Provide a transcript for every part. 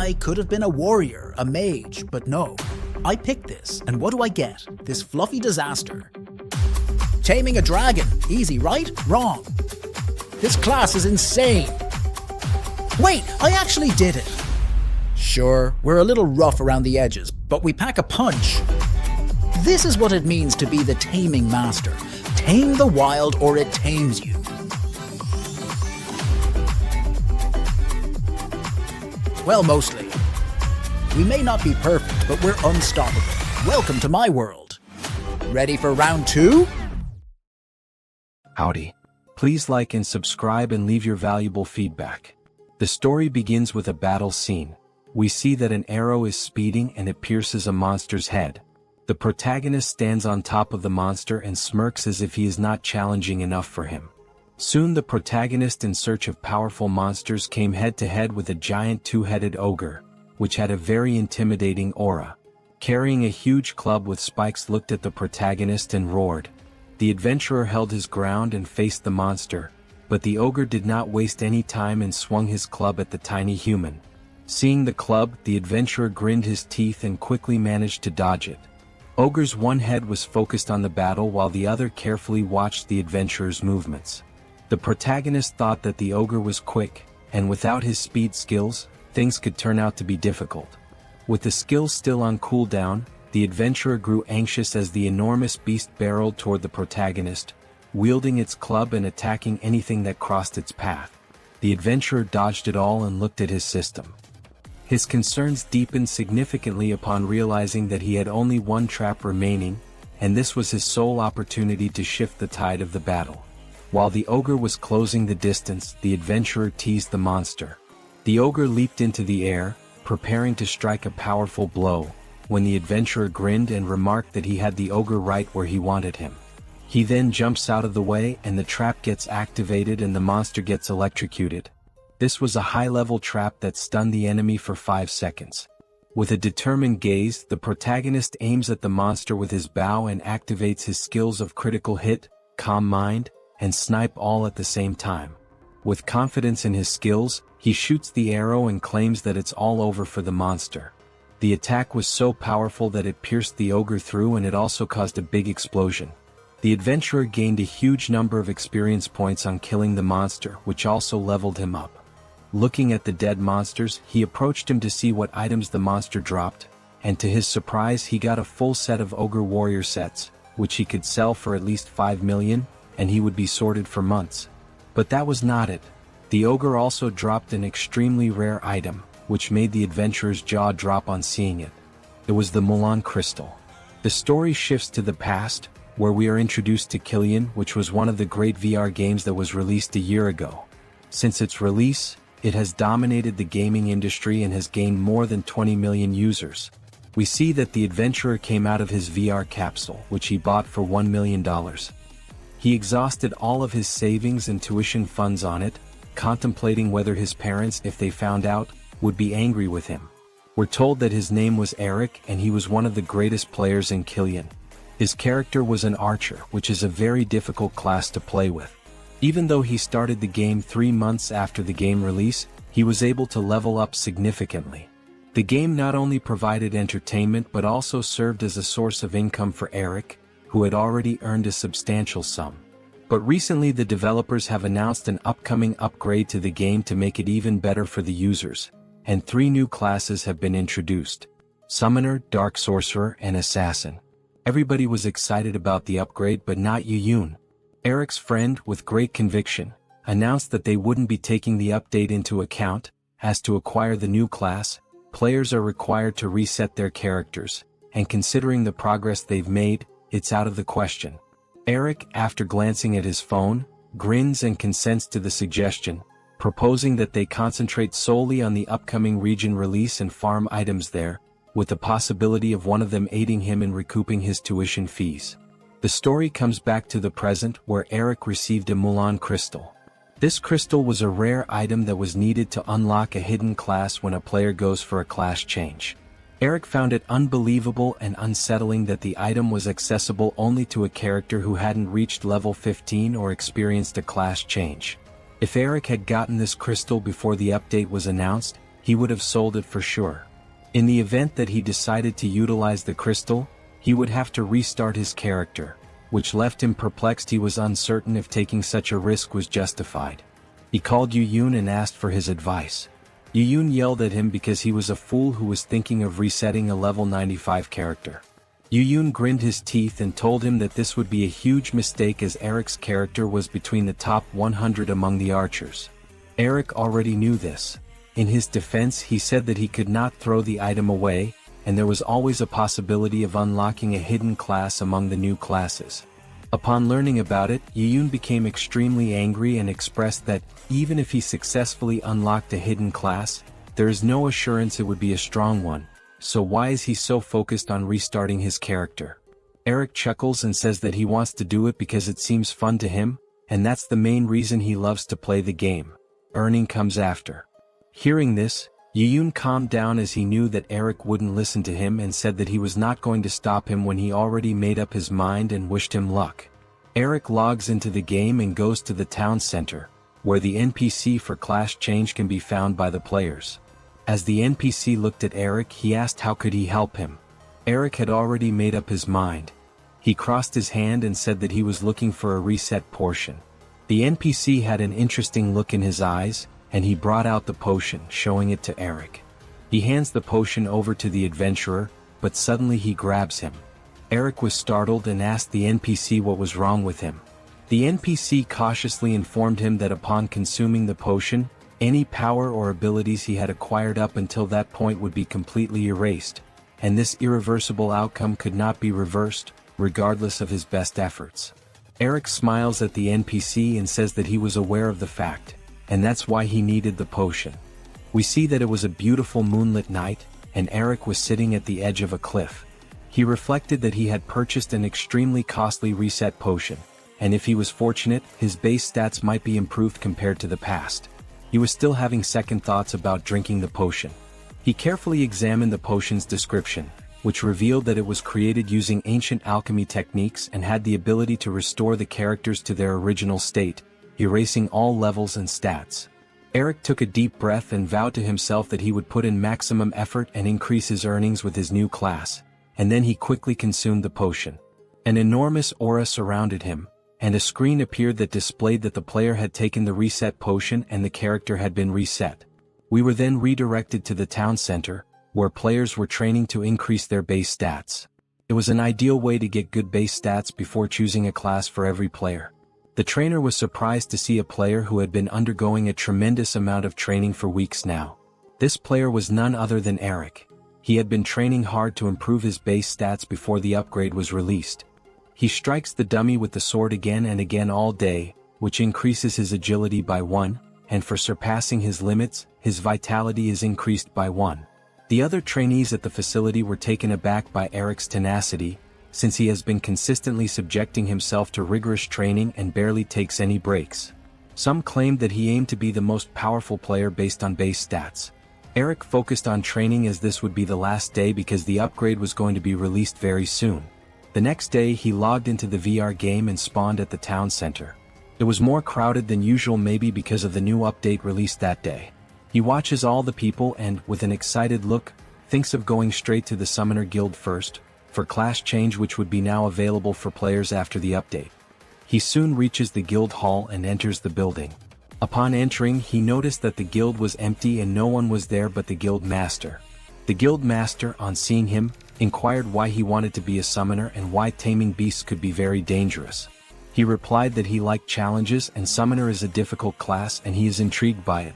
I could have been a warrior, a mage, but no. I picked this, and what do I get? This fluffy disaster. Taming a dragon. Easy, right? Wrong. This class is insane. Wait, I actually did it. Sure, we're a little rough around the edges, but we pack a punch. This is what it means to be the taming master. Tame the wild or it tames you. Well, mostly. We may not be perfect, but we're unstoppable. Welcome to my world. Ready for round 2? Howdy. Please like and subscribe and leave your valuable feedback. The story begins with a battle scene. We see that an arrow is speeding and it pierces a monster's head. The protagonist stands on top of the monster and smirks as if he is not challenging enough for him. Soon the protagonist in search of powerful monsters came head to head with a giant two-headed ogre, which had a very intimidating aura. Carrying a huge club with spikes looked at the protagonist and roared. The adventurer held his ground and faced the monster, but the ogre did not waste any time and swung his club at the tiny human. Seeing the club, the adventurer grinned his teeth and quickly managed to dodge it. Ogre's one head was focused on the battle while the other carefully watched the adventurer's movements. The protagonist thought that the ogre was quick, and without his speed skills, things could turn out to be difficult. With the skills still on cooldown, the adventurer grew anxious as the enormous beast barreled toward the protagonist, wielding its club and attacking anything that crossed its path. The adventurer dodged it all and looked at his system. His concerns deepened significantly upon realizing that he had only one trap remaining, and this was his sole opportunity to shift the tide of the battle. While the ogre was closing the distance, the adventurer teased the monster. The ogre leaped into the air, preparing to strike a powerful blow, when the adventurer grinned and remarked that he had the ogre right where he wanted him. He then jumps out of the way and the trap gets activated and the monster gets electrocuted. This was a high-level trap that stunned the enemy for 5 seconds. With a determined gaze, the protagonist aims at the monster with his bow and activates his skills of critical hit, calm mind, and snipe all at the same time. With confidence in his skills, he shoots the arrow and claims that it's all over for the monster. The attack was so powerful that it pierced the ogre through and it also caused a big explosion. The adventurer gained a huge number of experience points on killing the monster, which also leveled him up. Looking at the dead monsters, he approached him to see what items the monster dropped, and to his surprise he got a full set of ogre warrior sets, which he could sell for at least 5 million, and he would be sorted for months. But that was not it. The ogre also dropped an extremely rare item, which made the adventurer's jaw drop on seeing it. It was the Mulan crystal. The story shifts to the past, where we are introduced to Killian, which was one of the great VR games that was released a year ago. Since its release, it has dominated the gaming industry and has gained more than 20 million users. We see that the adventurer came out of his VR capsule, which he bought for $1 million. He exhausted all of his savings and tuition funds on it, contemplating whether his parents, if they found out, would be angry with him. We're told that his name was Eric and he was one of the greatest players in Killian. His character was an archer, which is a very difficult class to play with. Even though he started the game 3 months after the game release, he was able to level up significantly. The game not only provided entertainment but also served as a source of income for Eric, who had already earned a substantial sum. But recently the developers have announced an upcoming upgrade to the game to make it even better for the users, and 3 new classes have been introduced: Summoner, Dark Sorcerer, and Assassin. Everybody was excited about the upgrade but not Yuyun. Eric's friend, with great conviction, announced that they wouldn't be taking the update into account, as to acquire the new class, players are required to reset their characters, and considering the progress they've made, it's out of the question. Eric, after glancing at his phone, grins and consents to the suggestion, proposing that they concentrate solely on the upcoming region release and farm items there, with the possibility of one of them aiding him in recouping his tuition fees. The story comes back to the present where Eric received a Mulan crystal. This crystal was a rare item that was needed to unlock a hidden class when a player goes for a class change. Eric found it unbelievable and unsettling that the item was accessible only to a character who hadn't reached level 15 or experienced a class change. If Eric had gotten this crystal before the update was announced, he would have sold it for sure. In the event that he decided to utilize the crystal, he would have to restart his character, which left him perplexed. He was uncertain if taking such a risk was justified. He called Yu Yun and asked for his advice. Yu Yun yelled at him because he was a fool who was thinking of resetting a level 95 character. Yu Yun grinned his teeth and told him that this would be a huge mistake as Eric's character was between the top 100 among the archers. Eric already knew this. In his defense, he said that he could not throw the item away, and there was always a possibility of unlocking a hidden class among the new classes. Upon learning about it, Yu Yun became extremely angry and expressed that, even if he successfully unlocked a hidden class, there is no assurance it would be a strong one, so why is he so focused on restarting his character? Eric chuckles and says that he wants to do it because it seems fun to him, and that's the main reason he loves to play the game. Earning comes after. Hearing this, Yu Yun calmed down as he knew that Eric wouldn't listen to him and said that he was not going to stop him when he already made up his mind and wished him luck. Eric logs into the game and goes to the town center, where the NPC for class change can be found by the players. As the NPC looked at Eric, he asked how could he help him. Eric had already made up his mind. He crossed his hand and said that he was looking for a reset potion. The NPC had an interesting look in his eyes, and he brought out the potion, showing it to Eric. He hands the potion over to the adventurer, but suddenly he grabs him. Eric was startled and asked the NPC what was wrong with him. The NPC cautiously informed him that upon consuming the potion, any power or abilities he had acquired up until that point would be completely erased, and this irreversible outcome could not be reversed, regardless of his best efforts. Eric smiles at the NPC and says that he was aware of the fact, and that's why he needed the potion. We see that it was a beautiful moonlit night, and Eric was sitting at the edge of a cliff. He reflected that he had purchased an extremely costly reset potion, and if he was fortunate, his base stats might be improved compared to the past. He was still having second thoughts about drinking the potion. He carefully examined the potion's description, which revealed that it was created using ancient alchemy techniques and had the ability to restore the characters to their original state, erasing all levels and stats. Eric took a deep breath and vowed to himself that he would put in maximum effort and increase his earnings with his new class, and then he quickly consumed the potion. An enormous aura surrounded him, and a screen appeared that displayed that the player had taken the reset potion and the character had been reset. We were then redirected to the town center, where players were training to increase their base stats. It was an ideal way to get good base stats before choosing a class for every player. The trainer was surprised to see a player who had been undergoing a tremendous amount of training for weeks now. This player was none other than Eric. He had been training hard to improve his base stats before the upgrade was released. He strikes the dummy with the sword again and again all day, which increases his agility by 1, and for surpassing his limits, his vitality is increased by 1. The other trainees at the facility were taken aback by Eric's tenacity, since he has been consistently subjecting himself to rigorous training and barely takes any breaks. Some claimed that he aimed to be the most powerful player based on base stats. Eric focused on training as this would be the last day because the upgrade was going to be released very soon. The next day he logged into the VR game and spawned at the town center. It was more crowded than usual, maybe because of the new update released that day. He watches all the people and, with an excited look, thinks of going straight to the Summoner Guild first, for class change which would be now available for players after the update. He soon reaches the guild hall and enters the building. Upon entering, he noticed that the guild was empty and no one was there but the guild master. The guild master, on seeing him, inquired why he wanted to be a summoner and why taming beasts could be very dangerous. He replied that he liked challenges and summoner is a difficult class and he is intrigued by it.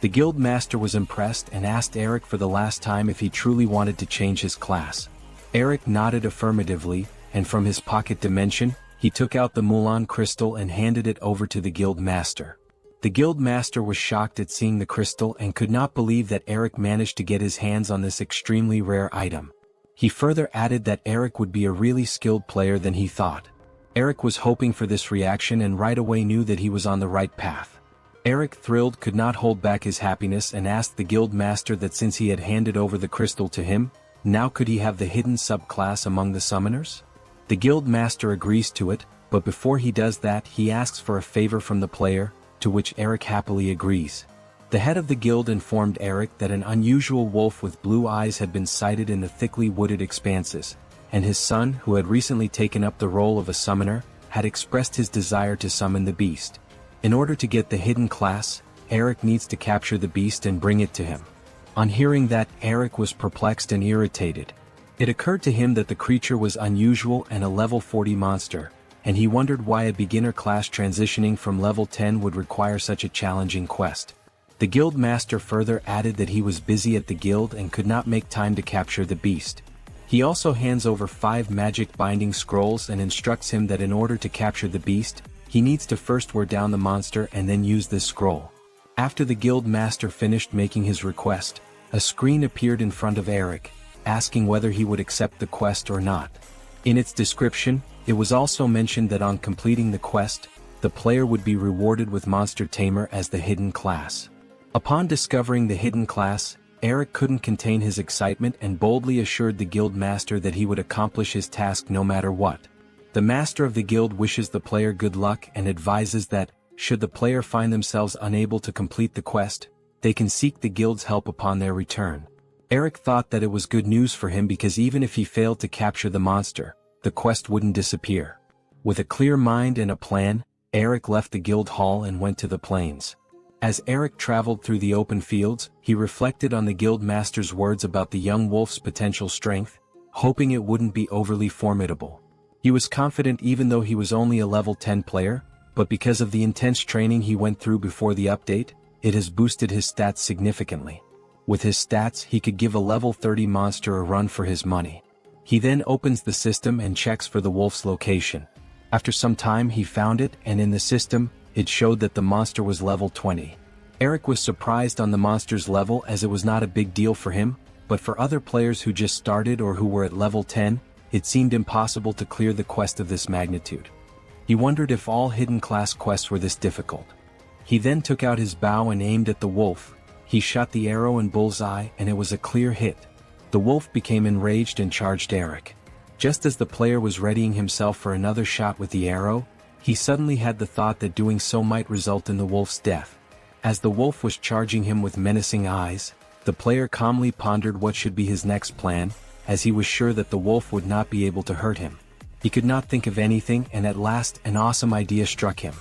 The guild master was impressed and asked Eric for the last time if he truly wanted to change his class. Eric nodded affirmatively, and from his pocket dimension, he took out the Mulan crystal and handed it over to the guild master. The guild master was shocked at seeing the crystal and could not believe that Eric managed to get his hands on this extremely rare item. He further added that Eric would be a really skilled player than he thought. Eric was hoping for this reaction and right away knew that he was on the right path. Eric, thrilled, could not hold back his happiness and asked the guild master that since he had handed over the crystal to him, now could he have the hidden subclass among the summoners? The guild master agrees to it, but before he does that he asks for a favor from the player, to which Eric happily agrees. The head of the guild informed Eric that an unusual wolf with blue eyes had been sighted in the thickly wooded expanses, and his son, who had recently taken up the role of a summoner, had expressed his desire to summon the beast. In order to get the hidden class, Eric needs to capture the beast and bring it to him. On hearing that, Eric was perplexed and irritated. It occurred to him that the creature was unusual and a level 40 monster, and he wondered why a beginner class transitioning from level 10 would require such a challenging quest. The guild master further added that he was busy at the guild and could not make time to capture the beast. He also hands over 5 magic binding scrolls and instructs him that in order to capture the beast, he needs to first wear down the monster and then use this scroll. After the guild master finished making his request, a screen appeared in front of Eric, asking whether he would accept the quest or not. In its description, it was also mentioned that on completing the quest, the player would be rewarded with Monster Tamer as the hidden class. Upon discovering the hidden class, Eric couldn't contain his excitement and boldly assured the guild master that he would accomplish his task no matter what. The master of the guild wishes the player good luck and advises that, should the player find themselves unable to complete the quest, they can seek the guild's help upon their return. Eric thought that it was good news for him because even if he failed to capture the monster, the quest wouldn't disappear. With a clear mind and a plan, Eric left the guild hall and went to the plains. As Eric traveled through the open fields, he reflected on the guild master's words about the young wolf's potential strength, hoping it wouldn't be overly formidable. He was confident even though he was only a level 10 player, but because of the intense training he went through before the update, it has boosted his stats significantly. With his stats, he could give a level 30 monster a run for his money. He then opens the system and checks for the wolf's location. After some time he found it, and in the system, it showed that the monster was level 20. Eric was surprised on the monster's level as it was not a big deal for him, but for other players who just started or who were at level 10, it seemed impossible to clear the quest of this magnitude. He wondered if all hidden class quests were this difficult. He then took out his bow and aimed at the wolf. He shot the arrow in bullseye and it was a clear hit. The wolf became enraged and charged Eric. Just as the player was readying himself for another shot with the arrow, he suddenly had the thought that doing so might result in the wolf's death. As the wolf was charging him with menacing eyes, the player calmly pondered what should be his next plan, as he was sure that the wolf would not be able to hurt him. He could not think of anything, and at last an awesome idea struck him.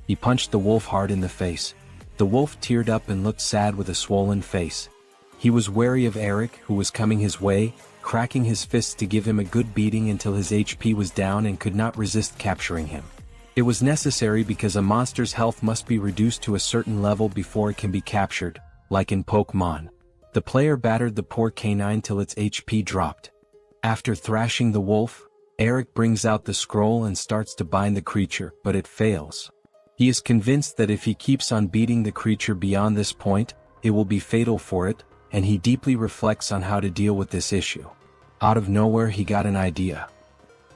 He punched the wolf hard in the face. The wolf teared up and looked sad with a swollen face. He was wary of Eric, who was coming his way, cracking his fists to give him a good beating until his HP was down and could not resist capturing him. It was necessary because a monster's health must be reduced to a certain level before it can be captured, like in Pokemon. The player battered the poor canine till its HP dropped. After thrashing the wolf, Eric brings out the scroll and starts to bind the creature, but it fails. He is convinced that if he keeps on beating the creature beyond this point, it will be fatal for it, and he deeply reflects on how to deal with this issue. Out of nowhere he got an idea.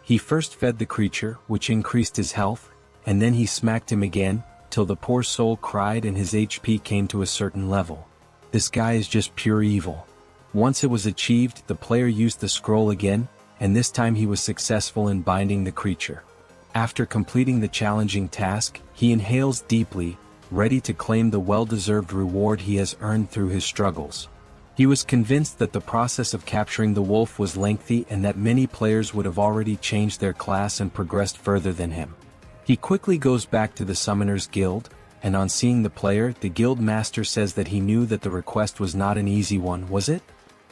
He first fed the creature, which increased his health, and then he smacked him again, till the poor soul cried and his HP came to a certain level. This guy is just pure evil. Once it was achieved, the player used the scroll again, and this time he was successful in binding the creature. After completing the challenging task, he inhales deeply, ready to claim the well-deserved reward he has earned through his struggles. He was convinced that the process of capturing the wolf was lengthy and that many players would have already changed their class and progressed further than him. He quickly goes back to the Summoners Guild, and on seeing the player, the guild master says that he knew that the request was not an easy one, was it?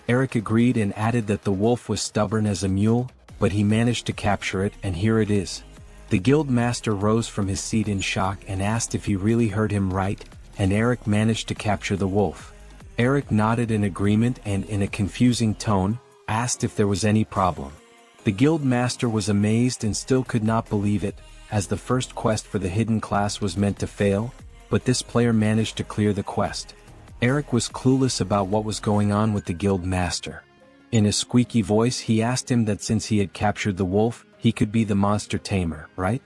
Eric agreed and added that the wolf was stubborn as a mule, but he managed to capture it, and here it is. The guild master rose from his seat in shock and asked if he really heard him right, and Eric managed to capture the wolf. Eric nodded in agreement and, in a confusing tone, asked if there was any problem. The guild master was amazed and still could not believe it, as the first quest for the hidden class was meant to fail, but this player managed to clear the quest. Eric was clueless about what was going on with the guild master. In a squeaky voice he asked him that since he had captured the wolf, he could be the monster tamer, right?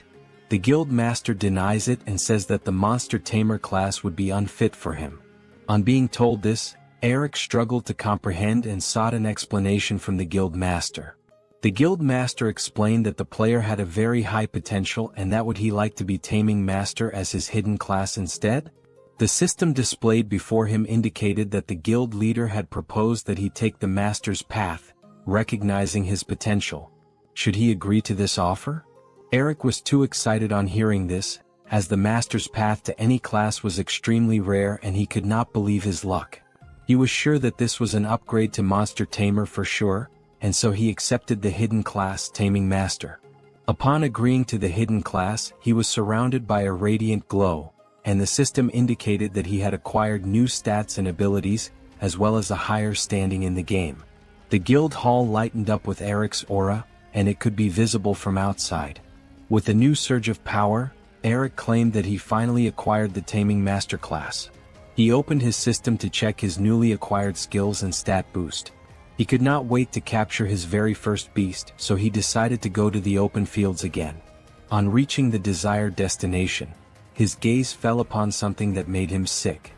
The guild master denies it and says that the monster tamer class would be unfit for him. On being told this, Eric struggled to comprehend and sought an explanation from the guild master. The guild master explained that the player had a very high potential and that would he like to be taming master as his hidden class instead? The system displayed before him indicated that the guild leader had proposed that he take the master's path, recognizing his potential. Should he agree to this offer? Eric was too excited on hearing this, as the master's path to any class was extremely rare and he could not believe his luck. He was sure that this was an upgrade to Monster Tamer for sure, and so he accepted the hidden class Taming Master. Upon agreeing to the hidden class, he was surrounded by a radiant glow, and the system indicated that he had acquired new stats and abilities, as well as a higher standing in the game. The guild hall lightened up with Eric's aura, and it could be visible from outside. With a new surge of power, Eric claimed that he finally acquired the Taming Master class. He opened his system to check his newly acquired skills and stat boost. He could not wait to capture his very first beast, so he decided to go to the open fields again. On reaching the desired destination, his gaze fell upon something that made him sick.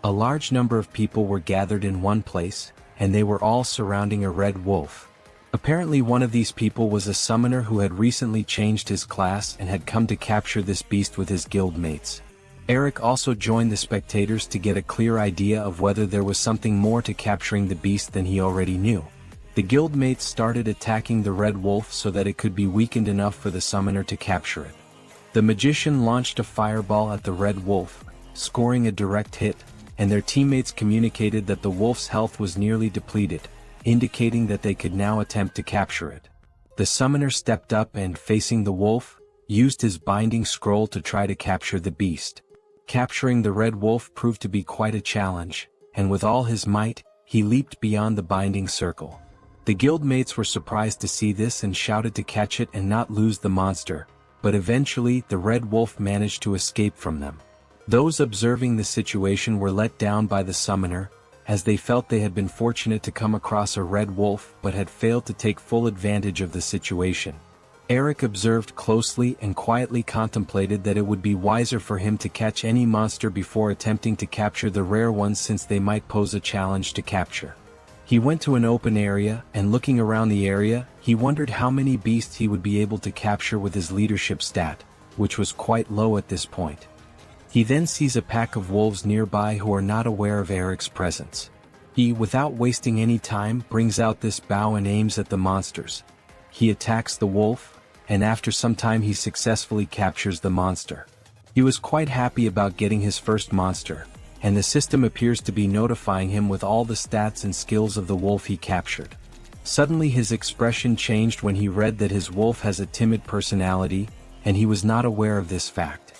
A large number of people were gathered in one place, and they were all surrounding a red wolf. Apparently one of these people was a summoner who had recently changed his class and had come to capture this beast with his guild mates. Eric also joined the spectators to get a clear idea of whether there was something more to capturing the beast than he already knew. The guild mates started attacking the red wolf so that it could be weakened enough for the summoner to capture it. The magician launched a fireball at the red wolf, scoring a direct hit, and their teammates communicated that the wolf's health was nearly depleted, indicating that they could now attempt to capture it. The summoner stepped up and, facing the wolf, used his binding scroll to try to capture the beast. Capturing the red wolf proved to be quite a challenge, and with all his might, he leaped beyond the binding circle. The guildmates were surprised to see this and shouted to catch it and not lose the monster, but eventually the red wolf managed to escape from them. Those observing the situation were let down by the summoner, as they felt they had been fortunate to come across a red wolf but had failed to take full advantage of the situation. Eric observed closely and quietly contemplated that it would be wiser for him to catch any monster before attempting to capture the rare ones, since they might pose a challenge to capture. He went to an open area, and looking around the area, he wondered how many beasts he would be able to capture with his leadership stat, which was quite low at this point. He then sees a pack of wolves nearby who are not aware of Eric's presence. He, without wasting any time, brings out this bow and aims at the monsters. He attacks the wolf, and after some time he successfully captures the monster. He was quite happy about getting his first monster, and the system appears to be notifying him with all the stats and skills of the wolf he captured. Suddenly his expression changed when he read that his wolf has a timid personality, and he was not aware of this fact.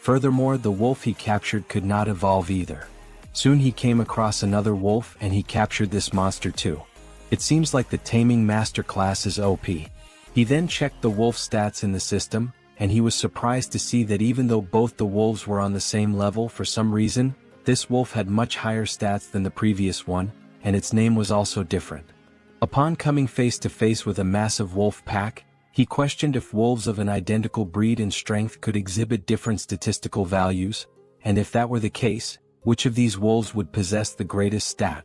Furthermore, the wolf he captured could not evolve either. Soon he came across another wolf and he captured this monster too. It seems like the Taming Master class is OP. He then checked the wolf stats in the system, and he was surprised to see that even though both the wolves were on the same level, for some reason, this wolf had much higher stats than the previous one, and its name was also different. Upon coming face to face with a massive wolf pack, he questioned if wolves of an identical breed and strength could exhibit different statistical values, and if that were the case, which of these wolves would possess the greatest stat.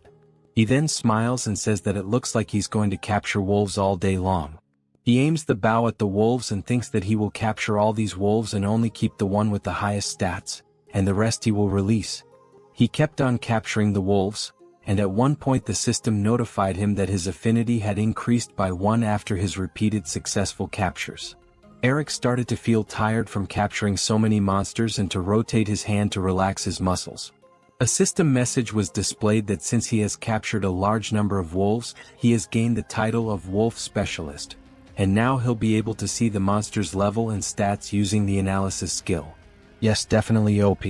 He then smiles and says that it looks like he's going to capture wolves all day long. He aims the bow at the wolves and thinks that he will capture all these wolves and only keep the one with the highest stats, and the rest he will release. He kept on capturing the wolves, and at one point the system notified him that his affinity had increased by 1 after his repeated successful captures. Eric started to feel tired from capturing so many monsters and to rotate his hand to relax his muscles. A system message was displayed that since he has captured a large number of wolves, he has gained the title of Wolf Specialist, and now he'll be able to see the monster's level and stats using the analysis skill. Yes, definitely OP.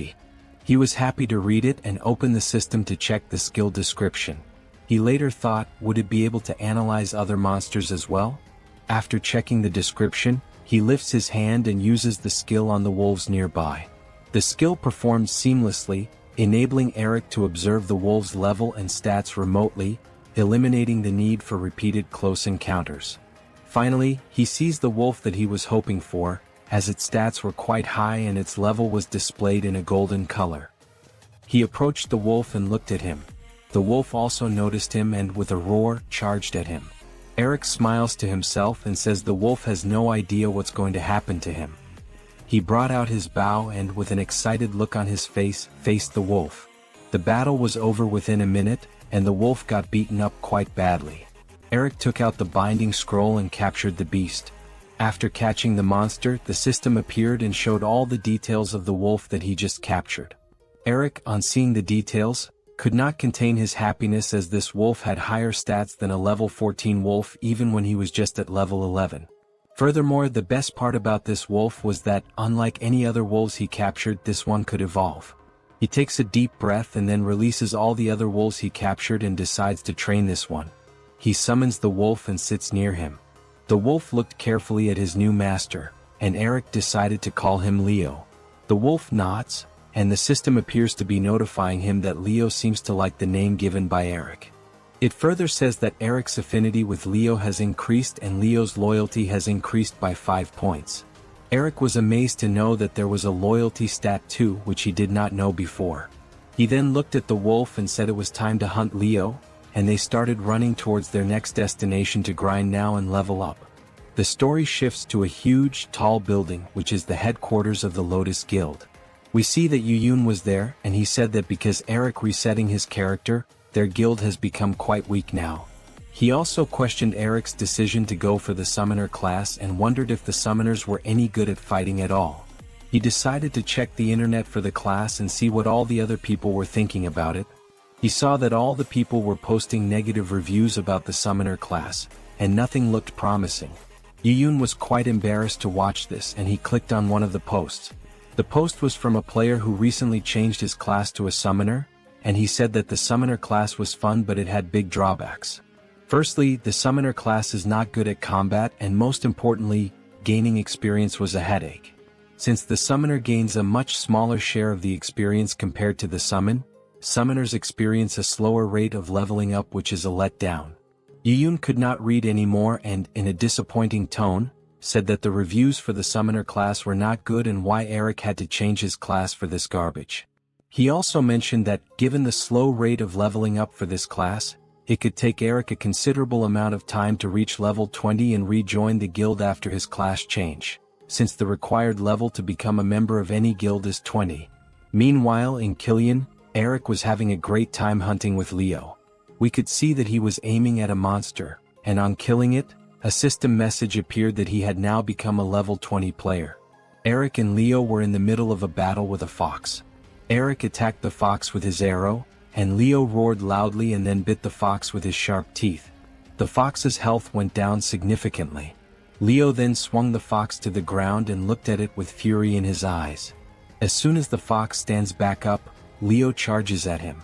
He was happy to read it and open the system to check the skill description. He later thought, would it be able to analyze other monsters as well? After checking the description, he lifts his hand and uses the skill on the wolves nearby. The skill performs seamlessly, enabling Eric to observe the wolves' level and stats remotely, eliminating the need for repeated close encounters. Finally, he sees the wolf that he was hoping for, as its stats were quite high and its level was displayed in a golden color. He approached the wolf and looked at him. The wolf also noticed him and, with a roar, charged at him. Eric smiles to himself and says the wolf has no idea what's going to happen to him. He brought out his bow and, with an excited look on his face, faced the wolf. The battle was over within a minute, and the wolf got beaten up quite badly. Eric took out the binding scroll and captured the beast. After catching the monster, the system appeared and showed all the details of the wolf that he just captured. Eric, on seeing the details, could not contain his happiness, as this wolf had higher stats than a level 14 wolf even when he was just at level 11. Furthermore, the best part about this wolf was that, unlike any other wolves he captured, this one could evolve. He takes a deep breath and then releases all the other wolves he captured and decides to train this one. He summons the wolf and sits near him. The wolf looked carefully at his new master, and Eric decided to call him Leo. The wolf nods, and the system appears to be notifying him that Leo seems to like the name given by Eric. It further says that Eric's affinity with Leo has increased and Leo's loyalty has increased by 5 points. Eric was amazed to know that there was a loyalty stat too, which he did not know before. He then looked at the wolf and said it was time to hunt Leo, and they started running towards their next destination to grind now and level up. The story shifts to a huge, tall building, which is the headquarters of the Lotus Guild. We see that Yuyun was there, and he said that because Eric resetting his character, their guild has become quite weak now. He also questioned Eric's decision to go for the summoner class and wondered if the summoners were any good at fighting at all. He decided to check the internet for the class and see what all the other people were thinking about it. He saw that all the people were posting negative reviews about the summoner class, and nothing looked promising. Yuyun was quite embarrassed to watch this, and he clicked on one of the posts. The post was from a player who recently changed his class to a summoner, and he said that the summoner class was fun but it had big drawbacks. Firstly, the summoner class is not good at combat, and most importantly, gaining experience was a headache. Since the summoner gains a much smaller share of the experience compared to the summoners experience a slower rate of leveling up, which is a letdown. Yuyun could not read anymore and, in a disappointing tone, said that the reviews for the summoner class were not good and why Eric had to change his class for this garbage. He also mentioned that, given the slow rate of leveling up for this class, it could take Eric a considerable amount of time to reach level 20 and rejoin the guild after his class change, since the required level to become a member of any guild is 20. Meanwhile, in Killian, Eric was having a great time hunting with Leo. We could see that he was aiming at a monster, and on killing it, a system message appeared that he had now become a level 20 player. Eric and Leo were in the middle of a battle with a fox. Eric attacked the fox with his arrow, and Leo roared loudly and then bit the fox with his sharp teeth. The fox's health went down significantly. Leo then swung the fox to the ground and looked at it with fury in his eyes. As soon as the fox stands back up, Leo charges at him.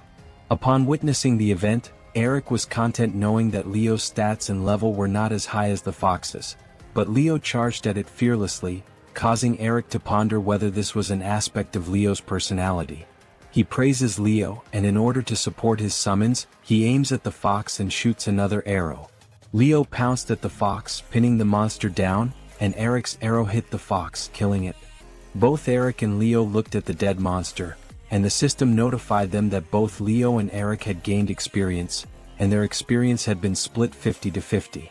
Upon witnessing the event, Eric was content knowing that Leo's stats and level were not as high as the fox's, but Leo charged at it fearlessly, causing Eric to ponder whether this was an aspect of Leo's personality. He praises Leo, and in order to support his summons, he aims at the fox and shoots another arrow. Leo pounced at the fox, pinning the monster down, and Eric's arrow hit the fox, killing it. Both Eric and Leo looked at the dead monster, and the system notified them that both Leo and Eric had gained experience, and their experience had been split 50-50.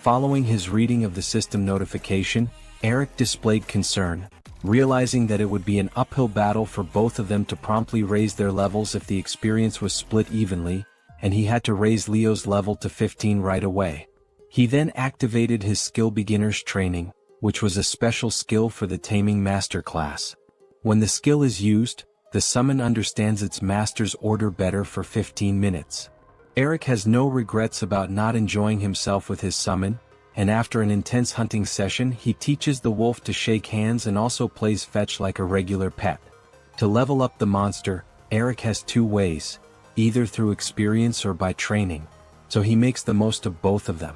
Following his reading of the system notification, Eric displayed concern, realizing that it would be an uphill battle for both of them to promptly raise their levels if the experience was split evenly, and he had to raise Leo's level to 15 right away. He then activated his skill beginner's training, which was a special skill for the Taming Master class. When the skill is used, the summon understands its master's order better for 15 minutes. Eric has no regrets about not enjoying himself with his summon, and after an intense hunting session he teaches the wolf to shake hands and also plays fetch like a regular pet. To level up the monster, Eric has 2 ways, either through experience or by training, so he makes the most of both of them.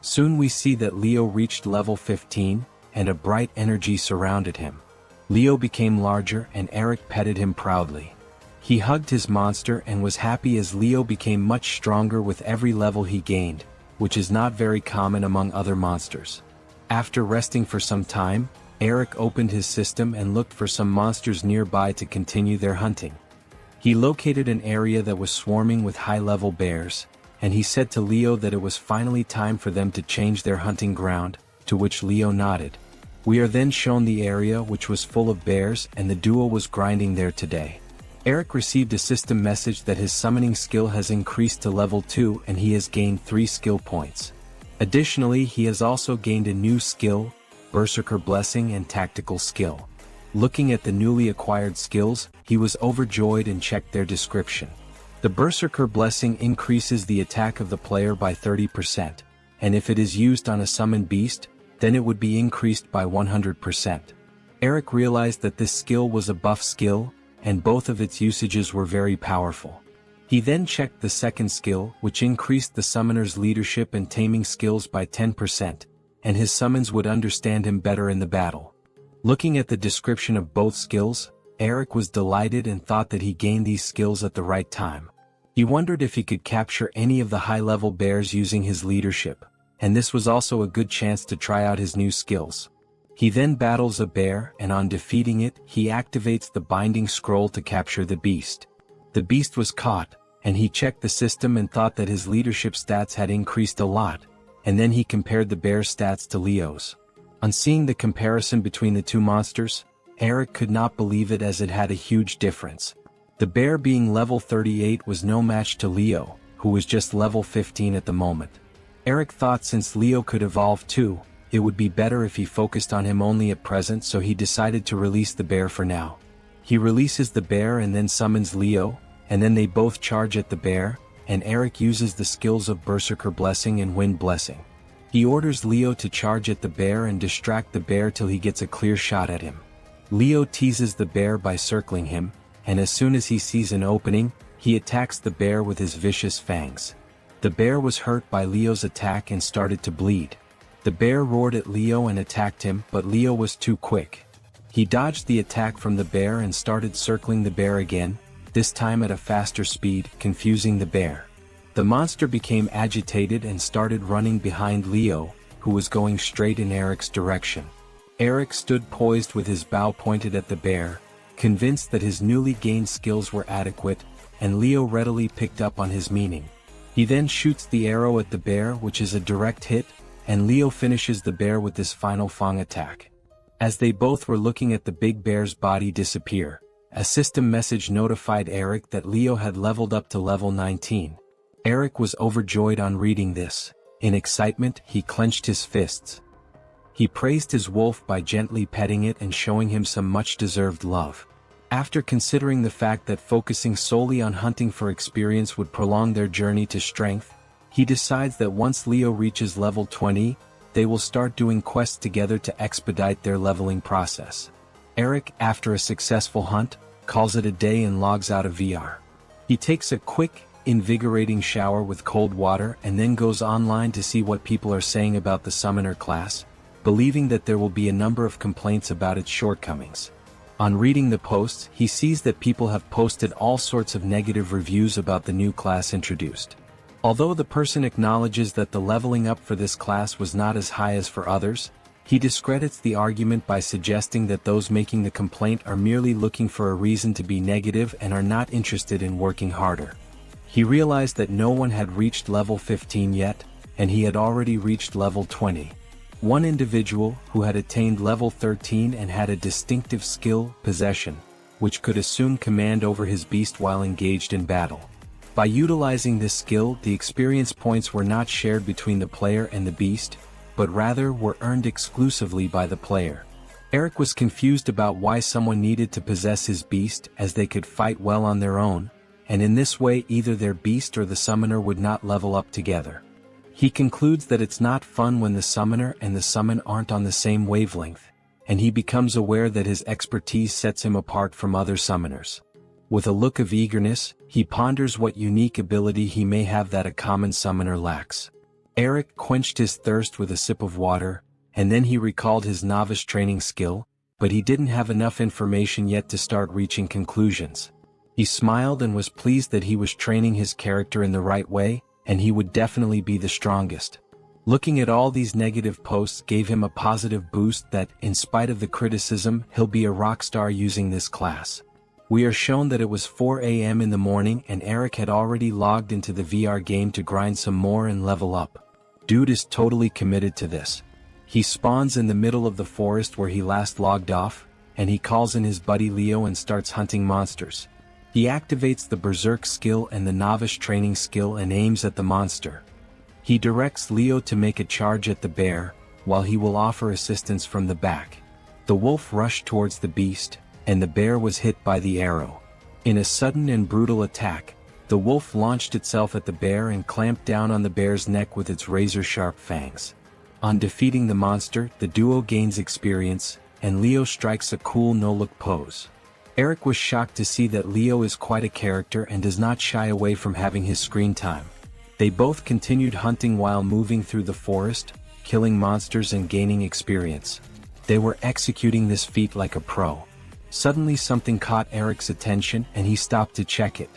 Soon we see that Leo reached level 15, and a bright energy surrounded him. Leo became larger and Eric petted him proudly. He hugged his monster and was happy as Leo became much stronger with every level he gained, which is not very common among other monsters. After resting for some time, Eric opened his system and looked for some monsters nearby to continue their hunting. He located an area that was swarming with high-level bears, and he said to Leo that it was finally time for them to change their hunting ground, to which Leo nodded. We are then shown the area which was full of bears and the duo was grinding there today. Eric received a system message that his summoning skill has increased to level 2 and he has gained 3 skill points. Additionally, he has also gained a new skill, Berserker Blessing and Tactical Skill. Looking at the newly acquired skills, he was overjoyed and checked their description. The Berserker Blessing increases the attack of the player by 30%, and if it is used on a summoned beast, then it would be increased by 100%. Eric realized that this skill was a buff skill, and both of its usages were very powerful. He then checked the second skill, which increased the summoner's leadership and taming skills by 10%, and his summons would understand him better in the battle. Looking at the description of both skills, Eric was delighted and thought that he gained these skills at the right time. He wondered if he could capture any of the high-level bears using his leadership, and this was also a good chance to try out his new skills. He then battles a bear and on defeating it, he activates the binding scroll to capture the beast. The beast was caught, and he checked the system and thought that his leadership stats had increased a lot, and then he compared the bear's stats to Leo's. On seeing the comparison between the two monsters, Eric could not believe it as it had a huge difference. The bear being level 38 was no match to Leo, who was just level 15 at the moment. Eric thought since Leo could evolve too, it would be better if he focused on him only at present, so he decided to release the bear for now. He releases the bear and then summons Leo, and then they both charge at the bear, and Eric uses the skills of Berserker Blessing and Wind Blessing. He orders Leo to charge at the bear and distract the bear till he gets a clear shot at him. Leo teases the bear by circling him, and as soon as he sees an opening, he attacks the bear with his vicious fangs. The bear was hurt by Leo's attack and started to bleed. The bear roared at Leo and attacked him, but Leo was too quick. He dodged the attack from the bear and started circling the bear again, this time at a faster speed, confusing the bear. The monster became agitated and started running behind Leo, who was going straight in Eric's direction. Eric stood poised with his bow pointed at the bear, convinced that his newly gained skills were adequate, and Leo readily picked up on his meaning. He then shoots the arrow at the bear, which is a direct hit, and Leo finishes the bear with this final Fang attack. As they both were looking at the big bear's body disappear, a system message notified Eric that Leo had leveled up to level 19. Eric was overjoyed on reading this. In excitement, he clenched his fists. He praised his wolf by gently petting it and showing him some much-deserved love. After considering the fact that focusing solely on hunting for experience would prolong their journey to strength, he decides that once Leo reaches level 20, they will start doing quests together to expedite their leveling process. Eric, after a successful hunt, calls it a day and logs out of VR. He takes a quick, invigorating shower with cold water and then goes online to see what people are saying about the summoner class, believing that there will be a number of complaints about its shortcomings. On reading the posts, he sees that people have posted all sorts of negative reviews about the new class introduced. Although the person acknowledges that the leveling up for this class was not as high as for others, he discredits the argument by suggesting that those making the complaint are merely looking for a reason to be negative and are not interested in working harder. He realized that no one had reached level 15 yet, and he had already reached level 20. One individual, who had attained level 13 and had a distinctive skill, Possession, which could assume command over his beast while engaged in battle. By utilizing this skill, the experience points were not shared between the player and the beast, but rather were earned exclusively by the player. Eric was confused about why someone needed to possess his beast, as they could fight well on their own, and in this way either their beast or the summoner would not level up together. He concludes that it's not fun when the summoner and the summon aren't on the same wavelength, and he becomes aware that his expertise sets him apart from other summoners. With a look of eagerness, he ponders what unique ability he may have that a common summoner lacks. Eric quenched his thirst with a sip of water, and then he recalled his novice training skill, but he didn't have enough information yet to start reaching conclusions. He smiled and was pleased that he was training his character in the right way, and he would definitely be the strongest. Looking at all these negative posts gave him a positive boost that, in spite of the criticism, he'll be a rock star using this class. We are shown that it was 4 a.m. in the morning and Eric had already logged into the VR game to grind some more and level up. Dude is totally committed to this. He spawns in the middle of the forest where he last logged off, and he calls in his buddy Leo and starts hunting monsters. He activates the Berserk skill and the Novice Training skill and aims at the monster. He directs Leo to make a charge at the bear, while he will offer assistance from the back. The wolf rushed towards the beast, and the bear was hit by the arrow. In a sudden and brutal attack, the wolf launched itself at the bear and clamped down on the bear's neck with its razor-sharp fangs. On defeating the monster, the duo gains experience, and Leo strikes a cool no-look pose. Eric was shocked to see that Leo is quite a character and does not shy away from having his screen time. They both continued hunting while moving through the forest, killing monsters and gaining experience. They were executing this feat like a pro. Suddenly something caught Eric's attention and he stopped to check it.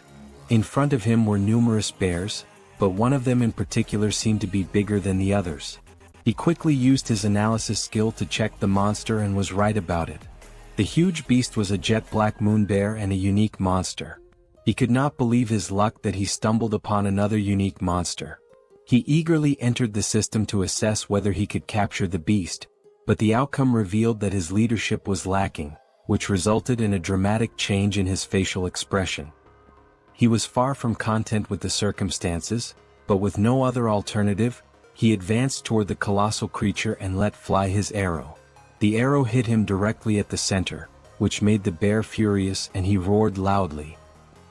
In front of him were numerous bears, but one of them in particular seemed to be bigger than the others. He quickly used his analysis skill to check the monster and was right about it. The huge beast was a jet black moon bear and a unique monster. He could not believe his luck that he stumbled upon another unique monster. He eagerly entered the system to assess whether he could capture the beast, but the outcome revealed that his leadership was lacking, which resulted in a dramatic change in his facial expression. He was far from content with the circumstances, but with no other alternative, he advanced toward the colossal creature and let fly his arrow. The arrow hit him directly at the center, which made the bear furious and he roared loudly.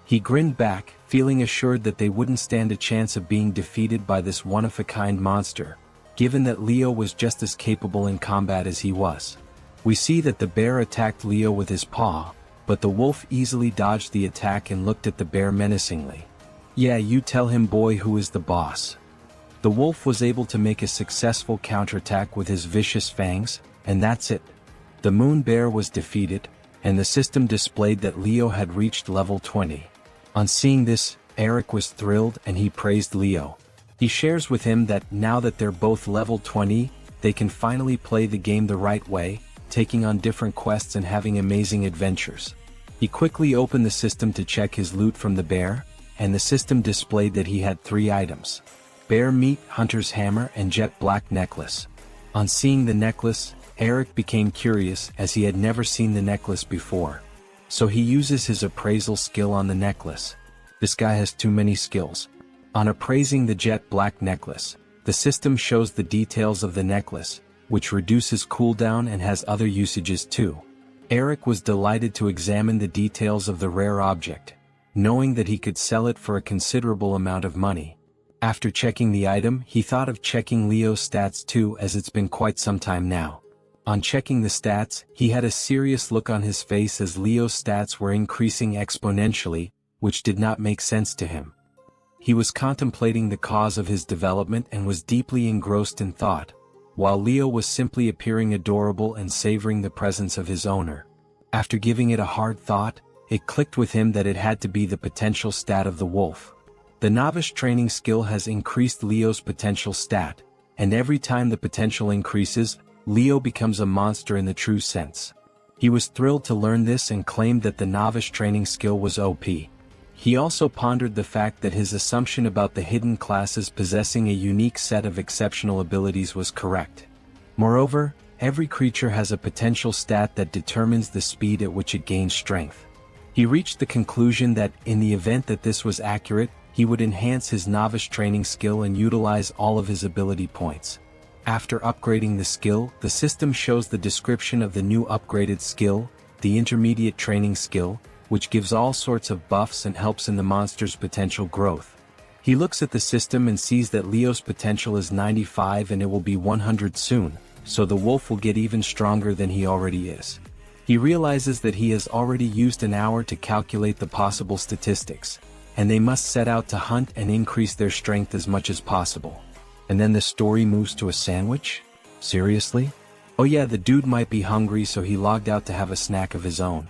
He grinned back, feeling assured that they wouldn't stand a chance of being defeated by this one-of-a-kind monster, given that Leo was just as capable in combat as he was. We see that the bear attacked Leo with his paw, but the wolf easily dodged the attack and looked at the bear menacingly. "Yeah, you tell him, boy, who is the boss." The wolf was able to make a successful counterattack with his vicious fangs, and that's it. The moon bear was defeated, and the system displayed that Leo had reached level 20. On seeing this, Eric was thrilled and he praised Leo. He shares with him that now that they're both level 20, they can finally play the game the right way, taking on different quests and having amazing adventures. He quickly opened the system to check his loot from the bear, and the system displayed that he had 3 items: bear meat, hunter's hammer, and jet black necklace. On seeing the necklace, Eric became curious as he had never seen the necklace before. So he uses his appraisal skill on the necklace. This guy has too many skills. On appraising the jet black necklace, the system shows the details of the necklace, which reduces cooldown and has other usages too. Eric was delighted to examine the details of the rare object, knowing that he could sell it for a considerable amount of money. After checking the item, he thought of checking Leo's stats too, as it's been quite some time now. On checking the stats, he had a serious look on his face as Leo's stats were increasing exponentially, which did not make sense to him. He was contemplating the cause of his development and was deeply engrossed in thought, while Leo was simply appearing adorable and savoring the presence of his owner. After giving it a hard thought, it clicked with him that it had to be the potential stat of the wolf. The novice training skill has increased Leo's potential stat, and every time the potential increases, Leo becomes a monster in the true sense. He was thrilled to learn this and claimed that the novice training skill was OP. He also pondered the fact that his assumption about the hidden classes possessing a unique set of exceptional abilities was correct. Moreover, every creature has a potential stat that determines the speed at which it gains strength. He reached the conclusion that, in the event that this was accurate, he would enhance his novice training skill and utilize all of his ability points. After upgrading the skill, the system shows the description of the new upgraded skill, the intermediate training skill, which gives all sorts of buffs and helps in the monster's potential growth. He looks at the system and sees that Leo's potential is 95 and it will be 100 soon, so the wolf will get even stronger than he already is. He realizes that he has already used an hour to calculate the possible statistics, and they must set out to hunt and increase their strength as much as possible. And then the story moves to a sandwich? Seriously? Oh yeah, the dude might be hungry, so he logged out to have a snack of his own.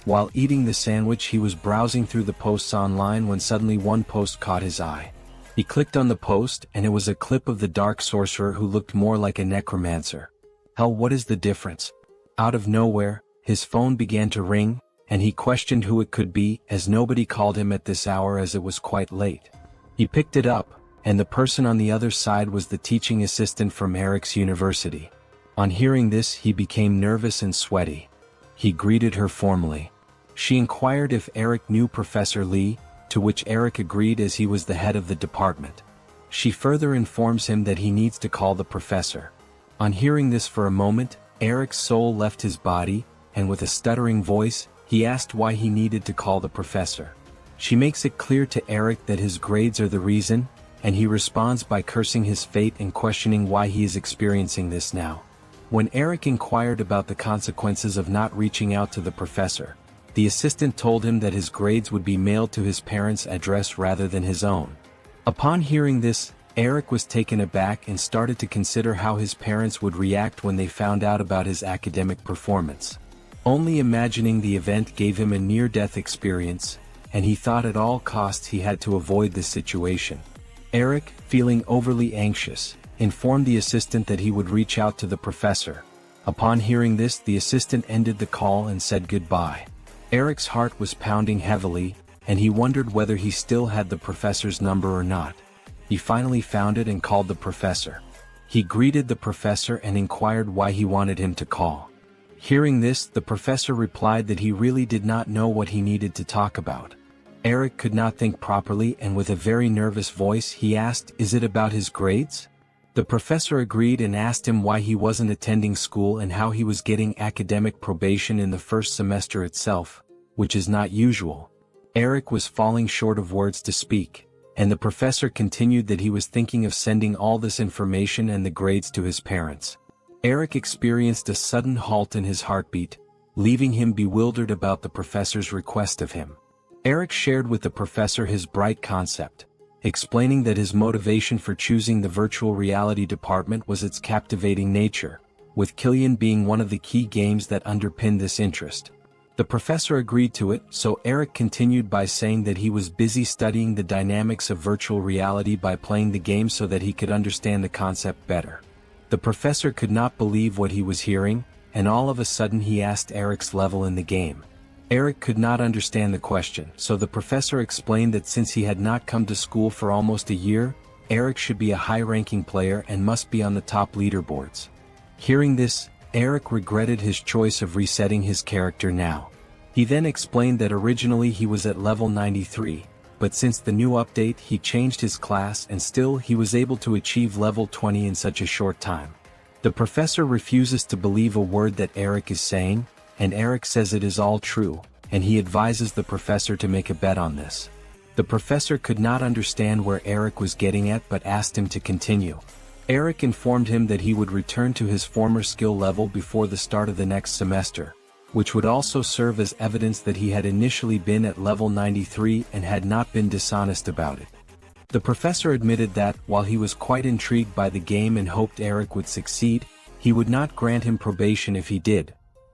While eating the sandwich, he was browsing through the posts online when suddenly one post caught his eye. He clicked on the post, and it was a clip of the dark sorcerer who looked more like a necromancer. Hell, what is the difference? Out of nowhere, his phone began to ring, and he questioned who it could be, as nobody called him at this hour as it was quite late. He picked it up, and the person on the other side was the teaching assistant from Eric's university. On hearing this, he became nervous and sweaty. He greeted her formally. She inquired if Eric knew Professor Lee, to which Eric agreed as he was the head of the department. She further informs him that he needs to call the professor. On hearing this for a moment, Eric's soul left his body, and with a stuttering voice, he asked why he needed to call the professor. She makes it clear to Eric that his grades are the reason, and he responds by cursing his fate and questioning why he is experiencing this now. When Eric inquired about the consequences of not reaching out to the professor, the assistant told him that his grades would be mailed to his parents' address rather than his own. Upon hearing this, Eric was taken aback and started to consider how his parents would react when they found out about his academic performance. Only imagining the event gave him a near-death experience, and he thought at all costs he had to avoid this situation. Eric, feeling overly anxious, informed the assistant that he would reach out to the professor. Upon hearing this, the assistant ended the call and said goodbye. Eric's heart was pounding heavily, and he wondered whether he still had the professor's number or not. He finally found it and called the professor. He greeted the professor and inquired why he wanted him to call. Hearing this, the professor replied that he really did not know what he needed to talk about. Eric could not think properly, and with a very nervous voice he asked, "Is it about his grades?" The professor agreed and asked him why he wasn't attending school and how he was getting academic probation in the first semester itself, which is not usual. Eric was falling short of words to speak, and the professor continued that he was thinking of sending all this information and the grades to his parents. Eric experienced a sudden halt in his heartbeat, leaving him bewildered about the professor's request of him. Eric shared with the professor his bright concept, explaining that his motivation for choosing the virtual reality department was its captivating nature, with Killian being one of the key games that underpinned this interest. The professor agreed to it, so Eric continued by saying that he was busy studying the dynamics of virtual reality by playing the game so that he could understand the concept better. The professor could not believe what he was hearing, and all of a sudden he asked Eric's level in the game. Eric could not understand the question, so the professor explained that since he had not come to school for almost a year, Eric should be a high-ranking player and must be on the top leaderboards. Hearing this, Eric regretted his choice of resetting his character now. He then explained that originally he was at level 93, but since the new update he changed his class and still he was able to achieve level 20 in such a short time. The professor refuses to believe a word that Eric is saying, and Eric says it is all true, and he advises the professor to make a bet on this. The professor could not understand where Eric was getting at but asked him to continue. Eric informed him that he would return to his former skill level before the start of the next semester, which would also serve as evidence that he had initially been at level 93 and had not been dishonest about it. The professor admitted that, while he was quite intrigued by the game and hoped Eric would succeed, he would not grant him probation if he did.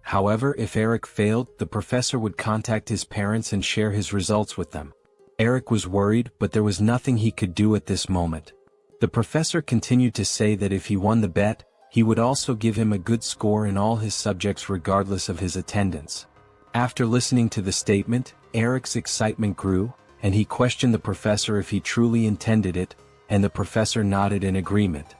However, if Eric failed, the professor would contact his parents and share his results with them. Eric was worried, but there was nothing he could do at this moment. The professor continued to say that if he won the bet, he would also give him a good score in all his subjects regardless of his attendance. After listening to the statement, Eric's excitement grew, and he questioned the professor if he truly intended it, and the professor nodded in agreement.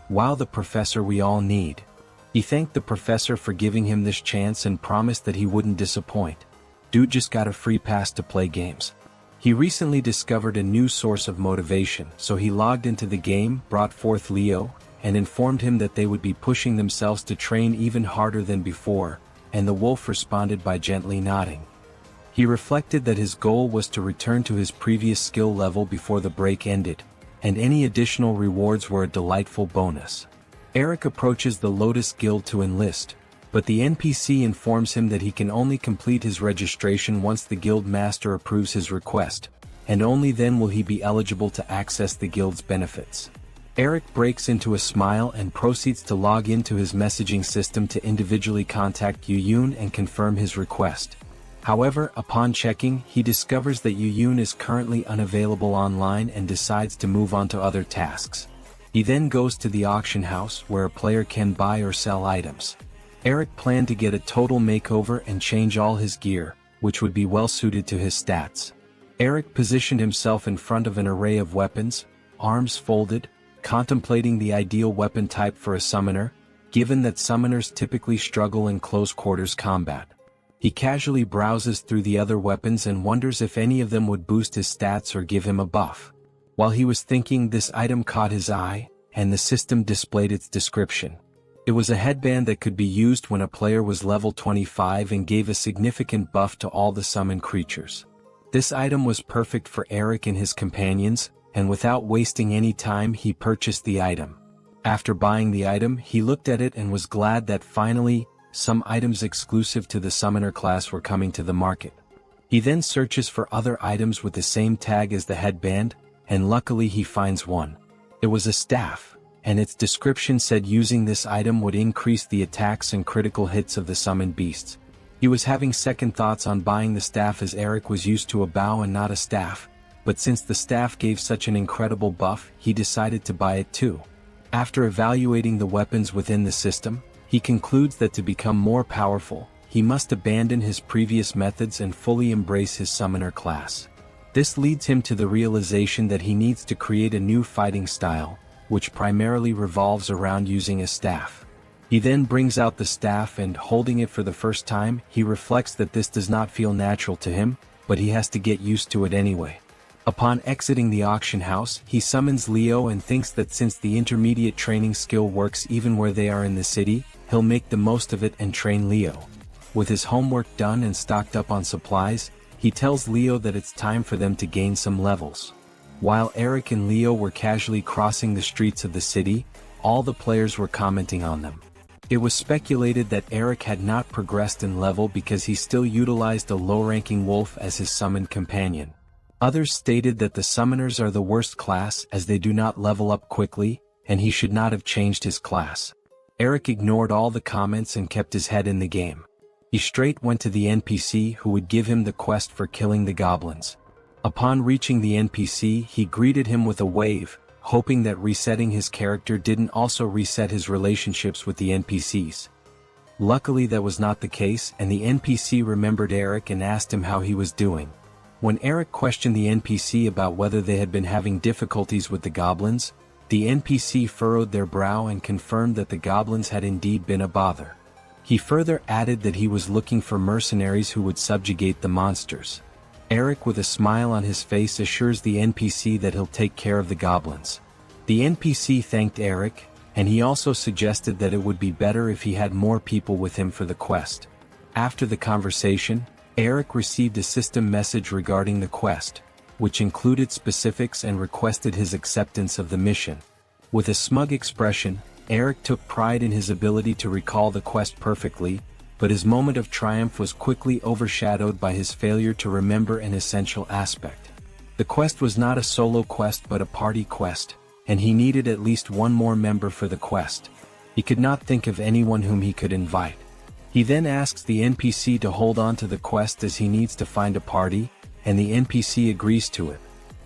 "Wow, the professor we all need." He thanked the professor for giving him this chance and promised that he wouldn't disappoint. Dude just got a free pass to play games. He recently discovered a new source of motivation, so he logged into the game, brought forth Leo, and informed him that they would be pushing themselves to train even harder than before, and the wolf responded by gently nodding. He reflected that his goal was to return to his previous skill level before the break ended, and any additional rewards were a delightful bonus. Eric approaches the Lotus Guild to enlist, but the NPC informs him that he can only complete his registration once the guild master approves his request, and only then will he be eligible to access the guild's benefits. Eric breaks into a smile and proceeds to log into his messaging system to individually contact Yuyun and confirm his request. However, upon checking, he discovers that Yuyun is currently unavailable online and decides to move on to other tasks. He then goes to the auction house where a player can buy or sell items. Eric planned to get a total makeover and change all his gear, which would be well suited to his stats. Eric positioned himself in front of an array of weapons, arms folded, contemplating the ideal weapon type for a summoner. given that summoners typically struggle in close-quarters combat. He casually browses through the other weapons and wonders if any of them would boost his stats or give him a buff. While he was thinking, this item caught his eye, and the system displayed its description. It was a headband that could be used when a player was level 25 and gave a significant buff to all the summoned creatures. This item was perfect for Eric and his companions, and without wasting any time he purchased the item. After buying the item, he looked at it and was glad that finally, some items exclusive to the summoner class were coming to the market. He then searches for other items with the same tag as the headband, and luckily he finds one. It was a staff, and its description said using this item would increase the attacks and critical hits of the summoned beasts. He was having second thoughts on buying the staff as Eric was used to a bow and not a staff, but since the staff gave such an incredible buff, he decided to buy it too. After evaluating the weapons within the system, he concludes that to become more powerful, he must abandon his previous methods and fully embrace his summoner class. This leads him to the realization that he needs to create a new fighting style, which primarily revolves around using a staff. He then brings out the staff and, holding it for the first time, he reflects that this does not feel natural to him, but he has to get used to it anyway. Upon exiting the auction house, he summons Leo and thinks that since the intermediate training skill works even where they are in the city, he'll make the most of it and train Leo. With his homework done and stocked up on supplies, he tells Leo that it's time for them to gain some levels. While Eric and Leo were casually crossing the streets of the city, all the players were commenting on them. It was speculated that Eric had not progressed in level because he still utilized a low-ranking wolf as his summoned companion. Others stated that the summoners are the worst class as they do not level up quickly, and he should not have changed his class. Eric ignored all the comments and kept his head in the game. He straight went to the NPC who would give him the quest for killing the goblins. Upon reaching the NPC, he greeted him with a wave, hoping that resetting his character didn't also reset his relationships with the NPCs. Luckily that was not the case, and the NPC remembered Eric and asked him how he was doing. When Eric questioned the NPC about whether they had been having difficulties with the goblins, the NPC furrowed their brow and confirmed that the goblins had indeed been a bother. He further added that he was looking for mercenaries who would subjugate the monsters. Eric, with a smile on his face, assures the NPC that he'll take care of the goblins. The NPC thanked Eric, and he also suggested that it would be better if he had more people with him for the quest. After the conversation, Eric received a system message regarding the quest, which included specifics and requested his acceptance of the mission. With a smug expression, Eric took pride in his ability to recall the quest perfectly, but his moment of triumph was quickly overshadowed by his failure to remember an essential aspect. The quest was not a solo quest but a party quest, and he needed at least one more member for the quest. He could not think of anyone whom he could invite. He then asks the NPC to hold on to the quest as he needs to find a party, and the NPC agrees to it.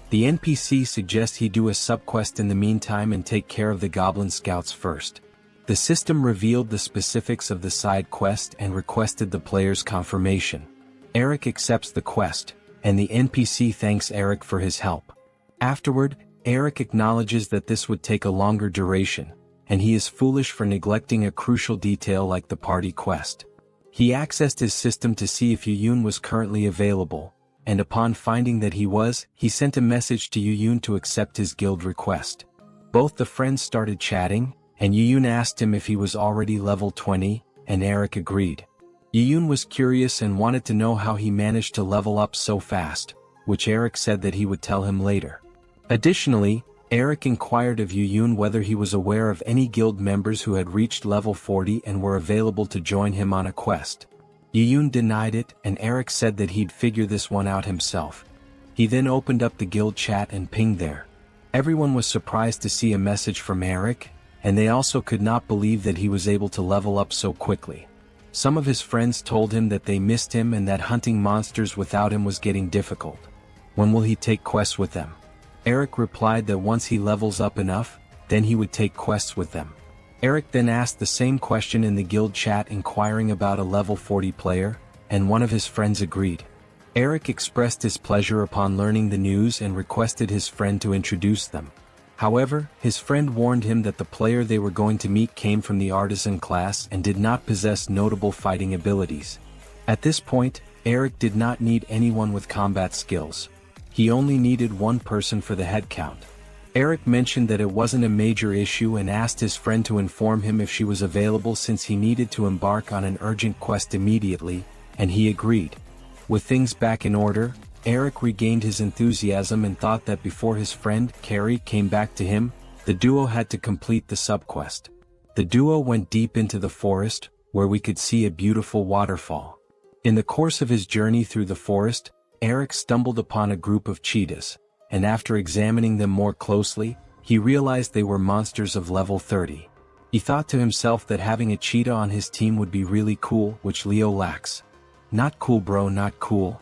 The NPC suggests he do a subquest in the meantime and take care of the goblin scouts first. The system revealed the specifics of the side quest and requested the player's confirmation. Eric accepts the quest, and the NPC thanks Eric for his help. Afterward, Eric acknowledges that this would take a longer duration, and he is foolish for neglecting a crucial detail like the party quest. He accessed his system to see if Yuyun was currently available, and upon finding that he was, he sent a message to Yuyun to accept his guild request. Both the friends started chatting, and Yuyun asked him if he was already level 20, and Eric agreed. Yuyun was curious and wanted to know how he managed to level up so fast, which Eric said that he would tell him later. Additionally, Eric inquired of Yuyun whether he was aware of any guild members who had reached level 40 and were available to join him on a quest. Yuyun denied it, and Eric said that he'd figure this one out himself. He then opened up the guild chat and pinged there. Everyone was surprised to see a message from Eric, and they also could not believe that he was able to level up so quickly. Some of his friends told him that they missed him and that hunting monsters without him was getting difficult. When will he take quests with them? Eric replied that once he levels up enough, then he would take quests with them. Eric then asked the same question in the guild chat inquiring about a level 40 player, and one of his friends agreed. Eric expressed his pleasure upon learning the news and requested his friend to introduce them. However, his friend warned him that the player they were going to meet came from the artisan class and did not possess notable fighting abilities. At this point, Eric did not need anyone with combat skills. He only needed one person for the head count. Eric mentioned that it wasn't a major issue and asked his friend to inform him if she was available since he needed to embark on an urgent quest immediately, and he agreed. With things back in order, Eric regained his enthusiasm and thought that before his friend, Carrie, came back to him, the duo had to complete the subquest. The duo went deep into the forest, where we could see a beautiful waterfall. In the course of his journey through the forest, Eric stumbled upon a group of cheetahs, and after examining them more closely, he realized they were monsters of level 30. He thought to himself that having a cheetah on his team would be really cool, which Leo lacks. Not cool, bro, not cool.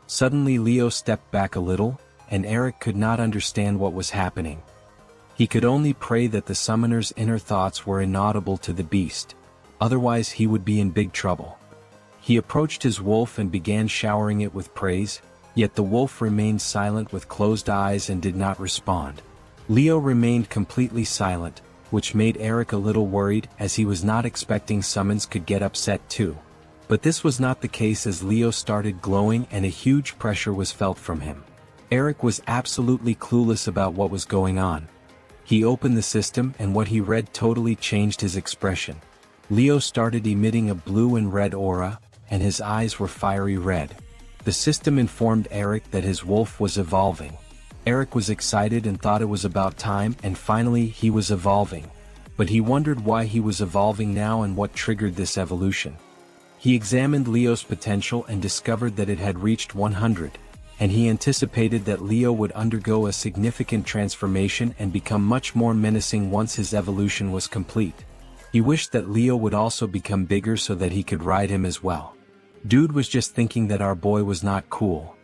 Suddenly Leo stepped back a little, and Eric could not understand what was happening. He could only pray that the summoner's inner thoughts were inaudible to the beast, otherwise he would be in big trouble. He approached his wolf and began showering it with praise, yet the wolf remained silent with closed eyes and did not respond. Leo remained completely silent, which made Eric a little worried as he was not expecting summons could get upset too. But this was not the case as Leo started glowing and a huge pressure was felt from him. Eric was absolutely clueless about what was going on. He opened the system and what he read totally changed his expression. Leo started emitting a blue and red aura, and his eyes were fiery red. The system informed Eric that his wolf was evolving. Eric was excited and thought it was about time, and finally he was evolving. But he wondered why he was evolving now and what triggered this evolution. He examined Leo's potential and discovered that it had reached 100, and he anticipated that Leo would undergo a significant transformation and become much more menacing once his evolution was complete. He wished that Leo would also become bigger so that he could ride him as well. Dude was just thinking that our boy was not cool.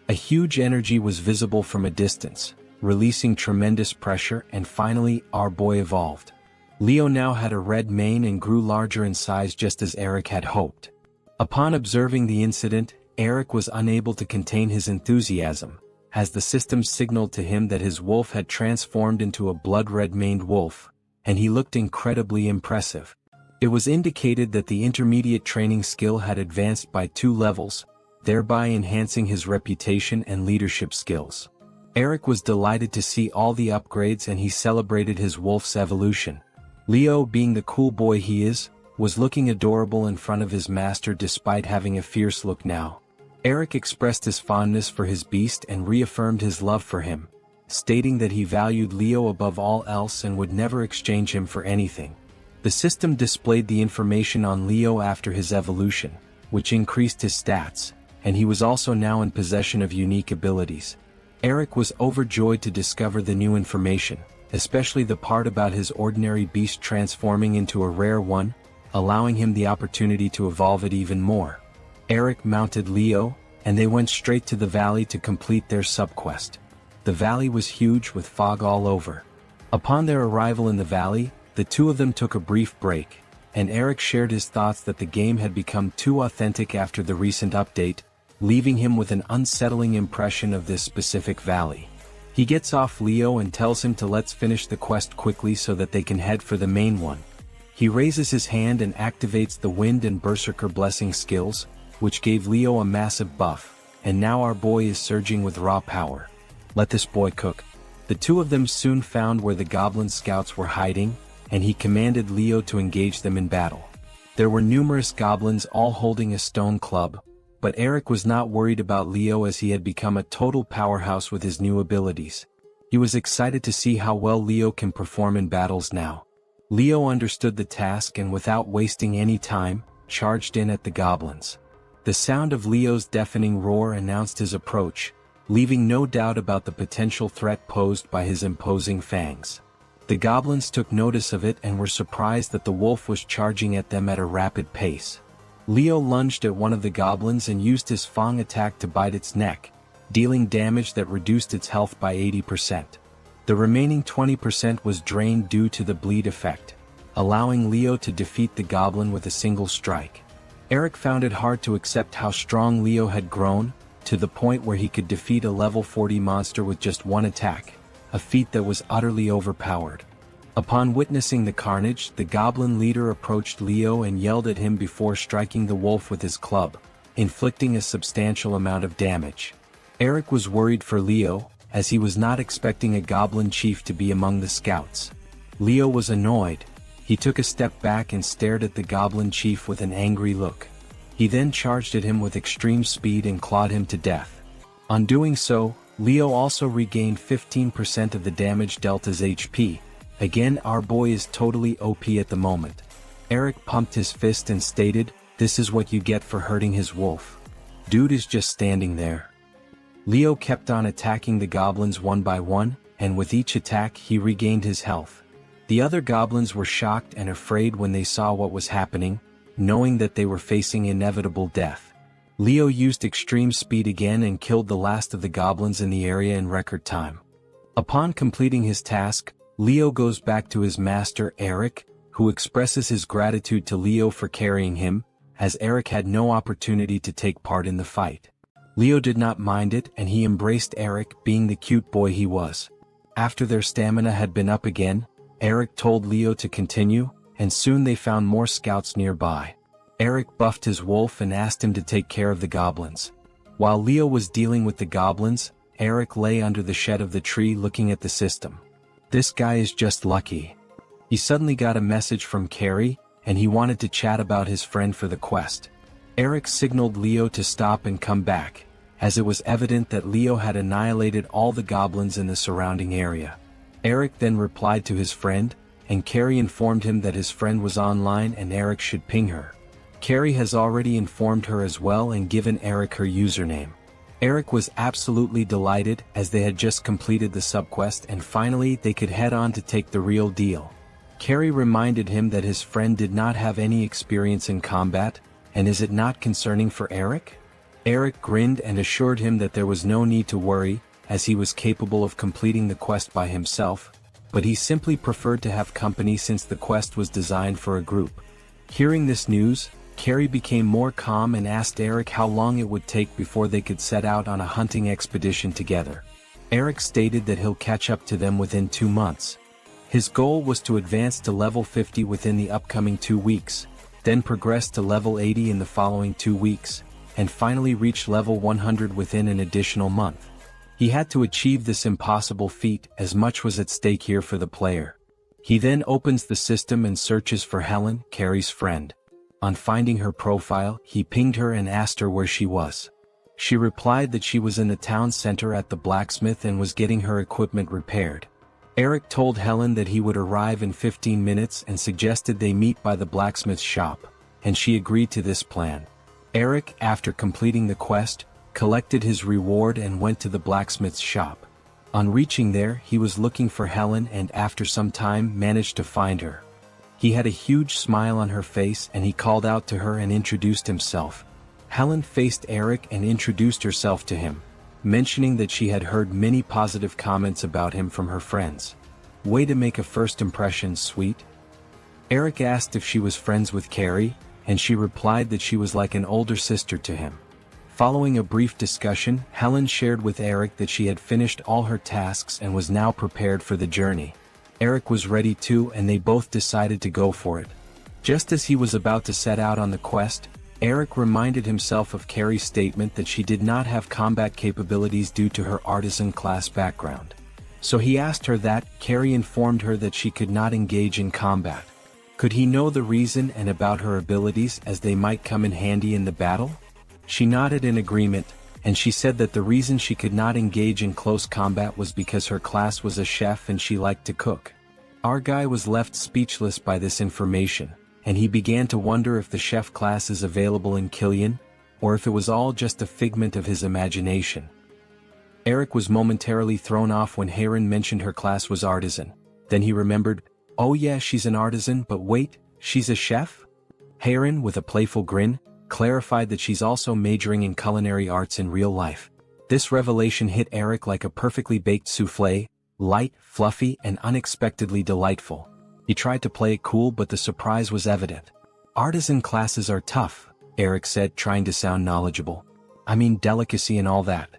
A huge energy was visible from a distance, releasing tremendous pressure, and finally, our boy evolved. Leo now had a red mane and grew larger in size just as Eric had hoped. Upon observing the incident, Eric was unable to contain his enthusiasm, as the system signaled to him that his wolf had transformed into a blood-red-maned wolf, and he looked incredibly impressive. It was indicated that the intermediate training skill had advanced by 2 levels, thereby enhancing his reputation and leadership skills. Eric was delighted to see all the upgrades and he celebrated his wolf's evolution. Leo, being the cool boy he is, was looking adorable in front of his master despite having a fierce look now. Eric expressed his fondness for his beast and reaffirmed his love for him, stating that he valued Leo above all else and would never exchange him for anything. The system displayed the information on Leo after his evolution, which increased his stats, and he was also now in possession of unique abilities. Eric was overjoyed to discover the new information, especially the part about his ordinary beast transforming into a rare one, allowing him the opportunity to evolve it even more. Eric mounted Leo, and they went straight to the valley to complete their subquest. The valley was huge with fog all over. Upon their arrival in the valley, the two of them took a brief break, and Eric shared his thoughts that the game had become too authentic after the recent update, leaving him with an unsettling impression of this specific valley. He gets off Leo and tells him to let's finish the quest quickly so that they can head for the main one. He raises his hand and activates the Wind and Berserker Blessing skills, which gave Leo a massive buff, and now our boy is surging with raw power. Let this boy cook. The two of them soon found where the goblin scouts were hiding, and he commanded Leo to engage them in battle. There were numerous goblins all holding a stone club, but Eric was not worried about Leo as he had become a total powerhouse with his new abilities. He was excited to see how well Leo can perform in battles now. Leo understood the task and without wasting any time, charged in at the goblins. The sound of Leo's deafening roar announced his approach, leaving no doubt about the potential threat posed by his imposing fangs. The goblins took notice of it and were surprised that the wolf was charging at them at a rapid pace. Leo lunged at one of the goblins and used his fang attack to bite its neck, dealing damage that reduced its health by 80%. The remaining 20% was drained due to the bleed effect, allowing Leo to defeat the goblin with a single strike. Eric found it hard to accept how strong Leo had grown, to the point where he could defeat a level 40 monster with just one attack. a feat that was utterly overpowered. Upon witnessing the carnage, the goblin leader approached Leo and yelled at him before striking the wolf with his club, inflicting a substantial amount of damage. Eric was worried for Leo, as he was not expecting a goblin chief to be among the scouts. Leo was annoyed. He took a step back and stared at the goblin chief with an angry look. He then charged at him with extreme speed and clawed him to death. On doing so, Leo also regained 15% of the damage dealt as HP. Again, our boy is totally OP at the moment. Eric pumped his fist and stated, "This is what you get for hurting his wolf. Dude is just standing there." Leo kept on attacking the goblins one by one, and with each attack he regained his health. The other goblins were shocked and afraid when they saw what was happening, knowing that they were facing inevitable death. Leo used extreme speed again and killed the last of the goblins in the area in record time. Upon completing his task, Leo goes back to his master Eric, who expresses his gratitude to Leo for carrying him, as Eric had no opportunity to take part in the fight. Leo did not mind it and he embraced Eric, being the cute boy he was. After their stamina had been up again, Eric told Leo to continue, and soon they found more scouts nearby. Eric buffed his wolf and asked him to take care of the goblins. While Leo was dealing with the goblins, Eric lay under the shed of the tree looking at the system. This guy is just lucky. He suddenly got a message from Carrie, and he wanted to chat about his friend for the quest. Eric signaled Leo to stop and come back, as it was evident that Leo had annihilated all the goblins in the surrounding area. Eric then replied to his friend, and Carrie informed him that his friend was online and Eric should ping her. Carrie has already informed her as well and given Eric her username. Eric was absolutely delighted as they had just completed the subquest and finally they could head on to take the real deal. Carrie reminded him that his friend did not have any experience in combat, and is it not concerning for Eric? Eric grinned and assured him that there was no need to worry, as he was capable of completing the quest by himself, but he simply preferred to have company since the quest was designed for a group. Hearing this news, Carrie became more calm and asked Eric how long it would take before they could set out on a hunting expedition together. Eric stated that he'll catch up to them within 2 months. His goal was to advance to level 50 within the upcoming 2 weeks, then progress to level 80 in the following 2 weeks, and finally reach level 100 within an additional month. He had to achieve this impossible feat as much was at stake here for the player. He then opens the system and searches for Helen, Carrie's friend. On finding her profile, he pinged her and asked her where she was. She replied that she was in the town center at the blacksmith and was getting her equipment repaired. Eric told Helen that he would arrive in 15 minutes and suggested they meet by the blacksmith's shop, and she agreed to this plan. Eric, after completing the quest, collected his reward and went to the blacksmith's shop. On reaching there, he was looking for Helen and after some time managed to find her. He had a huge smile on her face and he called out to her and introduced himself. Helen faced Eric and introduced herself to him, mentioning that she had heard many positive comments about him from her friends. Way to make a first impression, sweet. Eric asked if she was friends with Carrie, and she replied that she was like an older sister to him. Following a brief discussion, Helen shared with Eric that she had finished all her tasks and was now prepared for the journey. Eric was ready too and they both decided to go for it. Just as he was about to set out on the quest, Eric reminded himself of Carrie's statement that she did not have combat capabilities due to her artisan class background. So he asked her that. Carrie informed her that she could not engage in combat. Could he know the reason and about her abilities as they might come in handy in the battle? She nodded in agreement, and she said that the reason she could not engage in close combat was because her class was a chef and she liked to cook. Our guy was left speechless by this information, and he began to wonder if the chef class is available in Killian, or if it was all just a figment of his imagination. Eric was momentarily thrown off when Hayron mentioned her class was artisan. Then he remembered, oh yeah, she's an artisan, but wait, she's a chef? Hayron, with a playful grin, clarified that she's also majoring in culinary arts in real life. This revelation hit Eric like a perfectly baked soufflé, light, fluffy, and unexpectedly delightful. He tried to play it cool but the surprise was evident. Artisan classes are tough, Eric said, trying to sound knowledgeable. I mean delicacy and all that.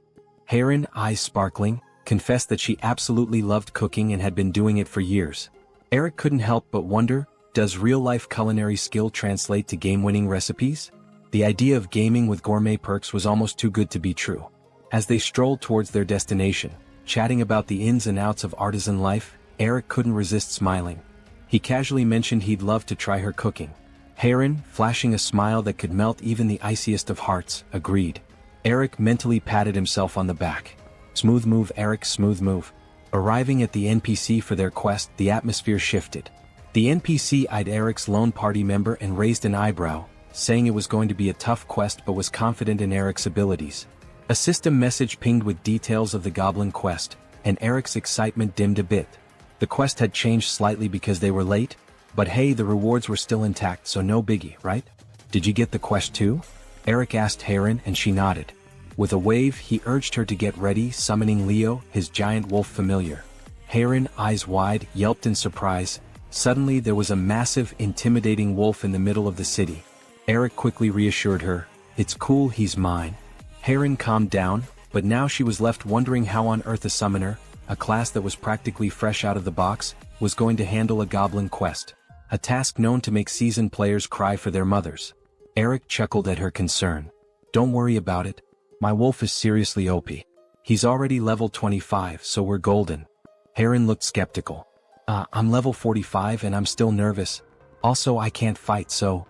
Hayron, eyes sparkling, confessed that she absolutely loved cooking and had been doing it for years. Eric couldn't help but wonder, does real-life culinary skill translate to game-winning recipes? The idea of gaming with gourmet perks was almost too good to be true. As they strolled towards their destination, chatting about the ins and outs of artisan life, Eric couldn't resist smiling. He casually mentioned he'd love to try her cooking. Heron, flashing a smile that could melt even the iciest of hearts, agreed. Eric mentally patted himself on the back. Smooth move, Eric, smooth move. Arriving at the NPC for their quest, the atmosphere shifted. The NPC eyed Eric's lone party member and raised an eyebrow, saying it was going to be a tough quest but was confident in Eric's abilities. A system message pinged with details of the goblin quest, and Eric's excitement dimmed a bit. The quest had changed slightly because they were late, but hey, the rewards were still intact, so no biggie, right? Did you get the quest too? Eric asked Heron, and she nodded. With a wave, he urged her to get ready, summoning Leo, his giant wolf familiar. Heron, eyes wide, yelped in surprise. Suddenly there was a massive, intimidating wolf in the middle of the city. Eric quickly reassured her, "It's cool, he's mine." Heron calmed down, but now she was left wondering how on earth a summoner, a class that was practically fresh out of the box, was going to handle a goblin quest. A task known to make seasoned players cry for their mothers. Eric chuckled at her concern. "Don't worry about it. My wolf is seriously OP. He's already level 25, so we're golden." Heron looked skeptical. I'm level 45 and I'm still nervous. Also, I can't fight, so..."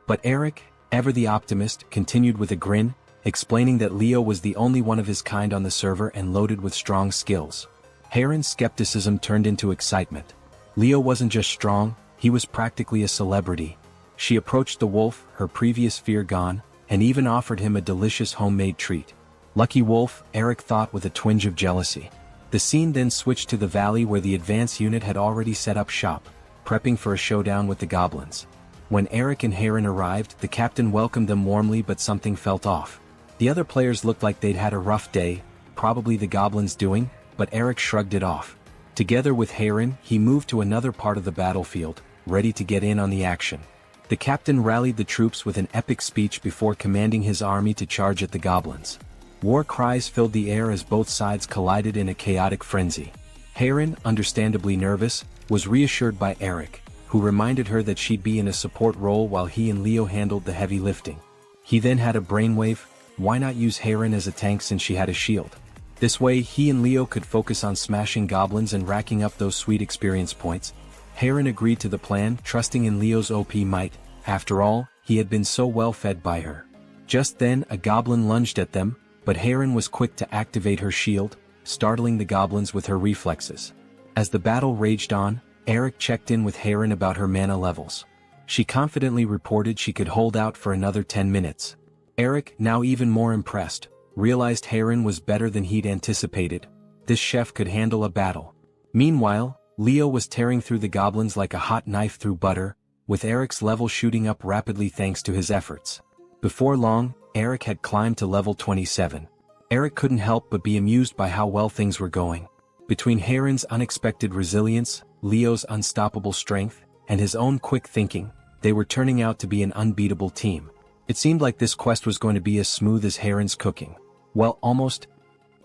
But Eric, ever the optimist, continued with a grin, explaining that Leo was the only one of his kind on the server and loaded with strong skills. Heron's skepticism turned into excitement. Leo wasn't just strong, he was practically a celebrity. She approached the wolf, her previous fear gone, and even offered him a delicious homemade treat. Lucky wolf, Eric thought with a twinge of jealousy. The scene then switched to the valley where the advance unit had already set up shop, prepping for a showdown with the goblins. When Eric and Heron arrived, the captain welcomed them warmly, but something felt off. The other players looked like they'd had a rough day, probably the goblins' doing, but Eric shrugged it off. Together with Heron, he moved to another part of the battlefield, ready to get in on the action. The captain rallied the troops with an epic speech before commanding his army to charge at the goblins. War cries filled the air as both sides collided in a chaotic frenzy. Heron, understandably nervous, was reassured by Eric, who reminded her that she'd be in a support role while he and Leo handled the heavy lifting. He then had a brainwave, why not use Heron as a tank since she had a shield? This way he and Leo could focus on smashing goblins and racking up those sweet experience points. Heron agreed to the plan, trusting in Leo's OP might. After all, he had been so well fed by her. Just then a goblin lunged at them, but Heron was quick to activate her shield, startling the goblins with her reflexes. As the battle raged on, Eric checked in with Heron about her mana levels. She confidently reported she could hold out for another 10 minutes. Eric, now even more impressed, realized Heron was better than he'd anticipated. This chef could handle a battle. Meanwhile, Leo was tearing through the goblins like a hot knife through butter, with Eric's level shooting up rapidly thanks to his efforts. Before long, Eric had climbed to level 27. Eric couldn't help but be amused by how well things were going. Between Heron's unexpected resilience, Leo's unstoppable strength, and his own quick thinking, they were turning out to be an unbeatable team. It seemed like this quest was going to be as smooth as Heron's cooking. Well, almost.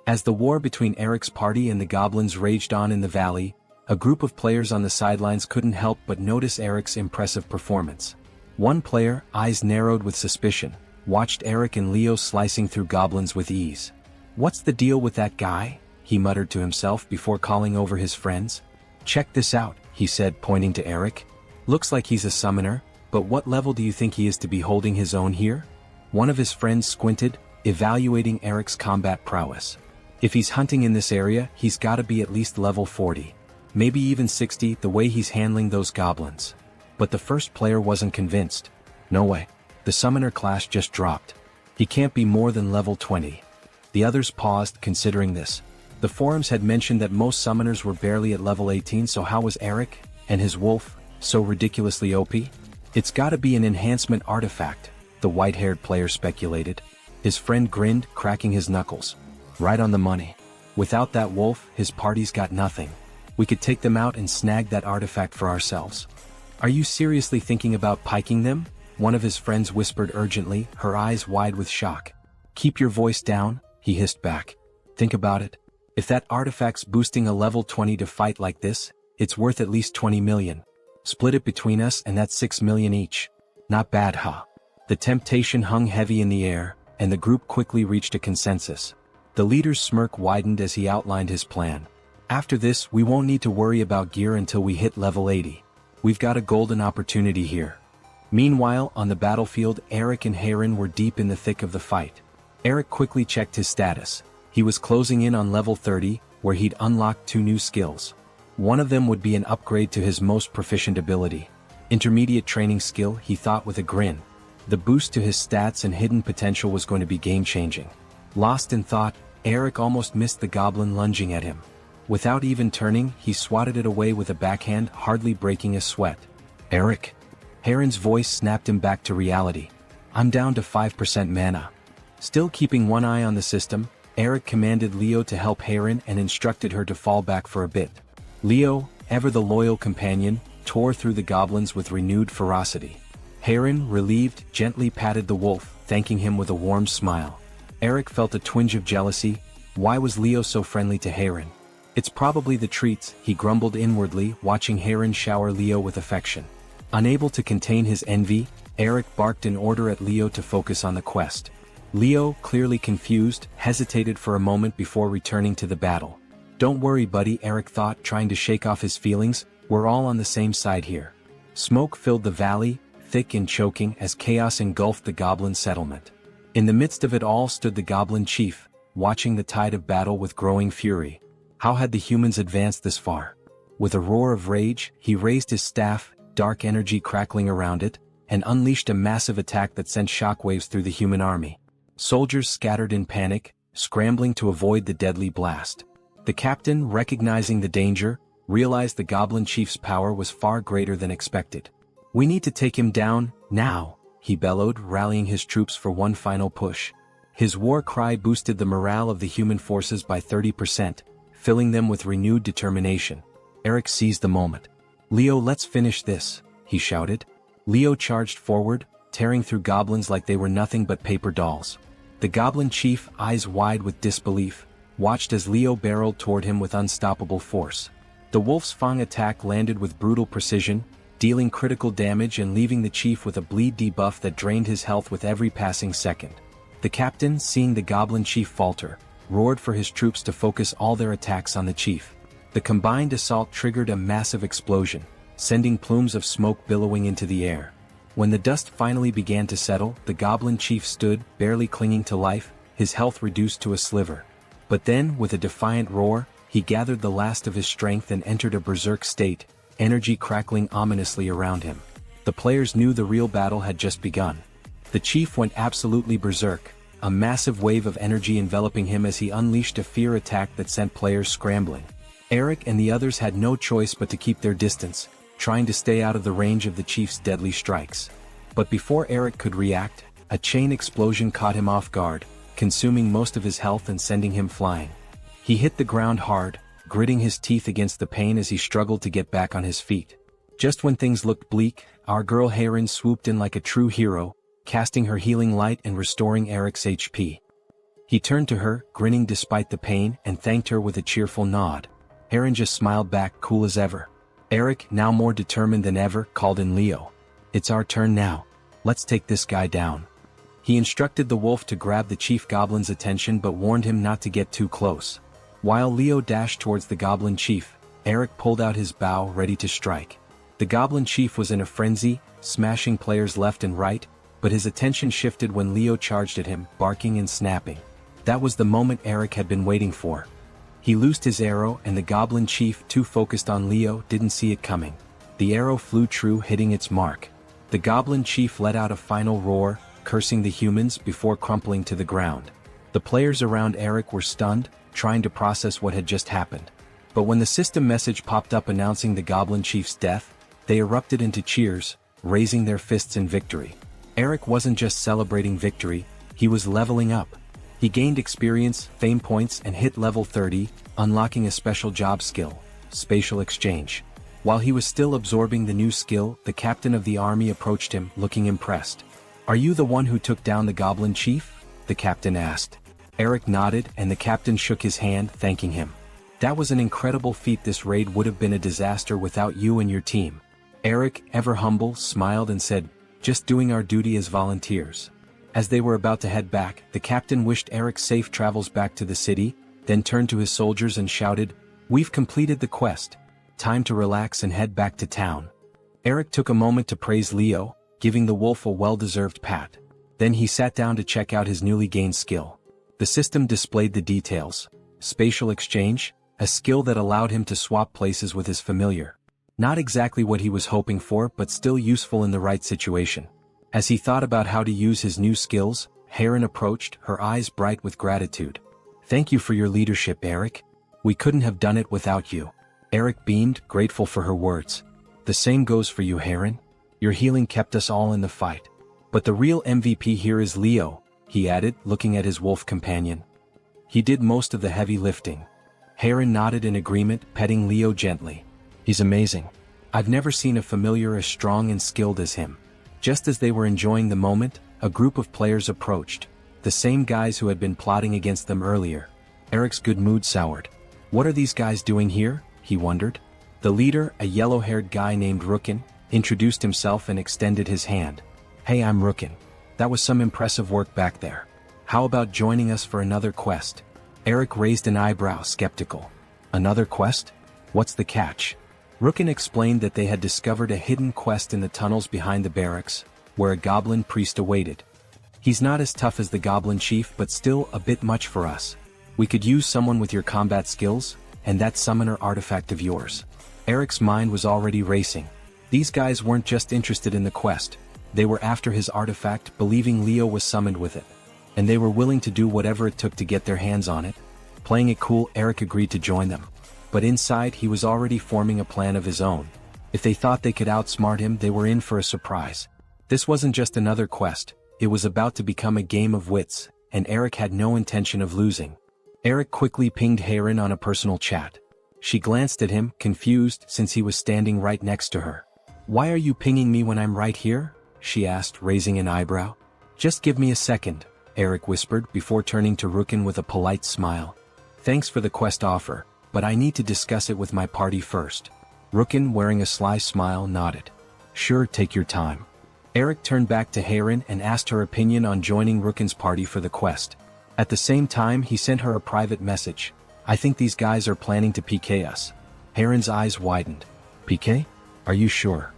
As the war between Eric's party and the goblins raged on in the valley, a group of players on the sidelines couldn't help but notice Eric's impressive performance. One player, eyes narrowed with suspicion, watched Eric and Leo slicing through goblins with ease. "What's the deal with that guy?" he muttered to himself before calling over his friends. "Check this out," he said, pointing to Eric. "Looks like he's a summoner, but what level do you think he is to be holding his own here?" One of his friends squinted, evaluating Eric's combat prowess. "If he's hunting in this area, he's gotta be at least level 40. Maybe even 60, the way he's handling those goblins." But the first player wasn't convinced. "No way. The summoner class just dropped. He can't be more than level 20. The others paused, considering this. The forums had mentioned that most summoners were barely at level 18, so how was Eric, and his wolf, so ridiculously OP? "It's gotta be an enhancement artifact," the white-haired player speculated. His friend grinned, cracking his knuckles. "Right on the money. Without that wolf, his party's got nothing. We could take them out and snag that artifact for ourselves." "Are you seriously thinking about piking them?" one of his friends whispered urgently, her eyes wide with shock. "Keep your voice down," he hissed back. "Think about it. If that artifact's boosting a level 20 to fight like this, it's worth at least 20 million. Split it between us and that's 6 million each. Not bad, huh? The temptation hung heavy in the air, and the group quickly reached a consensus. The leader's smirk widened as he outlined his plan. After this, we won't need to worry about gear until we hit level 80. We've got a golden opportunity here. Meanwhile, on the battlefield, Eric and Heron were deep in the thick of the fight. Eric quickly checked his status. He was closing in on level 30, where he'd unlocked 2 new skills. One of them would be an upgrade to his most proficient ability. Intermediate training skill, he thought with a grin. The boost to his stats and hidden potential was going to be game-changing. Lost in thought, Eric almost missed the goblin lunging at him. Without even turning, he swatted it away with a backhand, hardly breaking a sweat. Eric? Heron's voice snapped him back to reality. I'm down to 5% mana. Still keeping one eye on the system, Eric commanded Leo to help Heron and instructed her to fall back for a bit. Leo, ever the loyal companion, tore through the goblins with renewed ferocity. Heron, relieved, gently patted the wolf, thanking him with a warm smile. Eric felt a twinge of jealousy. Why was Leo so friendly to Heron? It's probably the treats, he grumbled inwardly, watching Heron shower Leo with affection. Unable to contain his envy, Eric barked an order at Leo to focus on the quest. Leo, clearly confused, hesitated for a moment before returning to the battle. Don't worry, buddy, Eric thought, trying to shake off his feelings, we're all on the same side here. Smoke filled the valley, thick and choking, as chaos engulfed the goblin settlement. In the midst of it all stood the goblin chief, watching the tide of battle with growing fury. How had the humans advanced this far? With a roar of rage, he raised his staff, dark energy crackling around it, and unleashed a massive attack that sent shockwaves through the human army. Soldiers scattered in panic, scrambling to avoid the deadly blast. The captain, recognizing the danger, realized the goblin chief's power was far greater than expected. We need to take him down, now, he bellowed, rallying his troops for one final push. His war cry boosted the morale of the human forces by 30%, filling them with renewed determination. Eric seized the moment. Leo, let's finish this, he shouted. Leo charged forward, tearing through goblins like they were nothing but paper dolls. The goblin chief, eyes wide with disbelief, watched as Leo barreled toward him with unstoppable force. The wolf's fang attack landed with brutal precision, dealing critical damage and leaving the chief with a bleed debuff that drained his health with every passing second. The captain, seeing the goblin chief falter, roared for his troops to focus all their attacks on the chief. The combined assault triggered a massive explosion, sending plumes of smoke billowing into the air. When the dust finally began to settle, the goblin chief stood, barely clinging to life, his health reduced to a sliver. But then, with a defiant roar, he gathered the last of his strength and entered a berserk state, energy crackling ominously around him. The players knew the real battle had just begun. The chief went absolutely berserk, a massive wave of energy enveloping him as he unleashed a fear attack that sent players scrambling. Eric and the others had no choice but to keep their distance, trying to stay out of the range of the chief's deadly strikes. But before Eric could react, a chain explosion caught him off guard, consuming most of his health and sending him flying. He hit the ground hard, gritting his teeth against the pain as he struggled to get back on his feet. Just when things looked bleak, our girl Heron swooped in like a true hero, casting her healing light and restoring Eric's HP. He turned to her, grinning despite the pain, and thanked her with a cheerful nod. Heron just smiled back, cool as ever. Eric, now more determined than ever, called in Leo. It's our turn now. Let's take this guy down. He instructed the wolf to grab the chief goblin's attention but warned him not to get too close. While Leo dashed towards the goblin chief, Eric pulled out his bow ready to strike. The goblin chief was in a frenzy, smashing players left and right, but his attention shifted when Leo charged at him, barking and snapping. That was the moment Eric had been waiting for. He loosed his arrow and the goblin chief, too focused on Leo, didn't see it coming. The arrow flew true, hitting its mark. The goblin chief let out a final roar, cursing the humans before crumpling to the ground. The players around Eric were stunned, trying to process what had just happened. But when the system message popped up announcing the goblin chief's death, they erupted into cheers, raising their fists in victory. Eric wasn't just celebrating victory, he was leveling up. He gained experience, fame points, and hit level 30, unlocking a special job skill, spatial exchange. While he was still absorbing the new skill, the captain of the army approached him, looking impressed. "Are you the one who took down the goblin chief?" the captain asked. Eric nodded and the captain shook his hand, thanking him. That was an incredible feat. This raid would have been a disaster without you and your team. Eric, ever humble, smiled and said, just doing our duty as volunteers. As they were about to head back, the captain wished Eric safe travels back to the city, then turned to his soldiers and shouted, we've completed the quest. Time to relax and head back to town. Eric took a moment to praise Leo, giving the wolf a well-deserved pat. Then he sat down to check out his newly gained skill. The system displayed the details. Spatial exchange, a skill that allowed him to swap places with his familiar. Not exactly what he was hoping for, but still useful in the right situation. As he thought about how to use his new skills, Heron approached, her eyes bright with gratitude. Thank you for your leadership, Eric. We couldn't have done it without you. Eric beamed, grateful for her words. The same goes for you, Heron. Your healing kept us all in the fight. But the real MVP here is Leo, he added, looking at his wolf companion. He did most of the heavy lifting. Heron nodded in agreement, petting Leo gently. He's amazing. I've never seen a familiar as strong and skilled as him. Just as they were enjoying the moment, a group of players approached. The same guys who had been plotting against them earlier. Eric's good mood soured. What are these guys doing here? He wondered. The leader, a yellow-haired guy named Rookin, introduced himself and extended his hand. Hey, I'm Rookin. That was some impressive work back there. How about joining us for another quest? Eric raised an eyebrow, skeptical. Another quest? What's the catch? Rookin explained that they had discovered a hidden quest in the tunnels behind the barracks, where a goblin priest awaited. He's not as tough as the goblin chief, but still a bit much for us. We could use someone with your combat skills, and that summoner artifact of yours. Eric's mind was already racing. These guys weren't just interested in the quest. They were after his artifact, believing Leo was summoned with it. And they were willing to do whatever it took to get their hands on it. Playing it cool, Eric agreed to join them. But inside, he was already forming a plan of his own. If they thought they could outsmart him, they were in for a surprise. This wasn't just another quest, it was about to become a game of wits, and Eric had no intention of losing. Eric quickly pinged Heron on a personal chat. She glanced at him, confused, since he was standing right next to her. Why are you pinging me when I'm right here? She asked, raising an eyebrow. Just give me a second, Eric whispered before turning to Rookin with a polite smile. Thanks for the quest offer, but I need to discuss it with my party first. Rookin, wearing a sly smile, nodded. Sure, take your time. Eric turned back to Heron and asked her opinion on joining Rookin's party for the quest. At the same time, he sent her a private message. I think these guys are planning to PK us. Heron's eyes widened. PK? Are you sure?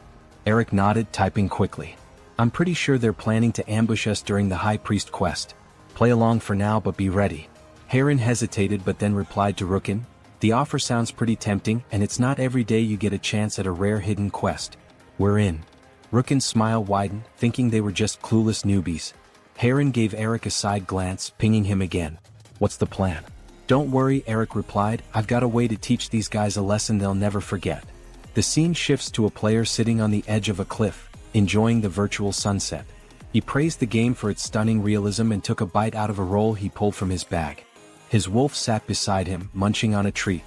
Eric nodded, typing quickly. I'm pretty sure they're planning to ambush us during the High Priest quest. Play along for now, but be ready. Heron hesitated but then replied to Rookin. The offer sounds pretty tempting, and it's not every day you get a chance at a rare hidden quest. We're in. Rookin's smile widened, thinking they were just clueless newbies. Heron gave Eric a side glance, pinging him again. What's the plan? Don't worry, Eric replied. I've got a way to teach these guys a lesson they'll never forget. The scene shifts to a player sitting on the edge of a cliff, enjoying the virtual sunset. He praised the game for its stunning realism and took a bite out of a roll he pulled from his bag. His wolf sat beside him, munching on a treat.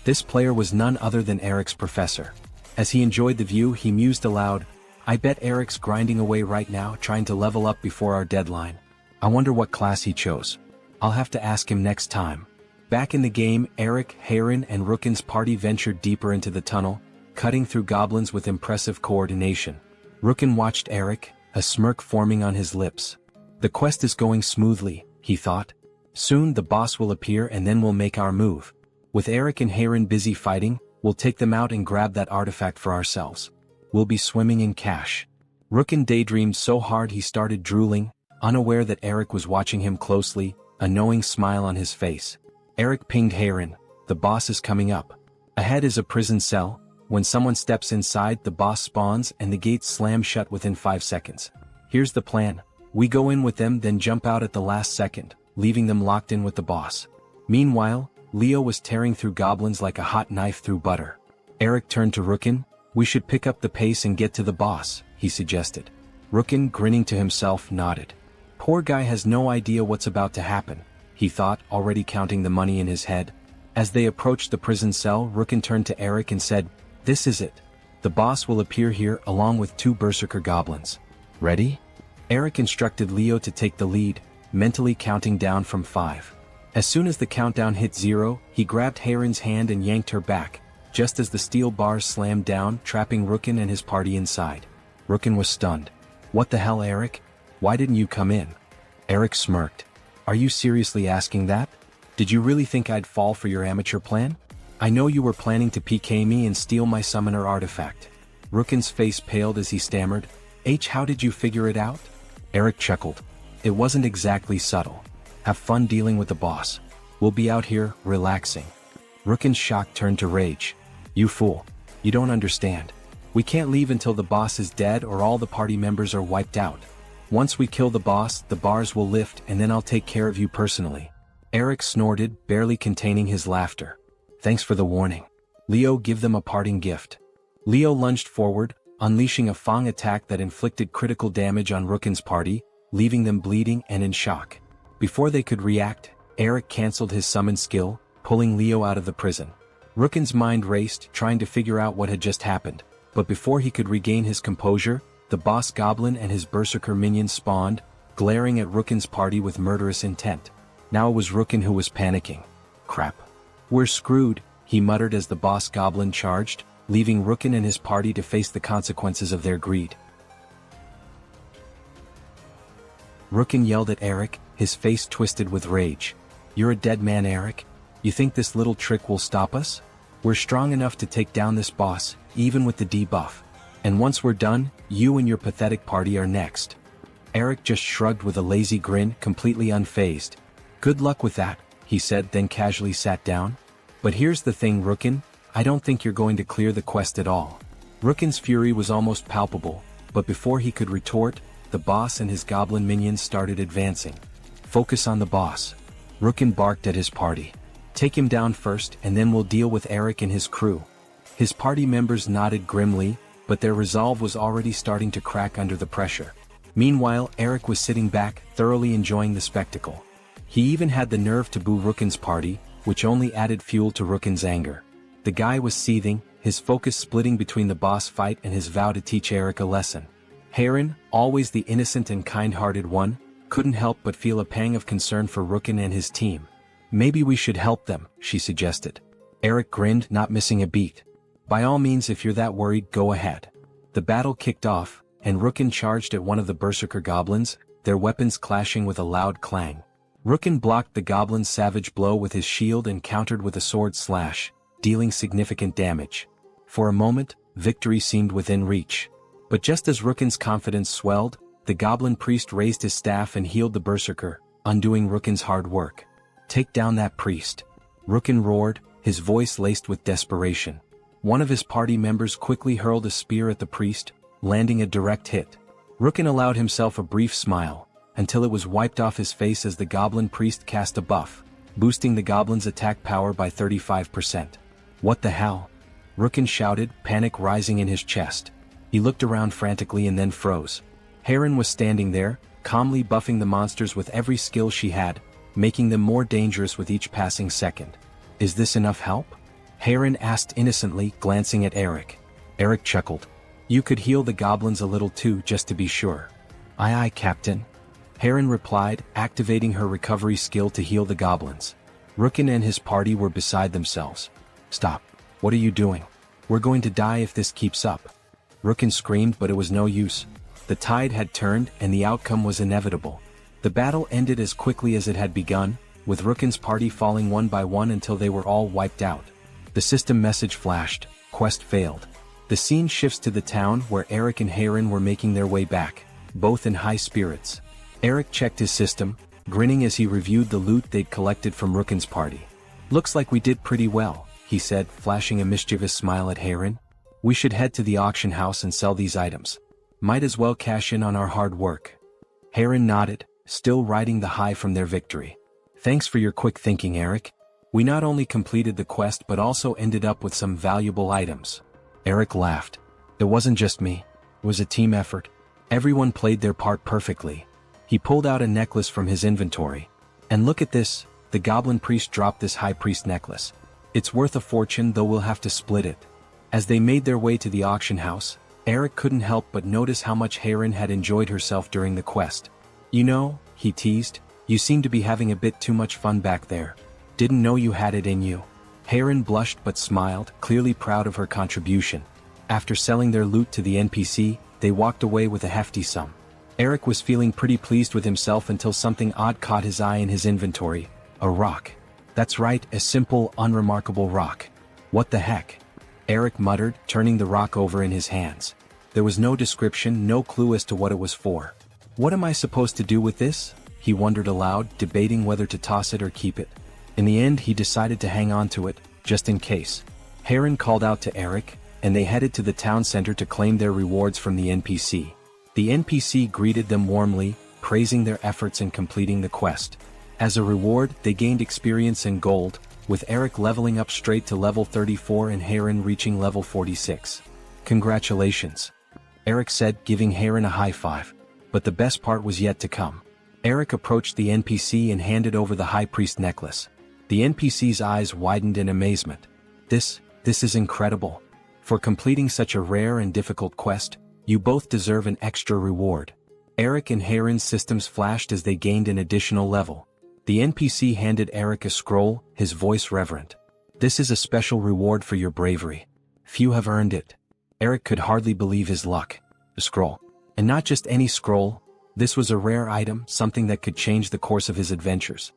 This player was none other than Eric's professor. As he enjoyed the view, he mused aloud, I bet Eric's grinding away right now, trying to level up before our deadline. I wonder what class he chose. I'll have to ask him next time. Back in the game, Eric, Heron, and Rookin's party ventured deeper into the tunnel, cutting through goblins with impressive coordination. Rookin watched Eric, a smirk forming on his lips. The quest is going smoothly, he thought. Soon the boss will appear and then we'll make our move. With Eric and Heron busy fighting, we'll take them out and grab that artifact for ourselves. We'll be swimming in cash. Rookin daydreamed so hard he started drooling, unaware that Eric was watching him closely, a knowing smile on his face. Eric pinged Heron. The boss is coming up. Ahead is a prison cell. When someone steps inside, the boss spawns and the gates slam shut within 5 seconds. Here's the plan. We go in with them, then jump out at the last second, leaving them locked in with the boss. Meanwhile, Leo was tearing through goblins like a hot knife through butter. Eric turned to Rookin. We should pick up the pace and get to the boss, he suggested. Rookin, grinning to himself, nodded. Poor guy has no idea what's about to happen, he thought, already counting the money in his head. As they approached the prison cell, Rookin turned to Eric and said, This is it. The boss will appear here along with 2 berserker goblins. Ready? Eric instructed Leo to take the lead, mentally counting down from 5. As soon as the countdown hit 0, he grabbed Heron's hand and yanked her back, just as the steel bars slammed down, trapping Rookin and his party inside. Rookin was stunned. "What the hell, Eric? Why didn't you come in?" Eric smirked. "Are you seriously asking that? Did you really think I'd fall for your amateur plan? I know you were planning to PK me and steal my summoner artifact." Rookin's face paled as he stammered, how did you figure it out?" Eric chuckled. "It wasn't exactly subtle. Have fun dealing with the boss. We'll be out here, relaxing." Rookin's shock turned to rage. "You fool. You don't understand. We can't leave until the boss is dead or all the party members are wiped out. Once we kill the boss, the bars will lift and then I'll take care of you personally." Eric snorted, barely containing his laughter. "Thanks for the warning. Leo, give them a parting gift." Leo lunged forward, unleashing a Fang attack that inflicted critical damage on Rookin's party, leaving them bleeding and in shock. Before they could react, Eric cancelled his summon skill, pulling Leo out of the prison. Rookin's mind raced, trying to figure out what had just happened, but before he could regain his composure, the boss goblin and his berserker minions spawned, glaring at Rookin's party with murderous intent. Now it was Rookin who was panicking. "Crap. We're screwed," he muttered as the boss goblin charged, leaving Rookin and his party to face the consequences of their greed. Rookin yelled at Eric, his face twisted with rage. "You're a dead man, Eric. You think this little trick will stop us? We're strong enough to take down this boss, even with the debuff. And once we're done, you and your pathetic party are next." Eric just shrugged with a lazy grin, completely unfazed. "Good luck with that," he said, then casually sat down. "But here's the thing, Rookin. I don't think you're going to clear the quest at all." Rookin's fury was almost palpable, but before he could retort, the boss and his goblin minions started advancing. "Focus on the boss." Rookin barked at his party. "Take him down first and then we'll deal with Eric and his crew." His party members nodded grimly, but their resolve was already starting to crack under the pressure. Meanwhile, Eric was sitting back, thoroughly enjoying the spectacle. He even had the nerve to boo Rookin's party, which only added fuel to Rookin's anger. The guy was seething, his focus splitting between the boss fight and his vow to teach Eric a lesson. Heron, always the innocent and kind-hearted one, couldn't help but feel a pang of concern for Rookin and his team. "Maybe we should help them," she suggested. Eric grinned, not missing a beat. "By all means, if you're that worried, go ahead." The battle kicked off, and Rookin charged at one of the berserker goblins, their weapons clashing with a loud clang. Rookin blocked the goblin's savage blow with his shield and countered with a sword slash, dealing significant damage. For a moment, victory seemed within reach. But just as Rookin's confidence swelled, the goblin priest raised his staff and healed the berserker, undoing Rookin's hard work. "Take down that priest." Rookin roared, his voice laced with desperation. One of his party members quickly hurled a spear at the priest, landing a direct hit. Rookin allowed himself a brief smile, until it was wiped off his face as the goblin priest cast a buff, boosting the goblin's attack power by 35%. "What the hell?" Rookin shouted, panic rising in his chest. He looked around frantically and then froze. Heron was standing there, calmly buffing the monsters with every skill she had, making them more dangerous with each passing second. "Is this enough help?" Heron asked innocently, glancing at Eric. Eric chuckled. "You could heal the goblins a little too, just to be sure." "Aye aye, Captain." Heron replied, activating her recovery skill to heal the goblins. Rookin and his party were beside themselves. "Stop. What are you doing? We're going to die if this keeps up." Rookin screamed, but it was no use. The tide had turned and the outcome was inevitable. The battle ended as quickly as it had begun, with Rookin's party falling one by one until they were all wiped out. The system message flashed, "Quest failed." The scene shifts to the town where Eric and Heron were making their way back, both in high spirits. Eric checked his system, grinning as he reviewed the loot they'd collected from Rookin's party. "Looks like we did pretty well," he said, flashing a mischievous smile at Heron. "We should head to the auction house and sell these items. Might as well cash in on our hard work." Heron nodded, still riding the high from their victory. "Thanks for your quick thinking, Eric. We not only completed the quest but also ended up with some valuable items." Eric laughed. "It wasn't just me. It was a team effort. Everyone played their part perfectly." He pulled out a necklace from his inventory. "And look at this," the goblin priest dropped this high priest necklace. "It's worth a fortune, though we'll have to split it." As they made their way to the auction house, Eric couldn't help but notice how much Heron had enjoyed herself during the quest. "You know," he teased, You seem to be having a bit too much fun back there. Didn't know you had it in you. Heron blushed but smiled, clearly proud of her contribution. After selling their loot to the NPC, they walked away with a hefty sum. Eric was feeling pretty pleased with himself until something odd caught his eye in his inventory. A rock. That's right, a simple, unremarkable rock. What the heck? Eric muttered, turning the rock over in his hands. There was no description, no clue as to what it was for. What am I supposed to do with this? He wondered aloud, debating whether to toss it or keep it. In the end, he decided to hang on to it, just in case. Heron called out to Eric, and they headed to the town center to claim their rewards from the NPC. The NPC greeted them warmly, praising their efforts in completing the quest. As a reward, they gained experience and gold, with Eric leveling up straight to level 34 and Heron reaching level 46. Congratulations, Eric said, giving Heron a high five. But the best part was yet to come. Eric approached the NPC and handed over the High Priest necklace. The NPC's eyes widened in amazement. This is incredible. For completing such a rare and difficult quest, you both deserve an extra reward. Eric and Heron's systems flashed as they gained an additional level. The NPC handed Eric a scroll, his voice reverent. This is a special reward for your bravery. Few have earned it. Eric could hardly believe his luck. A scroll. And not just any scroll. This was a rare item, something that could change the course of his adventures.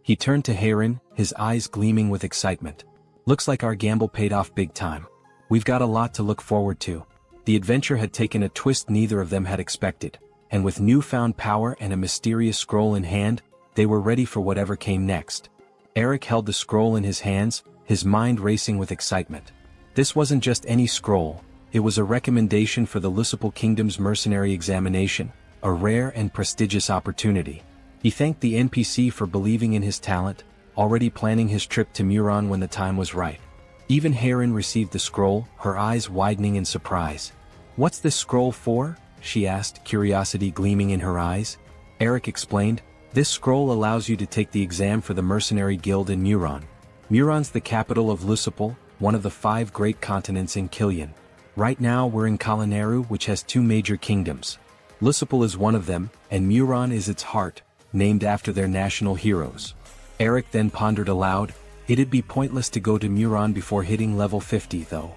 He turned to Heron, his eyes gleaming with excitement. Looks like our gamble paid off big time. We've got a lot to look forward to. The adventure had taken a twist neither of them had expected, and with newfound power and a mysterious scroll in hand, they were ready for whatever came next. Eric held the scroll in his hands, his mind racing with excitement. This wasn't just any scroll, it was a recommendation for the Lusipal Kingdom's mercenary examination, a rare and prestigious opportunity. He thanked the NPC for believing in his talent, already planning his trip to Muron when the time was right. Even Heron received the scroll, her eyes widening in surprise. What's this scroll for? She asked, curiosity gleaming in her eyes. Eric explained, this scroll allows you to take the exam for the mercenary guild in Muron. Muron's the capital of Lusipal, one of the 5 great continents in Killian. Right now we're in Kalaneru, which has 2 major kingdoms. Lusipal is one of them, and Muron is its heart, named after their national heroes. Eric then pondered aloud, it'd be pointless to go to Muron before hitting level 50 though.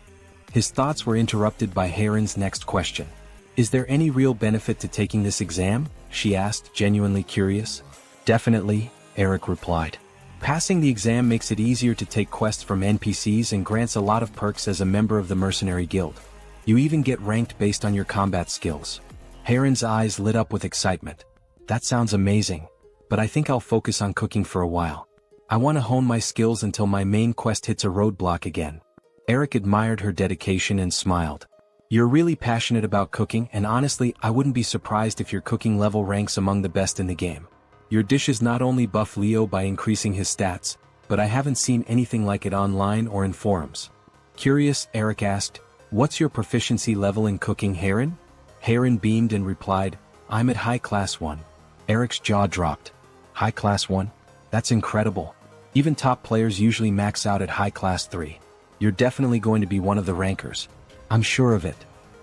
His thoughts were interrupted by Heron's next question. Is there any real benefit to taking this exam? She asked, genuinely curious. Definitely, Eric replied. Passing the exam makes it easier to take quests from NPCs and grants a lot of perks as a member of the mercenary guild. You even get ranked based on your combat skills. Heron's eyes lit up with excitement. That sounds amazing, but I think I'll focus on cooking for a while. I want to hone my skills until my main quest hits a roadblock again. Eric admired her dedication and smiled. You're really passionate about cooking, and honestly, I wouldn't be surprised if your cooking level ranks among the best in the game. Your dishes not only buff Leo by increasing his stats, but I haven't seen anything like it online or in forums. Curious, Eric asked, what's your proficiency level in cooking, Heron? Heron beamed and replied, I'm at High Class 1. Eric's jaw dropped. High Class 1? That's incredible. Even top players usually max out at High Class 3. You're definitely going to be one of the rankers. I'm sure of it.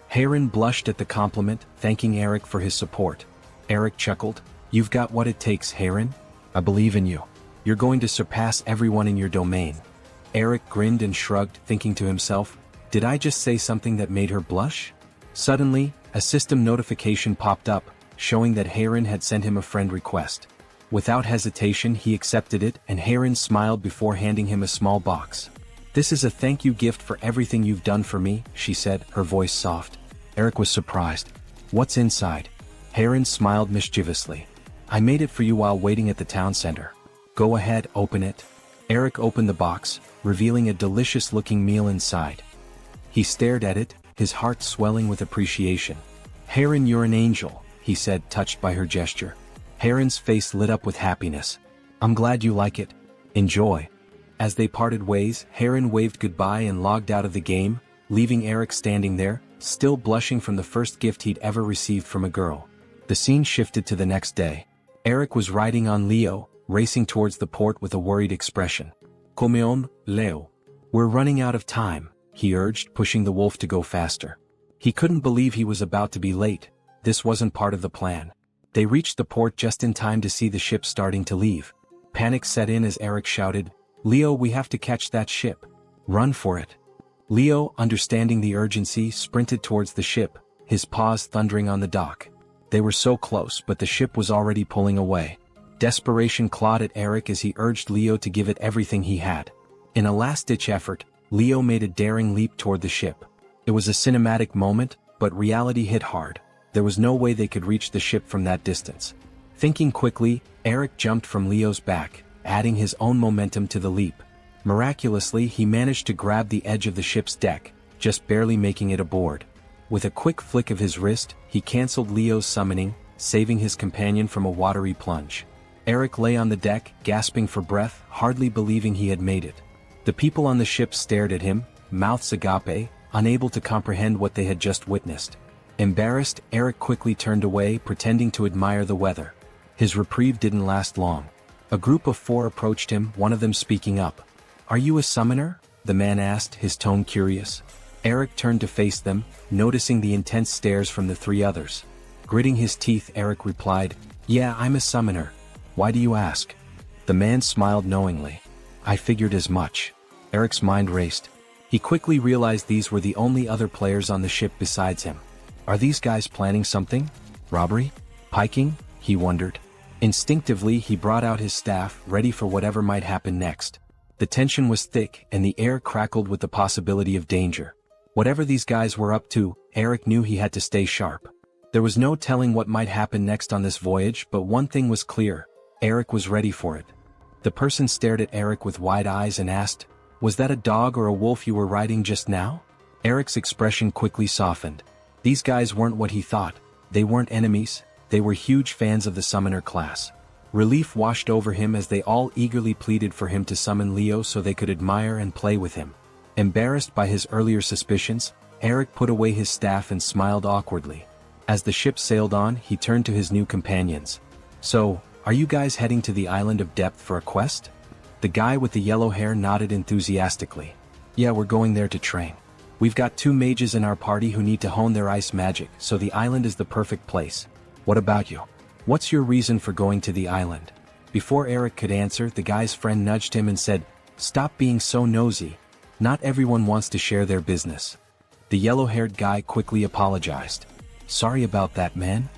Heron blushed at the compliment, thanking Eric for his support. Eric chuckled, you've got what it takes, Heron. I believe in you. You're going to surpass everyone in your domain. Eric grinned and shrugged, thinking to himself, did I just say something that made her blush? Suddenly, a system notification popped up, showing that Heron had sent him a friend request. Without hesitation, he accepted it, and Heron smiled before handing him a small box. This is a thank you gift for everything you've done for me, she said, her voice soft. Eric was surprised. What's inside? Heron smiled mischievously. I made it for you while waiting at the town center. Go ahead, open it. Eric opened the box, revealing a delicious-looking meal inside. He stared at it, his heart swelling with appreciation. Heron, you're an angel, he said, touched by her gesture. Heron's face lit up with happiness. I'm glad you like it. Enjoy. As they parted ways, Heron waved goodbye and logged out of the game, leaving Eric standing there, still blushing from the first gift he'd ever received from a girl. The scene shifted to the next day. Eric was riding on Leo, racing towards the port with a worried expression. Come on, Leo. We're running out of time, he urged, pushing the wolf to go faster. He couldn't believe he was about to be late. This wasn't part of the plan. They reached the port just in time to see the ship starting to leave. Panic set in as Eric shouted, "Leo, we have to catch that ship. Run for it." Leo, understanding the urgency, sprinted towards the ship, his paws thundering on the dock. They were so close, but the ship was already pulling away. Desperation clawed at Eric as he urged Leo to give it everything he had. In a last-ditch effort, Leo made a daring leap toward the ship. It was a cinematic moment, but reality hit hard. There was no way they could reach the ship from that distance. Thinking quickly, Eric jumped from Leo's back, adding his own momentum to the leap. Miraculously, he managed to grab the edge of the ship's deck, just barely making it aboard. With a quick flick of his wrist, he cancelled Leo's summoning, saving his companion from a watery plunge. Eric lay on the deck, gasping for breath, hardly believing he had made it. The people on the ship stared at him, mouths agape, unable to comprehend what they had just witnessed. Embarrassed, Eric quickly turned away, pretending to admire the weather. His reprieve didn't last long. A group of 4 approached him, one of them speaking up. "Are you a summoner?" the man asked, his tone curious. Eric turned to face them, noticing the intense stares from the 3 others. Gritting his teeth, Eric replied, "Yeah, I'm a summoner. Why do you ask?" The man smiled knowingly. "I figured as much." Eric's mind raced. He quickly realized these were the only other players on the ship besides him. Are these guys planning something? Robbery? Piking? He wondered. Instinctively, he brought out his staff, ready for whatever might happen next. The tension was thick, and the air crackled with the possibility of danger. Whatever these guys were up to, Eric knew he had to stay sharp. There was no telling what might happen next on this voyage, but one thing was clear. Eric was ready for it. The person stared at Eric with wide eyes and asked, "Was that a dog or a wolf you were riding just now?" Eric's expression quickly softened. These guys weren't what he thought. They weren't enemies, they were huge fans of the summoner class. Relief washed over him as they all eagerly pleaded for him to summon Leo so they could admire and play with him. Embarrassed by his earlier suspicions, Eric put away his staff and smiled awkwardly. As the ship sailed on, he turned to his new companions. "So, are you guys heading to the island of Depth for a quest?" The guy with the yellow hair nodded enthusiastically. "Yeah, we're going there to train. We've got 2 mages in our party who need to hone their ice magic, so the island is the perfect place. What about you? What's your reason for going to the island?" Before Eric could answer, the guy's friend nudged him and said, "Stop being so nosy. Not everyone wants to share their business." The yellow-haired guy quickly apologized. "Sorry about that, man."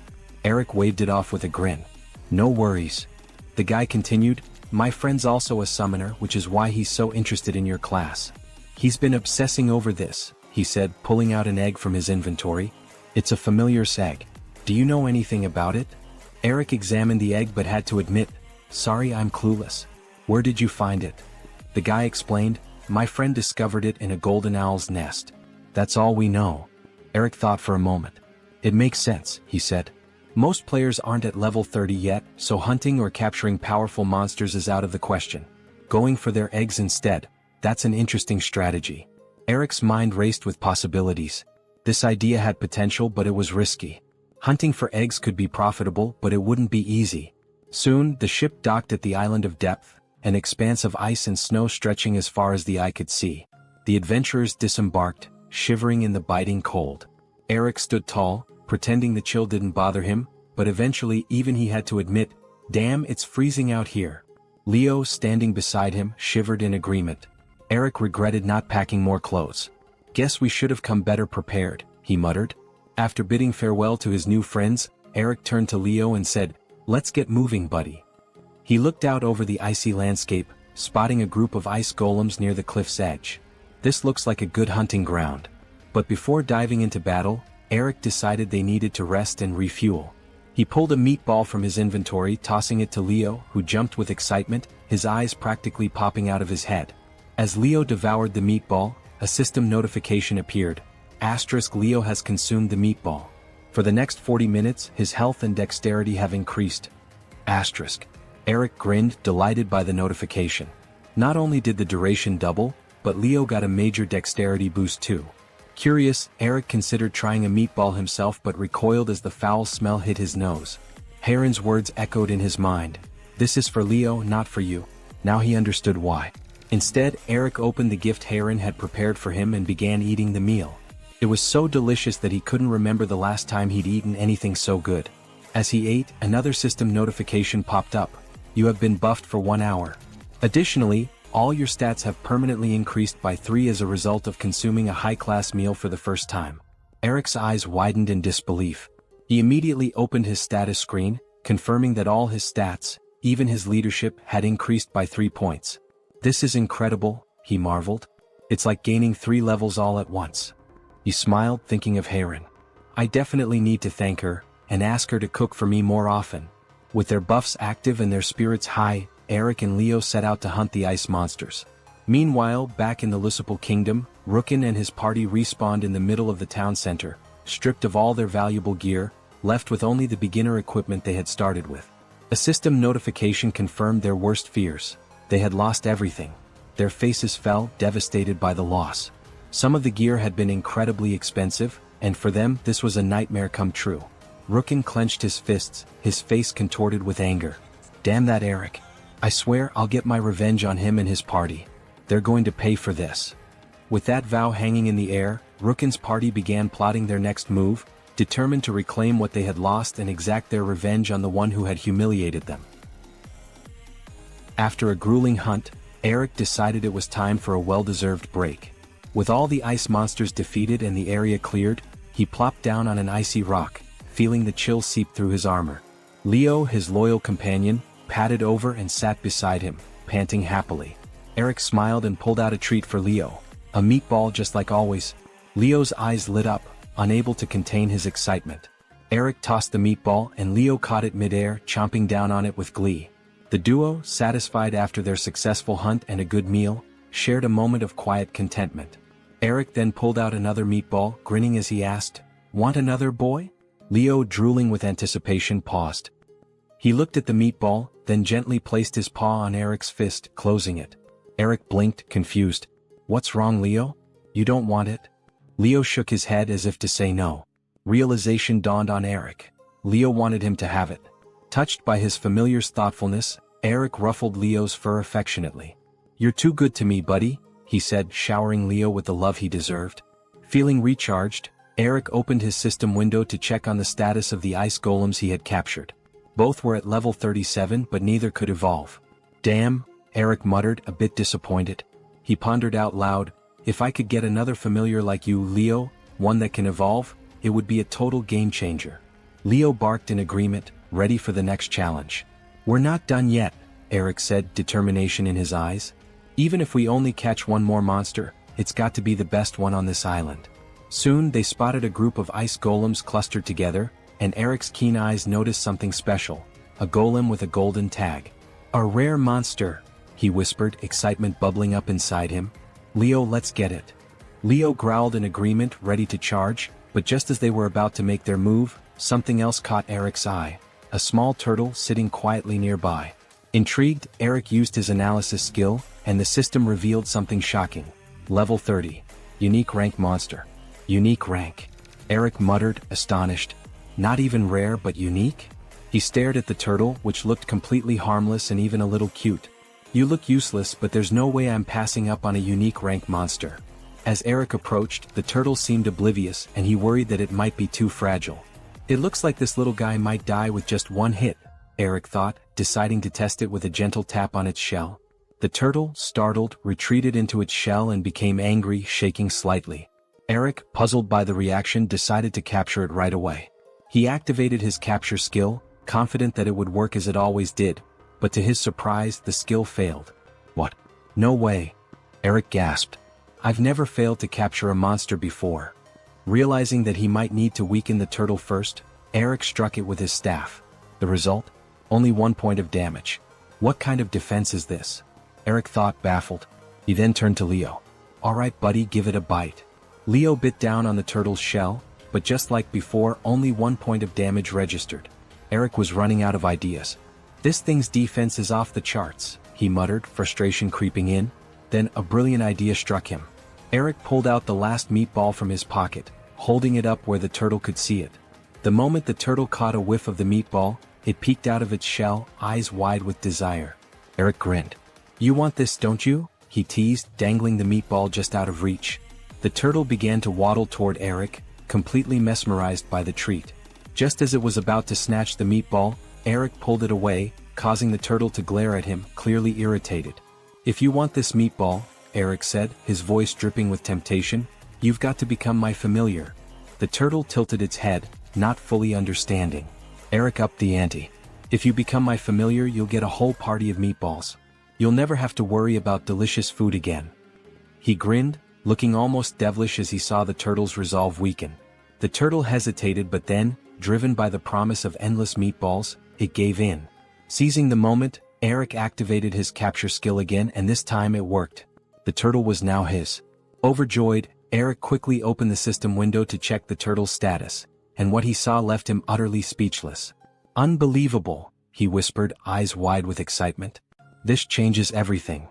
Eric waved it off with a grin. "No worries." The guy continued, "My friend's also a summoner, which is why he's so interested in your class. He's been obsessing over this," he said, pulling out an egg from his inventory. "It's a familiar's egg. Do you know anything about it?" Eric examined the egg but had to admit, "Sorry, I'm clueless. Where did you find it?" The guy explained, "My friend discovered it in a golden owl's nest. That's all we know." Eric thought for a moment. "It makes sense," he said. "Most players aren't at level 30 yet, so hunting or capturing powerful monsters is out of the question. Going for their eggs instead, that's an interesting strategy." Eric's mind raced with possibilities. This idea had potential, but it was risky. Hunting for eggs could be profitable, but it wouldn't be easy. Soon, the ship docked at the island of Depth, an expanse of ice and snow stretching as far as the eye could see. The adventurers disembarked, shivering in the biting cold. Eric stood tall, pretending the chill didn't bother him, but eventually even he had to admit, "Damn, it's freezing out here." Leo, standing beside him, shivered in agreement. Eric regretted not packing more clothes. "Guess we should have come better prepared," he muttered. After bidding farewell to his new friends, Eric turned to Leo and said, "Let's get moving, buddy." He looked out over the icy landscape, spotting a group of ice golems near the cliff's edge. This looks like a good hunting ground. But before diving into battle, Eric decided they needed to rest and refuel. He pulled a meatball from his inventory, tossing it to Leo, who jumped with excitement, his eyes practically popping out of his head. As Leo devoured the meatball, a system notification appeared. Leo has consumed the meatball. For the next 40 minutes, his health and dexterity have increased. Eric grinned, delighted by the notification. Not only did the duration double, but Leo got a major dexterity boost too. Curious, Eric considered trying a meatball himself but recoiled as the foul smell hit his nose. Heron's words echoed in his mind. "This is for Leo, not for you." Now he understood why. Instead, Eric opened the gift Heron had prepared for him and began eating the meal. It was so delicious that he couldn't remember the last time he'd eaten anything so good. As he ate, another system notification popped up. You have been buffed for 1 hour. Additionally, all your stats have permanently increased by 3 as a result of consuming a high-class meal for the first time. Eric's eyes widened in disbelief. He immediately opened his status screen, confirming that all his stats, even his leadership, had increased by 3 points. This is incredible, he marveled. It's like gaining 3 levels all at once. He smiled, thinking of Heron. I definitely need to thank her, and ask her to cook for me more often. With their buffs active and their spirits high, Eric and Leo set out to hunt the ice monsters. Meanwhile, back in the Lucipal Kingdom, Rookin and his party respawned in the middle of the town center, stripped of all their valuable gear, left with only the beginner equipment they had started with. A system notification confirmed their worst fears. They had lost everything. Their faces fell, devastated by the loss. Some of the gear had been incredibly expensive, and for them this was a nightmare come true. Rookin clenched his fists, his face contorted with anger. Damn that Eric. I swear I'll get my revenge on him and his party. They're going to pay for this. With that vow hanging in the air, Rookin's party began plotting their next move, determined to reclaim what they had lost and exact their revenge on the one who had humiliated them. After a grueling hunt, Eric decided it was time for a well-deserved break. With all the ice monsters defeated and the area cleared, he plopped down on an icy rock, feeling the chill seep through his armor. Leo, his loyal companion, padded over and sat beside him, panting happily. Eric smiled and pulled out a treat for Leo. A meatball just like always. Leo's eyes lit up, unable to contain his excitement. Eric tossed the meatball and Leo caught it midair, chomping down on it with glee. The duo, satisfied after their successful hunt and a good meal, shared a moment of quiet contentment. Eric then pulled out another meatball, grinning as he asked, "Want another, boy?" Leo, drooling with anticipation, paused. He looked at the meatball, then gently placed his paw on Eric's fist, closing it. Eric blinked, confused. What's wrong, Leo? You don't want it? Leo shook his head as if to say no. Realization dawned on Eric. Leo wanted him to have it. Touched by his familiar's thoughtfulness, Eric ruffled Leo's fur affectionately. You're too good to me, buddy, he said, showering Leo with the love he deserved. Feeling recharged, Eric opened his system window to check on the status of the ice golems he had captured. Both were at level 37, but neither could evolve. Damn, Eric muttered, a bit disappointed. He pondered out loud, if I could get another familiar like you, Leo, one that can evolve, it would be a total game changer. Leo barked in agreement, ready for the next challenge. We're not done yet, Eric said, determination in his eyes. Even if we only catch one more monster, it's got to be the best one on this island. Soon they spotted a group of ice golems clustered together, and Eric's keen eyes noticed something special, a golem with a golden tag. A rare monster, he whispered, excitement bubbling up inside him. Leo, let's get it. Leo growled in agreement, ready to charge, but just as they were about to make their move, something else caught Eric's eye. A small turtle sitting quietly nearby. Intrigued, Eric used his analysis skill, and the system revealed something shocking. Level 30. Unique rank monster. Unique rank. Eric muttered, astonished. Not even rare but unique? He stared at the turtle, which looked completely harmless and even a little cute. You look useless, but there's no way I'm passing up on a unique rank monster. As Eric approached, the turtle seemed oblivious, and he worried that it might be too fragile. It looks like this little guy might die with just one hit, Eric thought, deciding to test it with a gentle tap on its shell. The turtle, startled, retreated into its shell and became angry, shaking slightly. Eric, puzzled by the reaction, decided to capture it right away. He activated his capture skill, confident that it would work as it always did, but to his surprise, the skill failed. What? No way. Eric gasped. I've never failed to capture a monster before. Realizing that he might need to weaken the turtle first, Eric struck it with his staff. The result? Only 1 point of damage. What kind of defense is this? Eric thought, baffled. He then turned to Leo. Alright buddy, give it a bite. Leo bit down on the turtle's shell, but just like before, only 1 point of damage registered. Eric was running out of ideas. This thing's defense is off the charts, he muttered, frustration creeping in. Then a brilliant idea struck him. Eric pulled out the last meatball from his pocket, holding it up where the turtle could see it. The moment the turtle caught a whiff of the meatball, it peeked out of its shell, eyes wide with desire. Eric grinned. You want this, don't you? He teased, dangling the meatball just out of reach. The turtle began to waddle toward Eric, completely mesmerized by the treat. Just as it was about to snatch the meatball, Eric pulled it away, causing the turtle to glare at him, clearly irritated. "If you want this meatball," Eric said, his voice dripping with temptation, "you've got to become my familiar." The turtle tilted its head, not fully understanding. Eric upped the ante. "If you become my familiar, you'll get a whole party of meatballs. You'll never have to worry about delicious food again." He grinned, looking almost devilish as he saw the turtle's resolve weaken. The turtle hesitated, but then, driven by the promise of endless meatballs, it gave in. Seizing the moment, Eric activated his capture skill again, and this time it worked. The turtle was now his. Overjoyed, Eric quickly opened the system window to check the turtle's status, and what he saw left him utterly speechless. "Unbelievable," he whispered, eyes wide with excitement. "This changes everything."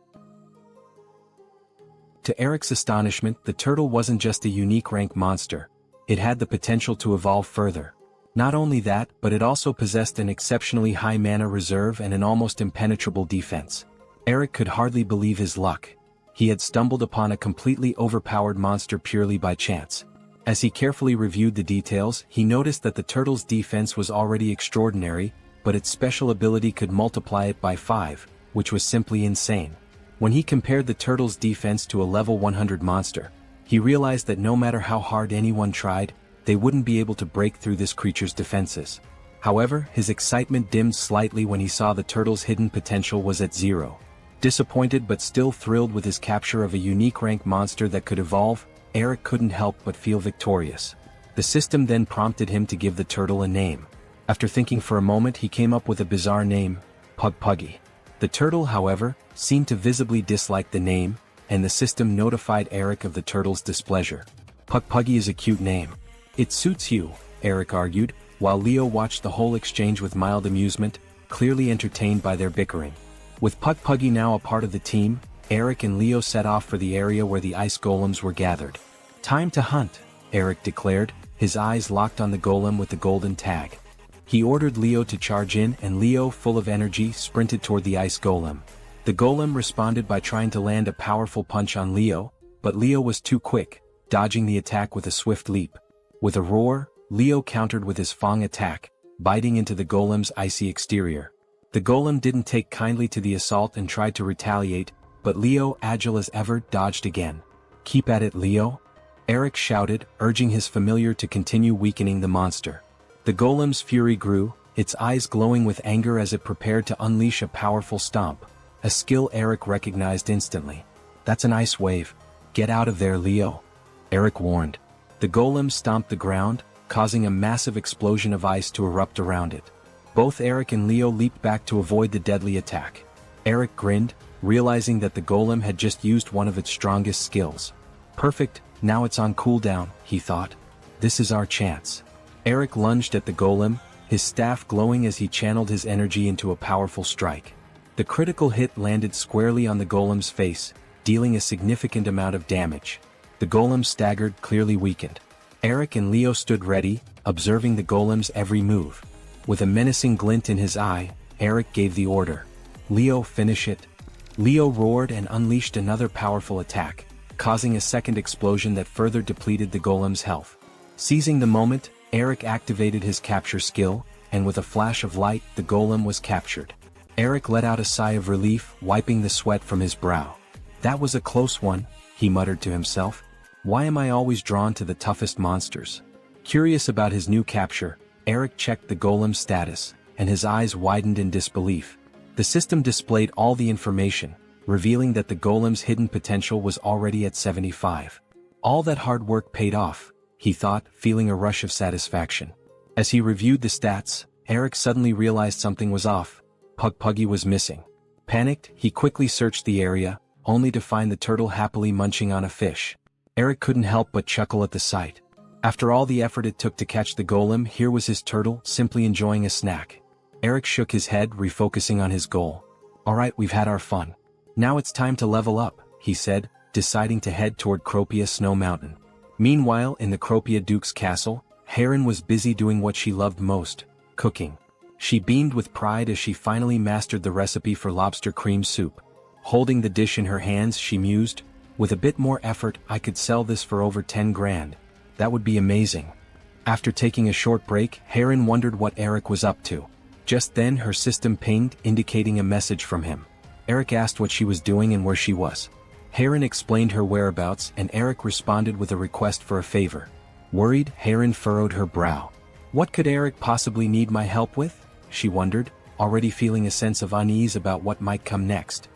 To Eric's astonishment, the turtle wasn't just a unique rank monster. It had the potential to evolve further. Not only that, but it also possessed an exceptionally high mana reserve and an almost impenetrable defense. Eric could hardly believe his luck. He had stumbled upon a completely overpowered monster purely by chance. As he carefully reviewed the details, he noticed that the turtle's defense was already extraordinary, but its special ability could multiply it by 5, which was simply insane. When he compared the turtle's defense to a level 100 monster, he realized that no matter how hard anyone tried, they wouldn't be able to break through this creature's defenses. However, his excitement dimmed slightly when he saw the turtle's hidden potential was at 0. Disappointed but still thrilled with his capture of a unique rank monster that could evolve, Eric couldn't help but feel victorious. The system then prompted him to give the turtle a name. After thinking for a moment, he came up with a bizarre name, Puggy. The turtle, however, seemed to visibly dislike the name, and the system notified Eric of the turtle's displeasure. "Puggy is a cute name. It suits you," Eric argued, while Leo watched the whole exchange with mild amusement, clearly entertained by their bickering. With Puggy now a part of the team, Eric and Leo set off for the area where the ice golems were gathered. "Time to hunt," Eric declared, his eyes locked on the golem with the golden tag. He ordered Leo to charge in, and Leo, full of energy, sprinted toward the ice golem. The golem responded by trying to land a powerful punch on Leo, but Leo was too quick, dodging the attack with a swift leap. With a roar, Leo countered with his Fang attack, biting into the golem's icy exterior. The golem didn't take kindly to the assault and tried to retaliate, but Leo, agile as ever, dodged again. "Keep at it, Leo," Eric shouted, urging his familiar to continue weakening the monster. The golem's fury grew, its eyes glowing with anger as it prepared to unleash a powerful stomp, a skill Eric recognized instantly. "That's an ice wave. Get out of there, Leo," Eric warned. The golem stomped the ground, causing a massive explosion of ice to erupt around it. Both Eric and Leo leaped back to avoid the deadly attack. Eric grinned, realizing that the golem had just used one of its strongest skills. "Perfect, now it's on cooldown," he thought. "This is our chance." Eric lunged at the golem, his staff glowing as he channeled his energy into a powerful strike. The critical hit landed squarely on the golem's face, dealing a significant amount of damage. The golem staggered, clearly weakened. Eric and Leo stood ready, observing the golem's every move. With a menacing glint in his eye, Eric gave the order. "Leo, finish it." Leo roared and unleashed another powerful attack, causing a second explosion that further depleted the golem's health. Seizing the moment, Eric activated his capture skill, and with a flash of light, the golem was captured. Eric let out a sigh of relief, wiping the sweat from his brow. "That was a close one," he muttered to himself. "Why am I always drawn to the toughest monsters?" Curious about his new capture, Eric checked the golem's status, and his eyes widened in disbelief. The system displayed all the information, revealing that the golem's hidden potential was already at 75. All that hard work paid off, he thought, feeling a rush of satisfaction. As he reviewed the stats, Eric suddenly realized something was off. Puggy was missing. Panicked, he quickly searched the area, only to find the turtle happily munching on a fish. Eric couldn't help but chuckle at the sight. After all the effort it took to catch the golem, here was his turtle, simply enjoying a snack. Eric shook his head, refocusing on his goal. "Alright, we've had our fun. Now it's time to level up," he said, deciding to head toward Cropia Snow Mountain. Meanwhile, in the Cropia Duke's castle, Heron was busy doing what she loved most, cooking. She beamed with pride as she finally mastered the recipe for lobster cream soup. Holding the dish in her hands, she mused, "With a bit more effort, I could sell this for over 10 grand. That would be amazing." After taking a short break, Heron wondered what Eric was up to. Just then her system pinged, indicating a message from him. Eric asked what she was doing and where she was. Heron explained her whereabouts and Eric responded with a request for a favor. Worried, Heron furrowed her brow. What could Eric possibly need my help with? She wondered, already feeling a sense of unease about what might come next.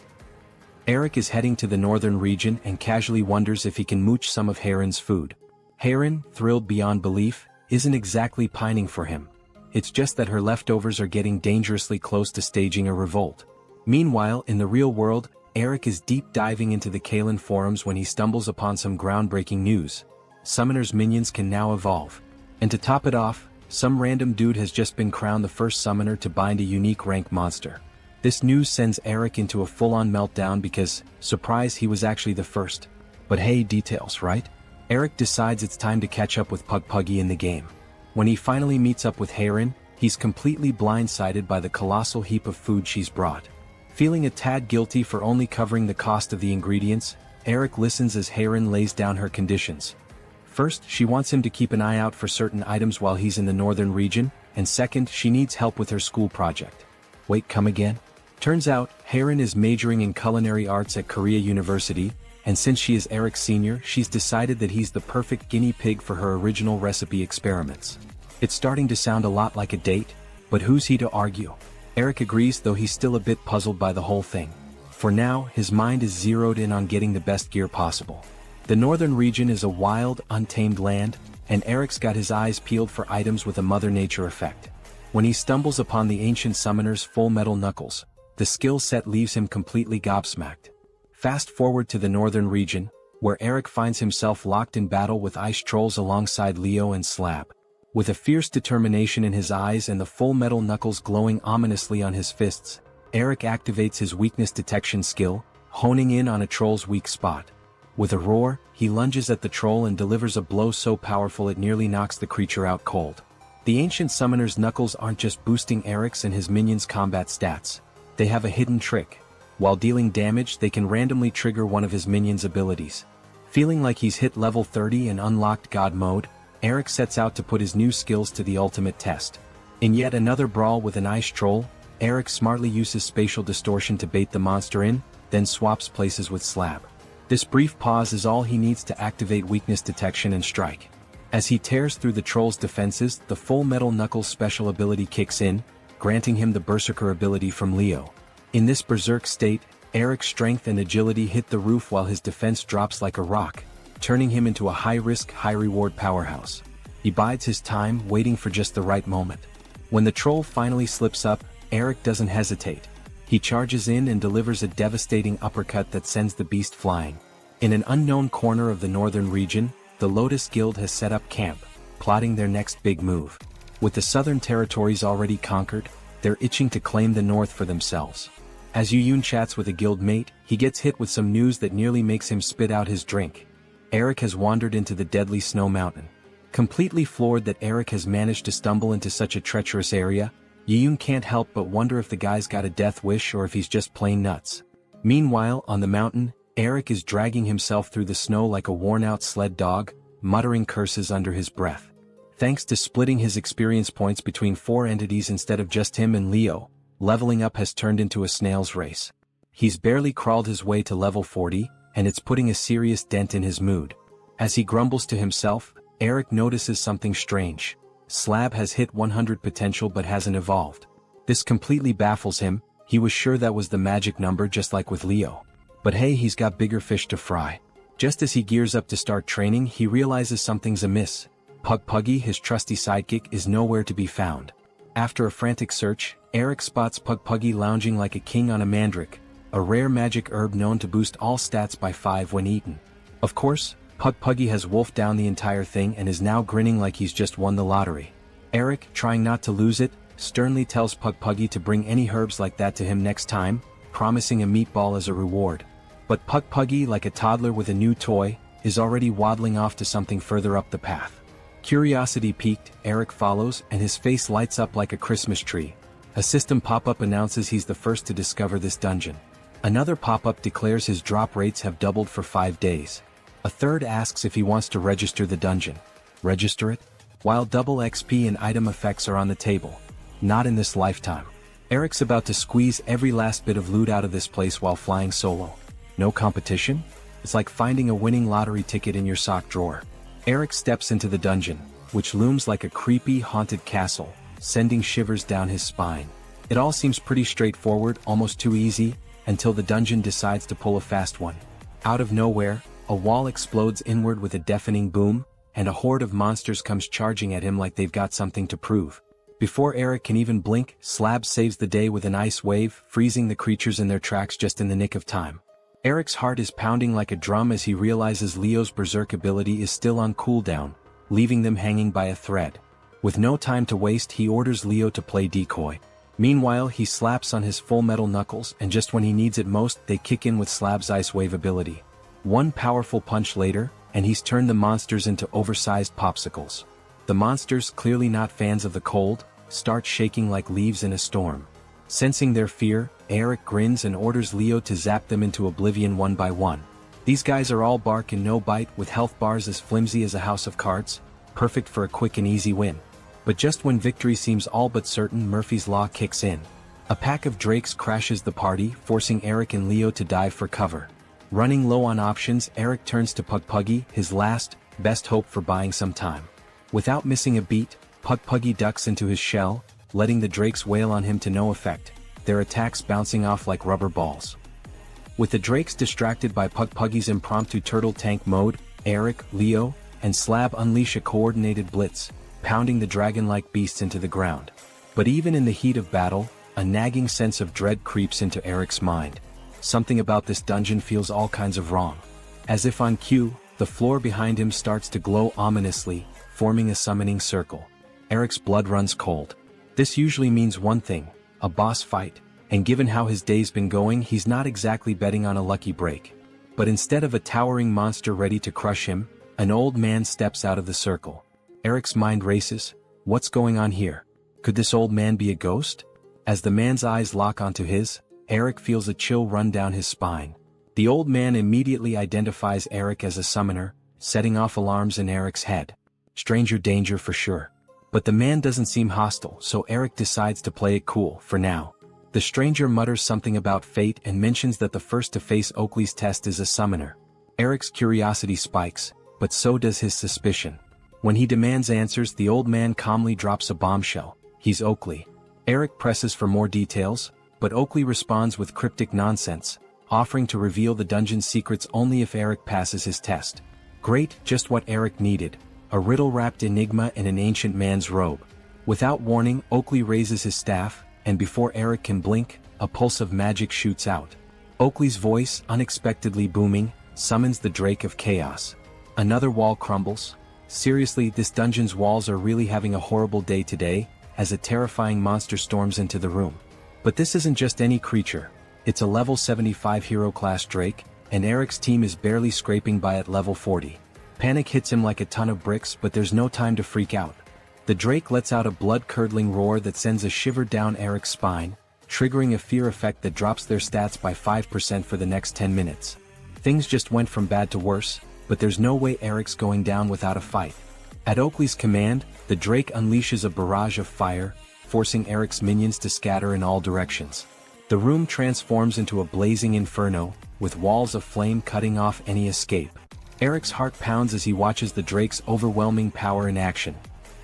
Eric is heading to the northern region and casually wonders if he can mooch some of Heron's food. Heron, thrilled beyond belief, isn't exactly pining for him. It's just that her leftovers are getting dangerously close to staging a revolt. Meanwhile, in the real world, Eric is deep diving into the Kalen forums when he stumbles upon some groundbreaking news. Summoner's minions can now evolve. And to top it off, some random dude has just been crowned the first summoner to bind a unique rank monster. This news sends Eric into a full-on meltdown because, surprise, he was actually the first. But hey, details, right? Eric decides it's time to catch up with Pugpuggy in the game. When he finally meets up with Heron, he's completely blindsided by the colossal heap of food she's brought. Feeling a tad guilty for only covering the cost of the ingredients, Eric listens as Heron lays down her conditions. First, she wants him to keep an eye out for certain items while he's in the northern region, and second, she needs help with her school project. Wait, come again? Turns out, Heron is majoring in culinary arts at Korea University, and since she is Eric's senior, she's decided that he's the perfect guinea pig for her original recipe experiments. It's starting to sound a lot like a date, but who's he to argue? Eric agrees, though he's still a bit puzzled by the whole thing. For now, his mind is zeroed in on getting the best gear possible. The northern region is a wild, untamed land, and Eric's got his eyes peeled for items with a Mother Nature effect. When he stumbles upon the ancient summoner's full metal knuckles, the skill set leaves him completely gobsmacked. Fast forward to the northern region, where Eric finds himself locked in battle with ice trolls alongside Leo and Slab. With a fierce determination in his eyes and the full metal knuckles glowing ominously on his fists, Eric activates his weakness detection skill, honing in on a troll's weak spot. With a roar, he lunges at the troll and delivers a blow so powerful it nearly knocks the creature out cold. The ancient summoner's knuckles aren't just boosting Eric's and his minions' combat stats. They have a hidden trick. While dealing damage, they can randomly trigger one of his minions' abilities. Feeling like he's hit level 30 and unlocked God mode, Eric sets out to put his new skills to the ultimate test. In yet another brawl with an ice troll, Eric smartly uses spatial distortion to bait the monster in, then swaps places with Slab. This brief pause is all he needs to activate weakness detection and strike. As he tears through the troll's defenses, the full metal knuckles special ability kicks in, granting him the berserker ability from Leo. In this berserk state, Eric's strength and agility hit the roof while his defense drops like a rock, turning him into a high-risk, high-reward powerhouse. He bides his time, waiting for just the right moment. When the troll finally slips up, Eric doesn't hesitate. He charges in and delivers a devastating uppercut that sends the beast flying. In an unknown corner of the northern region, the Lotus Guild has set up camp, plotting their next big move. With the southern territories already conquered, they're itching to claim the north for themselves. As Yuyun chats with a guild mate, he gets hit with some news that nearly makes him spit out his drink. Eric has wandered into the deadly snow mountain. Completely floored that Eric has managed to stumble into such a treacherous area, Yuyun can't help but wonder if the guy's got a death wish or if he's just plain nuts. Meanwhile, on the mountain, Eric is dragging himself through the snow like a worn-out sled dog, muttering curses under his breath. Thanks to splitting his experience points between 4 entities instead of just him and Leo, leveling up has turned into a snail's race. He's barely crawled his way to level 40, and it's putting a serious dent in his mood. As he grumbles to himself, Eric notices something strange. Slab has hit 100 potential but hasn't evolved. This completely baffles him. He was sure that was the magic number just like with Leo. But hey, he's got bigger fish to fry. Just as he gears up to start training, he realizes something's amiss. Pugpuggy, his trusty sidekick, is nowhere to be found. After a frantic search, Eric spots Pugpuggy lounging like a king on a mandrake, a rare magic herb known to boost all stats by 5 when eaten. Of course, Pugpuggy has wolfed down the entire thing and is now grinning like he's just won the lottery. Eric, trying not to lose it, sternly tells Pugpuggy to bring any herbs like that to him next time, promising a meatball as a reward. But Pugpuggy, like a toddler with a new toy, is already waddling off to something further up the path. Curiosity piqued, Eric follows and his face lights up like a Christmas tree. A system pop-up announces he's the first to discover this dungeon. Another pop-up declares his drop rates have doubled for 5 days. A third asks if he wants to register the dungeon. Register it? While double XP and item effects are on the table. Not in this lifetime. Eric's about to squeeze every last bit of loot out of this place while flying solo. No competition? It's like finding a winning lottery ticket in your sock drawer. Eric steps into the dungeon, which looms like a creepy, haunted castle, sending shivers down his spine. It all seems pretty straightforward, almost too easy, until the dungeon decides to pull a fast one. Out of nowhere, a wall explodes inward with a deafening boom, and a horde of monsters comes charging at him like they've got something to prove. Before Eric can even blink, Slab saves the day with an ice wave, freezing the creatures in their tracks just in the nick of time. Eric's heart is pounding like a drum as he realizes Leo's berserk ability is still on cooldown, leaving them hanging by a thread. With no time to waste, he orders Leo to play decoy. Meanwhile, he slaps on his full metal knuckles, and just when he needs it most, they kick in with Slab's ice wave ability. One powerful punch later, and he's turned the monsters into oversized popsicles. The monsters, clearly not fans of the cold, start shaking like leaves in a storm. Sensing their fear, Eric grins and orders Leo to zap them into oblivion one by one. These guys are all bark and no bite, with health bars as flimsy as a house of cards, perfect for a quick and easy win. But just when victory seems all but certain, Murphy's Law kicks in. A pack of drakes crashes the party, forcing Eric and Leo to dive for cover. Running low on options, Eric turns to Pugpuggy, his last, best hope for buying some time. Without missing a beat, Pugpuggy ducks into his shell, letting the drakes wail on him to no effect, their attacks bouncing off like rubber balls. With the drakes distracted by Pugpuggy's impromptu turtle tank mode, Eric, Leo, and Slab unleash a coordinated blitz, pounding the dragon-like beasts into the ground. But even in the heat of battle, a nagging sense of dread creeps into Eric's mind. Something about this dungeon feels all kinds of wrong. As if on cue, the floor behind him starts to glow ominously, forming a summoning circle. Eric's blood runs cold. This usually means one thing, a boss fight, and given how his day's been going, he's not exactly betting on a lucky break. But instead of a towering monster ready to crush him, an old man steps out of the circle. Eric's mind races. What's going on here? Could this old man be a ghost? As the man's eyes lock onto his, Eric feels a chill run down his spine. The old man immediately identifies Eric as a summoner, setting off alarms in Eric's head. Stranger danger for sure. But the man doesn't seem hostile, so Eric decides to play it cool, for now. The stranger mutters something about fate and mentions that the first to face Oakley's test is a summoner. Eric's curiosity spikes, but so does his suspicion. When he demands answers, the old man calmly drops a bombshell. He's Oakley. Eric presses for more details, but Oakley responds with cryptic nonsense, offering to reveal the dungeon's secrets only if Eric passes his test. Great, just what Eric needed. A riddle-wrapped enigma in an ancient man's robe. Without warning, Oakley raises his staff, and before Eric can blink, a pulse of magic shoots out. Oakley's voice, unexpectedly booming, summons the Drake of Chaos. Another wall crumbles. Seriously, this dungeon's walls are really having a horrible day today, as a terrifying monster storms into the room. But this isn't just any creature. It's a level 75 hero-class Drake, and Eric's team is barely scraping by at level 40. Panic hits him like a ton of bricks, but there's no time to freak out. The Drake lets out a blood-curdling roar that sends a shiver down Eric's spine, triggering a fear effect that drops their stats by 5% for the next 10 minutes. Things just went from bad to worse, but there's no way Eric's going down without a fight. At Oakley's command, the Drake unleashes a barrage of fire, forcing Eric's minions to scatter in all directions. The room transforms into a blazing inferno, with walls of flame cutting off any escape. Eric's heart pounds as he watches the Drake's overwhelming power in action.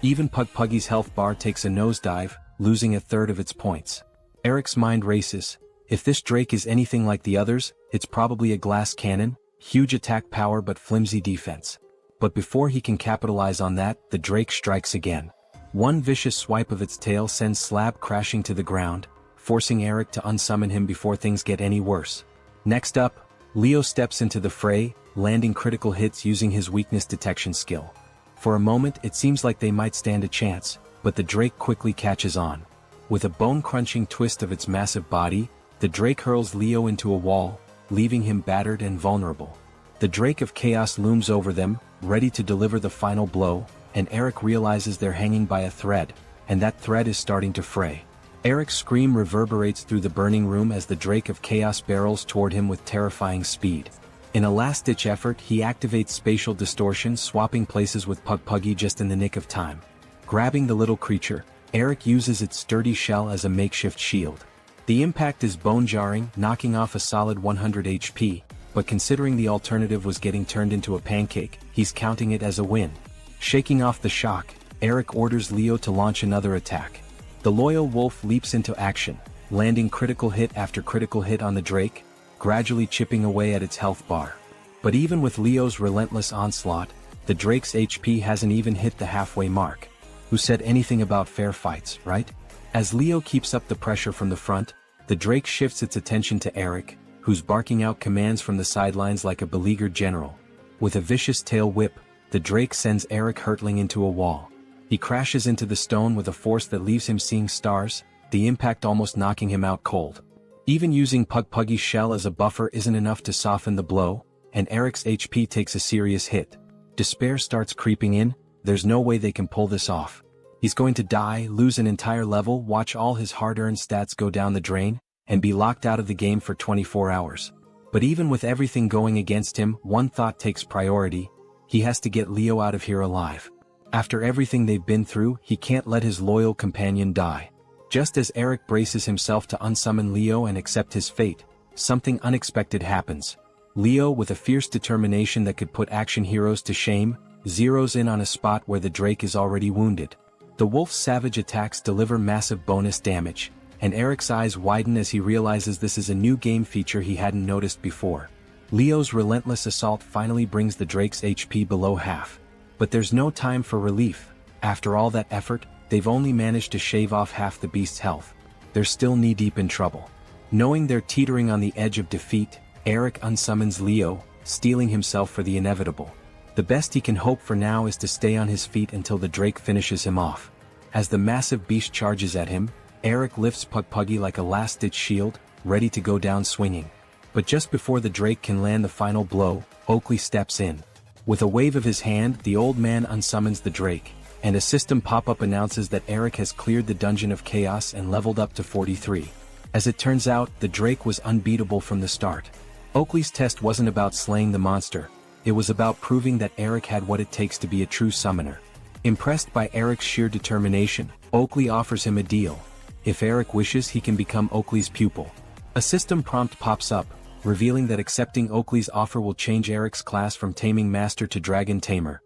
Even Pugpuggy's health bar takes a nosedive, losing a third of its points. Eric's mind races. If this Drake is anything like the others, it's probably a glass cannon, huge attack power but flimsy defense. But before he can capitalize on that, the Drake strikes again. One vicious swipe of its tail sends Slab crashing to the ground, forcing Eric to unsummon him before things get any worse. Next up, Leo steps into the fray, landing critical hits using his weakness detection skill. For a moment it seems like they might stand a chance, but the Drake quickly catches on. With a bone-crunching twist of its massive body, the Drake hurls Leo into a wall, leaving him battered and vulnerable. The Drake of Chaos looms over them, ready to deliver the final blow, and Eric realizes they're hanging by a thread, and that thread is starting to fray. Eric's scream reverberates through the burning room as the Drake of Chaos barrels toward him with terrifying speed. In a last-ditch effort, he activates spatial distortion, swapping places with Puggy just in the nick of time. Grabbing the little creature, Eric uses its sturdy shell as a makeshift shield. The impact is bone-jarring, knocking off a solid 100 HP, but considering the alternative was getting turned into a pancake, he's counting it as a win. Shaking off the shock, Eric orders Leo to launch another attack. The loyal wolf leaps into action, landing critical hit after critical hit on the Drake, gradually chipping away at its health bar. But even with Leo's relentless onslaught, the Drake's HP hasn't even hit the halfway mark. Who said anything about fair fights, right? As Leo keeps up the pressure from the front, the Drake shifts its attention to Eric, who's barking out commands from the sidelines like a beleaguered general. With a vicious tail whip, the Drake sends Eric hurtling into a wall. He crashes into the stone with a force that leaves him seeing stars, the impact almost knocking him out cold. Even using Puggy's shell as a buffer isn't enough to soften the blow, and Eric's HP takes a serious hit. Despair starts creeping in. There's no way they can pull this off. He's going to die, lose an entire level, watch all his hard-earned stats go down the drain, and be locked out of the game for 24 hours. But even with everything going against him, one thought takes priority: he has to get Leo out of here alive. After everything they've been through, he can't let his loyal companion die. Just as Eric braces himself to unsummon Leo and accept his fate, something unexpected happens. Leo, with a fierce determination that could put action heroes to shame, zeroes in on a spot where the Drake is already wounded. The wolf's savage attacks deliver massive bonus damage, and Eric's eyes widen as he realizes this is a new game feature he hadn't noticed before. Leo's relentless assault finally brings the Drake's HP below half. But there's no time for relief. After all that effort, they've only managed to shave off half the beast's health. They're still knee-deep in trouble. Knowing they're teetering on the edge of defeat, Eric unsummons Leo, steeling himself for the inevitable. The best he can hope for now is to stay on his feet until the Drake finishes him off. As the massive beast charges at him, Eric lifts Puggy like a last-ditch shield, ready to go down swinging. But just before the Drake can land the final blow, Oakley steps in. With a wave of his hand, the old man unsummons the Drake, and a system pop-up announces that Eric has cleared the Dungeon of Chaos and leveled up to 43. As it turns out, the Drake was unbeatable from the start. Oakley's test wasn't about slaying the monster. It was about proving that Eric had what it takes to be a true summoner. Impressed by Eric's sheer determination, Oakley offers him a deal. If Eric wishes, he can become Oakley's pupil. A system prompt pops up, revealing that accepting Oakley's offer will change Eric's class from Taming Master to Dragon Tamer.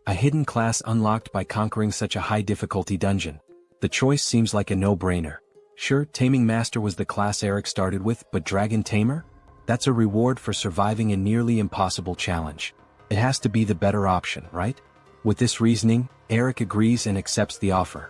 A hidden class unlocked by conquering such a high-difficulty dungeon. The choice seems like a no-brainer. Sure, Taming Master was the class Eric started with, but Dragon Tamer? That's a reward for surviving a nearly impossible challenge. It has to be the better option, right? With this reasoning, Eric agrees and accepts the offer.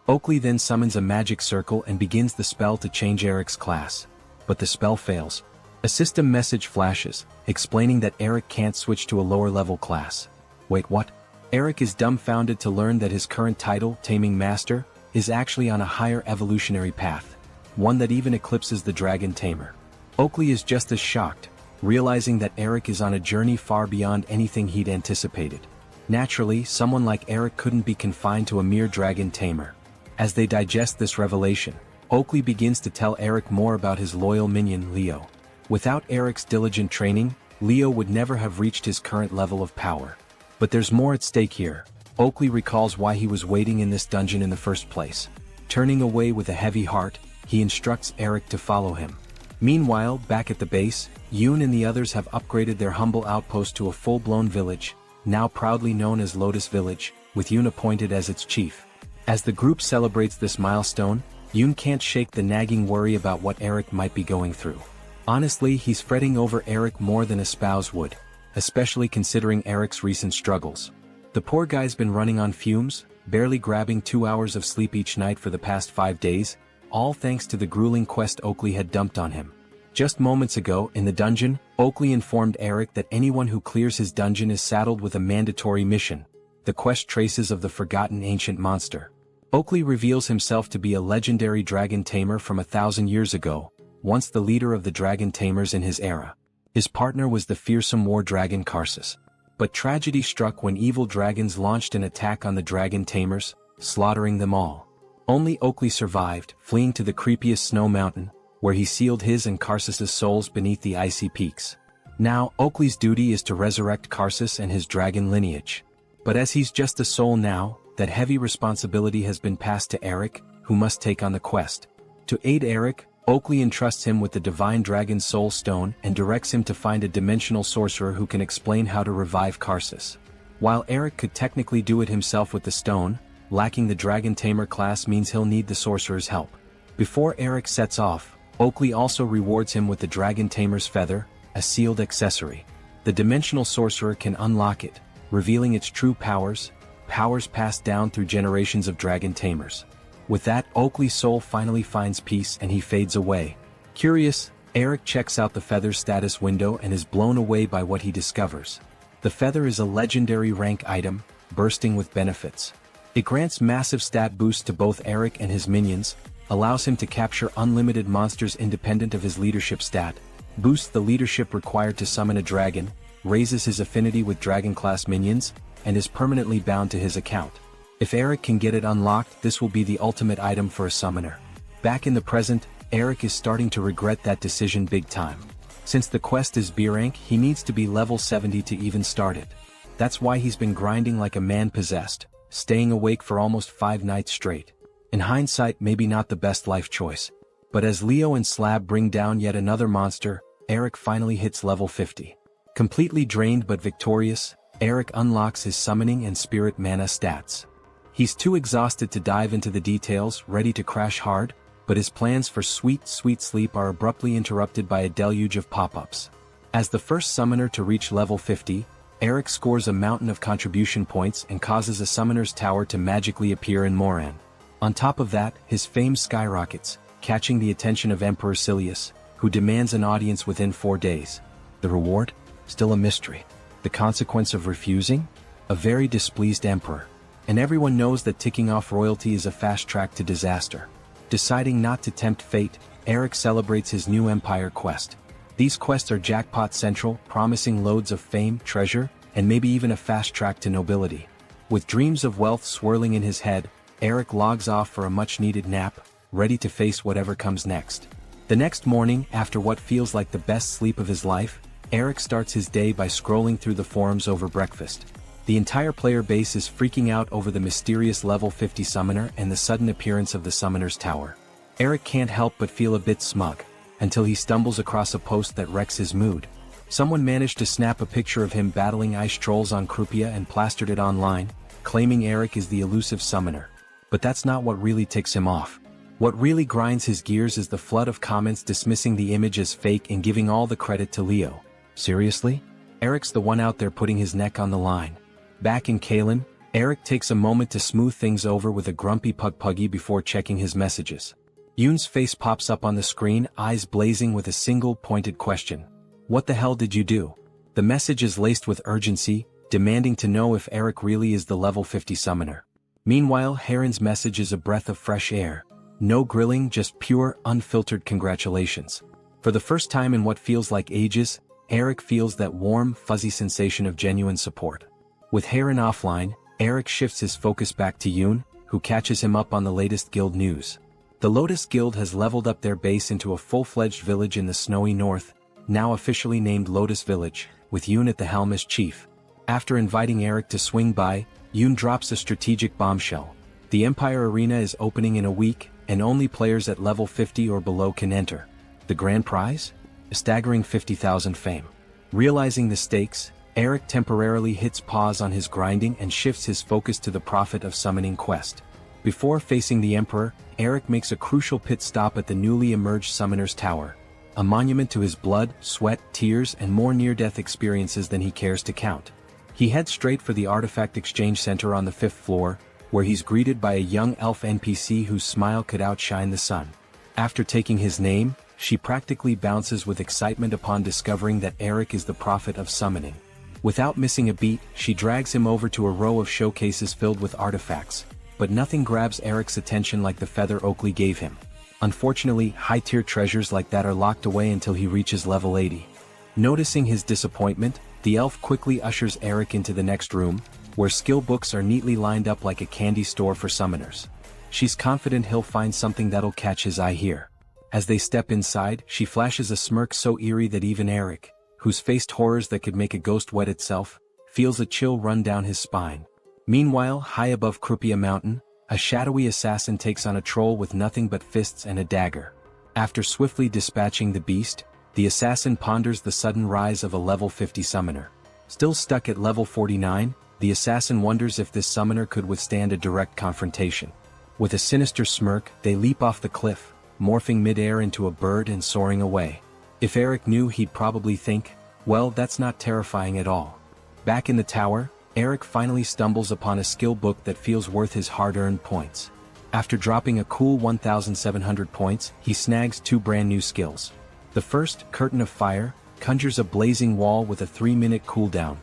Oakley then summons a magic circle and begins the spell to change Eric's class. But the spell fails. A system message flashes, explaining that Eric can't switch to a lower-level class. Wait, what? Eric is dumbfounded to learn that his current title, Taming Master, is actually on a higher evolutionary path. One that even eclipses the Dragon Tamer. Oakley is just as shocked, realizing that Eric is on a journey far beyond anything he'd anticipated. Naturally, someone like Eric couldn't be confined to a mere Dragon Tamer. As they digest this revelation, Oakley begins to tell Eric more about his loyal minion, Leo. Without Eric's diligent training, Leo would never have reached his current level of power. But there's more at stake here. Oakley recalls why he was waiting in this dungeon in the first place. Turning away with a heavy heart, he instructs Eric to follow him. Meanwhile, back at the base, Yoon and the others have upgraded their humble outpost to a full-blown village, now proudly known as Lotus Village, with Yoon appointed as its chief. As the group celebrates this milestone, Yoon can't shake the nagging worry about what Eric might be going through. Honestly, he's fretting over Eric more than a spouse would, especially considering Eric's recent struggles. The poor guy's been running on fumes, barely grabbing 2 hours of sleep each night for the past 5 days, all thanks to the grueling quest Oakley had dumped on him. Just moments ago, in the dungeon, Oakley informed Eric that anyone who clears his dungeon is saddled with a mandatory mission: the quest traces of the forgotten ancient monster. Oakley reveals himself to be a legendary dragon tamer from 1,000 years ago, once the leader of the dragon tamers in his era. His partner was the fearsome war dragon Karsus. But tragedy struck when evil dragons launched an attack on the dragon tamers, slaughtering them all. Only Oakley survived, fleeing to the creepiest snow mountain, where he sealed his and Karsus's souls beneath the icy peaks. Now, Oakley's duty is to resurrect Karsus and his dragon lineage. But as he's just a soul now, that heavy responsibility has been passed to Eric, who must take on the quest. To aid Eric, Oakley entrusts him with the Divine Dragon Soul Stone and directs him to find a dimensional sorcerer who can explain how to revive Karsus. While Eric could technically do it himself with the stone, lacking the Dragon Tamer class means he'll need the sorcerer's help. Before Eric sets off, Oakley also rewards him with the Dragon Tamer's feather, a sealed accessory. The dimensional sorcerer can unlock it, revealing its true powers passed down through generations of Dragon Tamers. With that, Oakley's soul finally finds peace and he fades away. Curious, Eric checks out the feather's status window and is blown away by what he discovers. The feather is a legendary rank item, bursting with benefits. It grants massive stat boosts to both Eric and his minions, allows him to capture unlimited monsters independent of his leadership stat, boosts the leadership required to summon a dragon, raises his affinity with dragon-class minions, and is permanently bound to his account. If Eric can get it unlocked, this will be the ultimate item for a summoner. Back in the present, Eric is starting to regret that decision big time. Since the quest is B rank, he needs to be level 70 to even start it. That's why he's been grinding like a man possessed, staying awake for almost 5 nights straight. In hindsight, maybe not the best life choice. But as Leo and Slab bring down yet another monster, Eric finally hits level 50. Completely drained but victorious, Eric unlocks his summoning and spirit mana stats. He's too exhausted to dive into the details, ready to crash hard, but his plans for sweet sleep are abruptly interrupted by a deluge of pop-ups. As the first summoner to reach level 50, Eric scores a mountain of contribution points and causes a summoner's tower to magically appear in Moran. On top of that, his fame skyrockets, catching the attention of Emperor Silius, who demands an audience within 4 days. The reward? Still a mystery. The consequence of refusing? A very displeased emperor. And everyone knows that ticking off royalty is a fast track to disaster. Deciding not to tempt fate, Eric celebrates his new empire quest. These quests are jackpot central, promising loads of fame, treasure, and maybe even a fast track to nobility. With dreams of wealth swirling in his head, Eric logs off for a much-needed nap, ready to face whatever comes next. The next morning, after what feels like the best sleep of his life, Eric starts his day by scrolling through the forums over breakfast. The entire player base is freaking out over the mysterious level 50 summoner and the sudden appearance of the summoner's tower. Eric can't help but feel a bit smug, until he stumbles across a post that wrecks his mood. Someone managed to snap a picture of him battling ice trolls on Krupia and plastered it online, claiming Eric is the elusive summoner. But that's not what really ticks him off. What really grinds his gears is the flood of comments dismissing the image as fake and giving all the credit to Leo. Seriously? Eric's the one out there putting his neck on the line. Back in Kalen, Eric takes a moment to smooth things over with a grumpy Puggy before checking his messages. Yoon's face pops up on the screen, eyes blazing with a single pointed question. What the hell did you do? The message is laced with urgency, demanding to know if Eric really is the level 50 summoner. Meanwhile, Heron's message is a breath of fresh air. No grilling, just pure, unfiltered congratulations. For the first time in what feels like ages, Eric feels that warm, fuzzy sensation of genuine support. With Heron offline, Eric shifts his focus back to Yoon, who catches him up on the latest guild news. The Lotus Guild has leveled up their base into a full-fledged village in the snowy north, now officially named Lotus Village, with Yoon at the helm as chief. After inviting Eric to swing by, Yoon drops a strategic bombshell. The Empire Arena is opening in a week, and only players at level 50 or below can enter. The grand prize? A staggering 50,000 fame. Realizing the stakes, Eric temporarily hits pause on his grinding and shifts his focus to the Prophet of Summoning quest. Before facing the Emperor, Eric makes a crucial pit stop at the newly emerged Summoner's Tower, a monument to his blood, sweat, tears, and more near-death experiences than he cares to count. He heads straight for the Artifact Exchange Center on the 5th floor, where he's greeted by a young elf NPC whose smile could outshine the sun. After taking his name, she practically bounces with excitement upon discovering that Eric is the Prophet of Summoning. Without missing a beat, she drags him over to a row of showcases filled with artifacts, but nothing grabs Eric's attention like the feather Oakley gave him. Unfortunately, high-tier treasures like that are locked away until he reaches level 80. Noticing his disappointment, the elf quickly ushers Eric into the next room, where skill books are neatly lined up like a candy store for summoners. She's confident he'll find something that'll catch his eye here. As they step inside, she flashes a smirk so eerie that even Eric, who's faced horrors that could make a ghost wet itself, feels a chill run down his spine. Meanwhile, high above Krupia Mountain, a shadowy assassin takes on a troll with nothing but fists and a dagger. After swiftly dispatching the beast, the assassin ponders the sudden rise of a level 50 summoner. Still stuck at level 49, the assassin wonders if this summoner could withstand a direct confrontation. With a sinister smirk, they leap off the cliff, morphing mid-air into a bird and soaring away. If Eric knew, he'd probably think, well, that's not terrifying at all. Back in the tower, Eric finally stumbles upon a skill book that feels worth his hard-earned points. After dropping a cool 1,700 points, he snags 2 brand new skills. The first, Curtain of Fire, conjures a blazing wall with a 3-minute cooldown.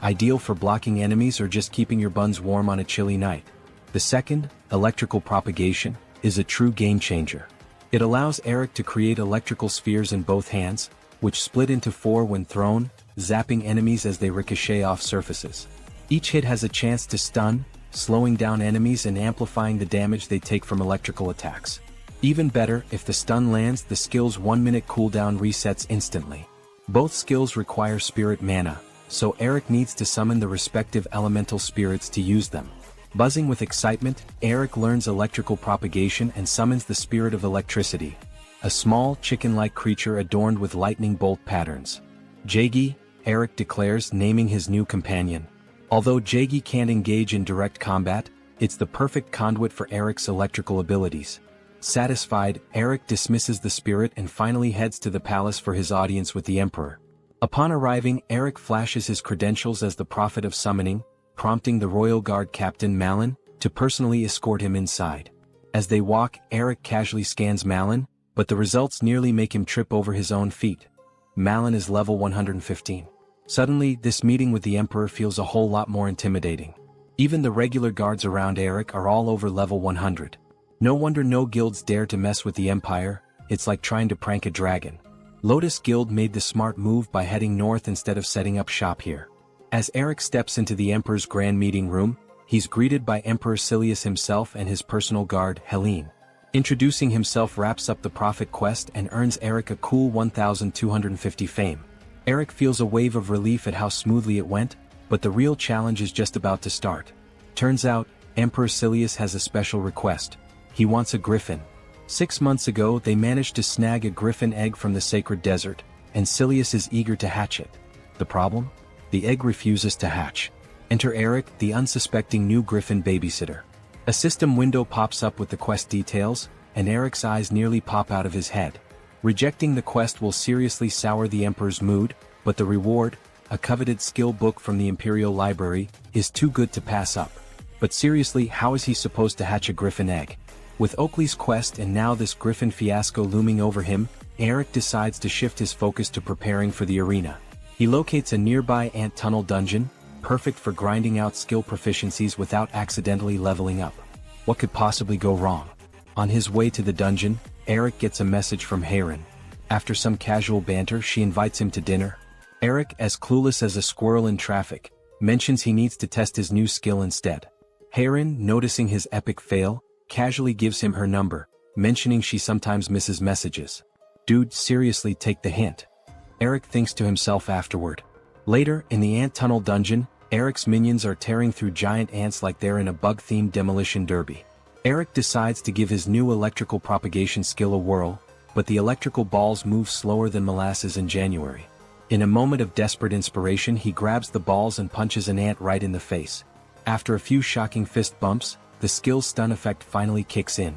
Ideal for blocking enemies or just keeping your buns warm on a chilly night. The second, Electrical Propagation, is a true game changer. It allows Eric to create electrical spheres in both hands, which split into 4 when thrown, zapping enemies as they ricochet off surfaces. Each hit has a chance to stun, slowing down enemies and amplifying the damage they take from electrical attacks. Even better, if the stun lands, the skill's 1-minute cooldown resets instantly. Both skills require spirit mana, so Eric needs to summon the respective elemental spirits to use them. Buzzing with excitement, Eric learns Electrical Propagation and summons the Spirit of Electricity, a small, chicken-like creature adorned with lightning bolt patterns. Jagi, Eric declares, naming his new companion. Although Jagi can't engage in direct combat, it's the perfect conduit for Eric's electrical abilities. Satisfied, Eric dismisses the spirit and finally heads to the palace for his audience with the Emperor. Upon arriving, Eric flashes his credentials as the Prophet of Summoning, prompting the Royal Guard Captain Malin to personally escort him inside. As they walk, Eric casually scans Malin, but the results nearly make him trip over his own feet. Malin is level 115. Suddenly, this meeting with the Emperor feels a whole lot more intimidating. Even the regular guards around Eric are all over level 100. No wonder no guilds dare to mess with the Empire, it's like trying to prank a dragon. Lotus Guild made the smart move by heading north instead of setting up shop here. As Eric steps into the Emperor's grand meeting room, he's greeted by Emperor Silius himself and his personal guard, Helene. Introducing himself wraps up the Prophet quest and earns Eric a cool 1,250 fame. Eric feels a wave of relief at how smoothly it went, but the real challenge is just about to start. Turns out, Emperor Silius has a special request. He wants a griffin. 6 months ago they managed to snag a griffin egg from the sacred desert, and Silius is eager to hatch it. The problem? The egg refuses to hatch. Enter Eric, the unsuspecting new griffin babysitter. A system window pops up with the quest details, and Eric's eyes nearly pop out of his head. Rejecting the quest will seriously sour the Emperor's mood, but the reward, a coveted skill book from the Imperial Library, is too good to pass up. But seriously, how is he supposed to hatch a griffin egg? With Oakley's quest and now this griffin fiasco looming over him, Eric decides to shift his focus to preparing for the arena. He locates a nearby ant tunnel dungeon, perfect for grinding out skill proficiencies without accidentally leveling up. What could possibly go wrong? On his way to the dungeon, Eric gets a message from Hayren. After some casual banter, she invites him to dinner. Eric, as clueless as a squirrel in traffic, mentions he needs to test his new skill instead. Hayren, noticing his epic fail, casually gives him her number, mentioning she sometimes misses messages. Dude, seriously, take the hint. Eric thinks to himself afterward. Later, in the ant tunnel dungeon, Eric's minions are tearing through giant ants like they're in a bug-themed demolition derby. Eric decides to give his new electrical propagation skill a whirl, but the electrical balls move slower than molasses in January. In a moment of desperate inspiration, he grabs the balls and punches an ant right in the face. After a few shocking fist bumps, the skill's stun effect finally kicks in.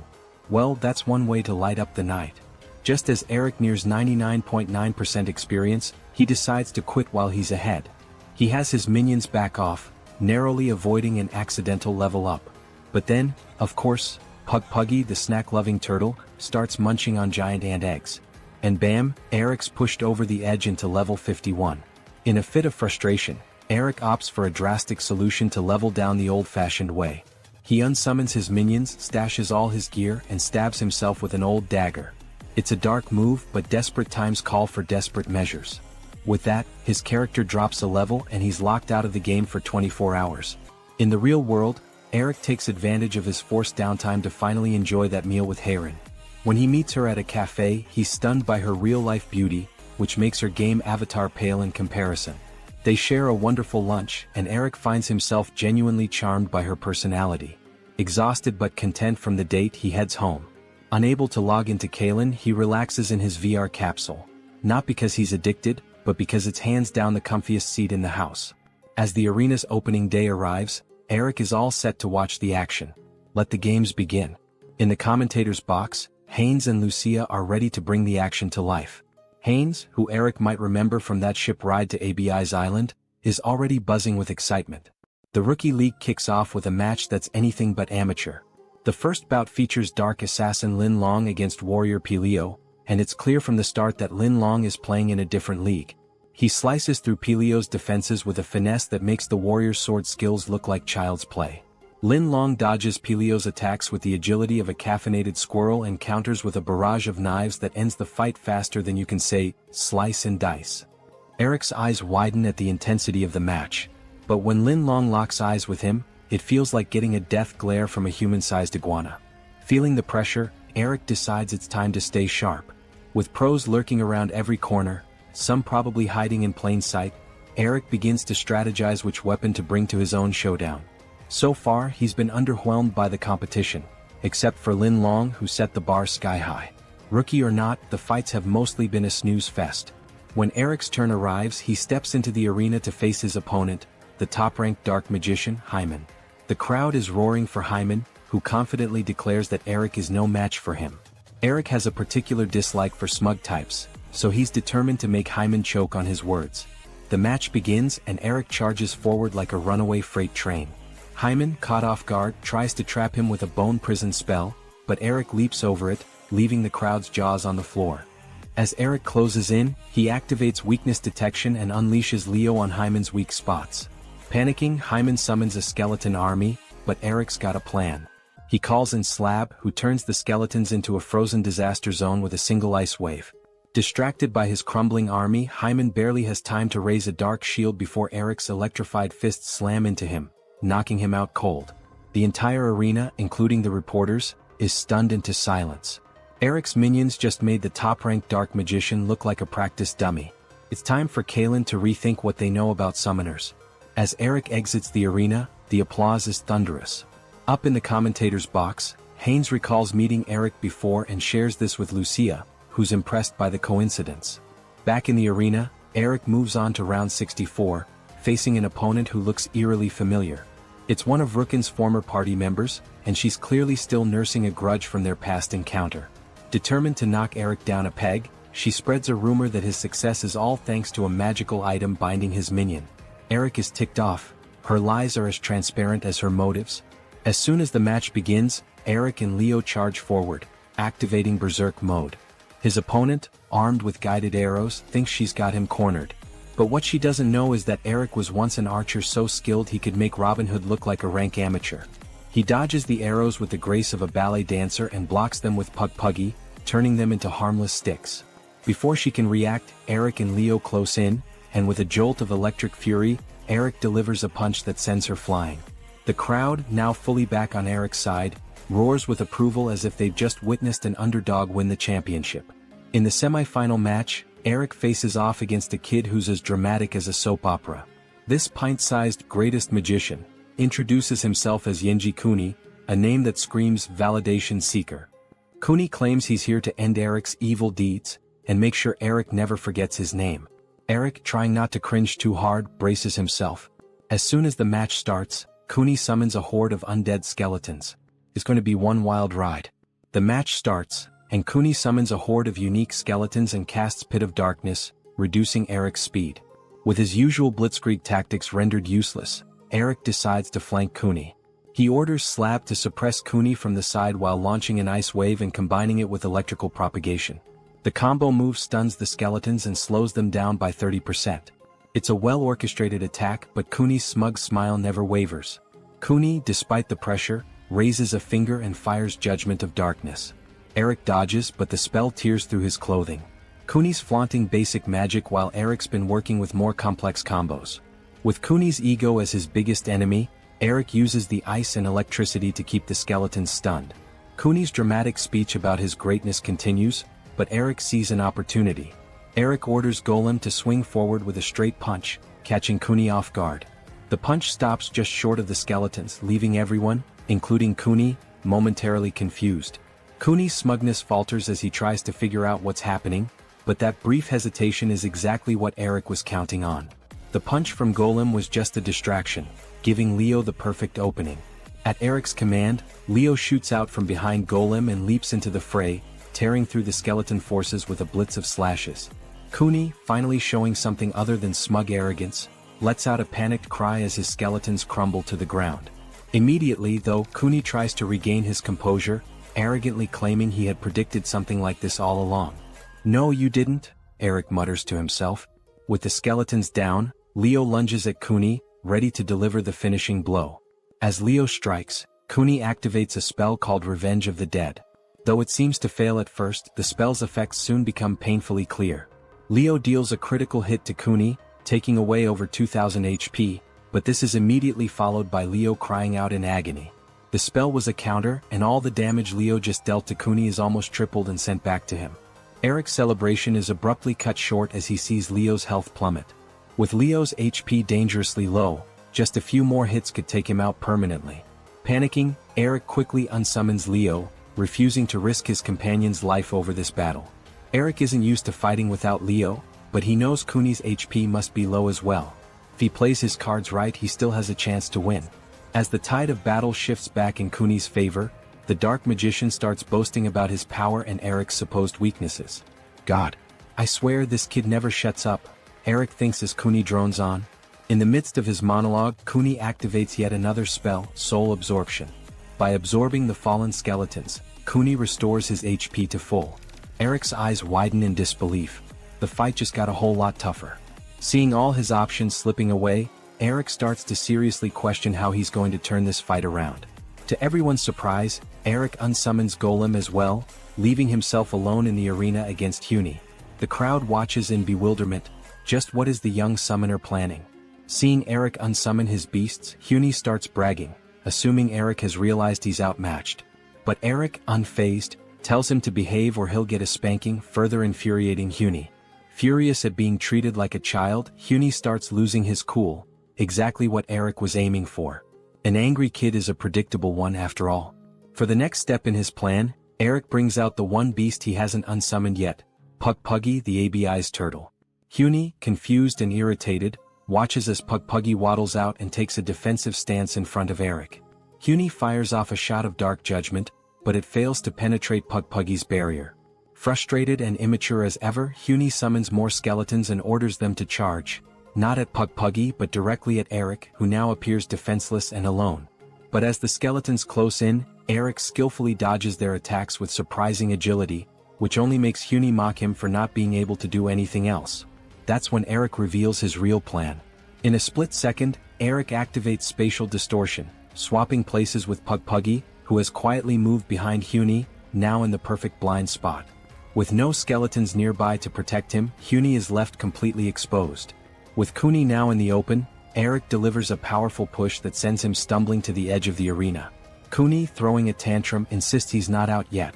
Well, that's one way to light up the night. Just as Eric nears 99.9% experience, he decides to quit while he's ahead. He has his minions back off, narrowly avoiding an accidental level up. But then, of course, Puggy, the snack-loving turtle, starts munching on giant ant eggs. And bam, Eric's pushed over the edge into level 51. In a fit of frustration, Eric opts for a drastic solution to level down the old-fashioned way. He unsummons his minions, stashes all his gear, and stabs himself with an old dagger. It's a dark move, but desperate times call for desperate measures. With that, his character drops a level and he's locked out of the game for 24 hours. In the real world, Eric takes advantage of his forced downtime to finally enjoy that meal with Hayren. When he meets her at a cafe, he's stunned by her real-life beauty, which makes her game avatar pale in comparison. They share a wonderful lunch, and Eric finds himself genuinely charmed by her personality. Exhausted but content from the date, he heads home. Unable to log into Kalen, he relaxes in his VR capsule. Not because he's addicted, but because it's hands down the comfiest seat in the house. As the arena's opening day arrives, Eric is all set to watch the action. Let the games begin. In the commentator's box, Haynes and Lucia are ready to bring the action to life. Haynes, who Eric might remember from that ship ride to ABI's island, is already buzzing with excitement. The Rookie League kicks off with a match that's anything but amateur. The first bout features Dark Assassin Lin Long against Warrior Pelio, and it's clear from the start that Lin Long is playing in a different league. He slices through Pelio's defenses with a finesse that makes the warrior's sword skills look like child's play. Lin Long dodges Pelio's attacks with the agility of a caffeinated squirrel and counters with a barrage of knives that ends the fight faster than you can say, slice and dice. Eric's eyes widen at the intensity of the match. But when Lin Long locks eyes with him, it feels like getting a death glare from a human-sized iguana. Feeling the pressure, Eric decides it's time to stay sharp. With pros lurking around every corner, some probably hiding in plain sight, Eric begins to strategize which weapon to bring to his own showdown. So far, he's been underwhelmed by the competition, except for Lin Long, who set the bar sky high. Rookie or not, the fights have mostly been a snooze fest. When Eric's turn arrives, he steps into the arena to face his opponent, the top-ranked dark magician, Hyman. The crowd is roaring for Hyman, who confidently declares that Eric is no match for him. Eric has a particular dislike for smug types, so he's determined to make Hyman choke on his words. The match begins and Eric charges forward like a runaway freight train. Hyman, caught off guard, tries to trap him with a bone prison spell, but Eric leaps over it, leaving the crowd's jaws on the floor. As Eric closes in, he activates weakness detection and unleashes Leo on Hyman's weak spots. Panicking, Hyman summons a skeleton army, but Eric's got a plan. He calls in Slab, who turns the skeletons into a frozen disaster zone with a single ice wave. Distracted by his crumbling army, Hyman barely has time to raise a dark shield before Eric's electrified fists slam into him, knocking him out cold. The entire arena, including the reporters, is stunned into silence. Eric's minions just made the top-ranked dark magician look like a practice dummy. It's time for Kalen to rethink what they know about summoners. As Eric exits the arena, the applause is thunderous. Up in the commentator's box, Haynes recalls meeting Eric before and shares this with Lucia, who's impressed by the coincidence. Back in the arena, Eric moves on to round 64, facing an opponent who looks eerily familiar. It's one of Rookin's former party members, and she's clearly still nursing a grudge from their past encounter. Determined to knock Eric down a peg, she spreads a rumor that his success is all thanks to a magical item binding his minion. Eric is ticked off. Her lies are as transparent as her motives. As soon as the match begins, Eric and Leo charge forward, activating Berserk mode. His opponent, armed with guided arrows, thinks she's got him cornered. But what she doesn't know is that Eric was once an archer so skilled he could make Robin Hood look like a rank amateur. He dodges the arrows with the grace of a ballet dancer and blocks them with Pug Puggy, turning them into harmless sticks. Before she can react, Eric and Leo close in, and with a jolt of electric fury, Eric delivers a punch that sends her flying. The crowd, now fully back on Eric's side, roars with approval as if they've just witnessed an underdog win the championship. In the semi-final match, Eric faces off against a kid who's as dramatic as a soap opera. This pint-sized greatest magician introduces himself as Yenji Kuni, a name that screams validation seeker. Kuni claims he's here to end Eric's evil deeds, and make sure Eric never forgets his name. Eric, trying not to cringe too hard, braces himself. As soon as the match starts, Kuni summons a horde of undead skeletons. It's going to be one wild ride. The match starts, and Kuni summons a horde of unique skeletons and casts Pit of Darkness, reducing Eric's speed. With his usual blitzkrieg tactics rendered useless, Eric decides to flank Kuni. He orders Slab to suppress Kuni from the side while launching an ice wave and combining it with electrical propagation. The combo move stuns the skeletons and slows them down by 30%. It's a well-orchestrated attack, but Kuni's smug smile never wavers. Kuni, despite the pressure, raises a finger and fires Judgment of Darkness. Eric dodges, but the spell tears through his clothing. Kuni's flaunting basic magic while Eric's been working with more complex combos. With Kuni's ego as his biggest enemy, Eric uses the ice and electricity to keep the skeletons stunned. Kuni's dramatic speech about his greatness continues, but Eric sees an opportunity. Eric orders Golem to swing forward with a straight punch, catching Kuni off guard. The punch stops just short of the skeletons, leaving everyone, including Kuni, momentarily confused. Kuni's smugness falters as he tries to figure out what's happening, but that brief hesitation is exactly what Eric was counting on. The punch from Golem was just a distraction, giving Leo the perfect opening. At Eric's command, Leo shoots out from behind Golem and leaps into the fray, tearing through the skeleton forces with a blitz of slashes. Kuni, finally showing something other than smug arrogance, lets out a panicked cry as his skeletons crumble to the ground. Immediately, though, Kuni tries to regain his composure, arrogantly claiming he had predicted something like this all along. "No, you didn't," Eric mutters to himself. With the skeletons down, Leo lunges at Kuni, ready to deliver the finishing blow. As Leo strikes, Kuni activates a spell called Revenge of the Dead. Though it seems to fail at first, the spell's effects soon become painfully clear. Leo deals a critical hit to Kuni, taking away over 2000 HP, but this is immediately followed by Leo crying out in agony. The spell was a counter, and all the damage Leo just dealt to Kuni is almost tripled and sent back to him. Eric's celebration is abruptly cut short as he sees Leo's health plummet. With Leo's HP dangerously low, just a few more hits could take him out permanently. Panicking, Eric quickly unsummons Leo, refusing to risk his companion's life over this battle. Eric isn't used to fighting without Leo, but he knows Kuni's HP must be low as well. If he plays his cards right, he still has a chance to win. As the tide of battle shifts back in Kuni's favor, the Dark Magician starts boasting about his power and Eric's supposed weaknesses. "God, I swear this kid never shuts up," Eric thinks as Kuni drones on. In the midst of his monologue, Kuni activates yet another spell, Soul Absorption. By absorbing the fallen skeletons, Kuni restores his HP to full. Eric's eyes widen in disbelief. The fight just got a whole lot tougher. Seeing all his options slipping away, Eric starts to seriously question how he's going to turn this fight around. To everyone's surprise, Eric unsummons Golem as well, leaving himself alone in the arena against Huni. The crowd watches in bewilderment. Just what is the young summoner planning? Seeing Eric unsummon his beasts, Huni starts bragging, assuming Eric has realized he's outmatched. But Eric, unfazed, tells him to behave or he'll get a spanking, further infuriating Huni. Furious at being treated like a child, Huni starts losing his cool, exactly what Eric was aiming for. An angry kid is a predictable one after all. For the next step in his plan, Eric brings out the one beast he hasn't unsummoned yet, Pugpuggy the ABI's turtle. Huni, confused and irritated, watches as Pugpuggy waddles out and takes a defensive stance in front of Eric. Huni fires off a shot of Dark Judgment, but it fails to penetrate Pugpuggy's barrier. Frustrated and immature as ever, Huni summons more skeletons and orders them to charge, not at Pugpuggy but directly at Eric, who now appears defenseless and alone. But as the skeletons close in, Eric skillfully dodges their attacks with surprising agility, which only makes Huni mock him for not being able to do anything else. That's when Eric reveals his real plan. In a split second, Eric activates Spatial Distortion, swapping places with Pugpuggy, who has quietly moved behind Huni, now in the perfect blind spot. With no skeletons nearby to protect him, Huni is left completely exposed. With Kuni now in the open, Eric delivers a powerful push that sends him stumbling to the edge of the arena. Kuni, throwing a tantrum, insists he's not out yet.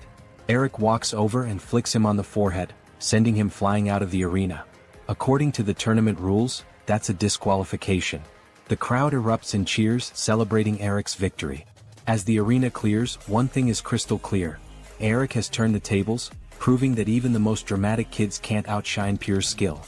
Eric walks over and flicks him on the forehead, sending him flying out of the arena. According to the tournament rules, that's a disqualification. The crowd erupts in cheers, celebrating Eric's victory. As the arena clears, one thing is crystal clear. Eric has turned the tables, proving that even the most dramatic kids can't outshine pure skill.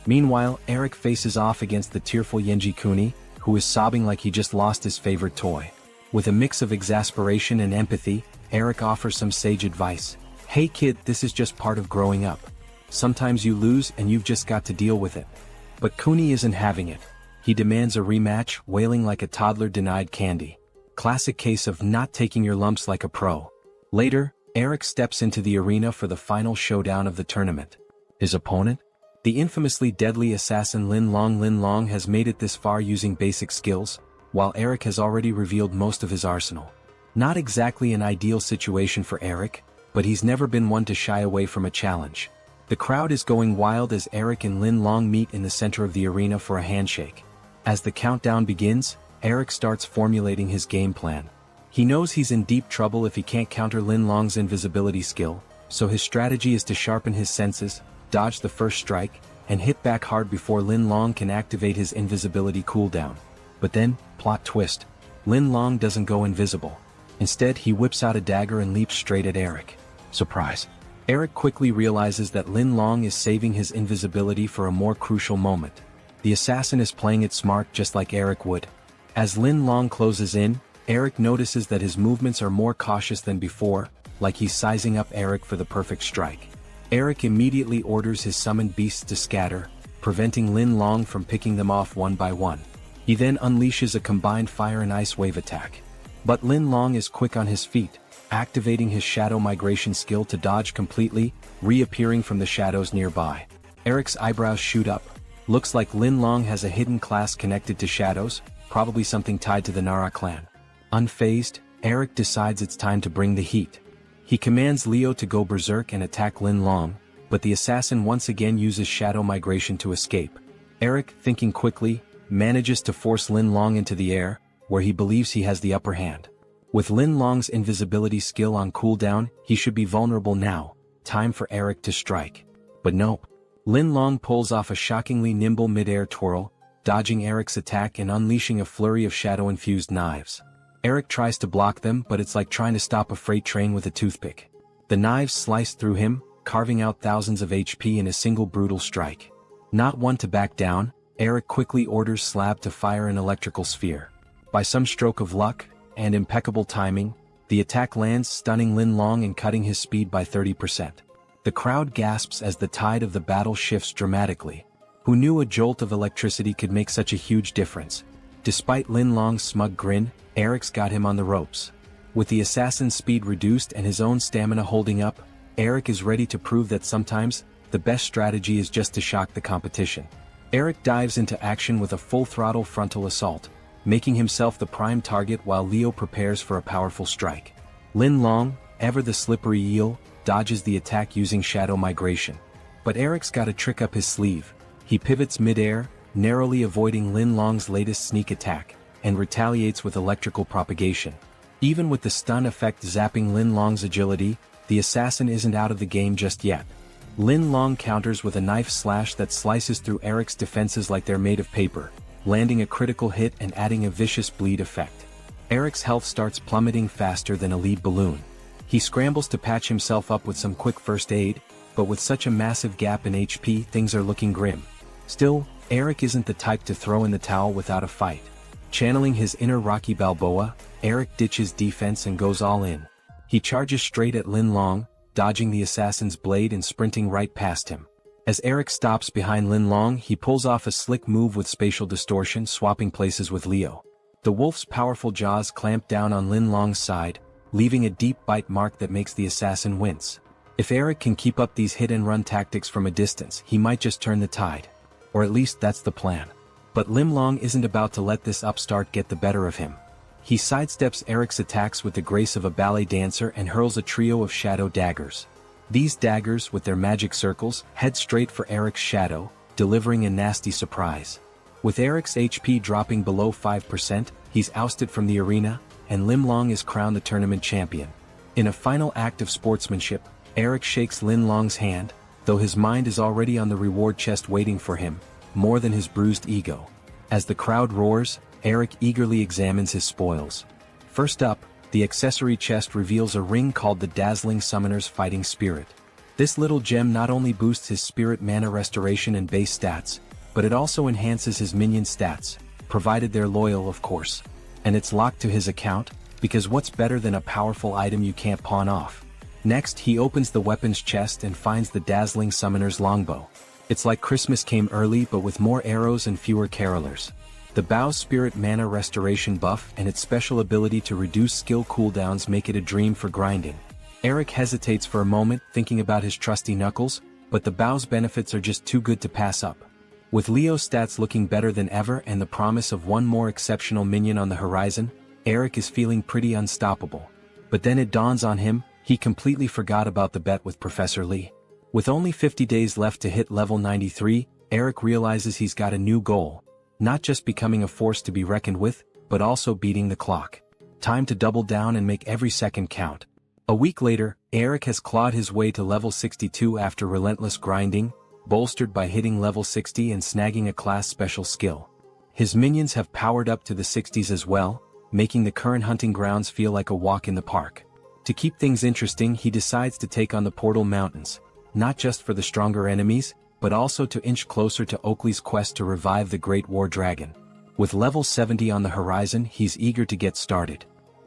Meanwhile, Eric faces off against the tearful Yenji Kuni, who is sobbing like he just lost his favorite toy. With a mix of exasperation and empathy, Eric offers some sage advice. "Hey kid, this is just part of growing up. Sometimes you lose and you've just got to deal with it." But Kuni isn't having it. He demands a rematch, wailing like a toddler denied candy. Classic case of not taking your lumps like a pro. Later, Eric steps into the arena for the final showdown of the tournament. His opponent? The infamously deadly assassin Lin Long has made it this far using basic skills, while Eric has already revealed most of his arsenal. Not exactly an ideal situation for Eric, but he's never been one to shy away from a challenge. The crowd is going wild as Eric and Lin Long meet in the center of the arena for a handshake. As the countdown begins, Eric starts formulating his game plan. He knows he's in deep trouble if he can't counter Lin Long's invisibility skill, so his strategy is to sharpen his senses, dodge the first strike, and hit back hard before Lin Long can activate his invisibility cooldown. But then, plot twist, Lin Long doesn't go invisible. Instead, he whips out a dagger and leaps straight at Eric. Surprise. Eric quickly realizes that Lin Long is saving his invisibility for a more crucial moment. The assassin is playing it smart just like Eric would. As Lin Long closes in, Eric notices that his movements are more cautious than before, like he's sizing up Eric for the perfect strike. Eric immediately orders his summoned beasts to scatter, preventing Lin Long from picking them off one by one. He then unleashes a combined fire and ice wave attack. But Lin Long is quick on his feet, activating his shadow migration skill to dodge completely, reappearing from the shadows nearby. Eric's eyebrows shoot up. Looks like Lin Long has a hidden class connected to shadows, probably something tied to the Nara clan. Unfazed, Eric decides it's time to bring the heat. He commands Leo to go berserk and attack Lin Long, but the assassin once again uses shadow migration to escape. Eric, thinking quickly, manages to force Lin Long into the air, where he believes he has the upper hand. With Lin Long's invisibility skill on cooldown, he should be vulnerable now. Time for Eric to strike. But nope. Lin Long pulls off a shockingly nimble mid-air twirl, dodging Eric's attack and unleashing a flurry of shadow-infused knives. Eric tries to block them, but it's like trying to stop a freight train with a toothpick. The knives slice through him, carving out thousands of HP in a single brutal strike. Not one to back down, Eric quickly orders Slab to fire an electrical sphere. By some stroke of luck, and impeccable timing, the attack lands, stunning Lin Long and cutting his speed by 30%. The crowd gasps as the tide of the battle shifts dramatically. Who knew a jolt of electricity could make such a huge difference? Despite Lin Long's smug grin, Eric's got him on the ropes. With the assassin's speed reduced and his own stamina holding up, Eric is ready to prove that sometimes, the best strategy is just to shock the competition. Eric dives into action with a full-throttle frontal assault, making himself the prime target while Leo prepares for a powerful strike. Lin Long, ever the slippery eel, dodges the attack using shadow migration. But Eric's got a trick up his sleeve. He pivots mid-air, narrowly avoiding Lin Long's latest sneak attack, and retaliates with electrical propagation. Even with the stun effect zapping Lin Long's agility, the assassin isn't out of the game just yet. Lin Long counters with a knife slash that slices through Eric's defenses like they're made of paper, landing a critical hit and adding a vicious bleed effect. Eric's health starts plummeting faster than a lead balloon. He scrambles to patch himself up with some quick first aid, but with such a massive gap in HP, things are looking grim. Still, Eric isn't the type to throw in the towel without a fight. Channeling his inner Rocky Balboa, Eric ditches defense and goes all in. He charges straight at Lin Long, dodging the assassin's blade and sprinting right past him. As Eric stops behind Lin Long, he pulls off a slick move with spatial distortion, swapping places with Leo. The wolf's powerful jaws clamp down on Lin Long's side, leaving a deep bite mark that makes the assassin wince. If Eric can keep up these hit-and-run tactics from a distance, he might just turn the tide. Or at least that's the plan. But Lin Long isn't about to let this upstart get the better of him. He sidesteps Eric's attacks with the grace of a ballet dancer and hurls a trio of shadow daggers. These daggers, with their magic circles, head straight for Eric's shadow, delivering a nasty surprise. With Eric's HP dropping below 5%, he's ousted from the arena, and Lin Long is crowned the tournament champion. In a final act of sportsmanship, Eric shakes Lin Long's hand, though his mind is already on the reward chest waiting for him, more than his bruised ego. As the crowd roars, Eric eagerly examines his spoils. First up, the accessory chest reveals a ring called the Dazzling Summoner's Fighting Spirit. This little gem not only boosts his spirit mana restoration and base stats, but it also enhances his minion stats, provided they're loyal of course. And it's locked to his account, because what's better than a powerful item you can't pawn off? Next, he opens the weapons chest and finds the Dazzling Summoner's longbow. It's like Christmas came early but with more arrows and fewer carolers. The bow's spirit mana restoration buff and its special ability to reduce skill cooldowns make it a dream for grinding. Eric hesitates for a moment, thinking about his trusty knuckles, but the bow's benefits are just too good to pass up. With Leo's stats looking better than ever and the promise of one more exceptional minion on the horizon, Eric is feeling pretty unstoppable. But then it dawns on him, he completely forgot about the bet with Professor Lee. With only 50 days left to hit level 93, Eric realizes he's got a new goal. Not just becoming a force to be reckoned with, but also beating the clock. Time to double down and make every second count. A week later, Eric has clawed his way to level 62 after relentless grinding, bolstered by hitting level 60 and snagging a class special skill. His minions have powered up to the 60s as well, making the current hunting grounds feel like a walk in the park. To keep things interesting, he decides to take on the Portal Mountains, not just for the stronger enemies, but also to inch closer to Oakley's quest to revive the Great War Dragon. With level 70 on the horizon, he's eager to get started.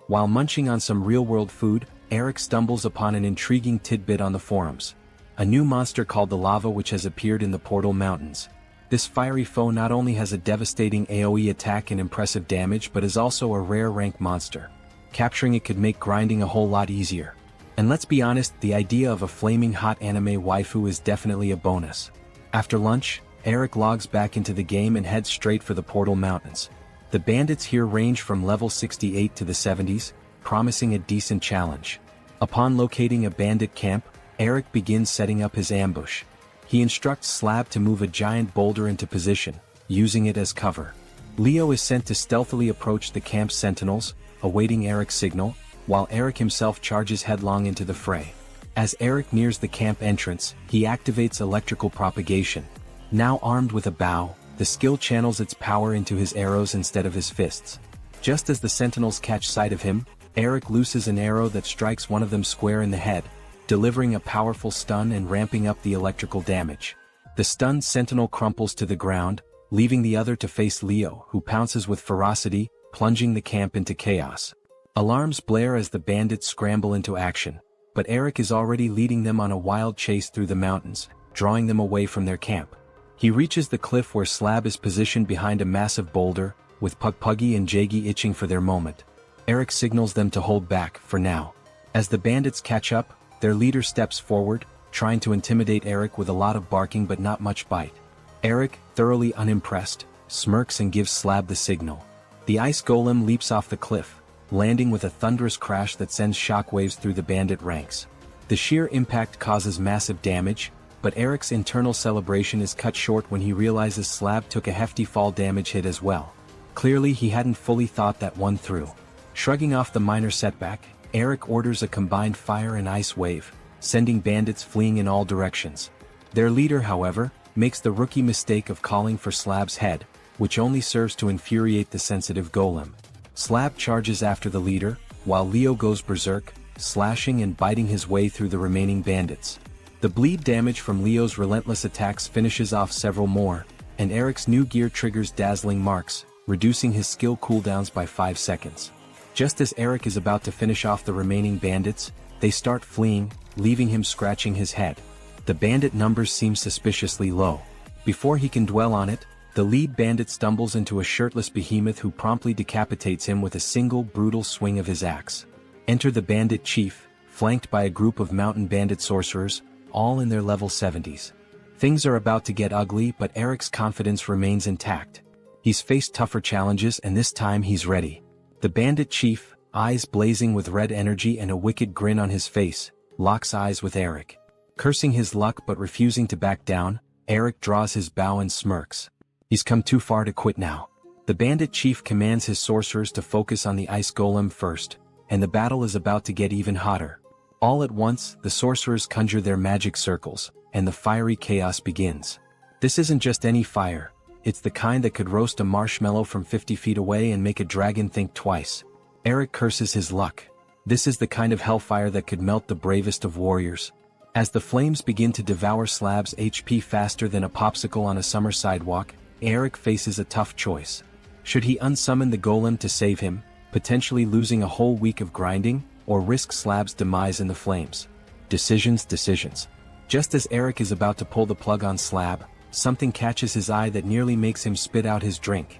While munching on some real-world food, Eric stumbles upon an intriguing tidbit on the forums. A new monster called the Lava, which has appeared in the Portal Mountains. This fiery foe not only has a devastating AoE attack and impressive damage but is also a rare rank monster. Capturing it could make grinding a whole lot easier. And let's be honest, the idea of a flaming hot anime waifu is definitely a bonus. After lunch, Eric logs back into the game and heads straight for the Portal Mountains. The bandits here range from level 68 to the 70s, promising a decent challenge. Upon locating a bandit camp, Eric begins setting up his ambush. He instructs Slab to move a giant boulder into position, using it as cover. Leo is sent to stealthily approach the camp's sentinels, awaiting Eric's signal, while Eric himself charges headlong into the fray. As Eric nears the camp entrance, he activates electrical propagation. Now armed with a bow, the skill channels its power into his arrows instead of his fists. Just as the sentinels catch sight of him, Eric looses an arrow that strikes one of them square in the head, delivering a powerful stun and ramping up the electrical damage. The stunned sentinel crumples to the ground, leaving the other to face Leo, who pounces with ferocity, plunging the camp into chaos. Alarms blare as the bandits scramble into action, but Eric is already leading them on a wild chase through the mountains, drawing them away from their camp. He reaches the cliff where Slab is positioned behind a massive boulder, with Puggy and Jaggy itching for their moment. Eric signals them to hold back, for now. As the bandits catch up, their leader steps forward, trying to intimidate Eric with a lot of barking but not much bite. Eric, thoroughly unimpressed, smirks and gives Slab the signal. The ice golem leaps off the cliff, landing with a thunderous crash that sends shockwaves through the bandit ranks. The sheer impact causes massive damage, but Eric's internal celebration is cut short when he realizes Slab took a hefty fall damage hit as well. Clearly he hadn't fully thought that one through. Shrugging off the minor setback, Eric orders a combined fire and ice wave, sending bandits fleeing in all directions. Their leader, however, makes the rookie mistake of calling for Slab's head, which only serves to infuriate the sensitive golem. Slab charges after the leader, while Leo goes berserk, slashing and biting his way through the remaining bandits. The bleed damage from Leo's relentless attacks finishes off several more, and Eric's new gear triggers dazzling marks, reducing his skill cooldowns by 5 seconds. Just as Eric is about to finish off the remaining bandits, they start fleeing, leaving him scratching his head. The bandit numbers seem suspiciously low. Before he can dwell on it, the lead bandit stumbles into a shirtless behemoth who promptly decapitates him with a single brutal swing of his axe. Enter the bandit chief, flanked by a group of mountain bandit sorcerers, all in their level 70s. Things are about to get ugly, but Eric's confidence remains intact. He's faced tougher challenges and this time he's ready. The bandit chief, eyes blazing with red energy and a wicked grin on his face, locks eyes with Eric. Cursing his luck but refusing to back down, Eric draws his bow and smirks. He's come too far to quit now. The bandit chief commands his sorcerers to focus on the ice golem first, and the battle is about to get even hotter. All at once, the sorcerers conjure their magic circles, and the fiery chaos begins. This isn't just any fire. It's the kind that could roast a marshmallow from 50 feet away and make a dragon think twice. Eric curses his luck. This is the kind of hellfire that could melt the bravest of warriors. As the flames begin to devour Slab's HP faster than a popsicle on a summer sidewalk, Eric faces a tough choice. Should he unsummon the golem to save him, potentially losing a whole week of grinding, or risk Slab's demise in the flames? Decisions. Just as Eric is about to pull the plug on Slab, something catches his eye that nearly makes him spit out his drink.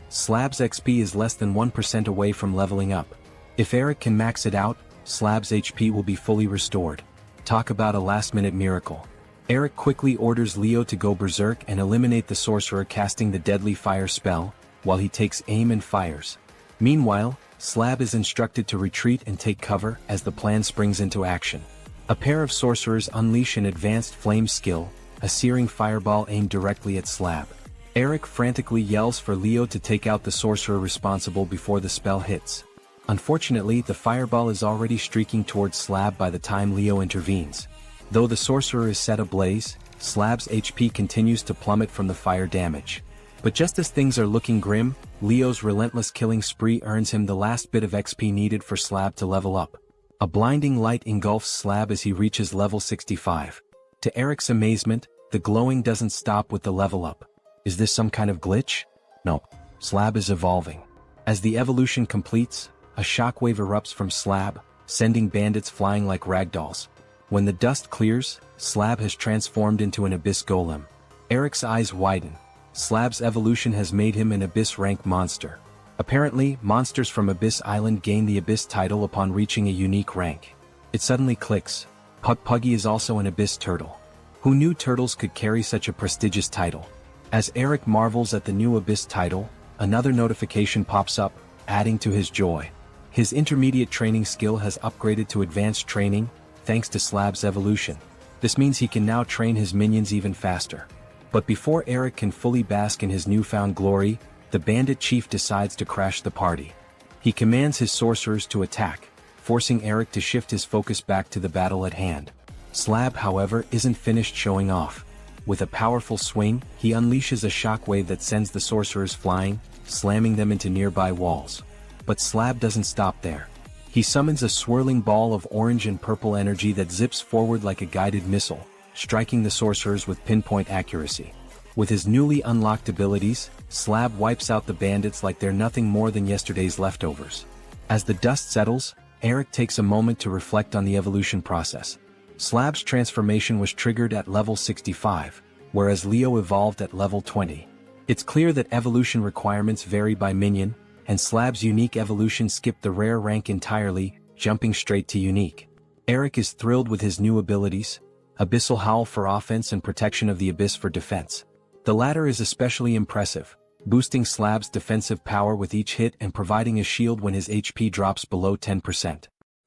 Slab's XP is less than 1% away from leveling up. If Eric can max it out, Slab's HP will be fully restored. Talk about a last-minute miracle. Eric quickly orders Leo to go berserk and eliminate the sorcerer casting the deadly fire spell, while he takes aim and fires. Meanwhile, Slab is instructed to retreat and take cover as the plan springs into action. A pair of sorcerers unleash an advanced flame skill, a searing fireball aimed directly at Slab. Eric frantically yells for Leo to take out the sorcerer responsible before the spell hits. Unfortunately, the fireball is already streaking towards Slab by the time Leo intervenes. Though the sorcerer is set ablaze, Slab's HP continues to plummet from the fire damage. But just as things are looking grim, Leo's relentless killing spree earns him the last bit of XP needed for Slab to level up. A blinding light engulfs Slab as he reaches level 65. To Eric's amazement, the glowing doesn't stop with the level up. Is this some kind of glitch? No. Slab is evolving. As the evolution completes, a shockwave erupts from Slab, sending bandits flying like ragdolls. When the dust clears, Slab has transformed into an abyss golem. Eric's eyes widen. Slab's evolution has made him an abyss rank monster. Apparently, monsters from Abyss Island gain the abyss title upon reaching a unique rank. It suddenly clicks. Puggy is also an abyss turtle. Who knew turtles could carry such a prestigious title? As Eric marvels at the new abyss title, another notification pops up, adding to his joy. His intermediate training skill has upgraded to advanced training, thanks to Slab's evolution. This means he can now train his minions even faster. But before Eric can fully bask in his newfound glory, the bandit chief decides to crash the party. He commands his sorcerers to attack, forcing Eric to shift his focus back to the battle at hand. Slab, however, isn't finished showing off. With a powerful swing, he unleashes a shockwave that sends the sorcerers flying, slamming them into nearby walls. But Slab doesn't stop there. He summons a swirling ball of orange and purple energy that zips forward like a guided missile, striking the sorcerers with pinpoint accuracy. With his newly unlocked abilities, Slab wipes out the bandits like they're nothing more than yesterday's leftovers. As the dust settles, Eric takes a moment to reflect on the evolution process. Slab's transformation was triggered at level 65, whereas Leo evolved at level 20. It's clear that evolution requirements vary by minion, and Slab's unique evolution skipped the rare rank entirely, jumping straight to unique. Eric is thrilled with his new abilities, Abyssal Howl for offense and Protection of the Abyss for defense. The latter is especially impressive, boosting Slab's defensive power with each hit and providing a shield when his HP drops below 10%.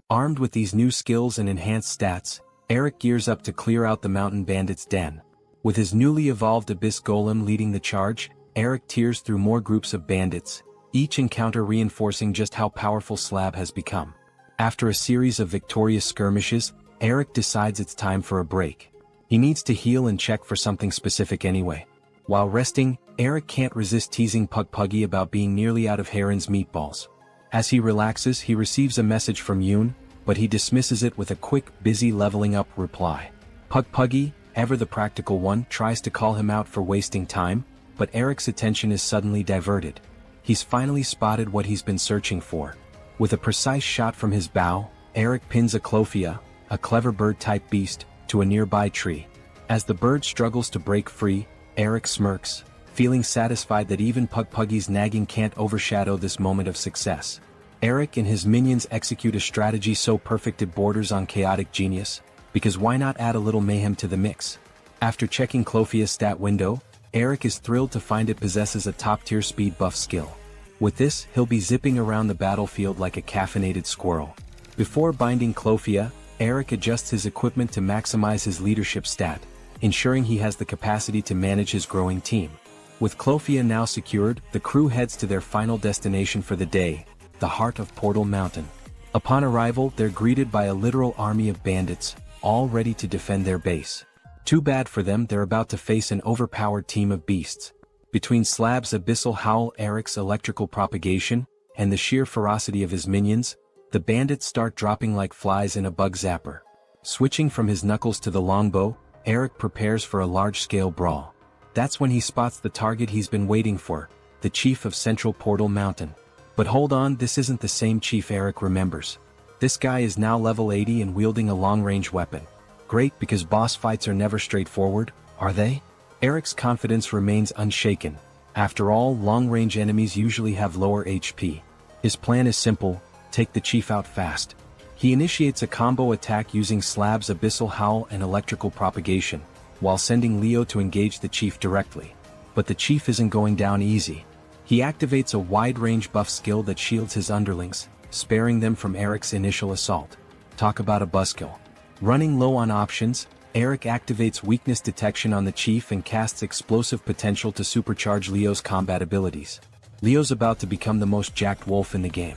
Armed with these new skills and enhanced stats, Eric gears up to clear out the mountain bandits' den. With his newly evolved Abyss Golem leading the charge, Eric tears through more groups of bandits, each encounter reinforcing just how powerful Slab has become. After a series of victorious skirmishes, Eric decides it's time for a break. He needs to heal and check for something specific anyway. While resting, Eric can't resist teasing Puggy about being nearly out of Heron's meatballs. As he relaxes, he receives a message from Yoon, but he dismisses it with a quick, busy leveling up reply. Puggy, ever the practical one, tries to call him out for wasting time, but Eric's attention is suddenly diverted. He's finally spotted what he's been searching for. With a precise shot from his bow, Eric pins a Clofia, a clever bird-type beast, to a nearby tree. As the bird struggles to break free, Eric smirks, feeling satisfied that even Puggy's nagging can't overshadow this moment of success. Eric and his minions execute a strategy so perfect it borders on chaotic genius, because why not add a little mayhem to the mix? After checking Clofia's stat window, Eric is thrilled to find it possesses a top-tier speed buff skill. With this, he'll be zipping around the battlefield like a caffeinated squirrel. Before binding Clofia, Eric adjusts his equipment to maximize his leadership stat, ensuring he has the capacity to manage his growing team. With Clofia now secured, the crew heads to their final destination for the day, the heart of Portal Mountain. Upon arrival, they're greeted by a literal army of bandits, all ready to defend their base. Too bad for them, they're about to face an overpowered team of beasts. Between Slab's Abyssal Howl, Eric's electrical propagation, and the sheer ferocity of his minions, the bandits start dropping like flies in a bug zapper. Switching from his knuckles to the longbow, Eric prepares for a large-scale brawl. That's when he spots the target he's been waiting for, the chief of Central Portal Mountain. But hold on, this isn't the same chief Eric remembers. This guy is now level 80 and wielding a long-range weapon. Great, because boss fights are never straightforward, are they? Eric's confidence remains unshaken. After all, long-range enemies usually have lower HP. His plan is simple: take the chief out fast. He initiates a combo attack using Slab's Abyssal Howl and electrical propagation, while sending Leo to engage the chief directly. But the chief isn't going down easy. He activates a wide-range buff skill that shields his underlings, sparing them from Eric's initial assault. Talk about a buzzkill. Running low on options, Eric activates weakness detection on the chief and casts explosive potential to supercharge Leo's combat abilities. Leo's about to become the most jacked wolf in the game.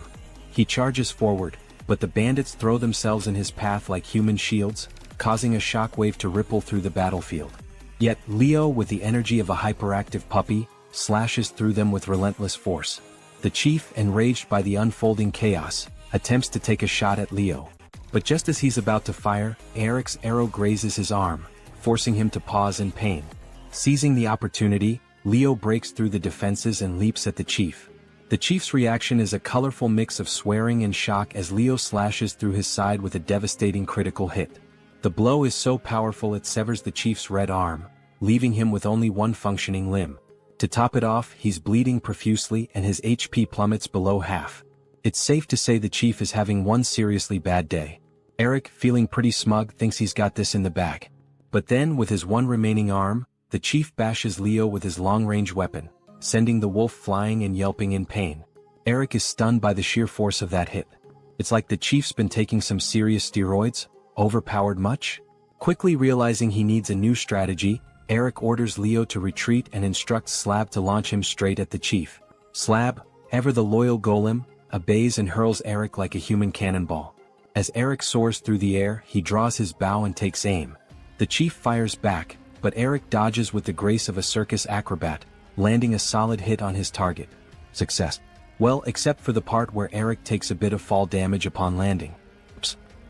He charges forward, but the bandits throw themselves in his path like human shields, causing a shockwave to ripple through the battlefield. Yet, Leo, with the energy of a hyperactive puppy, slashes through them with relentless force. The chief, enraged by the unfolding chaos, attempts to take a shot at Leo. But just as he's about to fire, Eric's arrow grazes his arm, forcing him to pause in pain. Seizing the opportunity, Leo breaks through the defenses and leaps at the chief. The chief's reaction is a colorful mix of swearing and shock as Leo slashes through his side with a devastating critical hit. The blow is so powerful it severs the chief's red arm, leaving him with only one functioning limb. To top it off, he's bleeding profusely and his HP plummets below half. It's safe to say the chief is having one seriously bad day. Eric, feeling pretty smug, thinks he's got this in the bag. But then, with his one remaining arm, the chief bashes Leo with his long-range weapon, sending the wolf flying and yelping in pain. Eric is stunned by the sheer force of that hit. It's like the chief's been taking some serious steroids. Overpowered much? Quickly realizing he needs a new strategy, Eric orders Leo to retreat and instructs Slab to launch him straight at the chief. Slab, ever the loyal golem, obeys and hurls Eric like a human cannonball. As Eric soars through the air, he draws his bow and takes aim. The chief fires back, but Eric dodges with the grace of a circus acrobat, landing a solid hit on his target. Success. Well, except for the part where Eric takes a bit of fall damage upon landing.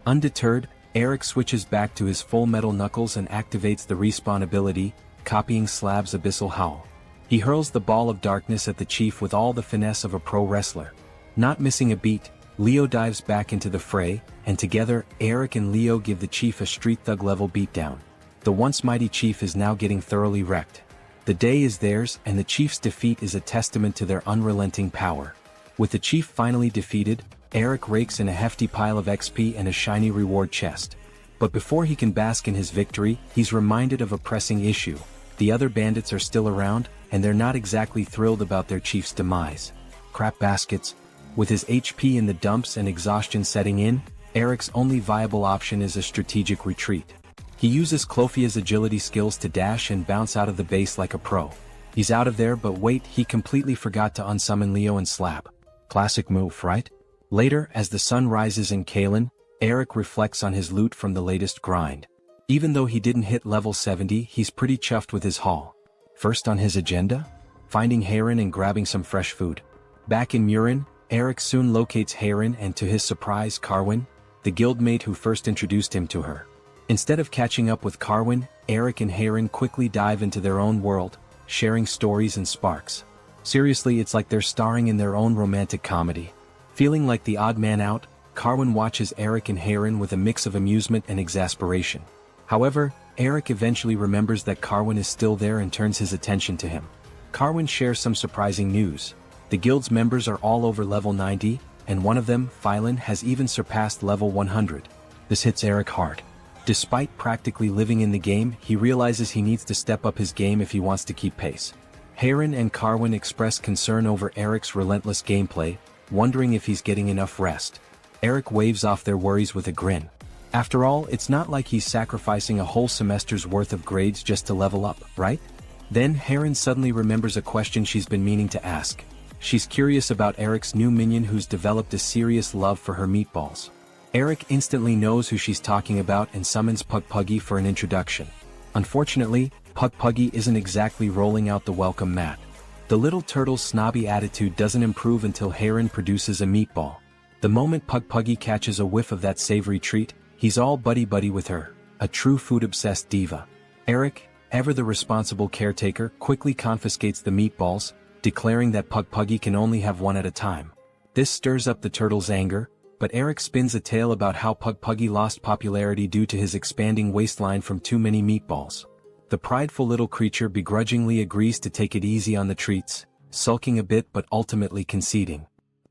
Undeterred, Eric switches back to his full metal knuckles and activates the respawn ability, copying Slab's abyssal howl. He hurls the ball of darkness at the chief with all the finesse of a pro wrestler. Not missing a beat, Leo dives back into the fray, and together, Eric and Leo give the chief a street thug level beatdown. The once mighty chief is now getting thoroughly wrecked. The day is theirs, and the chief's defeat is a testament to their unrelenting power. With the chief finally defeated, Eric rakes in a hefty pile of XP and a shiny reward chest. But before he can bask in his victory, he's reminded of a pressing issue. The other bandits are still around, and they're not exactly thrilled about their chief's demise. Crap baskets. With his HP in the dumps and exhaustion setting in, Eric's only viable option is a strategic retreat. He uses Clofia's agility skills to dash and bounce out of the base like a pro. He's out of there, but wait, he completely forgot to unsummon Leo and Slab. Classic move, right? Later, as the sun rises in Kalen, Eric reflects on his loot from the latest grind. Even though he didn't hit level 70, he's pretty chuffed with his haul. First on his agenda? Finding Heron and grabbing some fresh food. Back in Murin, Eric soon locates Heron and, to his surprise, Carwin, the guildmate who first introduced him to her. Instead of catching up with Carwin, Eric and Heron quickly dive into their own world, sharing stories and sparks. Seriously, it's like they're starring in their own romantic comedy. Feeling like the odd man out, Carwin watches Eric and Heron with a mix of amusement and exasperation. However, Eric eventually remembers that Carwin is still there and turns his attention to him. Carwin shares some surprising news. The guild's members are all over level 90, and one of them, Phylan, has even surpassed level 100. This hits Eric hard. Despite practically living in the game, he realizes he needs to step up his game if he wants to keep pace. Heron and Carwin express concern over Eric's relentless gameplay, wondering if he's getting enough rest. Eric waves off their worries with a grin. After all, it's not like he's sacrificing a whole semester's worth of grades just to level up, right? Then Heron suddenly remembers a question she's been meaning to ask. She's curious about Eric's new minion who's developed a serious love for her meatballs. Eric instantly knows who she's talking about and summons Pugpuggy for an introduction. Unfortunately, Pugpuggy isn't exactly rolling out the welcome mat. The little turtle's snobby attitude doesn't improve until Heron produces a meatball. The moment Pugpuggy catches a whiff of that savory treat, he's all buddy-buddy with her, a true food-obsessed diva. Eric, ever the responsible caretaker, quickly confiscates the meatballs, declaring that Pugpuggy can only have one at a time. This stirs up the turtle's anger, but Eric spins a tale about how Pugpuggy lost popularity due to his expanding waistline from too many meatballs. The prideful little creature begrudgingly agrees to take it easy on the treats, sulking a bit but ultimately conceding.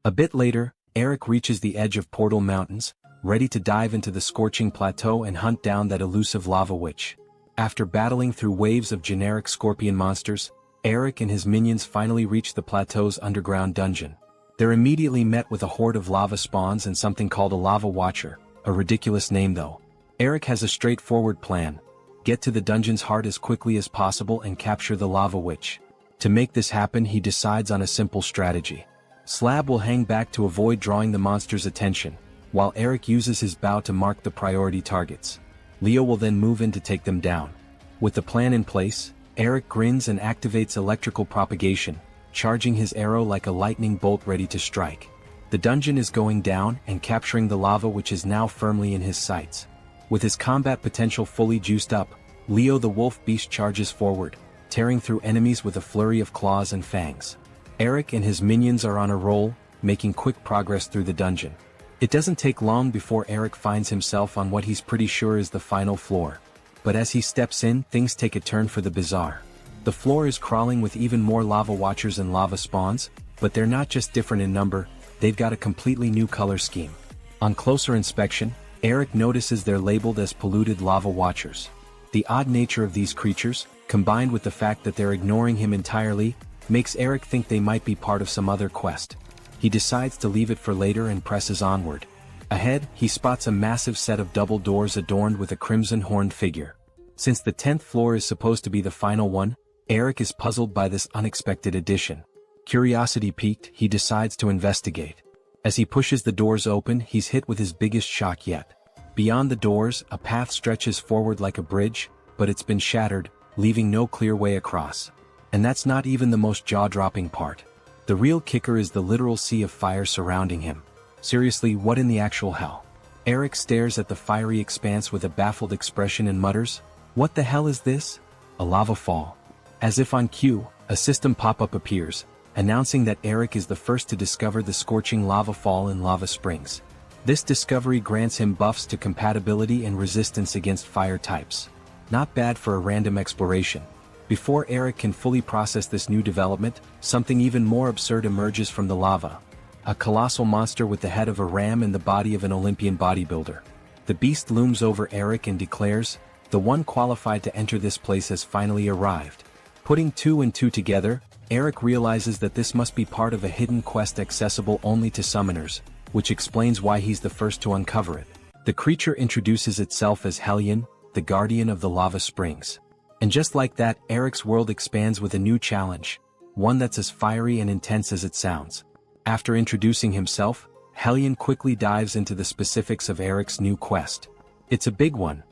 A bit later, Eric reaches the edge of Portal Mountains, ready to dive into the scorching plateau and hunt down that elusive lava witch. After battling through waves of generic scorpion monsters, Eric and his minions finally reach the plateau's underground dungeon. They're immediately met with a horde of lava spawns and something called a lava watcher, a ridiculous name though. Eric has a straightforward plan. Get to the dungeon's heart as quickly as possible and capture the lava witch. To make this happen, he decides on a simple strategy. Slab will hang back to avoid drawing the monster's attention, while Eric uses his bow to mark the priority targets. Leo will then move in to take them down. With the plan in place, Eric grins and activates electrical propagation, charging his arrow like a lightning bolt ready to strike. The dungeon is going down and capturing the lava, which is now firmly in his sights. With his combat potential fully juiced up, Leo the wolf beast charges forward, tearing through enemies with a flurry of claws and fangs. Eric and his minions are on a roll, making quick progress through the dungeon. It doesn't take long before Eric finds himself on what he's pretty sure is the final floor. But as he steps in, things take a turn for the bizarre. The floor is crawling with even more lava watchers and lava spawns, but they're not just different in number, they've got a completely new color scheme. On closer inspection, Eric notices they're labeled as polluted lava watchers. The odd nature of these creatures, combined with the fact that they're ignoring him entirely, makes Eric think they might be part of some other quest. He decides to leave it for later and presses onward. Ahead, he spots a massive set of double doors adorned with a crimson horned figure. Since the 10th floor is supposed to be the final one, Eric is puzzled by this unexpected addition. Curiosity piqued, he decides to investigate. As he pushes the doors open, he's hit with his biggest shock yet. Beyond the doors, a path stretches forward like a bridge, but it's been shattered, leaving no clear way across. And that's not even the most jaw-dropping part. The real kicker is the literal sea of fire surrounding him. Seriously, what in the actual hell? Eric stares at the fiery expanse with a baffled expression and mutters, "What the hell is this? A lava fall." As if on cue, a system pop-up appears, announcing that Eric is the first to discover the scorching lava fall in lava springs. This discovery grants him buffs to compatibility and resistance against fire types. Not bad for a random exploration. Before Eric can fully process this new development, something even more absurd emerges from the lava. A colossal monster with the head of a ram and the body of an Olympian bodybuilder. The beast looms over Eric and declares, "The one qualified to enter this place has finally arrived." Putting two and two together, Eric realizes that this must be part of a hidden quest accessible only to summoners, which explains why he's the first to uncover it. The creature introduces itself as Hellion, the guardian of the lava springs. And just like that, Eric's world expands with a new challenge, one that's as fiery and intense as it sounds. After introducing himself, Hellion quickly dives into the specifics of Eric's new quest. It's a big one.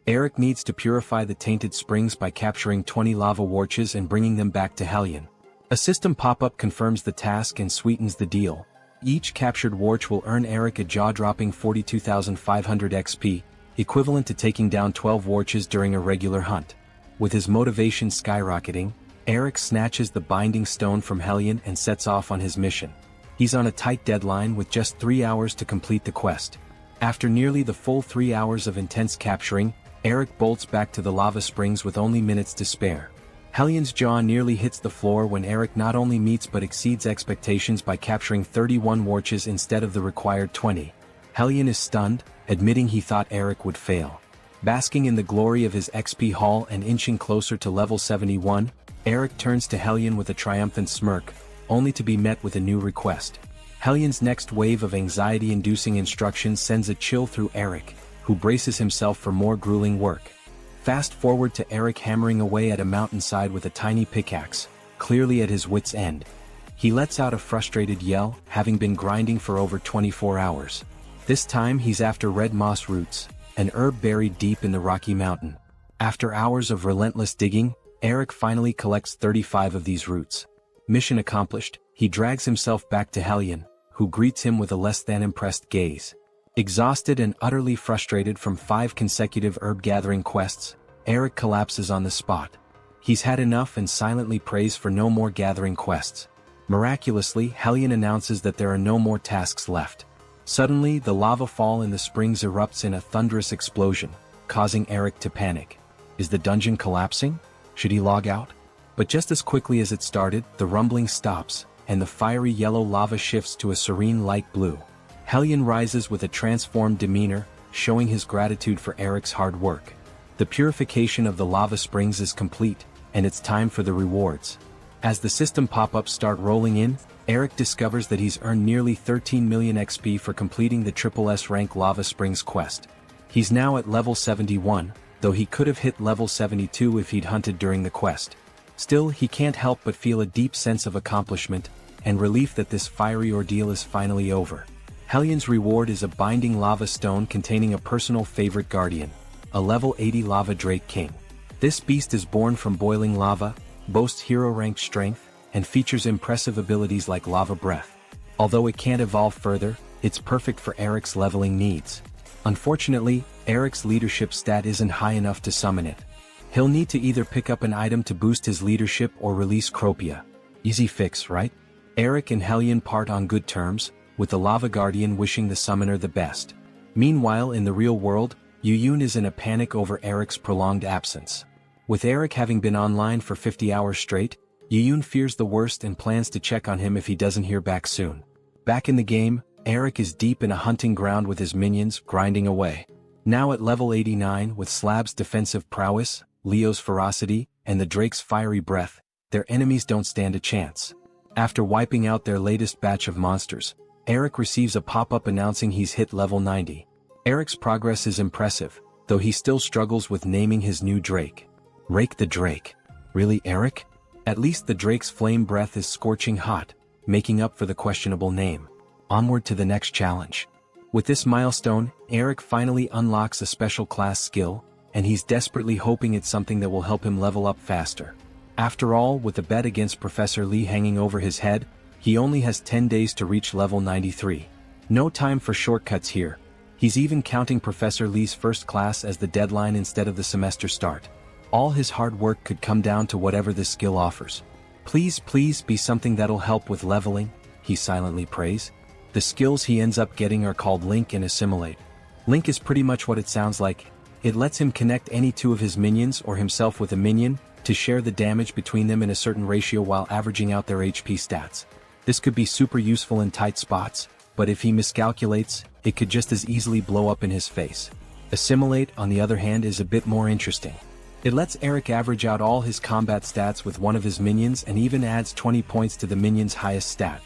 Eric needs to purify the tainted springs by capturing 20 lava warches and bringing them back to Hellion. A system pop-up confirms the task and sweetens the deal. Each captured warch will earn Eric a jaw-dropping 42,500 XP, equivalent to taking down 12 warches during a regular hunt. With his motivation skyrocketing, Eric snatches the binding stone from Hellion and sets off on his mission. He's on a tight deadline with just 3 hours to complete the quest. After nearly the full 3 hours of intense capturing, Eric bolts back to the lava springs with only minutes to spare. Hellion's jaw nearly hits the floor when Eric not only meets but exceeds expectations by capturing 31 warches instead of the required 20. Hellion is stunned, admitting he thought Eric would fail. Basking in the glory of his XP haul and inching closer to level 71, Eric turns to Hellion with a triumphant smirk, only to be met with a new request. Hellion's next wave of anxiety-inducing instructions sends a chill through Eric, who braces himself for more grueling work. Fast forward to Eric hammering away at a mountainside with a tiny pickaxe, clearly at his wit's end. He lets out a frustrated yell, having been grinding for over 24 hours. This time he's after red moss roots, an herb buried deep in the Rocky Mountain. After hours of relentless digging, Eric finally collects 35 of these roots. Mission accomplished, he drags himself back to Hellion, who greets him with a less than impressed gaze. Exhausted and utterly frustrated from 5 consecutive herb-gathering quests, Eric collapses on the spot. He's had enough and silently prays for no more gathering quests. Miraculously, Hellion announces that there are no more tasks left. Suddenly, the lava fall in the springs erupts in a thunderous explosion, causing Eric to panic. Is the dungeon collapsing? Should he log out? But just as quickly as it started, the rumbling stops, and the fiery yellow lava shifts to a serene light blue. Hellion rises with a transformed demeanor, showing his gratitude for Eric's hard work. The purification of the lava springs is complete, and it's time for the rewards. As the system pop-ups start rolling in, Eric discovers that he's earned nearly 13 million XP for completing the SSS rank Lava Springs quest. He's now at level 71, though he could have hit level 72 if he'd hunted during the quest. Still, he can't help but feel a deep sense of accomplishment, and relief that this fiery ordeal is finally over. Hellion's reward is a binding lava stone containing a personal favorite guardian, a level 80 lava drake king. This beast is born from boiling lava, boasts hero-ranked strength, and features impressive abilities like lava breath. Although it can't evolve further, it's perfect for Eric's leveling needs. Unfortunately, Eric's leadership stat isn't high enough to summon it. He'll need to either pick up an item to boost his leadership or release Cropia. Easy fix, right? Eric and Hellion part on good terms, with the Lava Guardian wishing the summoner the best. Meanwhile, in the real world, Yuyun is in a panic over Eric's prolonged absence. With Eric having been online for 50 hours straight, Yuyun fears the worst and plans to check on him if he doesn't hear back soon. Back in the game, Eric is deep in a hunting ground with his minions, grinding away. Now at level 89 with Slab's defensive prowess, Leo's ferocity, and the Drake's fiery breath, their enemies don't stand a chance. After wiping out their latest batch of monsters, Eric receives a pop-up announcing he's hit level 90. Eric's progress is impressive, though he still struggles with naming his new Drake. Rake the Drake. Really, Eric? At least the Drake's flame breath is scorching hot, making up for the questionable name. Onward to the next challenge. With this milestone, Eric finally unlocks a special class skill, and he's desperately hoping it's something that will help him level up faster. After all, with the bet against Professor Lee hanging over his head, he only has 10 days to reach level 93. No time for shortcuts here. He's even counting Professor Lee's first class as the deadline instead of the semester start. All his hard work could come down to whatever this skill offers. Please, please be something that'll help with leveling, he silently prays. The skills he ends up getting are called Link and Assimilate. Link is pretty much what it sounds like. It lets him connect any two of his minions or himself with a minion to share the damage between them in a certain ratio while averaging out their HP stats. This could be super useful in tight spots, but if he miscalculates, it could just as easily blow up in his face. Assimilate, on the other hand, is a bit more interesting. It lets Eric average out all his combat stats with one of his minions and even adds 20 points to the minion's highest stat.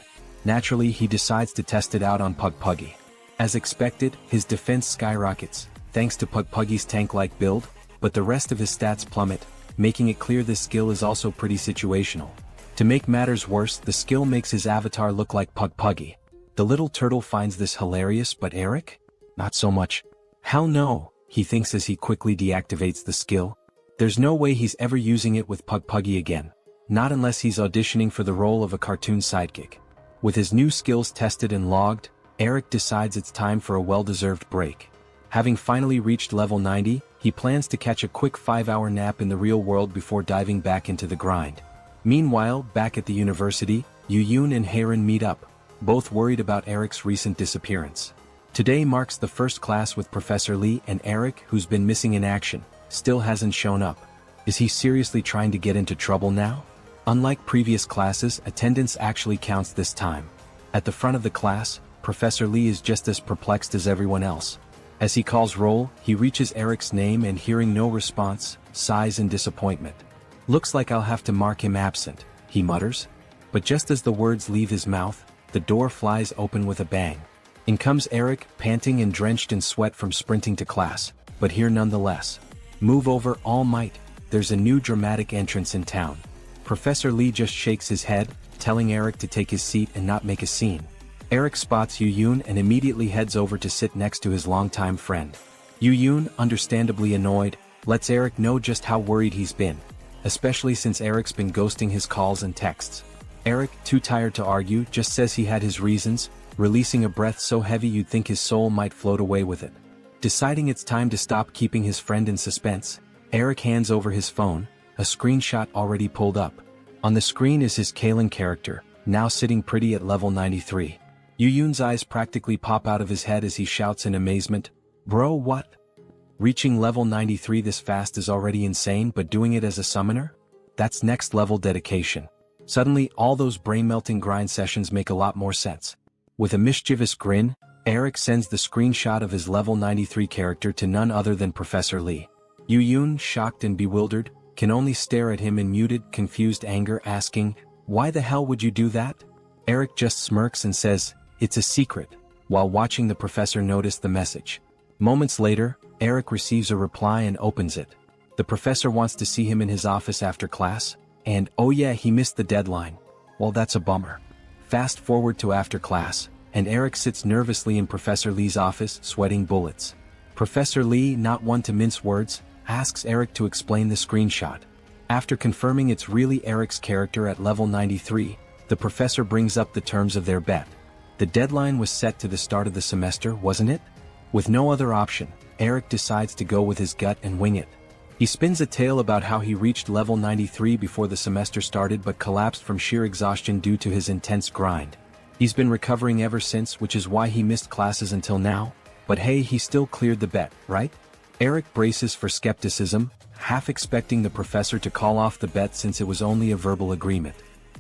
Naturally, he decides to test it out on Pugpuggy. As expected, his defense skyrockets, thanks to Pugpuggy's tank-like build, but the rest of his stats plummet, making it clear this skill is also pretty situational. To make matters worse, the skill makes his avatar look like Pugpuggy. The little turtle finds this hilarious, but Eric? Not so much. Hell no, he thinks as he quickly deactivates the skill. There's no way he's ever using it with Pugpuggy again. Not unless he's auditioning for the role of a cartoon sidekick. With his new skills tested and logged, Eric decides it's time for a well-deserved break. Having finally reached level 90, he plans to catch a quick 5-hour nap in the real world before diving back into the grind. Meanwhile, back at the university, Yuyun and Heiren meet up, both worried about Eric's recent disappearance. Today marks the first class with Professor Lee, and Eric, who's been missing in action, still hasn't shown up. Is he seriously trying to get into trouble now? Unlike previous classes, attendance actually counts this time. At the front of the class, Professor Lee is just as perplexed as everyone else. As he calls roll, he reaches Eric's name and hearing no response, sighs in disappointment. Looks like I'll have to mark him absent, he mutters. But just as the words leave his mouth, the door flies open with a bang. In comes Eric, panting and drenched in sweat from sprinting to class, but here nonetheless. Move over, All Might, there's a new dramatic entrance in town. Professor Lee just shakes his head, telling Eric to take his seat and not make a scene. Eric spots Yuyun and immediately heads over to sit next to his longtime friend. Yuyun, understandably annoyed, lets Eric know just how worried he's been, especially since Eric's been ghosting his calls and texts. Eric, too tired to argue, just says he had his reasons, releasing a breath so heavy you'd think his soul might float away with it. Deciding it's time to stop keeping his friend in suspense, Eric hands over his phone, a screenshot already pulled up. On the screen is his Kalen character, now sitting pretty at level 93. Yuyun's eyes practically pop out of his head as he shouts in amazement, "Bro, what? Reaching level 93 this fast is already insane, but doing it as a summoner? That's next level dedication." Suddenly, all those brain-melting grind sessions make a lot more sense. With a mischievous grin, Eric sends the screenshot of his level 93 character to none other than Professor Lee. Yuyun, shocked and bewildered, can only stare at him in muted, confused anger, asking, "Why the hell would you do that?" Eric just smirks and says, "It's a secret," while watching the professor notice the message. Moments later, Eric receives a reply and opens it. The professor wants to see him in his office after class, and oh yeah, he missed the deadline. Well, that's a bummer. Fast forward to after class, and Eric sits nervously in Professor Lee's office, sweating bullets. Professor Lee, not one to mince words, asks Eric to explain the screenshot. After confirming it's really Eric's character at level 93, the professor brings up the terms of their bet. The deadline was set to the start of the semester, wasn't it? With no other option, Eric decides to go with his gut and wing it. He spins a tale about how he reached level 93 before the semester started but collapsed from sheer exhaustion due to his intense grind. He's been recovering ever since, which is why he missed classes until now, but hey, he still cleared the bet, right? Eric braces for skepticism, half expecting the professor to call off the bet since it was only a verbal agreement.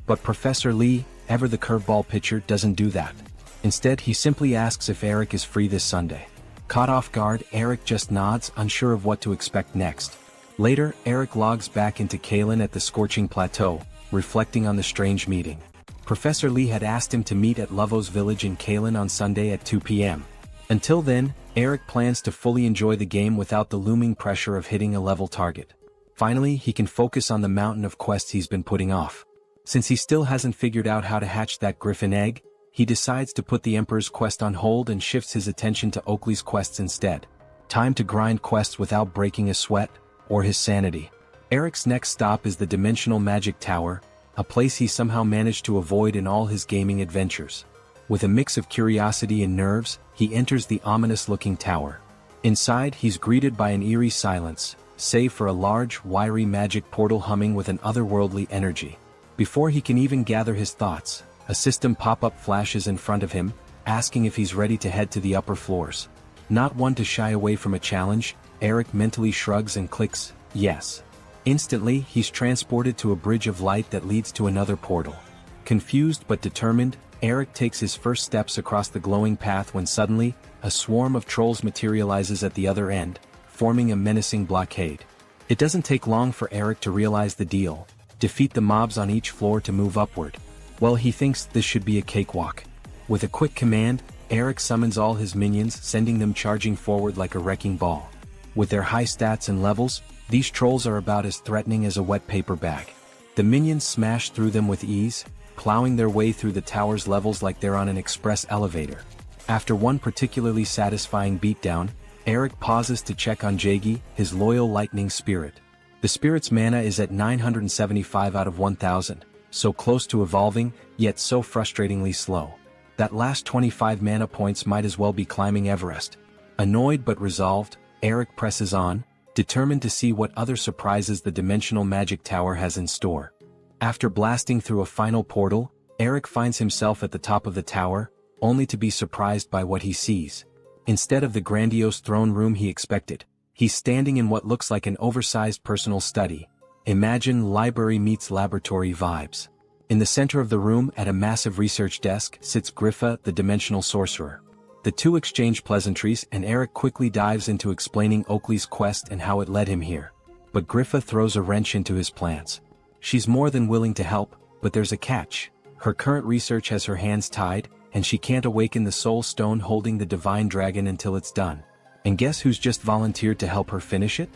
But Professor Lee, ever the curveball pitcher, doesn't do that. Instead, he simply asks if Eric is free this Sunday. Caught off guard, Eric just nods, unsure of what to expect next. Later, Eric logs back into Kalen at the Scorching Plateau, reflecting on the strange meeting. Professor Lee had asked him to meet at Lovo's village in Kalen on Sunday at 2 p.m. Until then, Eric plans to fully enjoy the game without the looming pressure of hitting a level target. Finally, he can focus on the mountain of quests he's been putting off. Since he still hasn't figured out how to hatch that griffin egg, he decides to put the Emperor's quest on hold and shifts his attention to Oakley's quests instead. Time to grind quests without breaking a sweat, or his sanity. Eric's next stop is the Dimensional Magic Tower, a place he somehow managed to avoid in all his gaming adventures. With a mix of curiosity and nerves, he enters the ominous-looking tower. Inside, he's greeted by an eerie silence, save for a large, wiry magic portal humming with an otherworldly energy. Before he can even gather his thoughts, a system pop-up flashes in front of him, asking if he's ready to head to the upper floors. Not one to shy away from a challenge, Eric mentally shrugs and clicks, yes. Instantly, he's transported to a bridge of light that leads to another portal. Confused but determined, Eric takes his first steps across the glowing path when suddenly, a swarm of trolls materializes at the other end, forming a menacing blockade. It doesn't take long for Eric to realize the deal. Defeat the mobs on each floor to move upward. Well, he thinks this should be a cakewalk. With a quick command, Eric summons all his minions, sending them charging forward like a wrecking ball. With their high stats and levels, these trolls are about as threatening as a wet paper bag. The minions smash through them with ease, plowing their way through the tower's levels like they're on an express elevator. After one particularly satisfying beatdown, Eric pauses to check on Jagi, his loyal lightning spirit. The spirit's mana is at 975 out of 1000, so close to evolving, yet so frustratingly slow. That last 25 mana points might as well be climbing Everest. Annoyed but resolved, Eric presses on, determined to see what other surprises the Dimensional Magic Tower has in store. After blasting through a final portal, Eric finds himself at the top of the tower, only to be surprised by what he sees. Instead of the grandiose throne room he expected, he's standing in what looks like an oversized personal study. Imagine library meets laboratory vibes. In the center of the room, at a massive research desk, sits Griffa, the dimensional sorcerer. The two exchange pleasantries and Eric quickly dives into explaining Oakley's quest and how it led him here. But Griffa throws a wrench into his plans. She's more than willing to help, but there's a catch. Her current research has her hands tied, and she can't awaken the soul stone holding the divine dragon until it's done. And guess who's just volunteered to help her finish it?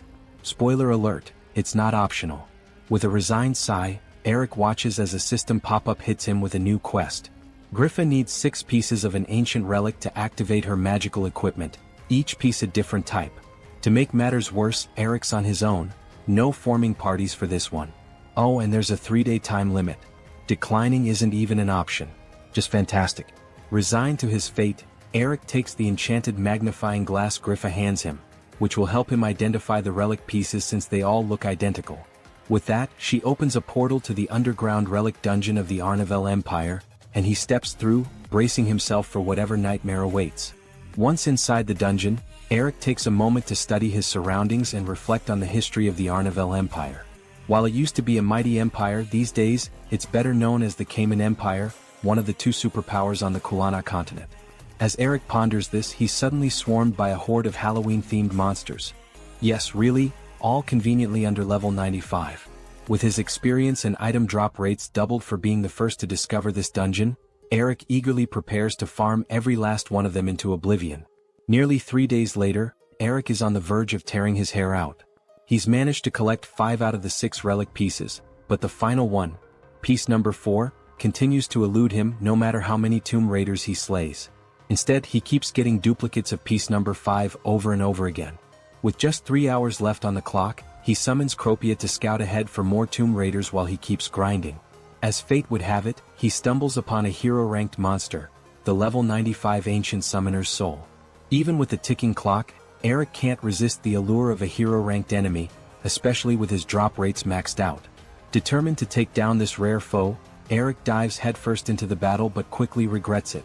Spoiler alert, it's not optional. With a resigned sigh, Eric watches as a system pop-up hits him with a new quest. Griffa needs 6 pieces of an ancient relic to activate her magical equipment, each piece a different type. To make matters worse, Eric's on his own, no forming parties for this one. Oh, and there's a 3-day time limit. Declining isn't even an option. Just fantastic. Resigned to his fate, Eric takes the enchanted magnifying glass Griffa hands him, which will help him identify the relic pieces since they all look identical. With that, she opens a portal to the underground relic dungeon of the Arnivel Empire, and he steps through, bracing himself for whatever nightmare awaits. Once inside the dungeon, Eric takes a moment to study his surroundings and reflect on the history of the Arnivel Empire. While it used to be a mighty empire, these days, it's better known as the Cayman Empire, one of the 2 superpowers on the Kulana continent. As Eric ponders this, he's suddenly swarmed by a horde of Halloween-themed monsters. Yes, really, all conveniently under level 95. With his experience and item drop rates doubled for being the first to discover this dungeon, Eric eagerly prepares to farm every last one of them into oblivion. Nearly 3 days later, Eric is on the verge of tearing his hair out. He's managed to collect 5 out of the 6 relic pieces, but the final one, piece number 4, continues to elude him no matter how many Tomb Raiders he slays. Instead, he keeps getting duplicates of piece number 5 over and over again. With just 3 hours left on the clock, he summons Cropia to scout ahead for more Tomb Raiders while he keeps grinding. As fate would have it, he stumbles upon a hero-ranked monster, the level 95 Ancient Summoner's Soul. Even with the ticking clock, Eric can't resist the allure of a hero-ranked enemy, especially with his drop rates maxed out. Determined to take down this rare foe, Eric dives headfirst into the battle but quickly regrets it.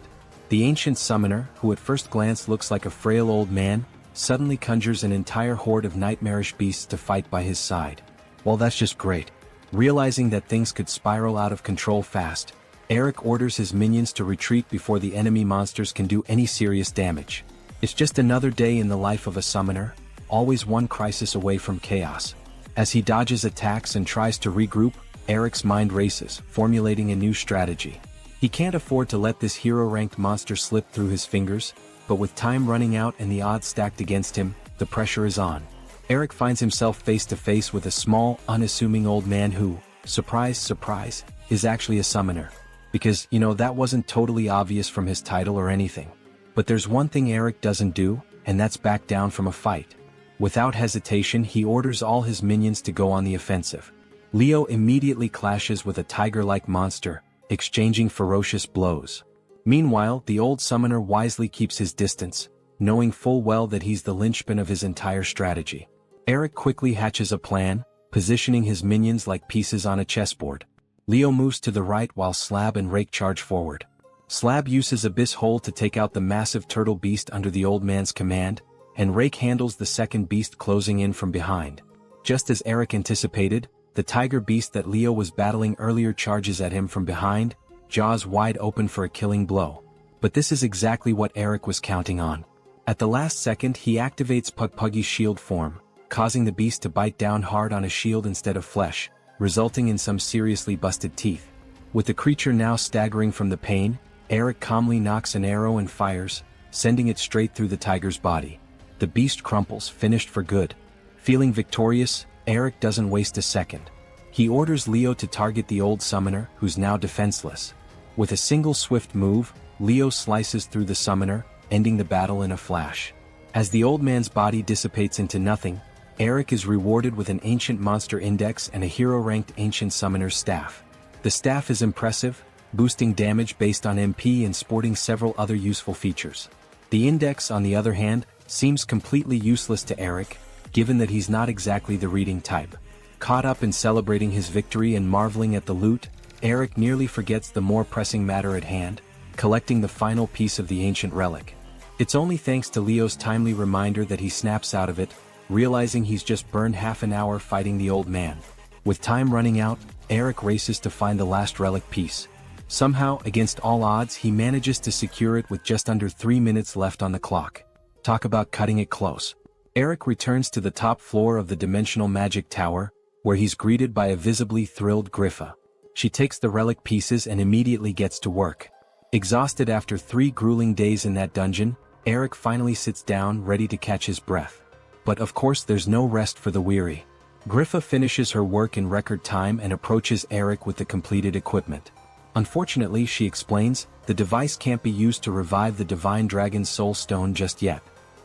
The Ancient Summoner, who at first glance looks like a frail old man, suddenly conjures an entire horde of nightmarish beasts to fight by his side. Well, that's just great. Realizing that things could spiral out of control fast, Eric orders his minions to retreat before the enemy monsters can do any serious damage. It's just another day in the life of a summoner, always one crisis away from chaos. As he dodges attacks and tries to regroup, Eric's mind races, formulating a new strategy. He can't afford to let this hero-ranked monster slip through his fingers, but with time running out and the odds stacked against him, the pressure is on. Eric finds himself face to face with a small, unassuming old man who, surprise, surprise, is actually a summoner. Because, that wasn't totally obvious from his title or anything. But there's one thing Eric doesn't do, and that's back down from a fight. Without hesitation, he orders all his minions to go on the offensive. Leo immediately clashes with a tiger-like monster, exchanging ferocious blows. Meanwhile, the old summoner wisely keeps his distance, knowing full well that he's the linchpin of his entire strategy. Eric quickly hatches a plan, positioning his minions like pieces on a chessboard. Leo moves to the right while Slab and Rake charge forward. Slab uses Abyss Hole to take out the massive turtle beast under the old man's command, and Rake handles the second beast closing in from behind. Just as Eric anticipated, the tiger beast that Leo was battling earlier charges at him from behind, jaws wide open for a killing blow. But this is exactly what Eric was counting on. At the last second, he activates Pugpuggy's shield form, causing the beast to bite down hard on a shield instead of flesh, resulting in some seriously busted teeth. With the creature now staggering from the pain, Eric calmly knocks an arrow and fires, sending it straight through the tiger's body. The beast crumples, finished for good. Feeling victorious, Eric doesn't waste a second. He orders Leo to target the old summoner, who's now defenseless. With a single swift move, Leo slices through the summoner, ending the battle in a flash. As the old man's body dissipates into nothing, Eric is rewarded with an Ancient Monster Index and a hero-ranked Ancient Summoner's Staff. The staff is impressive, boosting damage based on MP and sporting several other useful features. The index, on the other hand, seems completely useless to Eric, given that he's not exactly the reading type. Caught up in celebrating his victory and marveling at the loot, Eric nearly forgets the more pressing matter at hand, collecting the final piece of the ancient relic. It's only thanks to Leo's timely reminder that he snaps out of it, realizing he's just burned half an hour fighting the old man. With time running out, Eric races to find the last relic piece. Somehow, against all odds, he manages to secure it with just under 3 minutes left on the clock. Talk about cutting it close. Eric returns to the top floor of the Dimensional Magic Tower, where he's greeted by a visibly thrilled Griffa. She takes the relic pieces and immediately gets to work. Exhausted after 3 grueling days in that dungeon, Eric finally sits down, ready to catch his breath. But of course there's no rest for the weary. Griffa finishes her work in record time and approaches Eric with the completed equipment. Unfortunately, she explains, the device can't be used to revive the Divine Dragon's Soul Stone just yet.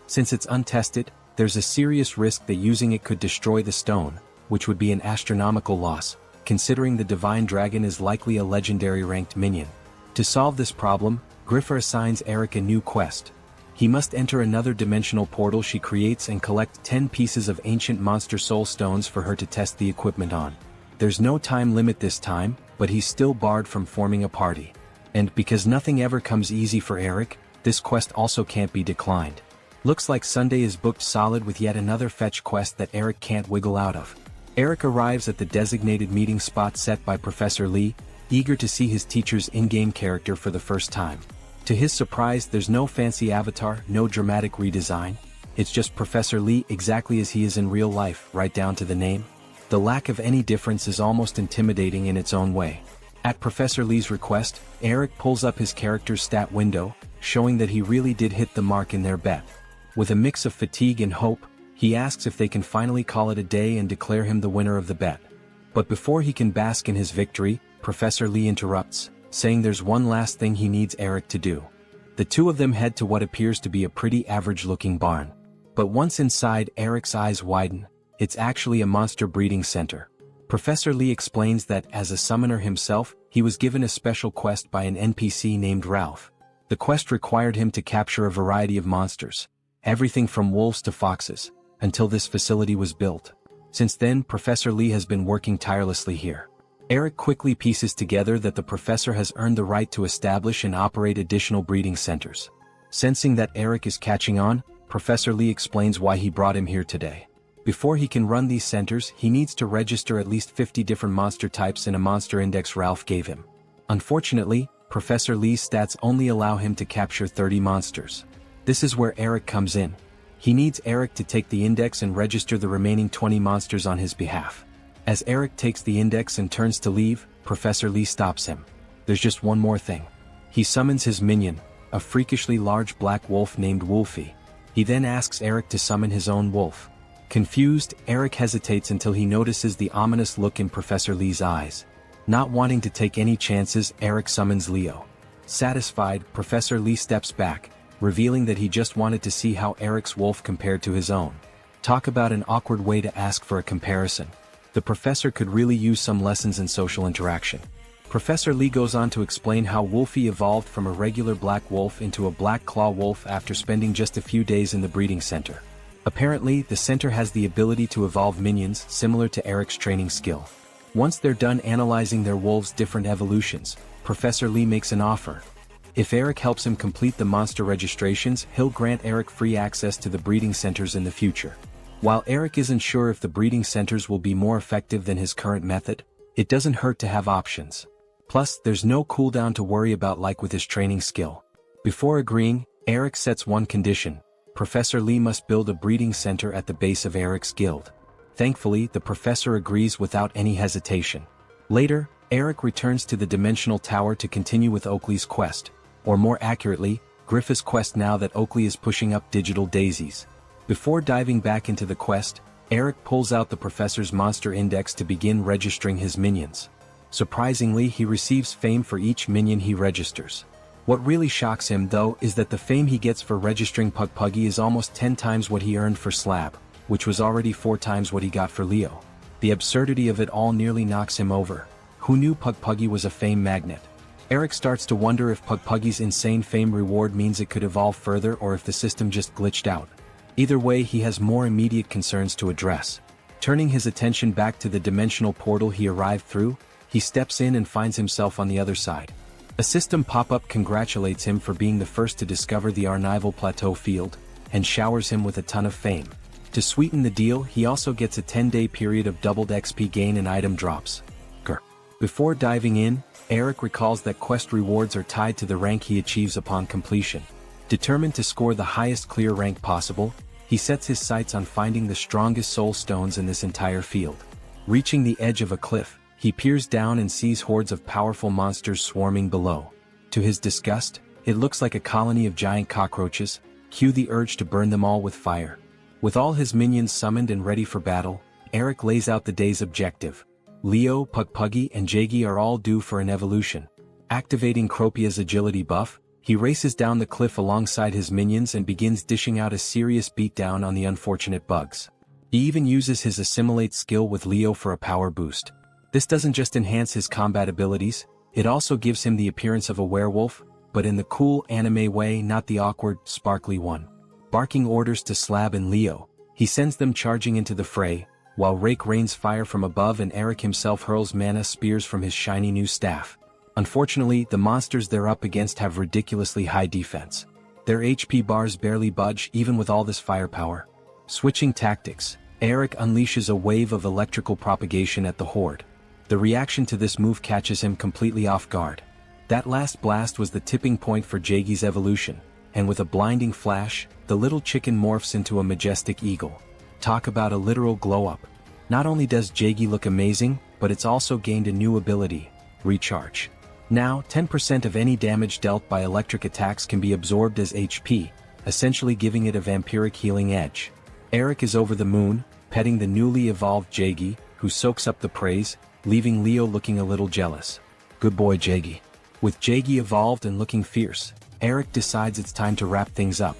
Since it's untested, there's a serious risk that using it could destroy the stone, which would be an astronomical loss, considering the Divine Dragon is likely a legendary ranked minion. To solve this problem, Griffa assigns Eric a new quest. He must enter another dimensional portal she creates and collect 10 pieces of ancient monster soul stones for her to test the equipment on. There's no time limit this time, but he's still barred from forming a party. And because nothing ever comes easy for Eric, this quest also can't be declined. Looks like Sunday is booked solid with yet another fetch quest that Eric can't wiggle out of. Eric arrives at the designated meeting spot set by Professor Lee, eager to see his teacher's in-game character for the first time. To his surprise, there's no fancy avatar, no dramatic redesign. It's just Professor Lee exactly as he is in real life, right down to the name. The lack of any difference is almost intimidating in its own way. At Professor Lee's request, Eric pulls up his character's stat window, showing that he really did hit the mark in their bet. With a mix of fatigue and hope, he asks if they can finally call it a day and declare him the winner of the bet. But before he can bask in his victory, Professor Lee interrupts. saying there's one last thing he needs Eric to do. The two of them head to what appears to be a pretty average-looking barn. But once inside, Eric's eyes widen. It's actually a monster breeding center. Professor Lee explains that, as a summoner himself, he was given a special quest by an NPC named Ralph. The quest required him to capture a variety of monsters, everything from wolves to foxes, until this facility was built. Since then, Professor Lee has been working tirelessly here. Eric quickly pieces together that the professor has earned the right to establish and operate additional breeding centers. Sensing that Eric is catching on, Professor Lee explains why he brought him here today. Before he can run these centers, he needs to register at least 50 different monster types in a monster index Ralph gave him. Unfortunately, Professor Lee's stats only allow him to capture 30 monsters. This is where Eric comes in. He needs Eric to take the index and register the remaining 20 monsters on his behalf. As Eric takes the index and turns to leave, Professor Lee stops him. There's just one more thing. He summons his minion, a freakishly large black wolf named Wolfie. He then asks Eric to summon his own wolf. Confused, Eric hesitates until he notices the ominous look in Professor Lee's eyes. Not wanting to take any chances, Eric summons Leo. Satisfied, Professor Lee steps back, revealing that he just wanted to see how Eric's wolf compared to his own. Talk about an awkward way to ask for a comparison. The professor could really use some lessons in social interaction. Professor Lee goes on to explain how Wolfie evolved from a regular black wolf into a black claw wolf after spending just a few days in the breeding center. Apparently, the center has the ability to evolve minions similar to Eric's training skill. Once they're done analyzing their wolves' different evolutions, Professor Lee makes an offer. If Eric helps him complete the monster registrations, he'll grant Eric free access to the breeding centers in the future. While Eric isn't sure if the breeding centers will be more effective than his current method, it doesn't hurt to have options. Plus, there's no cooldown to worry about like with his training skill. Before agreeing, Eric sets one condition. Professor Lee must build a breeding center at the base of Eric's guild. Thankfully, the professor agrees without any hesitation. Later, Eric returns to the Dimensional Tower to continue with Oakley's quest, or more accurately, Griffith's quest now that Oakley is pushing up digital daisies. Before diving back into the quest, Eric pulls out the professor's monster index to begin registering his minions. Surprisingly, he receives fame for each minion he registers. What really shocks him, though, is that the fame he gets for registering Pugpuggy is almost 10 times what he earned for Slab, which was already 4 times what he got for Leo. The absurdity of it all nearly knocks him over. Who knew Pugpuggy was a fame magnet? Eric starts to wonder if Pugpuggy's insane fame reward means it could evolve further or if the system just glitched out. Either way, he has more immediate concerns to address. Turning his attention back to the dimensional portal he arrived through, he steps in and finds himself on the other side. A system pop-up congratulates him for being the first to discover the Arnival Plateau field, and showers him with a ton of fame. To sweeten the deal, he also gets a 10-day period of doubled XP gain and item drops. Before diving in, Eric recalls that quest rewards are tied to the rank he achieves upon completion. Determined to score the highest clear rank possible, he sets his sights on finding the strongest soul stones in this entire field. Reaching the edge of a cliff, he peers down and sees hordes of powerful monsters swarming below. To his disgust, it looks like a colony of giant cockroaches. Cue the urge to burn them all with fire. With all his minions summoned and ready for battle, Eric lays out the day's objective. Leo, Pugpuggy, and Jaggy are all due for an evolution. Activating Cropia's agility buff, he races down the cliff alongside his minions and begins dishing out a serious beatdown on the unfortunate bugs. He even uses his assimilate skill with Leo for a power boost. This doesn't just enhance his combat abilities, it also gives him the appearance of a werewolf, but in the cool anime way, not the awkward, sparkly one. Barking orders to Slab and Leo, he sends them charging into the fray, while Rake rains fire from above and Eric himself hurls mana spears from his shiny new staff. Unfortunately, the monsters they're up against have ridiculously high defense. Their HP bars barely budge even with all this firepower. Switching tactics, Eric unleashes a wave of electrical propagation at the horde. The reaction to this move catches him completely off guard. That last blast was the tipping point for Jaggy's evolution, and with a blinding flash, the little chicken morphs into a majestic eagle. Talk about a literal glow-up. Not only does Jaggy look amazing, but it's also gained a new ability, Recharge. Now, 10% of any damage dealt by electric attacks can be absorbed as HP, essentially giving it a vampiric healing edge. Eric is over the moon, petting the newly evolved Jaggy, who soaks up the praise, leaving Leo looking a little jealous. Good boy Jaggy. With Jagi evolved and looking fierce, Eric decides it's time to wrap things up.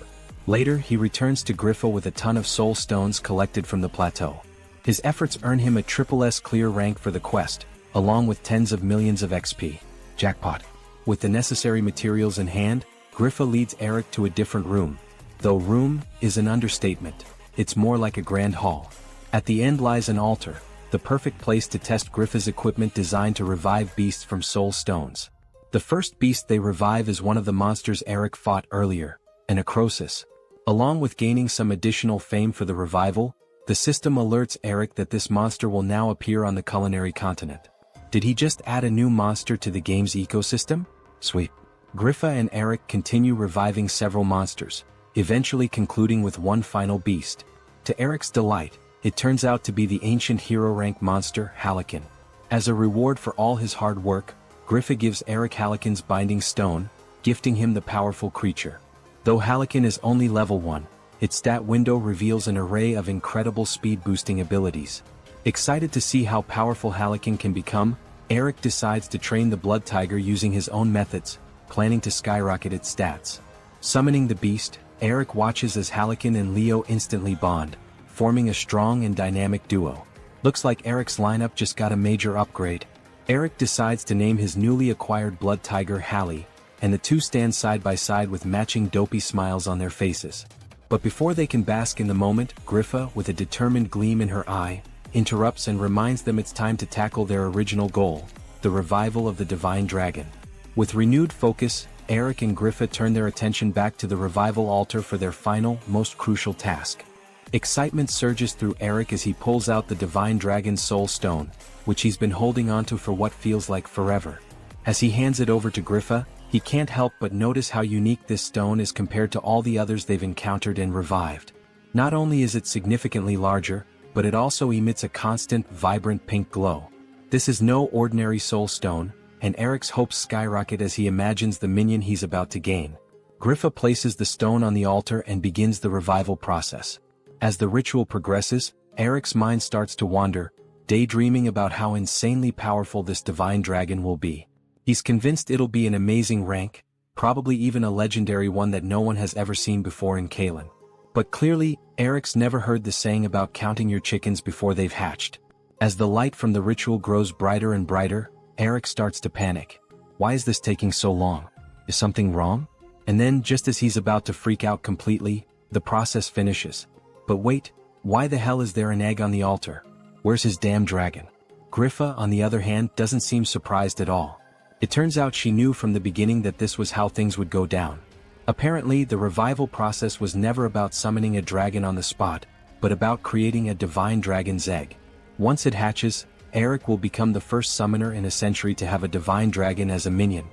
Later, he returns to Griffa with a ton of soul stones collected from the plateau. His efforts earn him a SSS clear rank for the quest, along with tens of millions of XP. Jackpot. With the necessary materials in hand, Griffa leads Eric to a different room. Though room is an understatement, it's more like a grand hall. At the end lies an altar, the perfect place to test Griffa's equipment designed to revive beasts from soul stones. The first beast they revive is one of the monsters Eric fought earlier, an Acrosis. Along with gaining some additional fame for the revival, the system alerts Eric that this monster will now appear on the culinary continent. Did he just add a new monster to the game's ecosystem? Sweet. Griffa and Eric continue reviving several monsters, eventually concluding with one final beast. To Eric's delight, it turns out to be the ancient hero rank monster, Halikin. As a reward for all his hard work, Griffa gives Eric Halikin's binding stone, gifting him the powerful creature. Though Halikin is only level 1, its stat window reveals an array of incredible speed-boosting abilities. Excited to see how powerful Halikin can become, Eric decides to train the Blood Tiger using his own methods, planning to skyrocket its stats. Summoning the beast, Eric watches as Halikin and Leo instantly bond, forming a strong and dynamic duo. Looks like Eric's lineup just got a major upgrade. Eric decides to name his newly acquired Blood Tiger Hallie, and the two stand side by side with matching dopey smiles on their faces. But before they can bask in the moment, Griffa, with a determined gleam in her eye, interrupts and reminds them it's time to tackle their original goal, the revival of the Divine Dragon. With renewed focus, Eric and Griffa turn their attention back to the revival altar for their final, most crucial task. Excitement surges through Eric as he pulls out the Divine Dragon's Soul Stone, which he's been holding onto for what feels like forever. As he hands it over to Griffa, he can't help but notice how unique this stone is compared to all the others they've encountered and revived. Not only is it significantly larger, but it also emits a constant, vibrant pink glow. This is no ordinary soul stone, and Eric's hopes skyrocket as he imagines the minion he's about to gain. Griffa places the stone on the altar and begins the revival process. As the ritual progresses, Eric's mind starts to wander, daydreaming about how insanely powerful this divine dragon will be. He's convinced it'll be an amazing rank, probably even a legendary one that no one has ever seen before in Kalen. But clearly, Eric's never heard the saying about counting your chickens before they've hatched. As the light from the ritual grows brighter and brighter, Eric starts to panic. Why is this taking so long? Is something wrong? And then, just as he's about to freak out completely, the process finishes. But wait, why the hell is there an egg on the altar? Where's his damn dragon? Griffa, on the other hand, doesn't seem surprised at all. It turns out she knew from the beginning that this was how things would go down. Apparently, the revival process was never about summoning a dragon on the spot, but about creating a divine dragon's egg. Once it hatches, Eric will become the first summoner in a century to have a divine dragon as a minion.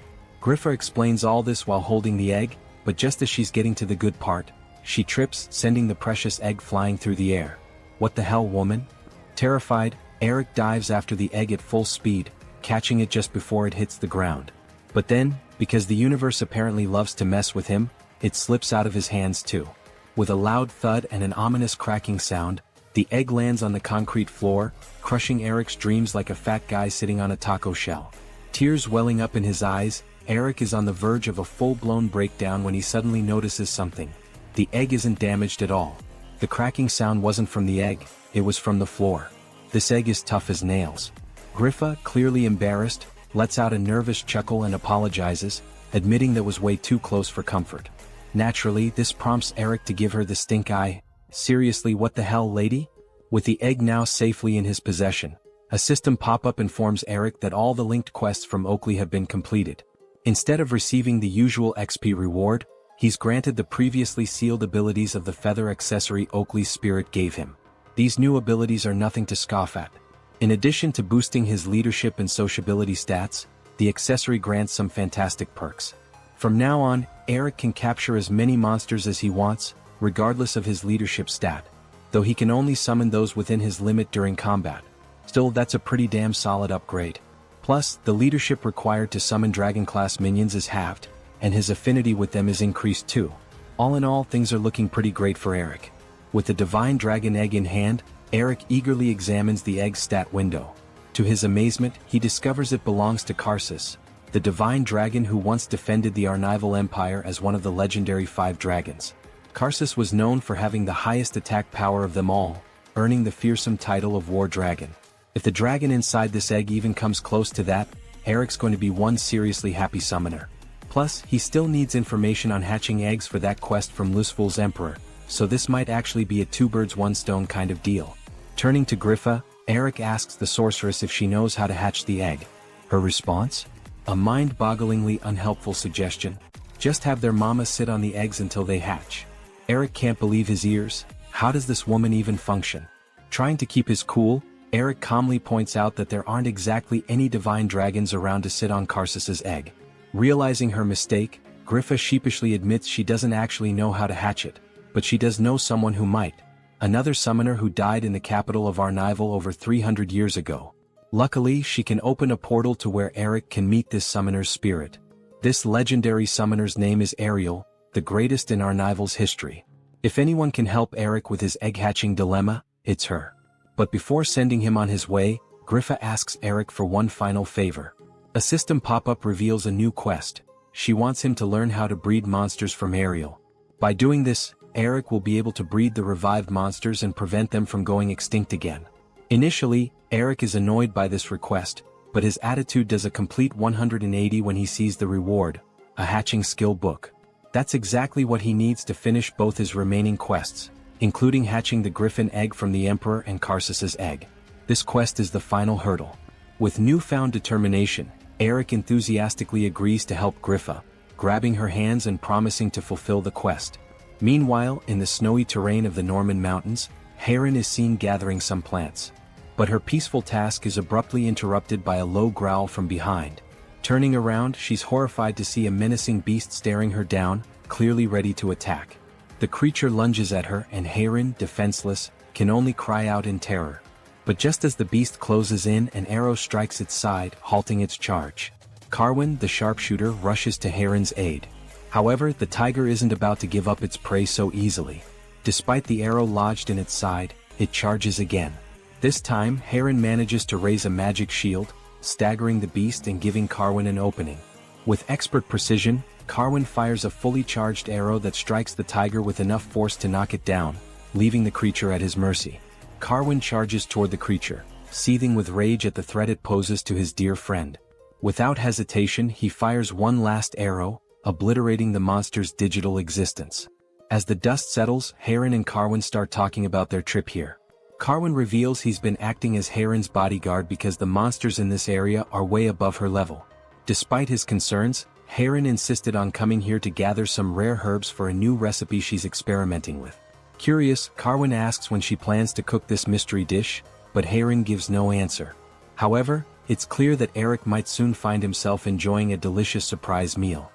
Griffa explains all this while holding the egg, but just as she's getting to the good part, she trips, sending the precious egg flying through the air. What the hell, woman? Terrified, Eric dives after the egg at full speed, catching it just before it hits the ground. But then, because the universe apparently loves to mess with him, it slips out of his hands too. With a loud thud and an ominous cracking sound, the egg lands on the concrete floor, crushing Eric's dreams like a fat guy sitting on a taco shell. Tears welling up in his eyes, Eric is on the verge of a full-blown breakdown when he suddenly notices something. The egg isn't damaged at all. The cracking sound wasn't from the egg, it was from the floor. This egg is tough as nails. Griffa, clearly embarrassed, lets out a nervous chuckle and apologizes, admitting that was way too close for comfort. Naturally, this prompts Eric to give her the stink eye. Seriously, what the hell, lady? With the egg now safely in his possession, a system pop-up informs Eric that all the linked quests from Oakley have been completed. Instead of receiving the usual XP reward, he's granted the previously sealed abilities of the feather accessory Oakley's spirit gave him. These new abilities are nothing to scoff at. In addition to boosting his leadership and sociability stats, the accessory grants some fantastic perks. From now on, Eric can capture as many monsters as he wants, regardless of his leadership stat, though he can only summon those within his limit during combat. Still, that's a pretty damn solid upgrade. Plus, the leadership required to summon dragon-class minions is halved, and his affinity with them is increased too. All in all, things are looking pretty great for Eric. With the divine dragon egg in hand, Eric eagerly examines the egg's stat window. To his amazement, he discovers it belongs to Karsus, the divine dragon who once defended the Arnival Empire as one of the legendary 5 dragons. Karsus was known for having the highest attack power of them all, earning the fearsome title of War Dragon. If the dragon inside this egg even comes close to that, Eric's going to be one seriously happy summoner. Plus, he still needs information on hatching eggs for that quest from Lusful's Emperor, so this might actually be a 2 birds 1 stone kind of deal. Turning to Griffa, Eric asks the sorceress if she knows how to hatch the egg. Her response? A mind-bogglingly unhelpful suggestion. Just have their mama sit on the eggs until they hatch. Eric can't believe his ears. How does this woman even function? Trying to keep his cool, Eric calmly points out that there aren't exactly any divine dragons around to sit on Karsus's egg. Realizing her mistake, Griffa sheepishly admits she doesn't actually know how to hatch it, but she does know someone who might. Another summoner who died in the capital of Arnival over 300 years ago. Luckily, she can open a portal to where Eric can meet this summoner's spirit. This legendary summoner's name is Ariel, the greatest in Arnival's history. If anyone can help Eric with his egg-hatching dilemma, it's her. But before sending him on his way, Griffa asks Eric for one final favor. A system pop-up reveals a new quest. She wants him to learn how to breed monsters from Ariel. By doing this, Eric will be able to breed the revived monsters and prevent them from going extinct again. Initially, Eric is annoyed by this request, but his attitude does a complete 180 when he sees the reward, a hatching skill book. That's exactly what he needs to finish both his remaining quests, including hatching the griffin egg from the Emperor and Karsus's egg. This quest is the final hurdle. With newfound determination, Eric enthusiastically agrees to help Griffa, grabbing her hands and promising to fulfill the quest. Meanwhile, in the snowy terrain of the Norman Mountains, Heron is seen gathering some plants. But her peaceful task is abruptly interrupted by a low growl from behind. Turning around, she's horrified to see a menacing beast staring her down, clearly ready to attack. The creature lunges at her and Heron, defenseless, can only cry out in terror. But just as the beast closes in, an arrow strikes its side, halting its charge. Carwin, the sharpshooter, rushes to Heron's aid. However, the tiger isn't about to give up its prey so easily. Despite the arrow lodged in its side, it charges again. This time, Heron manages to raise a magic shield, staggering the beast and giving Carwin an opening. With expert precision, Carwin fires a fully charged arrow that strikes the tiger with enough force to knock it down, leaving the creature at his mercy. Carwin charges toward the creature, seething with rage at the threat it poses to his dear friend. Without hesitation, he fires one last arrow, obliterating the monster's digital existence. As the dust settles, Heron and Carwin start talking about their trip here. Carwin reveals he's been acting as Heron's bodyguard because the monsters in this area are way above her level. Despite his concerns, Heron insisted on coming here to gather some rare herbs for a new recipe she's experimenting with. Curious, Carwin asks when she plans to cook this mystery dish, but Heron gives no answer. However, it's clear that Eric might soon find himself enjoying a delicious surprise meal.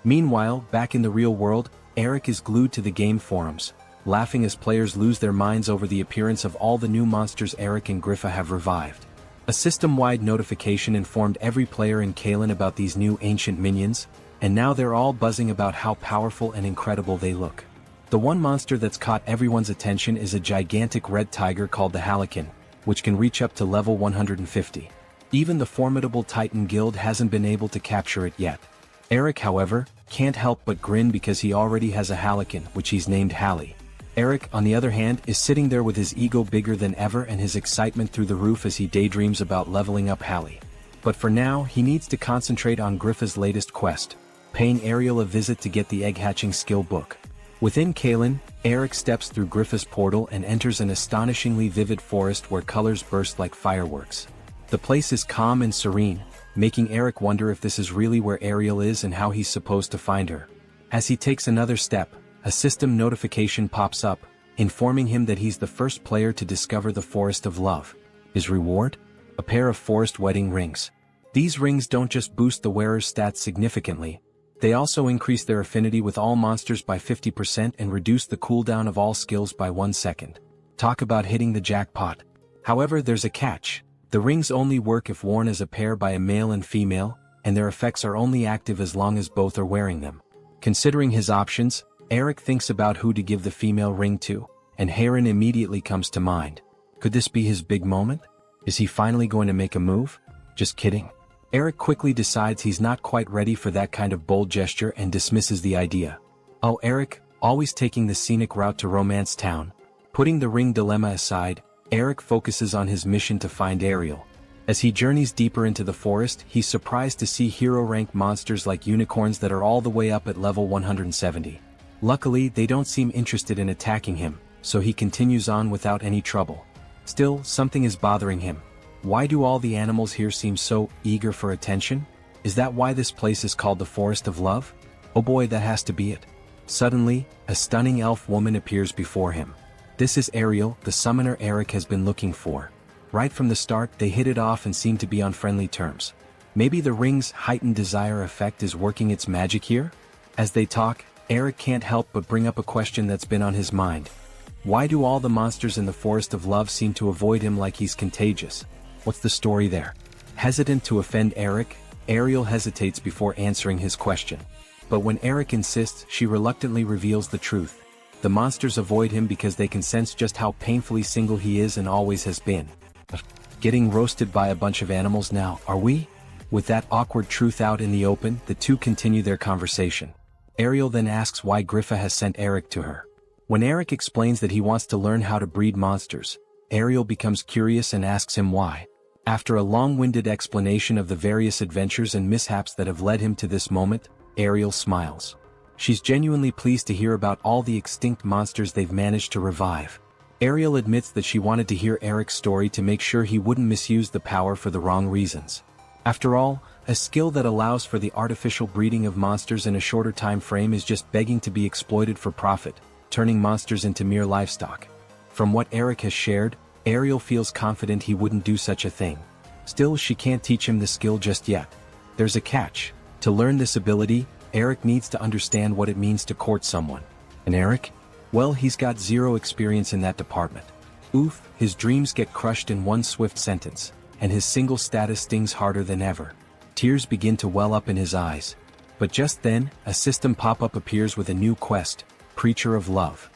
Meanwhile, back in the real world, Eric is glued to the game forums, laughing as players lose their minds over the appearance of all the new monsters Eric and Griffa have revived. A system-wide notification informed every player in Kalen about these new ancient minions, and now they're all buzzing about how powerful and incredible they look. The one monster that's caught everyone's attention is a gigantic red tiger called the Halican, which can reach up to level 150. Even the formidable Titan Guild hasn't been able to capture it yet. Eric, however, can't help but grin because he already has a Halican, which he's named Hallie. Eric, on the other hand, is sitting there with his ego bigger than ever and his excitement through the roof as he daydreams about leveling up Hallie. But for now, he needs to concentrate on Griffa's latest quest, paying Ariel a visit to get the egg-hatching skill book. Within Kalen, Eric steps through Griffa's portal and enters an astonishingly vivid forest where colors burst like fireworks. The place is calm and serene, making Eric wonder if this is really where Ariel is and how he's supposed to find her. As he takes another step, a system notification pops up, informing him that he's the first player to discover the Forest of Love. His reward? A pair of forest wedding rings. These rings don't just boost the wearer's stats significantly, they also increase their affinity with all monsters by 50% and reduce the cooldown of all skills by 1 second. Talk about hitting the jackpot. However, there's a catch. The rings only work if worn as a pair by a male and female, and their effects are only active as long as both are wearing them. Considering his options, Eric thinks about who to give the female ring to, and Heron immediately comes to mind. Could this be his big moment? Is he finally going to make a move? Just kidding. Eric quickly decides he's not quite ready for that kind of bold gesture and dismisses the idea. Oh, Eric, always taking the scenic route to Romance Town. Putting the ring dilemma aside, Eric focuses on his mission to find Ariel. As he journeys deeper into the forest, he's surprised to see hero-rank monsters like unicorns that are all the way up at level 170. Luckily, they don't seem interested in attacking him, so he continues on without any trouble. Still, something is bothering him. Why do all the animals here seem so eager for attention? Is that why this place is called the Forest of Love? Oh boy, that has to be it. Suddenly, a stunning elf woman appears before him. This is Ariel, the summoner Eric has been looking for. Right from the start, they hit it off and seem to be on friendly terms. Maybe the ring's heightened desire effect is working its magic here? As they talk, Eric can't help but bring up a question that's been on his mind. Why do all the monsters in the Forest of Love seem to avoid him like he's contagious? What's the story there? Hesitant to offend Eric, Ariel hesitates before answering his question. But when Eric insists, she reluctantly reveals the truth. The monsters avoid him because they can sense just how painfully single he is and always has been. Getting roasted by a bunch of animals now, are we? With that awkward truth out in the open, the two continue their conversation. Ariel then asks why Griffa has sent Eric to her. When Eric explains that he wants to learn how to breed monsters, Ariel becomes curious and asks him why. After a long-winded explanation of the various adventures and mishaps that have led him to this moment, Ariel smiles. She's genuinely pleased to hear about all the extinct monsters they've managed to revive. Ariel admits that she wanted to hear Eric's story to make sure he wouldn't misuse the power for the wrong reasons. After all, a skill that allows for the artificial breeding of monsters in a shorter time frame is just begging to be exploited for profit, turning monsters into mere livestock. From what Eric has shared, Ariel feels confident he wouldn't do such a thing. Still, she can't teach him the skill just yet. There's a catch. To learn this ability, Eric needs to understand what it means to court someone. And Eric? Well, he's got zero experience in that department. Oof, his dreams get crushed in one swift sentence, and his single status stings harder than ever. Tears begin to well up in his eyes. But just then, a system pop-up appears with a new quest, Preacher of Love.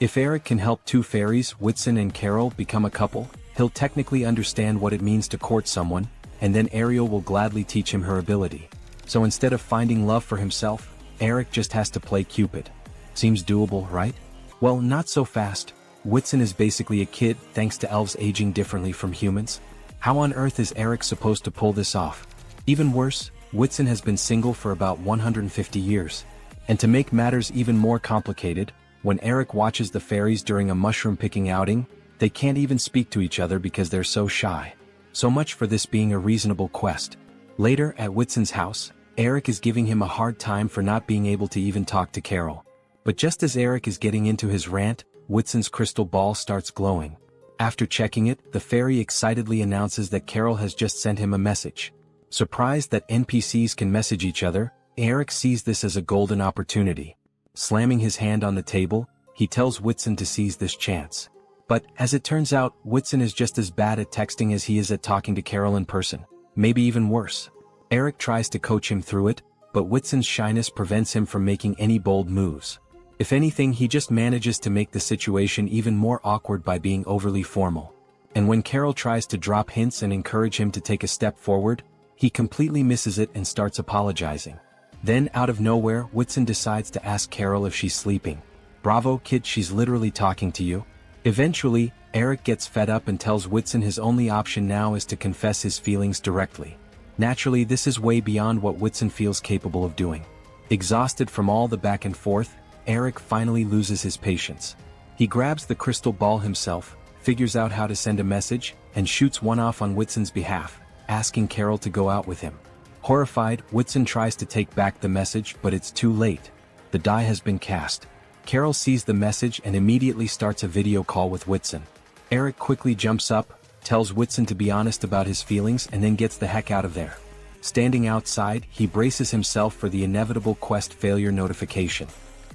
If Eric can help two fairies, Whitson and Carol, become a couple, he'll technically understand what it means to court someone, and then Ariel will gladly teach him her ability. So instead of finding love for himself, Eric just has to play Cupid. Seems doable, right? Well, not so fast. Whitson is basically a kid thanks to elves aging differently from humans. How on earth is Eric supposed to pull this off? Even worse, Whitson has been single for about 150 years. And to make matters even more complicated, when Eric watches the fairies during a mushroom-picking outing, they can't even speak to each other because they're so shy. So much for this being a reasonable quest. Later, at Whitson's house, Eric is giving him a hard time for not being able to even talk to Carol. But just as Eric is getting into his rant, Whitson's crystal ball starts glowing. After checking it, the fairy excitedly announces that Carol has just sent him a message. Surprised that NPCs can message each other, Eric sees this as a golden opportunity. Slamming his hand on the table, he tells Whitson to seize this chance. But, as it turns out, Whitson is just as bad at texting as he is at talking to Carol in person. Maybe even worse. Eric tries to coach him through it, but Whitson's shyness prevents him from making any bold moves. If anything, he just manages to make the situation even more awkward by being overly formal. And when Carol tries to drop hints and encourage him to take a step forward, he completely misses it and starts apologizing. Then, out of nowhere, Whitson decides to ask Carol if she's sleeping. Bravo, kid, she's literally talking to you. Eventually, Eric gets fed up and tells Whitson his only option now is to confess his feelings directly. Naturally, this is way beyond what Whitson feels capable of doing. Exhausted from all the back and forth, Eric finally loses his patience. He grabs the crystal ball himself, figures out how to send a message, and shoots one off on Whitson's behalf, asking Carol to go out with him. Horrified, Whitson tries to take back the message, but it's too late. The die has been cast. Carol sees the message and immediately starts a video call with Whitson. Eric quickly jumps up, tells Whitson to be honest about his feelings, and then gets the heck out of there. Standing outside, he braces himself for the inevitable quest failure notification.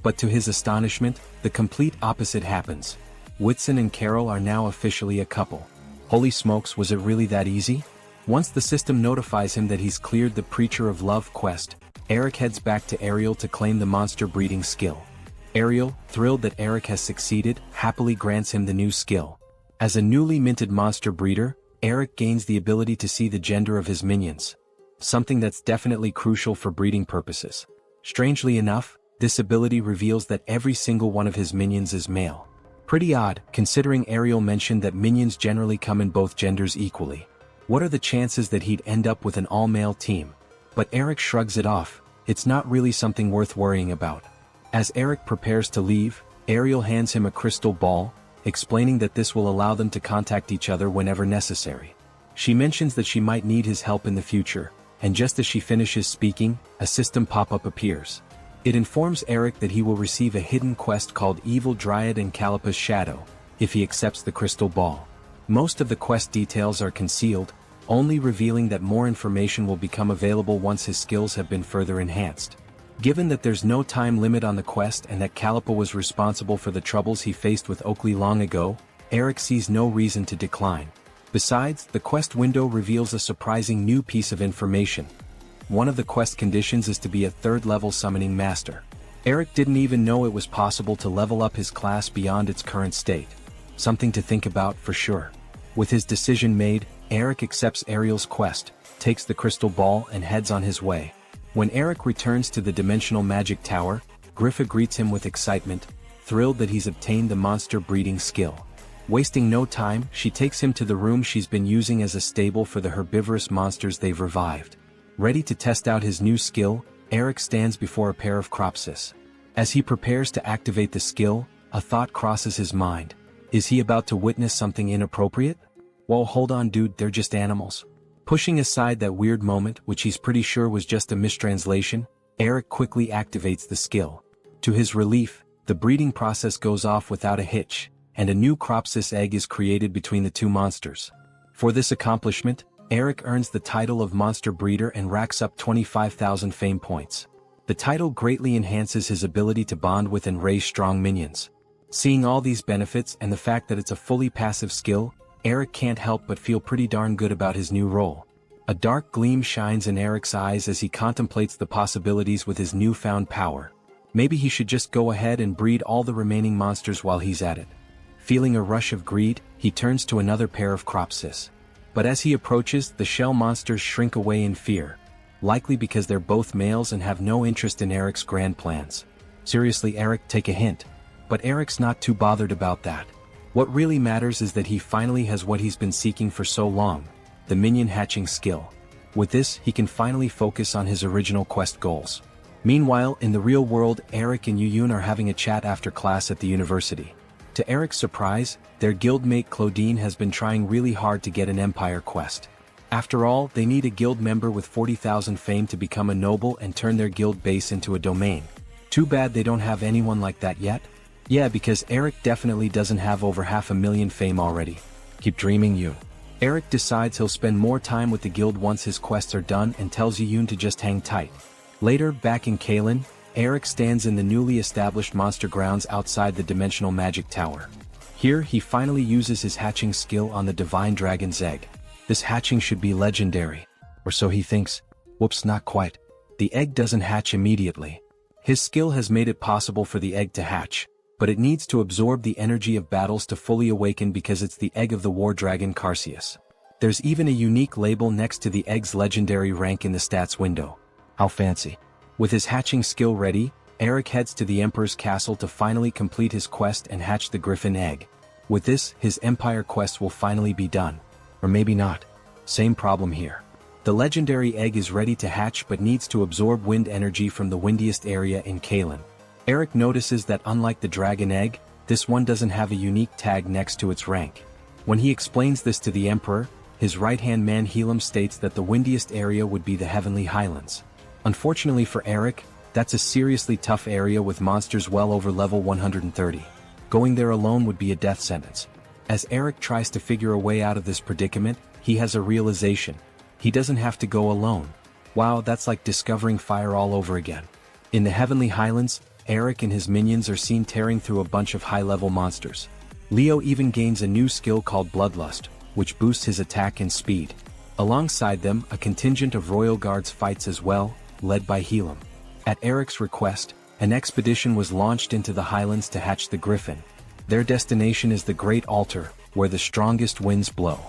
But to his astonishment, the complete opposite happens. Whitson and Carol are now officially a couple. Holy smokes, was it really that easy? Once the system notifies him that he's cleared the Preacher of Love quest, Eric heads back to Ariel to claim the monster breeding skill. Ariel, thrilled that Eric has succeeded, happily grants him the new skill. As a newly minted monster breeder, Eric gains the ability to see the gender of his minions. something that's definitely crucial for breeding purposes. Strangely enough, this ability reveals that every single one of his minions is male. Pretty odd, considering Ariel mentioned that minions generally come in both genders equally. What are the chances that he'd end up with an all-male team? But Eric shrugs it off. It's not really something worth worrying about. As Eric prepares to leave, Ariel hands him a crystal ball, explaining that this will allow them to contact each other whenever necessary. She mentions that she might need his help in the future, and just as she finishes speaking, a system pop-up appears. It informs Eric that he will receive a hidden quest called Evil Dryad and Callippa's Shadow, if he accepts the crystal ball. Most of the quest details are concealed, only revealing that more information will become available once his skills have been further enhanced. Given that there's no time limit on the quest and that Callippa was responsible for the troubles he faced with Oakley long ago, Eric sees no reason to decline. Besides, the quest window reveals a surprising new piece of information. One of the quest conditions is to be a third-level summoning master. Eric didn't even know it was possible to level up his class beyond its current state. Something to think about for sure. With his decision made, Eric accepts Ariel's quest, takes the crystal ball and heads on his way. When Eric returns to the Dimensional Magic Tower, Griffa greets him with excitement, thrilled that he's obtained the monster breeding skill. Wasting no time, she takes him to the room she's been using as a stable for the herbivorous monsters they've revived. Ready to test out his new skill, Eric stands before a pair of Cropsis. As he prepares to activate the skill, a thought crosses his mind. Is he about to witness something inappropriate? Whoa, hold on dude, they're just animals. Pushing aside that weird moment, which he's pretty sure was just a mistranslation, Eric quickly activates the skill. To his relief, the breeding process goes off without a hitch, and a new Cropsis egg is created between the two monsters. For this accomplishment, Eric earns the title of Monster Breeder and racks up 25,000 fame points. The title greatly enhances his ability to bond with and raise strong minions. Seeing all these benefits and the fact that it's a fully passive skill, Eric can't help but feel pretty darn good about his new role. A dark gleam shines in Eric's eyes as he contemplates the possibilities with his newfound power. Maybe he should just go ahead and breed all the remaining monsters while he's at it. Feeling a rush of greed, he turns to another pair of Cropsis. But as he approaches, the shell monsters shrink away in fear. Likely because they're both males and have no interest in Eric's grand plans. Seriously Eric, take a hint. But Eric's not too bothered about that. What really matters is that he finally has what he's been seeking for so long, the minion hatching skill. With this, he can finally focus on his original quest goals. Meanwhile, in the real world, Eric and Yuyun are having a chat after class at the university. To Eric's surprise, their guildmate Claudine has been trying really hard to get an empire quest. After all, they need a guild member with 40,000 fame to become a noble and turn their guild base into a domain. Too bad they don't have anyone like that yet. Yeah, because Eric definitely doesn't have over 500,000 fame already. Keep dreaming, Yoon. Eric decides he'll spend more time with the guild once his quests are done and tells Yoon to just hang tight. Later, back in Kalen, Eric stands in the newly established monster grounds outside the Dimensional Magic Tower. Here, he finally uses his hatching skill on the Divine Dragon's egg. This hatching should be legendary. Or so he thinks. Whoops, not quite. The egg doesn't hatch immediately. His skill has made it possible for the egg to hatch, but it needs to absorb the energy of battles to fully awaken because it's the egg of the war dragon Carseus. There's even a unique label next to the egg's legendary rank in the stats window. How fancy. With his hatching skill ready, Eric heads to the Emperor's castle to finally complete his quest and hatch the Griffin egg. With this, his Empire quest will finally be done. Or maybe not. Same problem here. The legendary egg is ready to hatch but needs to absorb wind energy from the windiest area in Kalen. Eric notices that unlike the dragon egg, this one doesn't have a unique tag next to its rank. When he explains this to the Emperor, his right-hand man Helam states that the windiest area would be the Heavenly Highlands. Unfortunately for Eric, that's a seriously tough area with monsters well over level 130. Going there alone would be a death sentence. As Eric tries to figure a way out of this predicament, he has a realization. He doesn't have to go alone. Wow, that's like discovering fire all over again. In the Heavenly Highlands, Eric and his minions are seen tearing through a bunch of high-level monsters. Leo even gains a new skill called Bloodlust, which boosts his attack and speed. Alongside them, a contingent of royal guards fights as well, led by Helam. At Eric's request, an expedition was launched into the highlands to hatch the Griffin. Their destination is the Great Altar, where the strongest winds blow.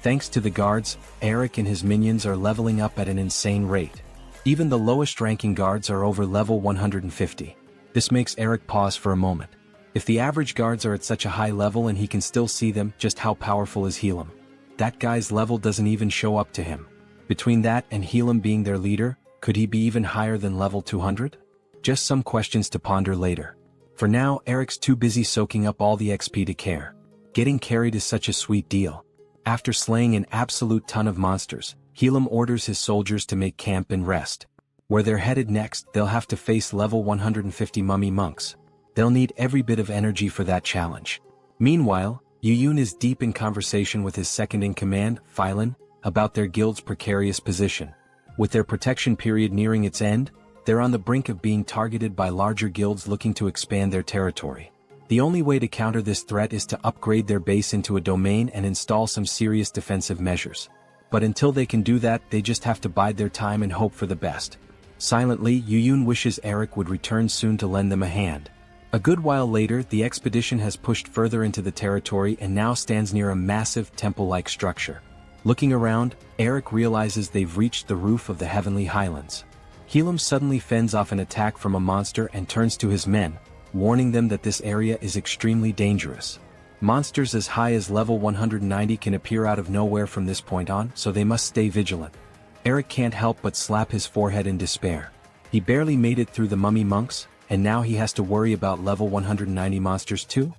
Thanks to the guards, Eric and his minions are leveling up at an insane rate. Even the lowest ranking guards are over level 150. This makes Eric pause for a moment. If the average guards are at such a high level and he can still see them, just how powerful is Helam? That guy's level doesn't even show up to him. Between that and Helam being their leader, could he be even higher than level 200? Just some questions to ponder later. For now, Eric's too busy soaking up all the XP to care. Getting carried is such a sweet deal. After slaying an absolute ton of monsters, Helam orders his soldiers to make camp and rest. Where they're headed next, they'll have to face level 150 mummy monks. They'll need every bit of energy for that challenge. Meanwhile, Yuyun is deep in conversation with his second-in-command, Phylon, about their guild's precarious position. With their protection period nearing its end, they're on the brink of being targeted by larger guilds looking to expand their territory. The only way to counter this threat is to upgrade their base into a domain and install some serious defensive measures. But until they can do that, they just have to bide their time and hope for the best. Silently, Yuyun wishes Eric would return soon to lend them a hand. A good while later, the expedition has pushed further into the territory and now stands near a massive temple-like structure. Looking around, Eric realizes they've reached the roof of the Heavenly Highlands. Helam suddenly fends off an attack from a monster and turns to his men, warning them that this area is extremely dangerous. Monsters as high as level 190 can appear out of nowhere from this point on, so they must stay vigilant. Eric can't help but slap his forehead in despair. He barely made it through the mummy monks, and now he has to worry about level 190 monsters too?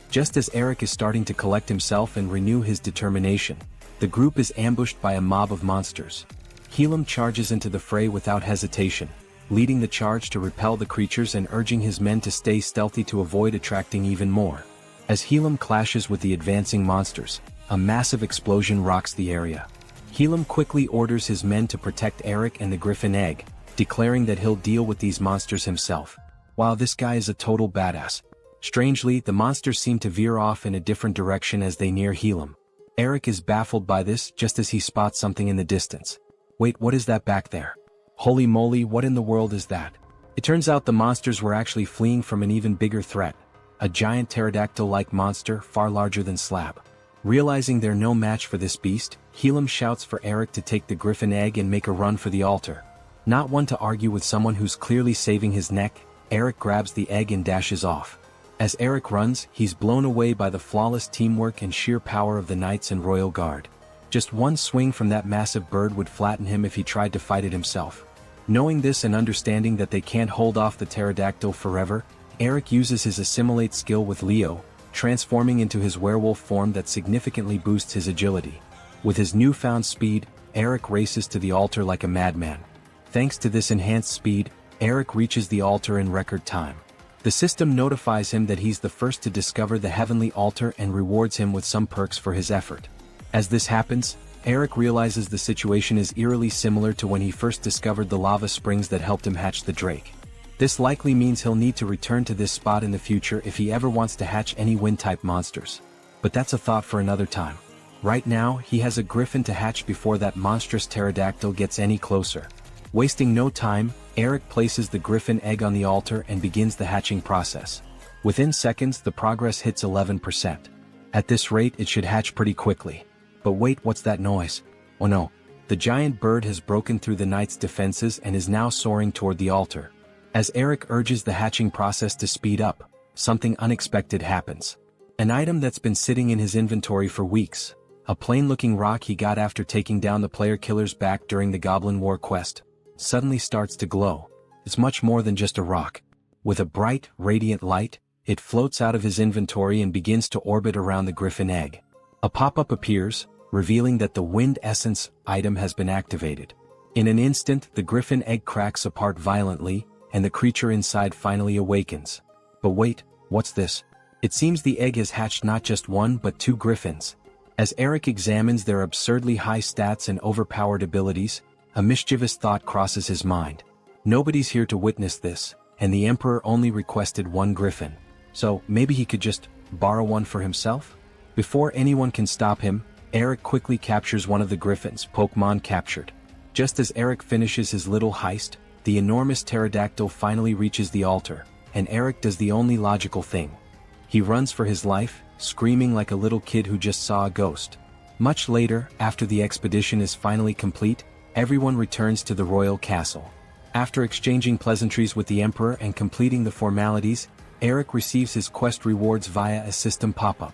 Just as Eric is starting to collect himself and renew his determination, the group is ambushed by a mob of monsters. Helam charges into the fray without hesitation, leading the charge to repel the creatures and urging his men to stay stealthy to avoid attracting even more. As Helam clashes with the advancing monsters, a massive explosion rocks the area. Helam quickly orders his men to protect Eric and the Griffin Egg, declaring that he'll deal with these monsters himself. Wow, this guy is a total badass. Strangely, the monsters seem to veer off in a different direction as they near Helam. Eric is baffled by this just as he spots something in the distance. Wait, what is that back there? Holy moly, what in the world is that? It turns out the monsters were actually fleeing from an even bigger threat. A giant pterodactyl-like monster far larger than Slab. Realizing they're no match for this beast, Helam shouts for Eric to take the Griffin Egg and make a run for the altar. Not one to argue with someone who's clearly saving his neck, Eric grabs the egg and dashes off. As Eric runs, he's blown away by the flawless teamwork and sheer power of the Knights and Royal Guard. Just one swing from that massive bird would flatten him if he tried to fight it himself. Knowing this and understanding that they can't hold off the pterodactyl forever, Eric uses his assimilate skill with Leo, transforming into his werewolf form that significantly boosts his agility. With his newfound speed, Eric races to the altar like a madman. Thanks to this enhanced speed, Eric reaches the altar in record time. The system notifies him that he's the first to discover the heavenly altar and rewards him with some perks for his effort. As this happens, Eric realizes the situation is eerily similar to when he first discovered the lava springs that helped him hatch the Drake. This likely means he'll need to return to this spot in the future if he ever wants to hatch any wind-type monsters. But that's a thought for another time. Right now, he has a griffin to hatch before that monstrous pterodactyl gets any closer. Wasting no time, Eric places the Griffin Egg on the altar and begins the hatching process. Within seconds, the progress hits 11%. At this rate, it should hatch pretty quickly. But wait, what's that noise? Oh no, the giant bird has broken through the knight's defenses and is now soaring toward the altar. As Eric urges the hatching process to speed up, something unexpected happens. An item that's been sitting in his inventory for weeks, a plain-looking rock he got after taking down the player killer's back during the Goblin War quest, suddenly starts to glow. It's much more than just a rock. With a bright, radiant light, it floats out of his inventory and begins to orbit around the Griffin Egg. A pop-up appears, revealing that the Wind Essence item has been activated. In an instant, the Griffin Egg cracks apart violently, and the creature inside finally awakens. But wait, what's this? It seems the egg has hatched not just one but two griffins. As Eric examines their absurdly high stats and overpowered abilities, a mischievous thought crosses his mind. Nobody's here to witness this, and the Emperor only requested one griffin. So maybe he could just borrow one for himself? Before anyone can stop him, Eric quickly captures one of the griffins Pokemon captured. Just as Eric finishes his little heist, the enormous pterodactyl finally reaches the altar, and Eric does the only logical thing. He runs for his life, screaming like a little kid who just saw a ghost. Much later, after the expedition is finally complete, everyone returns to the royal castle. After exchanging pleasantries with the emperor and completing the formalities, Eric receives his quest rewards via a system pop-up.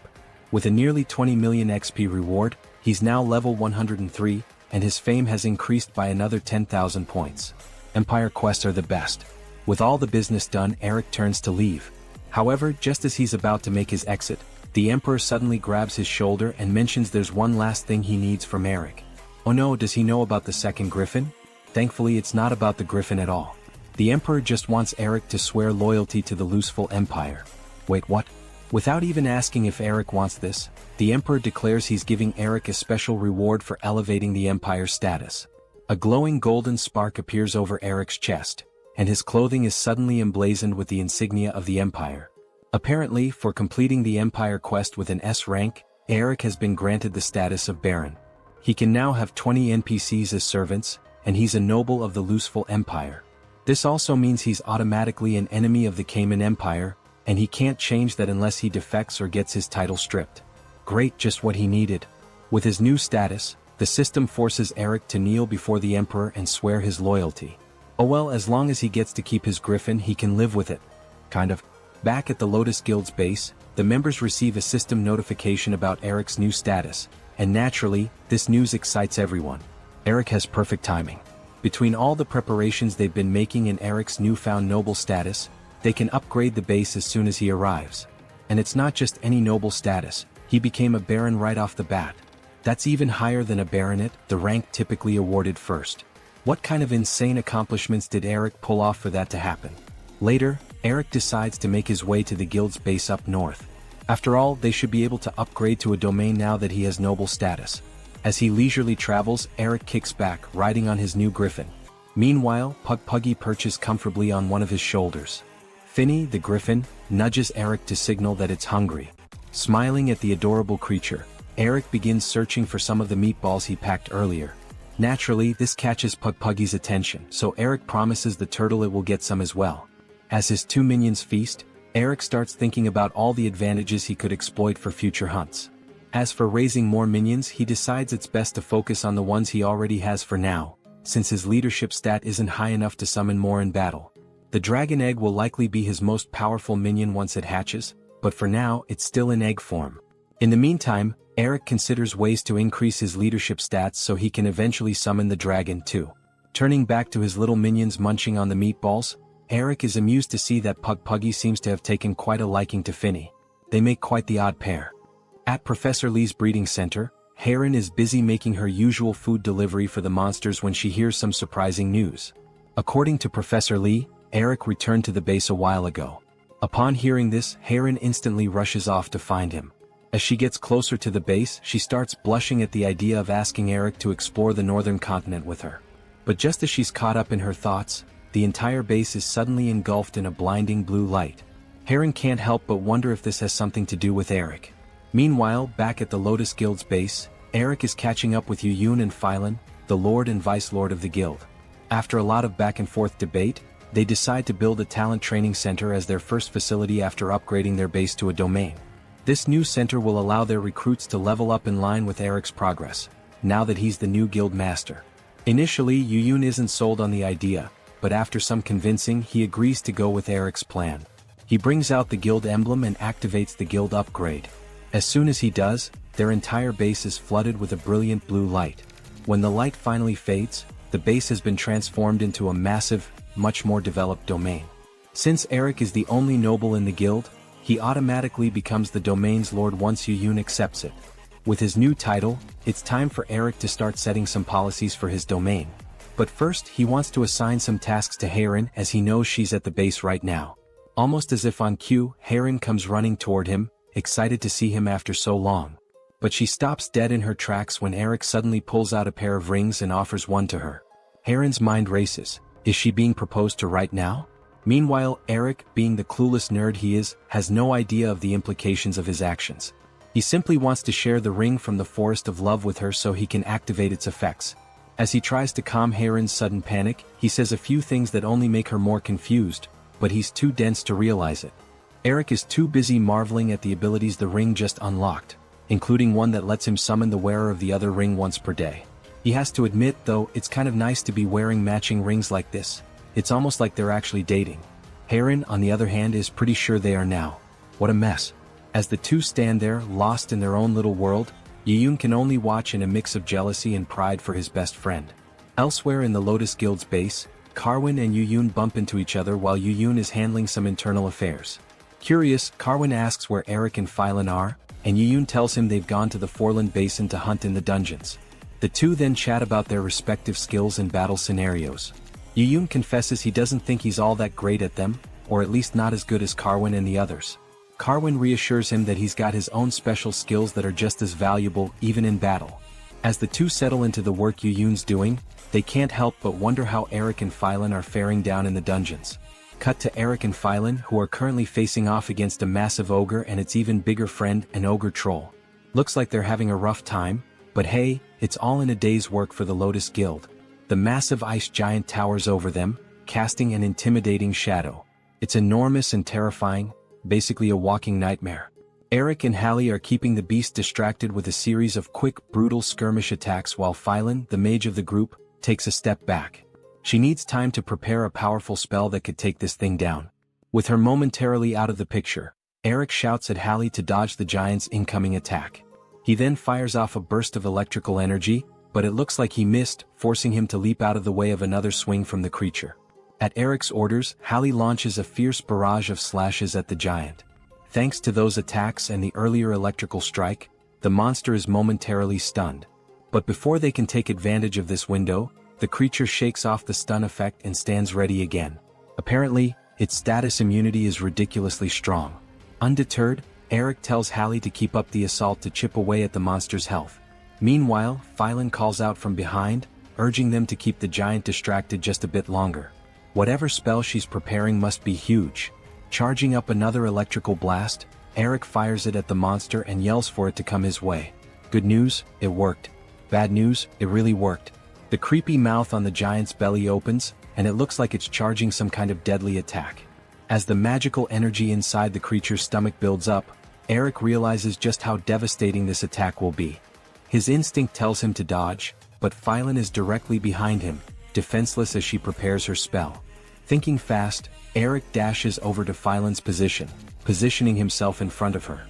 With a nearly 20 million XP reward, he's now level 103, and his fame has increased by another 10,000 points. Empire quests are the best. With all the business done, Eric turns to leave. However, just as he's about to make his exit, the Emperor suddenly grabs his shoulder and mentions there's one last thing he needs from Eric. Oh no, does he know about the second griffin? Thankfully it's not about the griffin at all. The Emperor just wants Eric to swear loyalty to the Luceful Empire. Wait, what? Without even asking if Eric wants this, the Emperor declares he's giving Eric a special reward for elevating the Empire's status. A glowing golden spark appears over Eric's chest, and his clothing is suddenly emblazoned with the insignia of the Empire. Apparently, for completing the Empire quest with an S rank, Eric has been granted the status of Baron. He can now have 20 NPCs as servants, and he's a noble of the Luceful Empire. This also means he's automatically an enemy of the Cayman Empire, and he can't change that unless he defects or gets his title stripped. Great, just what he needed. With his new status, the system forces Eric to kneel before the Emperor and swear his loyalty. Oh well, as long as he gets to keep his griffin, he can live with it. Kind of. Back at the Lotus Guild's base, the members receive a system notification about Eric's new status, and naturally, this news excites everyone. Eric has perfect timing. Between all the preparations they've been making in Eric's newfound noble status, they can upgrade the base as soon as he arrives. And it's not just any noble status, he became a baron right off the bat. That's even higher than a baronet, the rank typically awarded first. What kind of insane accomplishments did Eric pull off for that to happen? Later, Eric decides to make his way to the guild's base up north. After all, they should be able to upgrade to a domain now that he has noble status. As he leisurely travels, Eric kicks back, riding on his new griffin. Meanwhile, Puggy perches comfortably on one of his shoulders. Finny, the griffin, nudges Eric to signal that it's hungry. Smiling at the adorable creature, Eric begins searching for some of the meatballs he packed earlier. Naturally, this catches Puggy's attention, so Eric promises the turtle it will get some as well. As his two minions feast, Eric starts thinking about all the advantages he could exploit for future hunts. As for raising more minions, he decides it's best to focus on the ones he already has for now, since his leadership stat isn't high enough to summon more in battle. The dragon egg will likely be his most powerful minion once it hatches, but for now it's still in egg form. In the meantime, Eric considers ways to increase his leadership stats so he can eventually summon the dragon too. Turning back to his little minions munching on the meatballs, Eric is amused to see that Puggy seems to have taken quite a liking to Finny. They make quite the odd pair. At Professor Lee's breeding center, Heron is busy making her usual food delivery for the monsters when she hears some surprising news. According to Professor Lee, Eric returned to the base a while ago. Upon hearing this, Heron instantly rushes off to find him. As she gets closer to the base, she starts blushing at the idea of asking Eric to explore the northern continent with her. But just as she's caught up in her thoughts, the entire base is suddenly engulfed in a blinding blue light. Heron can't help but wonder if this has something to do with Eric. Meanwhile, back at the Lotus Guild's base, Eric is catching up with Yuyun and Phylan, the Lord and Vice Lord of the Guild. After a lot of back and forth debate, they decide to build a talent training center as their first facility after upgrading their base to a domain. This new center will allow their recruits to level up in line with Eric's progress, now that he's the new guild master. Initially, Yuyun isn't sold on the idea, but after some convincing, he agrees to go with Eric's plan. He brings out the guild emblem and activates the guild upgrade. As soon as he does, their entire base is flooded with a brilliant blue light. When the light finally fades, the base has been transformed into a massive, much more developed domain. Since Eric is the only noble in the guild, he automatically becomes the domain's lord once Yuyun accepts it. With his new title, it's time for Eric to start setting some policies for his domain. But first, he wants to assign some tasks to Heron as he knows she's at the base right now. Almost as if on cue, Heron comes running toward him, excited to see him after so long. But she stops dead in her tracks when Eric suddenly pulls out a pair of rings and offers one to her. Heron's mind races. Is she being proposed to right now? Meanwhile, Eric, being the clueless nerd he is, has no idea of the implications of his actions. He simply wants to share the ring from the Forest of Love with her so he can activate its effects. As he tries to calm Heron's sudden panic, he says a few things that only make her more confused, but he's too dense to realize it. Eric is too busy marveling at the abilities the ring just unlocked. including one that lets him summon the wearer of the other ring once per day. He has to admit, though, it's kind of nice to be wearing matching rings like this. It's almost like they're actually dating. Heron, on the other hand, is pretty sure they are now. What a mess. As the two stand there, lost in their own little world, Yuyun can only watch in a mix of jealousy and pride for his best friend. Elsewhere in the Lotus Guild's base, Carwin and Yuyun bump into each other while Yuyun is handling some internal affairs. Curious, Carwin asks where Eric and Phylan are, and Yuyun tells him they've gone to the Forland Basin to hunt in the dungeons. The two then chat about their respective skills and battle scenarios. Yuyun confesses he doesn't think he's all that great at them, or at least not as good as Carwin and the others. Carwin reassures him that he's got his own special skills that are just as valuable even in battle. As the two settle into the work Yuyun's doing, they can't help but wonder how Eric and Phylan are faring down in the dungeons. Cut to Eric and Phylan, who are currently facing off against a massive ogre and its even bigger friend, an ogre troll. Looks like they're having a rough time, but hey, it's all in a day's work for the Lotus Guild. The massive ice giant towers over them, casting an intimidating shadow. It's enormous and terrifying, basically a walking nightmare. Eric and Hallie are keeping the beast distracted with a series of quick, brutal skirmish attacks while Phylan, the mage of the group, takes a step back. She needs time to prepare a powerful spell that could take this thing down. With her momentarily out of the picture, Eric shouts at Hallie to dodge the giant's incoming attack. He then fires off a burst of electrical energy, but it looks like he missed, forcing him to leap out of the way of another swing from the creature. At Eric's orders, Hallie launches a fierce barrage of slashes at the giant. Thanks to those attacks and the earlier electrical strike, the monster is momentarily stunned. But before they can take advantage of this window, the creature shakes off the stun effect and stands ready again. Apparently, its status immunity is ridiculously strong. Undeterred, Eric tells Hallie to keep up the assault to chip away at the monster's health. Meanwhile, Phylan calls out from behind, urging them to keep the giant distracted just a bit longer. Whatever spell she's preparing must be huge. Charging up another electrical blast, Eric fires it at the monster and yells for it to come his way. Good news, it worked. Bad news, it really worked. The creepy mouth on the giant's belly opens, and it looks like it's charging some kind of deadly attack. As the magical energy inside the creature's stomach builds up, Eric realizes just how devastating this attack will be. His instinct tells him to dodge, but Phylan is directly behind him, defenseless as she prepares her spell. Thinking fast, Eric dashes over to Phylan's positioning himself in front of her.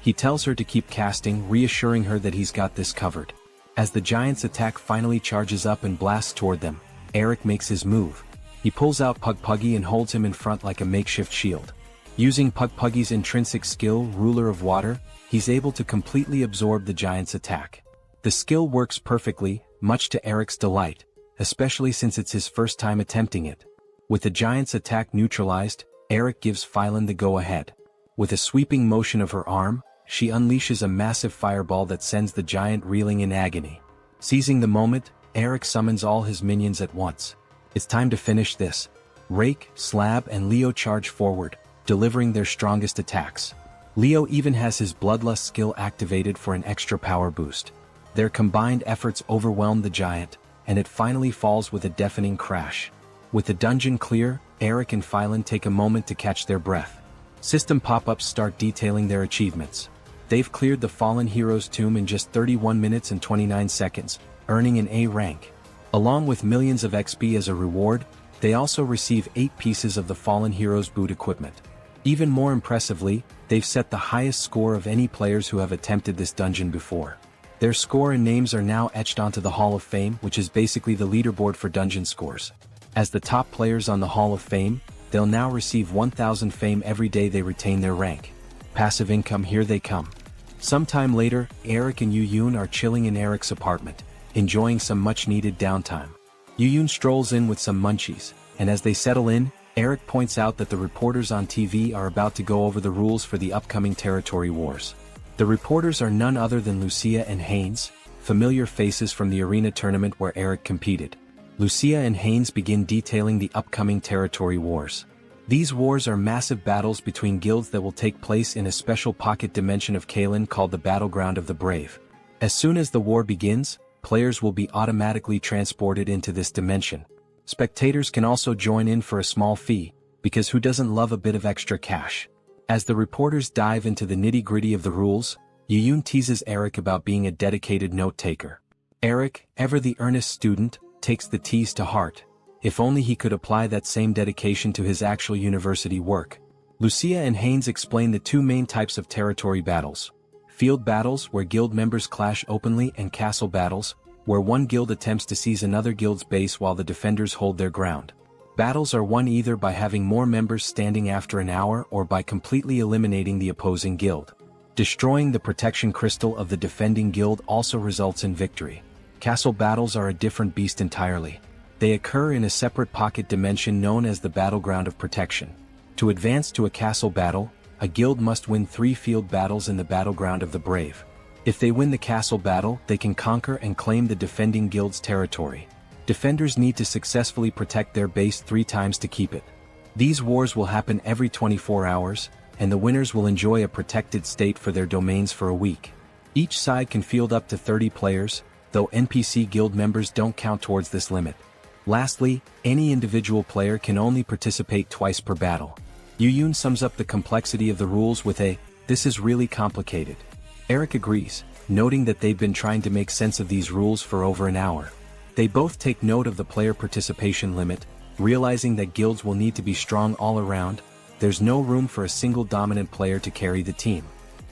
He tells her to keep casting, reassuring her that he's got this covered. As the giant's attack finally charges up and blasts toward them, Eric makes his move. He pulls out Pugpuggy and holds him in front like a makeshift shield. Using Pugpuggy's intrinsic skill, Ruler of Water, he's able to completely absorb the giant's attack. The skill works perfectly, much to Eric's delight, especially since it's his first time attempting it. With the giant's attack neutralized, Eric gives Phylan the go-ahead. With a sweeping motion of her arm, she unleashes a massive fireball that sends the giant reeling in agony. Seizing the moment, Eric summons all his minions at once. It's time to finish this. Rake, Slab, and Leo charge forward, delivering their strongest attacks. Leo even has his Bloodlust skill activated for an extra power boost. Their combined efforts overwhelm the giant, and it finally falls with a deafening crash. With the dungeon clear, Eric and Phylan take a moment to catch their breath. System pop-ups start detailing their achievements. They've cleared the Fallen Hero's tomb in just 31 minutes and 29 seconds, earning an A rank. Along with millions of XP as a reward, they also receive 8 pieces of the Fallen Hero's boot equipment. Even more impressively, they've set the highest score of any players who have attempted this dungeon before. Their score and names are now etched onto the Hall of Fame, which is basically the leaderboard for dungeon scores. As the top players on the Hall of Fame, they'll now receive 1,000 fame every day they retain their rank. Passive income, here they come. Sometime later, Eric and Yuyun are chilling in Eric's apartment, enjoying some much-needed downtime. Yuyun strolls in with some munchies, and as they settle in, Eric points out that the reporters on TV are about to go over the rules for the upcoming territory wars. The reporters are none other than Lucia and Haynes, familiar faces from the arena tournament where Eric competed. Lucia and Haynes begin detailing the upcoming territory wars. These wars are massive battles between guilds that will take place in a special pocket dimension of Kalen called the Battleground of the Brave. As soon as the war begins, players will be automatically transported into this dimension. Spectators can also join in for a small fee, because who doesn't love a bit of extra cash? As the reporters dive into the nitty-gritty of the rules, Yoon teases Eric about being a dedicated note-taker. Eric, ever the earnest student, takes the tease to heart. If only he could apply that same dedication to his actual university work. Lucia and Haynes explain the two main types of territory battles. Field battles, where guild members clash openly, and castle battles, where one guild attempts to seize another guild's base while the defenders hold their ground. Battles are won either by having more members standing after an hour or by completely eliminating the opposing guild. Destroying the protection crystal of the defending guild also results in victory. Castle battles are a different beast entirely. They occur in a separate pocket dimension known as the battleground of protection. To advance to a castle battle, a guild must win 3 field battles in the battleground of the brave. If they win the castle battle, they can conquer and claim the defending guild's territory. Defenders need to successfully protect their base 3 times to keep it. These wars will happen every 24 hours, and the winners will enjoy a protected state for their domains for a week. Each side can field up to 30 players, though NPC guild members don't count towards this limit. Lastly, any individual player can only participate twice per battle. Yoon sums up the complexity of the rules with a, "This is really complicated." Eric agrees, noting that they've been trying to make sense of these rules for over an hour. They both take note of the player participation limit, realizing that guilds will need to be strong all around. There's no room for a single dominant player to carry the team.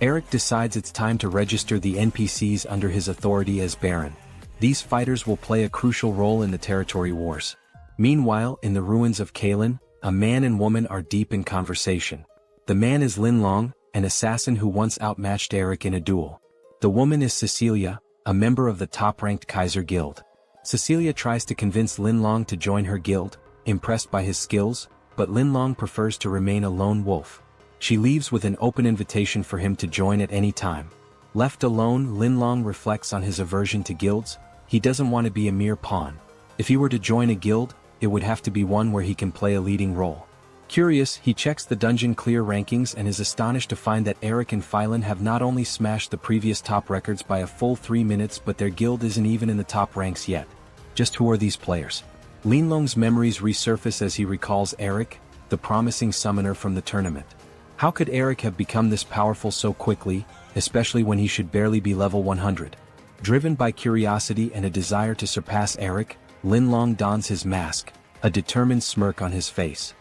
Eric decides it's time to register the NPCs under his authority as Baron. These fighters will play a crucial role in the territory wars. Meanwhile, in the ruins of Kalen, a man and woman are deep in conversation. The man is Lin Long, an assassin who once outmatched Eric in a duel. The woman is Cecilia, a member of the top-ranked Kaiser Guild. Cecilia tries to convince Lin Long to join her guild, impressed by his skills, but Lin Long prefers to remain a lone wolf. She leaves with an open invitation for him to join at any time. Left alone, Lin Long reflects on his aversion to guilds. He doesn't want to be a mere pawn. If he were to join a guild, it would have to be one where he can play a leading role. Curious, he checks the dungeon clear rankings and is astonished to find that Eric and Phylan have not only smashed the previous top records by a full 3 minutes, but their guild isn't even in the top ranks yet. Just who are these players? Lin Long's memories resurface as he recalls Eric, the promising summoner from the tournament. How could Eric have become this powerful so quickly, especially when he should barely be level 100? Driven by curiosity and a desire to surpass Eric, Lin Long dons his mask, a determined smirk on his face.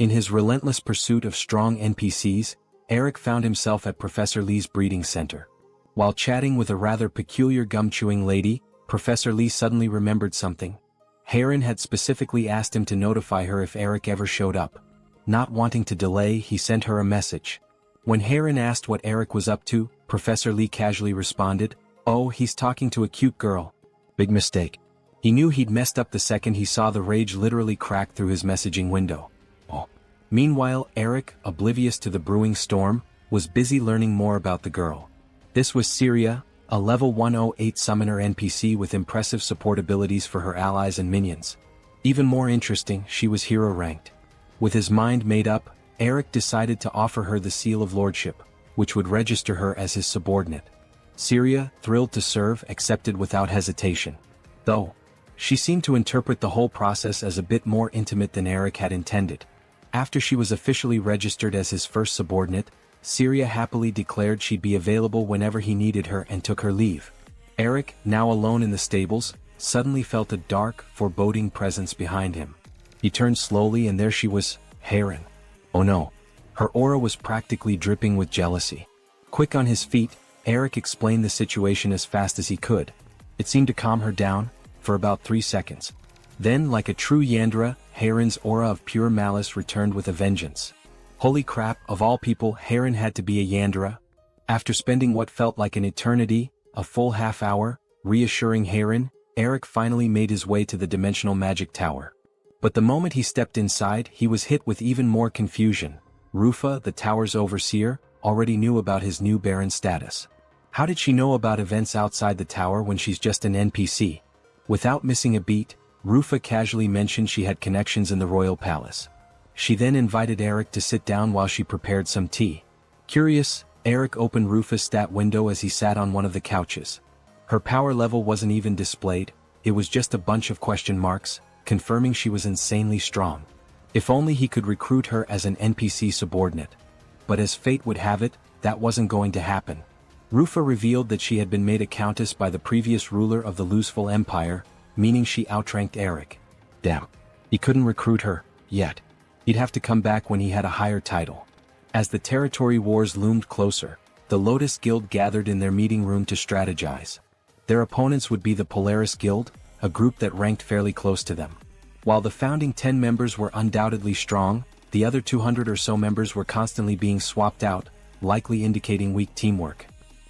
In his relentless pursuit of strong NPCs, Eric found himself at Professor Lee's breeding center. While chatting with a rather peculiar gum-chewing lady, Professor Lee suddenly remembered something. Heron had specifically asked him to notify her if Eric ever showed up. Not wanting to delay, he sent her a message. When Heron asked what Eric was up to, Professor Lee casually responded, "Oh, he's talking to a cute girl." Big mistake. He knew he'd messed up the second he saw the rage literally crack through his messaging window. Oh. Meanwhile, Eric, oblivious to the brewing storm, was busy learning more about the girl. This was Syria, a level 108 summoner NPC with impressive support abilities for her allies and minions. Even more interesting, she was hero ranked. With his mind made up, Eric decided to offer her the Seal of Lordship, which would register her as his subordinate. Syria, thrilled to serve, accepted without hesitation. Though, she seemed to interpret the whole process as a bit more intimate than Eric had intended. After she was officially registered as his first subordinate, Syria happily declared she'd be available whenever he needed her and took her leave. Eric, now alone in the stables, suddenly felt a dark, foreboding presence behind him. He turned slowly and there she was, Heron. Oh no. Her aura was practically dripping with jealousy. Quick on his feet, Eric explained the situation as fast as he could. It seemed to calm her down, for about 3 seconds. Then, like a true Yandra, Heron's aura of pure malice returned with a vengeance. Holy crap, of all people, Heron had to be a Yandra. After spending what felt like an eternity, a full half hour, reassuring Heron, Eric finally made his way to the Dimensional Magic Tower. But the moment he stepped inside, he was hit with even more confusion. Rufa, the tower's overseer, already knew about his new Baron status. How did she know about events outside the tower when she's just an NPC? Without missing a beat, Rufa casually mentioned she had connections in the royal palace. She then invited Eric to sit down while she prepared some tea. Curious, Eric opened Rufa's stat window as he sat on one of the couches. Her power level wasn't even displayed, it was just a bunch of question marks, confirming she was insanely strong. If only he could recruit her as an NPC subordinate. But as fate would have it, that wasn't going to happen. Rufa revealed that she had been made a countess by the previous ruler of the Loseful Empire, meaning she outranked Eric. Damn. He couldn't recruit her, yet. He'd have to come back when he had a higher title. As the territory wars loomed closer, the Lotus Guild gathered in their meeting room to strategize. Their opponents would be the Polaris Guild, a group that ranked fairly close to them. While the founding 10 members were undoubtedly strong, the other 200 or so members were constantly being swapped out, likely indicating weak teamwork.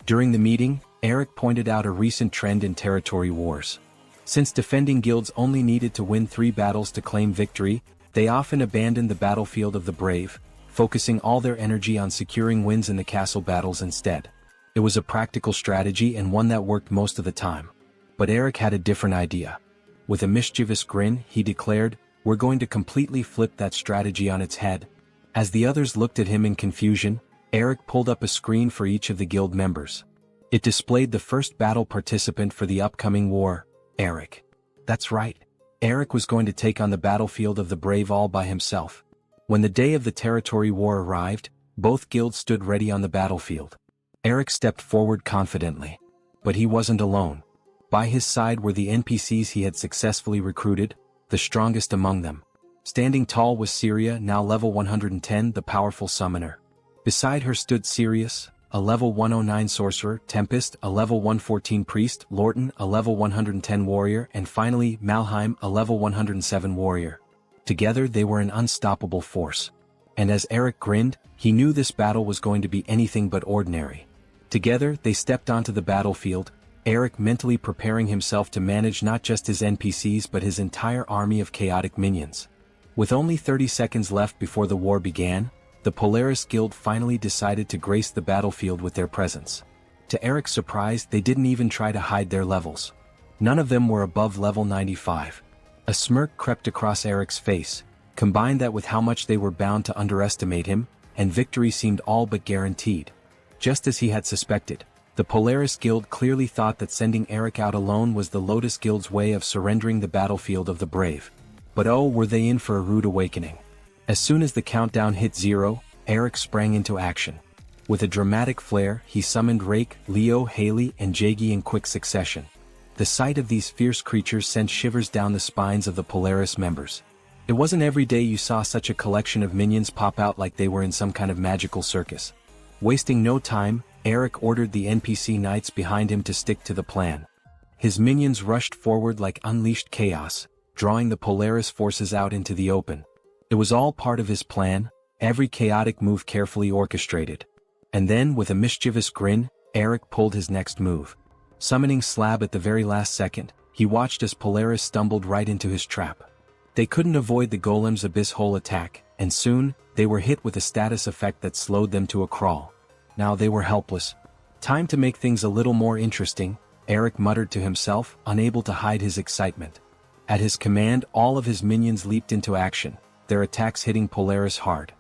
During the meeting, Eric pointed out a recent trend in territory wars. Since defending guilds only needed to win 3 battles to claim victory, they often abandoned the battlefield of the brave, focusing all their energy on securing wins in the castle battles instead. It was a practical strategy and one that worked most of the time. But Eric had a different idea. With a mischievous grin, he declared, "We're going to completely flip that strategy on its head." As the others looked at him in confusion, Eric pulled up a screen for each of the guild members. It displayed the first battle participant for the upcoming war, Eric. That's right. Eric was going to take on the battlefield of the brave all by himself. When the day of the territory war arrived, both guilds stood ready on the battlefield. Eric stepped forward confidently. But he wasn't alone. By his side were the NPCs he had successfully recruited, the strongest among them. Standing tall was Syria, now level 110, the powerful summoner. Beside her stood Sirius, a level 109 sorcerer, Tempest, a level 114 priest, Lorton, a level 110 warrior, and finally Malheim, a level 107 warrior. Together they were an unstoppable force. And as Eric grinned, he knew this battle was going to be anything but ordinary. Together they stepped onto the battlefield, Eric mentally preparing himself to manage not just his NPCs but his entire army of chaotic minions. With only 30 seconds left before the war began, the Polaris Guild finally decided to grace the battlefield with their presence. To Eric's surprise, they didn't even try to hide their levels. None of them were above level 95. A smirk crept across Eric's face, combine that with how much they were bound to underestimate him, and victory seemed all but guaranteed. Just as he had suspected, the Polaris Guild clearly thought that sending Eric out alone was the Lotus Guild's way of surrendering the battlefield of the brave. But oh, were they in for a rude awakening. As soon as the countdown hit 0, Eric sprang into action. With a dramatic flair, he summoned Rake, Leo, Haley, and Jaggy in quick succession. The sight of these fierce creatures sent shivers down the spines of the Polaris members. It wasn't every day you saw such a collection of minions pop out like they were in some kind of magical circus. Wasting no time, Eric ordered the NPC knights behind him to stick to the plan. His minions rushed forward like unleashed chaos, drawing the Polaris forces out into the open. It was all part of his plan, every chaotic move carefully orchestrated. And then, with a mischievous grin, Eric pulled his next move. Summoning Slab at the very last second, he watched as Polaris stumbled right into his trap. They couldn't avoid the golem's abyss hole attack, and soon, they were hit with a status effect that slowed them to a crawl. Now they were helpless. Time to make things a little more interesting, Eric muttered to himself, unable to hide his excitement. At his command, all of his minions leaped into action, their attacks hitting Polaris hard.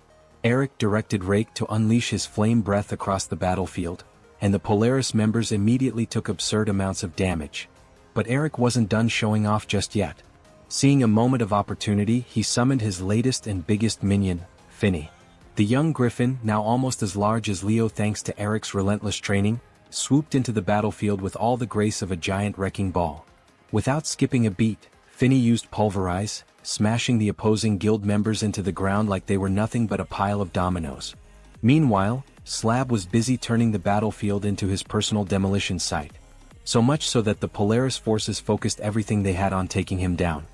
Eric directed Rake to unleash his flame breath across the battlefield, and the Polaris members immediately took absurd amounts of damage. But Eric wasn't done showing off just yet. Seeing a moment of opportunity, he summoned his latest and biggest minion, Finny. The young griffin, now almost as large as Leo thanks to Eric's relentless training, swooped into the battlefield with all the grace of a giant wrecking ball. Without skipping a beat, Finny used Pulverize, smashing the opposing guild members into the ground like they were nothing but a pile of dominoes. Meanwhile, Slab was busy turning the battlefield into his personal demolition site. So much so that the Polaris forces focused everything they had on taking him down.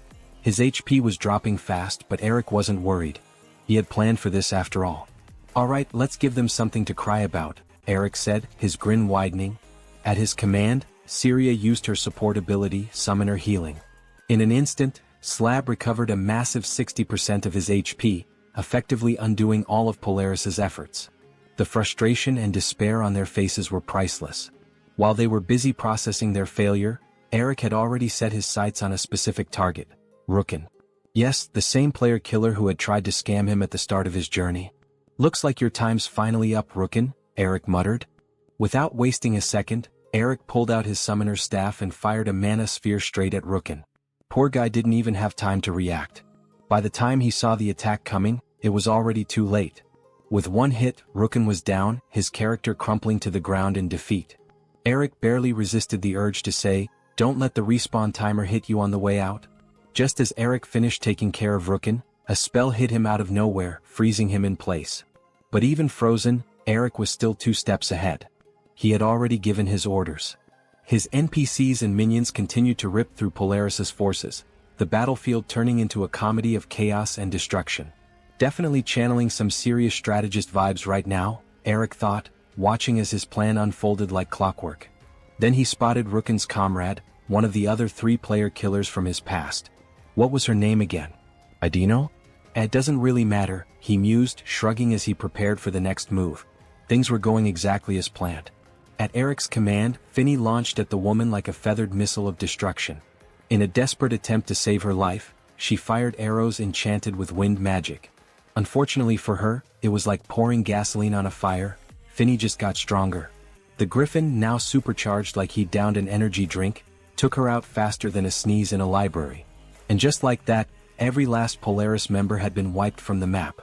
His HP was dropping fast, but Eric wasn't worried. He had planned for this after all. "Alright, let's give them something to cry about," Eric said, his grin widening. At his command, Syria used her support ability, Summoner Healing. In an instant, Slab recovered a massive 60% of his HP, effectively undoing all of Polaris's efforts. The frustration and despair on their faces were priceless. While they were busy processing their failure, Eric had already set his sights on a specific target, Rookin. Yes, the same player killer who had tried to scam him at the start of his journey. "Looks like your time's finally up, Rookin," Eric muttered. Without wasting a second, Eric pulled out his summoner's staff and fired a mana sphere straight at Rookin. Poor guy didn't even have time to react. By the time he saw the attack coming, it was already too late. With one hit, Rookin was down, his character crumpling to the ground in defeat. Eric barely resisted the urge to say, "Don't let the respawn timer hit you on the way out." Just as Eric finished taking care of Rookin, a spell hit him out of nowhere, freezing him in place. But even frozen, Eric was still 2 steps ahead. He had already given his orders. His NPCs and minions continued to rip through Polaris's forces, the battlefield turning into a comedy of chaos and destruction. Definitely channeling some serious strategist vibes right now, Eric thought, watching as his plan unfolded like clockwork. Then he spotted Rookin's comrade, one of the other 3-player killers from his past. What was her name again? Idino? It doesn't really matter, he mused, shrugging as he prepared for the next move. Things were going exactly as planned. At Eric's command, Finny launched at the woman like a feathered missile of destruction. In a desperate attempt to save her life, she fired arrows enchanted with wind magic. Unfortunately for her, it was like pouring gasoline on a fire. Finny just got stronger. The Griffin, now supercharged like he'd downed an energy drink, took her out faster than a sneeze in a library. And just like that, every last Polaris member had been wiped from the map.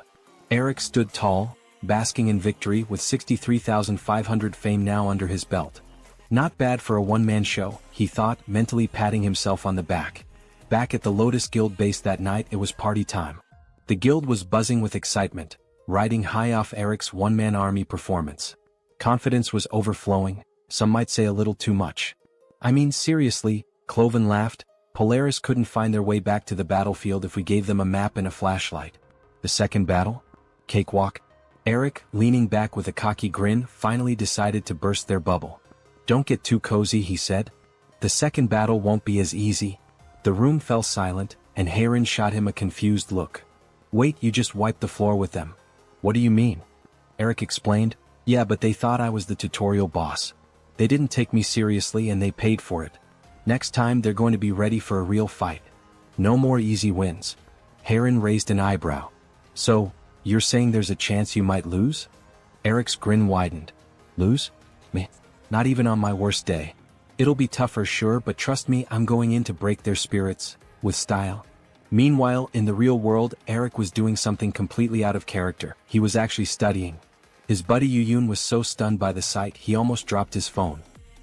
Eric stood tall, basking in victory with 63,500 fame now under his belt. Not bad for a one-man show, he thought, mentally patting himself on the back. Back at the Lotus Guild base that night, it was party time. The guild was buzzing with excitement, riding high off Eric's one-man army performance. Confidence was overflowing, some might say a little too much. I mean seriously, Cloven laughed, Polaris couldn't find their way back to the battlefield if we gave them a map and a flashlight. The second battle? Cakewalk? Eric, leaning back with a cocky grin, finally decided to burst their bubble. "Don't get too cozy," he said. "The second battle won't be as easy." The room fell silent, and Heron shot him a confused look. "Wait, you just wiped the floor with them." "What do you mean?" Eric explained. "Yeah, but they thought I was the tutorial boss. They didn't take me seriously and they paid for it. Next time they're going to be ready for a real fight. No more easy wins." Heron raised an eyebrow. "So, you're saying there's a chance you might lose?" Eric's grin widened. "Lose? Meh. Not even on my worst day. It'll be tougher sure, but trust me, I'm going in to break their spirits, with style." Meanwhile, in the real world, Eric was doing something completely out of character. He was actually studying. His buddy Yuyun was so stunned by the sight he almost dropped his phone.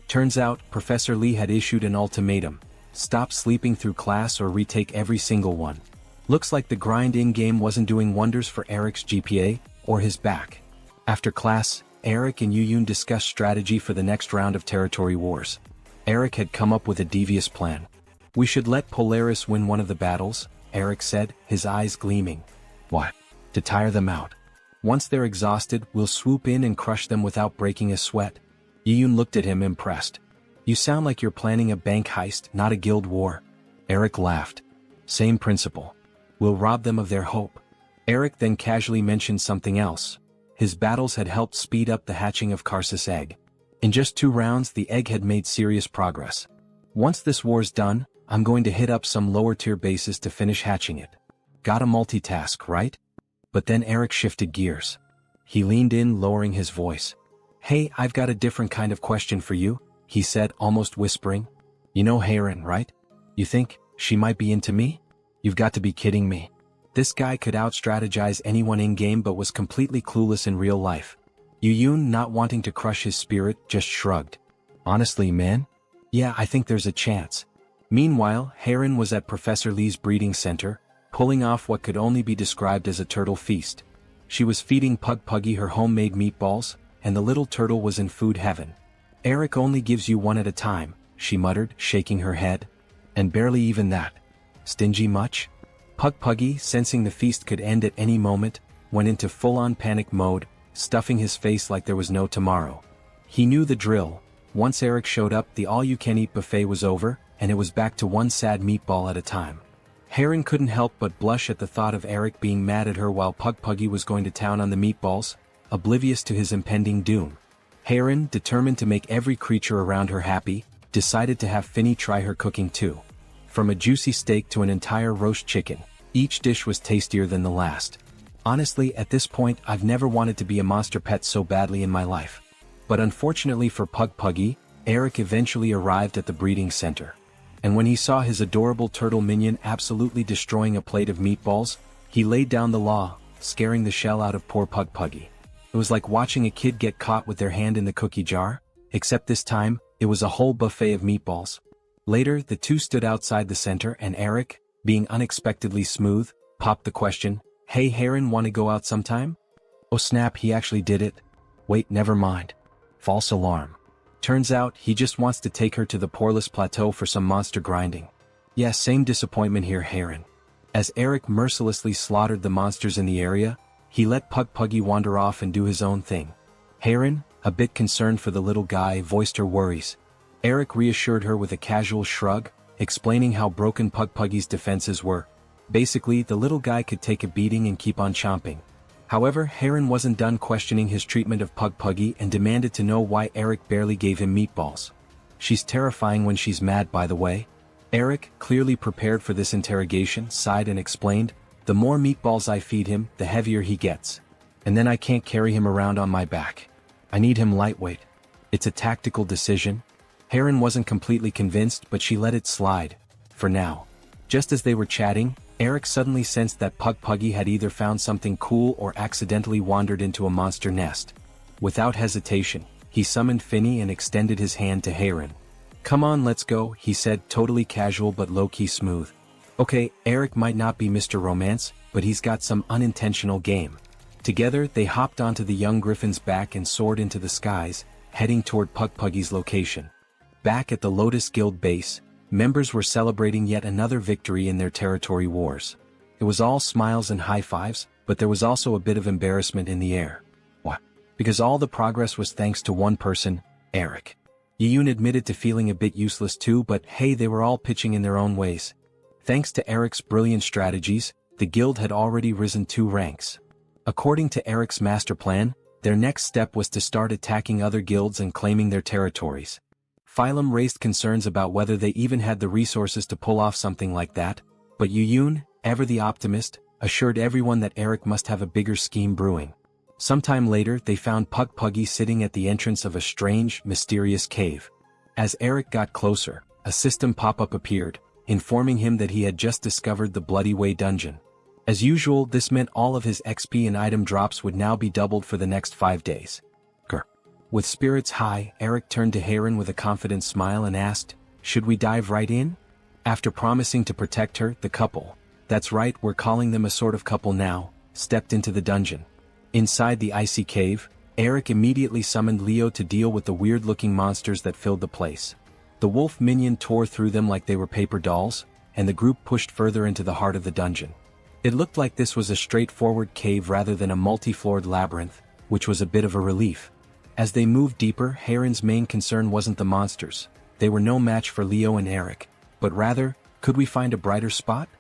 Turns out, Professor Lee had issued an ultimatum. Stop sleeping through class or retake every single one. Looks like the grind in-game wasn't doing wonders for Eric's GPA, or his back. After class, Eric and Yuyun discussed strategy for the next round of territory wars. Eric had come up with a devious plan. "We should let Polaris win one of the battles," Eric said, his eyes gleaming. "What? To tire them out. Once they're exhausted, we'll swoop in and crush them without breaking a sweat." Yuyun looked at him impressed. "You sound like you're planning a bank heist, not a guild war." Eric laughed. "Same principle. We'll rob them of their hope." Eric then casually mentioned something else. His battles had helped speed up the hatching of Karsus' egg. In just 2 rounds, the egg had made serious progress. "Once this war's done, I'm going to hit up some lower-tier bases to finish hatching it. Gotta multitask, right?" But then Eric shifted gears. He leaned in, lowering his voice. "Hey, I've got a different kind of question for you," he said, almost whispering. "You know Heron, right? You think she might be into me? You've got to be kidding me." This guy could out-strategize anyone in-game but was completely clueless in real life. Yuyun, not wanting to crush his spirit, just shrugged. "Honestly, man? Yeah, I think there's a chance." Meanwhile, Heron was at Professor Lee's breeding center, pulling off what could only be described as a turtle feast. She was feeding Puggy her homemade meatballs, and the little turtle was in food heaven. "Eric only gives you one at a time," she muttered, shaking her head. "And barely even that. Stingy much?" Puggy, sensing the feast could end at any moment, went into full-on panic mode, stuffing his face like there was no tomorrow. He knew the drill. Once Eric showed up, the all-you-can-eat buffet was over, and it was back to one sad meatball at a time. Heron couldn't help but blush at the thought of Eric being mad at her while Puggy was going to town on the meatballs, oblivious to his impending doom. Heron, determined to make every creature around her happy, decided to have Finny try her cooking too. From a juicy steak to an entire roast chicken, each dish was tastier than the last. Honestly, at this point, I've never wanted to be a monster pet so badly in my life. But unfortunately for Puggy, Eric eventually arrived at the breeding center. And when he saw his adorable turtle minion absolutely destroying a plate of meatballs, he laid down the law. scaring the shell out of poor Puggy. It was like watching a kid get caught with their hand in the cookie jar, except this time, it was a whole buffet of meatballs. Later, the two stood outside the center and Eric, being unexpectedly smooth, popped the question, "Hey Heron, wanna go out sometime?" Oh snap, he actually did it. Wait, never mind. False alarm. Turns out, he just wants to take her to the Poreless Plateau for some monster grinding. Yeah, same disappointment here, Heron. As Eric mercilessly slaughtered the monsters in the area, he let Puggy wander off and do his own thing. Heron, a bit concerned for the little guy, voiced her worries. Eric reassured her with a casual shrug, explaining how broken Puggy's defenses were. Basically, the little guy could take a beating and keep on chomping. However, Heron wasn't done questioning his treatment of Puggy and demanded to know why Eric barely gave him meatballs. She's terrifying when she's mad, by the way. Eric, clearly prepared for this interrogation, sighed and explained, "The more meatballs I feed him, the heavier he gets. And then I can't carry him around on my back. I need him lightweight. It's a tactical decision." Heron wasn't completely convinced, but she let it slide. For now. Just as they were chatting, Eric suddenly sensed that Puggy had either found something cool or accidentally wandered into a monster nest. Without hesitation, he summoned Finny and extended his hand to Heron. "Come on, let's go," he said, totally casual but low-key smooth. Okay, Eric might not be Mr. Romance, but he's got some unintentional game. Together, they hopped onto the young griffin's back and soared into the skies, heading toward Puggy's location. Back at the Lotus Guild base, members were celebrating yet another victory in their territory wars. It was all smiles and high fives, but there was also a bit of embarrassment in the air. What? Because all the progress was thanks to one person, Eric. Yiyun admitted to feeling a bit useless too, but hey, they were all pitching in their own ways. Thanks to Eric's brilliant strategies, the guild had already risen 2 ranks. According to Eric's master plan, their next step was to start attacking other guilds and claiming their territories. Phylum raised concerns about whether they even had the resources to pull off something like that, but Yiyun, ever the optimist, assured everyone that Eric must have a bigger scheme brewing. Sometime later they found Puggy sitting at the entrance of a strange, mysterious cave. As Eric got closer, a system pop-up appeared, informing him that he had just discovered the Bloody Way dungeon. As usual, this meant all of his XP and item drops would now be doubled for the next 5 days. With spirits high, Eric turned to Heron with a confident smile and asked, "Should we dive right in?" After promising to protect her, the couple, that's right, we're calling them a sort of couple now, stepped into the dungeon. Inside the icy cave, Eric immediately summoned Leo to deal with the weird-looking monsters that filled the place. The wolf minion tore through them like they were paper dolls, and the group pushed further into the heart of the dungeon. It looked like this was a straightforward cave rather than a multi-floored labyrinth, which was a bit of a relief. As they moved deeper, Heron's main concern wasn't the monsters. They were no match for Leo and Eric, but rather, could we find a brighter spot?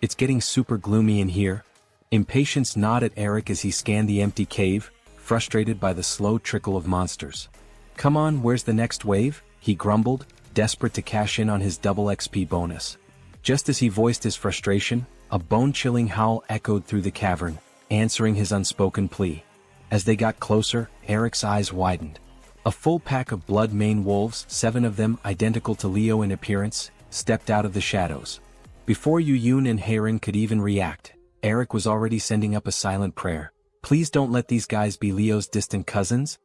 It's getting super gloomy in here. Impatience gnawed at Eric as he scanned the empty cave, frustrated by the slow trickle of monsters. "Come on, where's the next wave?" he grumbled, desperate to cash in on his double XP bonus. Just as he voiced his frustration, a bone-chilling howl echoed through the cavern, answering his unspoken plea. As they got closer, Eric's eyes widened. A full pack of blood-mane wolves, 7 of them identical to Leo in appearance, stepped out of the shadows. Before Yiyun and Heron could even react, Eric was already sending up a silent prayer. "Please don't let these guys be Leo's distant cousins?"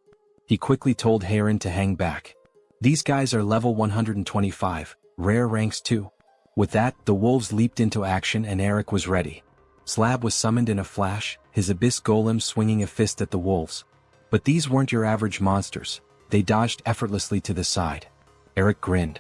He quickly told Heron to hang back. "These guys are level 125, rare ranks too." With that, the wolves leaped into action and Eric was ready. Slab was summoned in a flash, his abyss golem swinging a fist at the wolves. But these weren't your average monsters. They dodged effortlessly to the side. Eric grinned.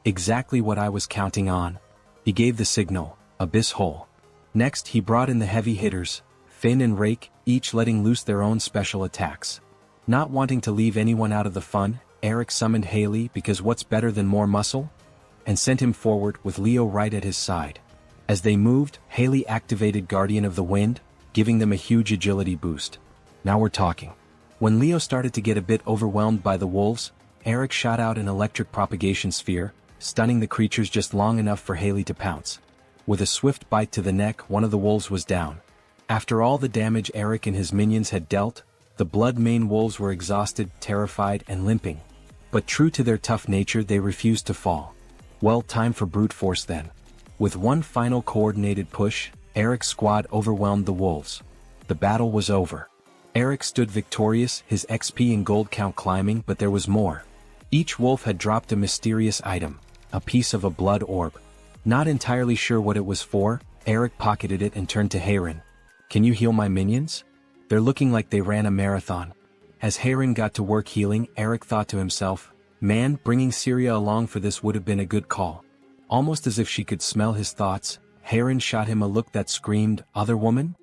"Exactly what I was counting on." He gave the signal, abyss hole. Next he brought in the heavy hitters, Finn and Rake, each letting loose their own special attacks. Not wanting to leave anyone out of the fun, Eric summoned Haley because what's better than more muscle? And sent him forward with Leo right at his side. As they moved, Haley activated Guardian of the Wind, giving them a huge agility boost. Now we're talking. When Leo started to get a bit overwhelmed by the wolves, Eric shot out an electric propagation sphere, stunning the creatures just long enough for Haley to pounce. With a swift bite to the neck, one of the wolves was down. After all the damage Eric and his minions had dealt, the blood-mane wolves were exhausted, terrified, and limping. But true to their tough nature, they refused to fall. Well, time for brute force then. With one final coordinated push, Eric's squad overwhelmed the wolves. The battle was over. Eric stood victorious, his XP and gold count climbing, but there was more. Each wolf had dropped a mysterious item, a piece of a blood orb. Not entirely sure what it was for, Eric pocketed it and turned to Heirin. "Can you heal my minions? They're looking like they ran a marathon." As Heirin got to work healing, Eric thought to himself, "Man, bringing Syria along for this would have been a good call." Almost as if she could smell his thoughts, Heirin shot him a look that screamed, "Other woman?"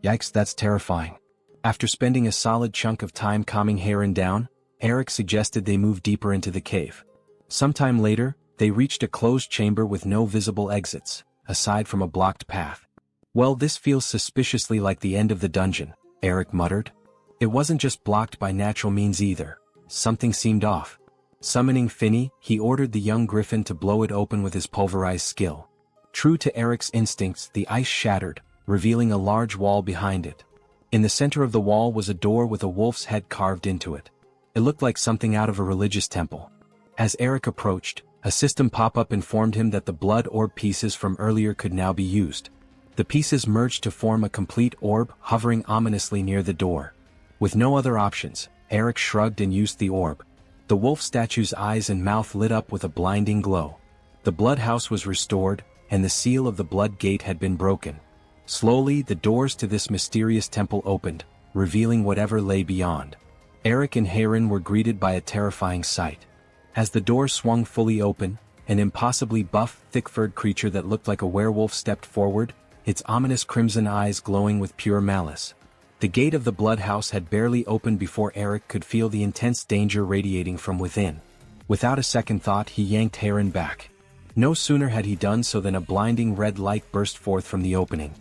Yikes, that's terrifying. After spending a solid chunk of time calming Heirin down, Eric suggested they move deeper into the cave. Sometime later, they reached a closed chamber with no visible exits, aside from a blocked path. "Well, this feels suspiciously like the end of the dungeon," Eric muttered. It wasn't just blocked by natural means either. Something seemed off. Summoning Finny, he ordered the young griffin to blow it open with his pulverized skill. True to Eric's instincts, the ice shattered, revealing a large wall behind it. In the center of the wall was a door with a wolf's head carved into it. It looked like something out of a religious temple. As Eric approached, a system pop-up informed him that the blood orb pieces from earlier could now be used. The pieces merged to form a complete orb, hovering ominously near the door. With no other options, Eric shrugged and used the orb. The wolf statue's eyes and mouth lit up with a blinding glow. The blood house was restored, and the seal of the blood gate had been broken. Slowly, the doors to this mysterious temple opened, revealing whatever lay beyond. Eric and Heirin were greeted by a terrifying sight. As the door swung fully open, an impossibly buff, thick-furred creature that looked like a werewolf stepped forward, its ominous crimson eyes glowing with pure malice. The gate of the blood house had barely opened before Eric could feel the intense danger radiating from within. Without a second thought, he yanked Heirin back. No sooner had he done so than a blinding red light burst forth from the opening.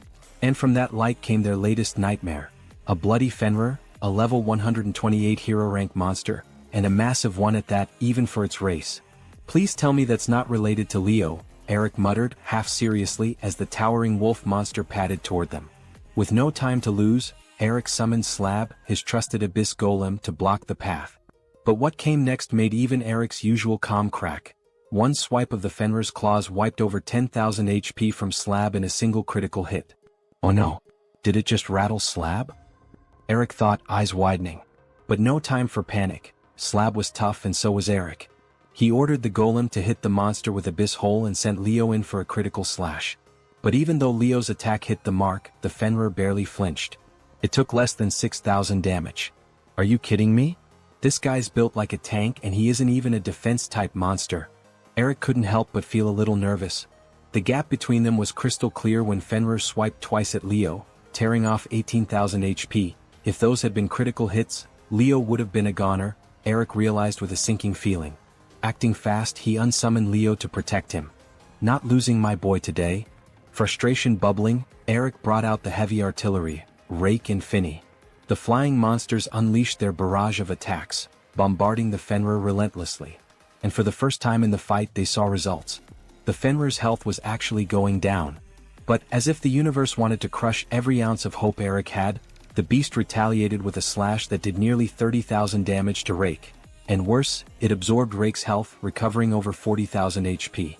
And from that light came their latest nightmare. A bloody Fenrir, a level 128 hero rank monster, and a massive one at that, even for its race. "Please tell me that's not related to Leo," Eric muttered, half seriously, as the towering wolf monster padded toward them. With no time to lose, Eric summoned Slab, his trusted abyss golem, to block the path. But what came next made even Eric's usual calm crack. One swipe of the Fenrir's claws wiped over 10,000 HP from Slab in a single critical hit. Oh no, did it just rattle Slab? Eric thought, eyes widening. But no time for panic. Slab was tough and so was Eric. He ordered the golem to hit the monster with Abyss Hole and sent Leo in for a critical slash. But even though Leo's attack hit the mark, the Fenrir barely flinched. It took less than 6,000 damage. Are you kidding me? This guy's built like a tank and he isn't even a defense-type monster. Eric couldn't help but feel a little nervous. The gap between them was crystal clear when Fenrir swiped twice at Leo, tearing off 18,000 HP. If those had been critical hits, Leo would have been a goner, Eric realized with a sinking feeling. Acting fast, he unsummoned Leo to protect him. Not losing my boy today. Frustration bubbling, Eric brought out the heavy artillery, Rake and Finny. The flying monsters unleashed their barrage of attacks, bombarding the Fenrir relentlessly. And for the first time in the fight they saw results. The Fenrir's health was actually going down. But, as if the universe wanted to crush every ounce of hope Eric had, the beast retaliated with a slash that did nearly 30,000 damage to Rake. And worse, it absorbed Rake's health, recovering over 40,000 HP.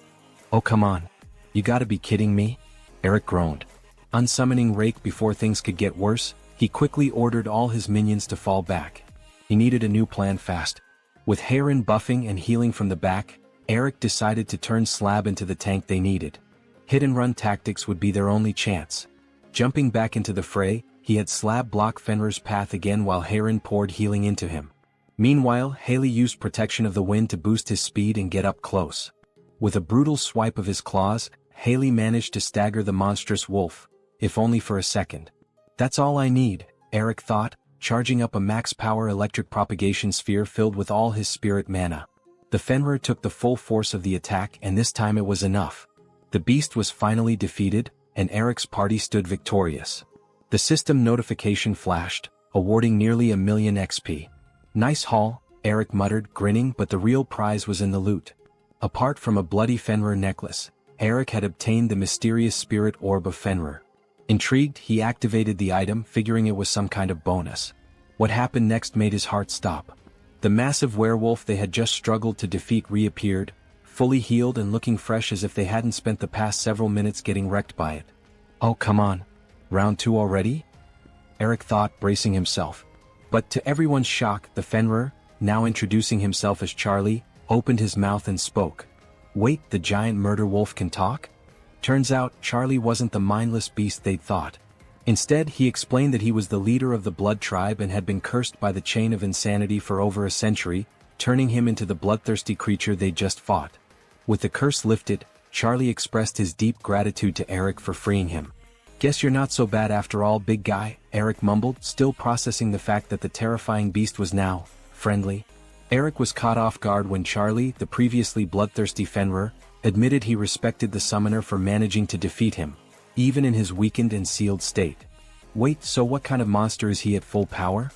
Oh come on. You gotta be kidding me? Eric groaned. Unsummoning Rake before things could get worse, he quickly ordered all his minions to fall back. He needed a new plan fast. With Heirin buffing and healing from the back, Eric decided to turn Slab into the tank they needed. Hit-and-run tactics would be their only chance. Jumping back into the fray, he had Slab block Fenrir's path again while Heirin poured healing into him. Meanwhile, Haley used Protection of the Wind to boost his speed and get up close. With a brutal swipe of his claws, Haley managed to stagger the monstrous wolf, if only for a second. That's all I need, Eric thought, charging up a max-power electric propagation sphere filled with all his spirit mana. The Fenrir took the full force of the attack and this time it was enough. The beast was finally defeated, and Eric's party stood victorious. The system notification flashed, awarding nearly 1,000,000 XP. Nice haul, Eric muttered, grinning, but the real prize was in the loot. Apart from a bloody Fenrir necklace, Eric had obtained the mysterious spirit orb of Fenrir. Intrigued, he activated the item, figuring it was some kind of bonus. What happened next made his heart stop. The massive werewolf they had just struggled to defeat reappeared, fully healed and looking fresh as if they hadn't spent the past several minutes getting wrecked by it. Oh come on. Round 2 already? Eric thought, bracing himself. But to everyone's shock, the Fenrir, now introducing himself as Charlie, opened his mouth and spoke. Wait, the giant murder wolf can talk? Turns out, Charlie wasn't the mindless beast they'd thought. Instead, he explained that he was the leader of the Blood Tribe and had been cursed by the chain of insanity for over a century, turning him into the bloodthirsty creature they just fought. With the curse lifted, Charlie expressed his deep gratitude to Eric for freeing him. Guess you're not so bad after all, big guy, Eric mumbled, still processing the fact that the terrifying beast was now friendly. Eric was caught off guard when Charlie, the previously bloodthirsty Fenrir, admitted he respected the summoner for managing to defeat him, even in his weakened and sealed state. Wait, so what kind of monster is he at full power?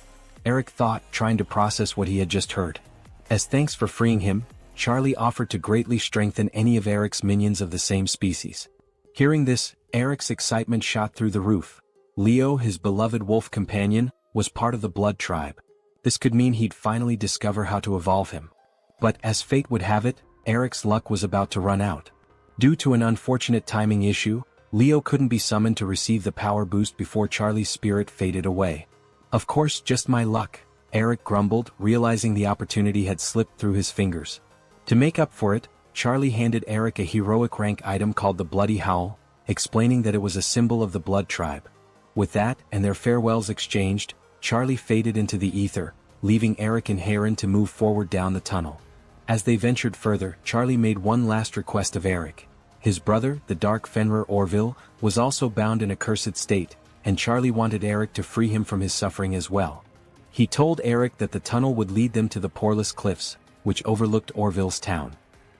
Eric thought, trying to process what he had just heard. As thanks for freeing him, Charlie offered to greatly strengthen any of Eric's minions of the same species. Hearing this, Eric's excitement shot through the roof. Leo, his beloved wolf companion, was part of the Blood Tribe. This could mean he'd finally discover how to evolve him. But as fate would have it, Eric's luck was about to run out. Due to an unfortunate timing issue, Leo couldn't be summoned to receive the power boost before Charlie's spirit faded away. Of course, just my luck, Eric grumbled, realizing the opportunity had slipped through his fingers. To make up for it, Charlie handed Eric a heroic rank item called the Bloody Howl, explaining that it was a symbol of the Blood Tribe. With that, and their farewells exchanged, Charlie faded into the ether, leaving Eric and Heron to move forward down the tunnel. As they ventured further, Charlie made one last request of Eric. His brother, the Dark Fenrir Orville, was also bound in a cursed state, and Charlie wanted Eric to free him from his suffering as well. He told Eric that the tunnel would lead them to the Poreless Cliffs, which overlooked Orville's town.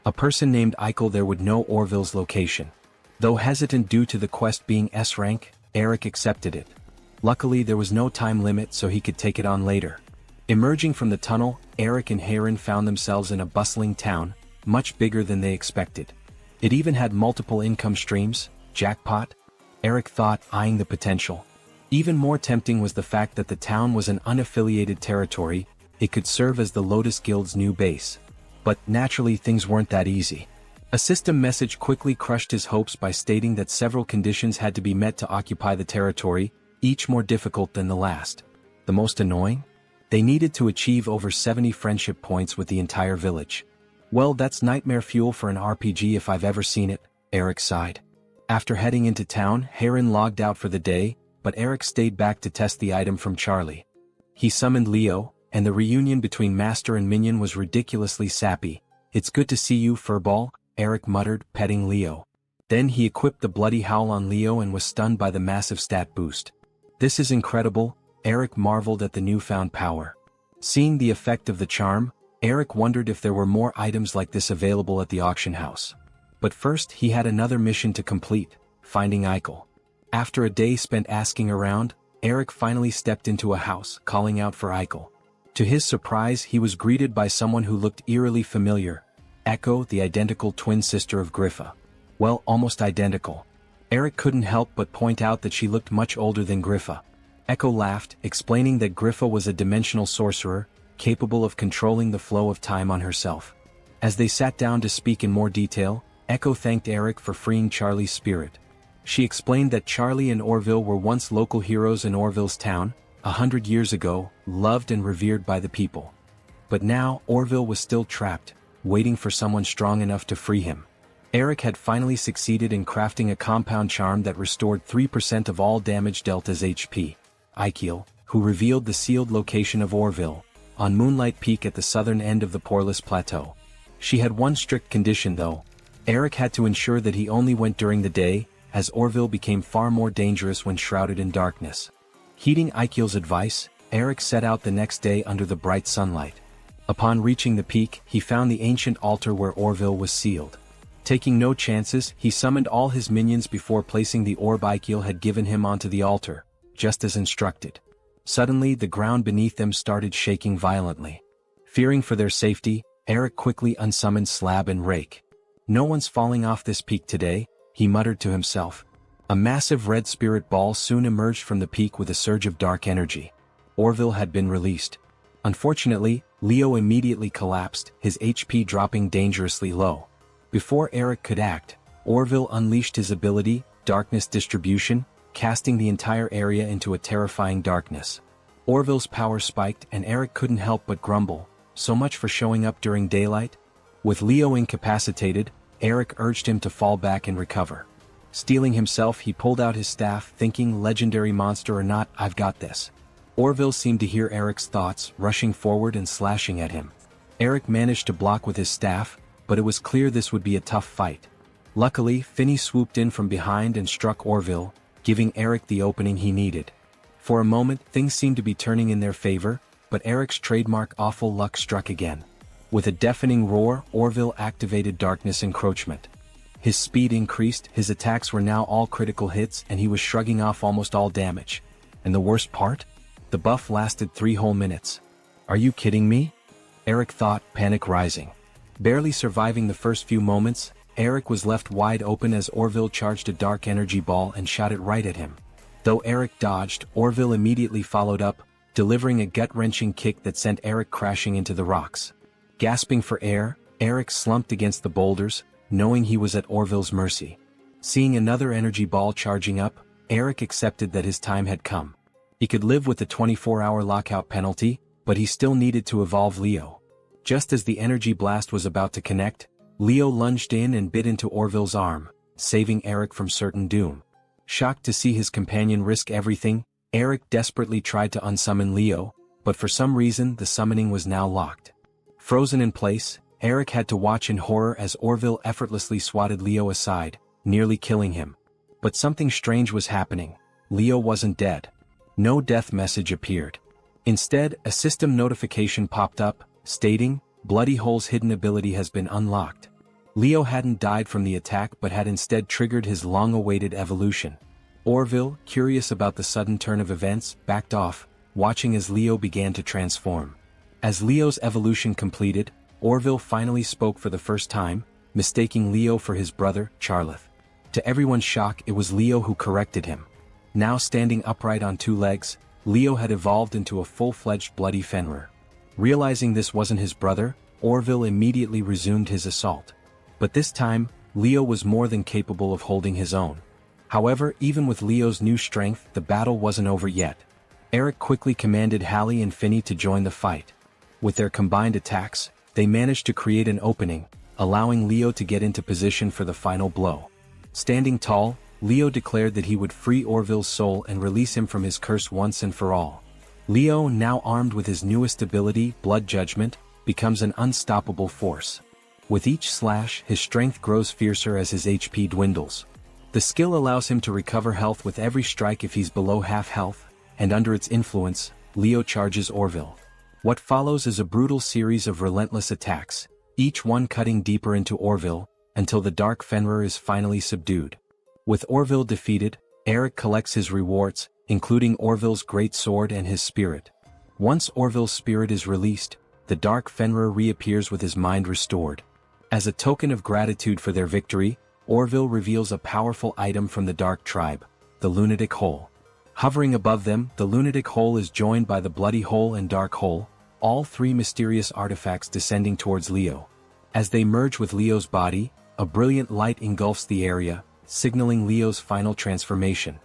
A person named Eichel there would know Orville's location. Though hesitant due to the quest being S-rank, Eric accepted it. Luckily there was no time limit so he could take it on later. Emerging from the tunnel, Eric and Heron found themselves in a bustling town, much bigger than they expected. It even had multiple income streams. Jackpot? Eric thought, eyeing the potential. Even more tempting was the fact that the town was an unaffiliated territory. It could serve as the Lotus Guild's new base. But naturally things weren't that easy. A system message quickly crushed his hopes by stating that several conditions had to be met to occupy the territory, each more difficult than the last. The most annoying? They needed to achieve over 70 friendship points with the entire village. Well, that's nightmare fuel for an RPG if I've ever seen it, Eric sighed. After heading into town, Heron logged out for the day, but Eric stayed back to test the item from Charlie. He summoned Leo, and the reunion between master and minion was ridiculously sappy. It's good to see you, Furball, Eric muttered, petting Leo. Then he equipped the Bloody Howl on Leo and was stunned by the massive stat boost. This is incredible, Eric marveled at the newfound power. Seeing the effect of the charm, Eric wondered if there were more items like this available at the auction house. But first he had another mission to complete, finding Eichel. After a day spent asking around, Eric finally stepped into a house, calling out for Eichel. To his surprise, he was greeted by someone who looked eerily familiar. Echo, the identical twin sister of Griffa. Well, almost identical. Eric couldn't help but point out that she looked much older than Griffa. Echo laughed, explaining that Griffa was a dimensional sorcerer, capable of controlling the flow of time on herself. As they sat down to speak in more detail, Echo thanked Eric for freeing Charlie's spirit. She explained that Charlie and Orville were once local heroes in Orville's town, 100 years ago, loved and revered by the people. But now, Orville was still trapped, waiting for someone strong enough to free him. Eric had finally succeeded in crafting a compound charm that restored 3% of all damage dealt as HP. Eichel, who revealed the sealed location of Orville, on Moonlight Peak at the southern end of the Poreless Plateau. She had one strict condition though. Eric had to ensure that he only went during the day, as Orville became far more dangerous when shrouded in darkness. Heeding Eichel's advice, Eric set out the next day under the bright sunlight. Upon reaching the peak, he found the ancient altar where Orville was sealed. Taking no chances, he summoned all his minions before placing the orb Eichel had given him onto the altar, just as instructed. Suddenly, the ground beneath them started shaking violently. Fearing for their safety, Eric quickly unsummoned Slab and Rake. No one's falling off this peak today, he muttered to himself. A massive red spirit ball soon emerged from the peak with a surge of dark energy. Orville had been released. Unfortunately, Leo immediately collapsed, his HP dropping dangerously low. Before Eric could act, Orville unleashed his ability, Darkness Distribution, casting the entire area into a terrifying darkness. Orville's power spiked and Eric couldn't help but grumble, so much for showing up during daylight? With Leo incapacitated, Eric urged him to fall back and recover. Steeling himself, he pulled out his staff, thinking, legendary monster or not, I've got this. Orville seemed to hear Eric's thoughts, rushing forward and slashing at him. Eric managed to block with his staff, but it was clear this would be a tough fight. Luckily, Finney swooped in from behind and struck Orville, giving Eric the opening he needed. For a moment, things seemed to be turning in their favor, but Eric's trademark awful luck struck again. With a deafening roar, Orville activated Darkness Encroachment. His speed increased, his attacks were now all critical hits, and he was shrugging off almost all damage. And the worst part? The buff lasted 3 whole minutes. Are you kidding me? Eric thought, panic rising. Barely surviving the first few moments, Eric was left wide open as Orville charged a dark energy ball and shot it right at him. Though Eric dodged, Orville immediately followed up, delivering a gut-wrenching kick that sent Eric crashing into the rocks. Gasping for air, Eric slumped against the boulders, knowing he was at Orville's mercy. Seeing another energy ball charging up, Eric accepted that his time had come. He could live with the 24-hour lockout penalty, but he still needed to evolve Leo. Just as the energy blast was about to connect, Leo lunged in and bit into Orville's arm, saving Eric from certain doom. Shocked to see his companion risk everything, Eric desperately tried to unsummon Leo, but for some reason the summoning was now locked. Frozen in place, Eric had to watch in horror as Orville effortlessly swatted Leo aside, nearly killing him. But something strange was happening. Leo wasn't dead. No death message appeared. Instead, a system notification popped up, stating, Bloody Hole's hidden ability has been unlocked. Leo hadn't died from the attack but had instead triggered his long-awaited evolution. Orville, curious about the sudden turn of events, backed off, watching as Leo began to transform. As Leo's evolution completed, Orville finally spoke for the first time, mistaking Leo for his brother, Charlotte. To everyone's shock, it was Leo who corrected him. Now standing upright on 2 legs, Leo had evolved into a full-fledged bloody Fenrir. Realizing this wasn't his brother, Orville immediately resumed his assault. But this time, Leo was more than capable of holding his own. However, even with Leo's new strength, the battle wasn't over yet. Eric quickly commanded Hallie and Finney to join the fight. With their combined attacks, they managed to create an opening, allowing Leo to get into position for the final blow. Standing tall, Leo declared that he would free Orville's soul and release him from his curse once and for all. Leo, now armed with his newest ability, Blood Judgment, becomes an unstoppable force. With each slash, his strength grows fiercer as his HP dwindles. The skill allows him to recover health with every strike if he's below half health, and under its influence, Leo charges Orville. What follows is a brutal series of relentless attacks, each one cutting deeper into Orville, until the Dark Fenrir is finally subdued. With Orville defeated, Eric collects his rewards, including Orville's great sword and his spirit. Once Orville's spirit is released, the Dark Fenrir reappears with his mind restored. As a token of gratitude for their victory, Orville reveals a powerful item from the Dark Tribe, the Lunatic Hole. Hovering above them, the Lunatic Hole is joined by the Bloody Hole and Dark Hole, all 3 mysterious artifacts descending towards Leo. As they merge with Leo's body, a brilliant light engulfs the area, signaling Leo's final transformation.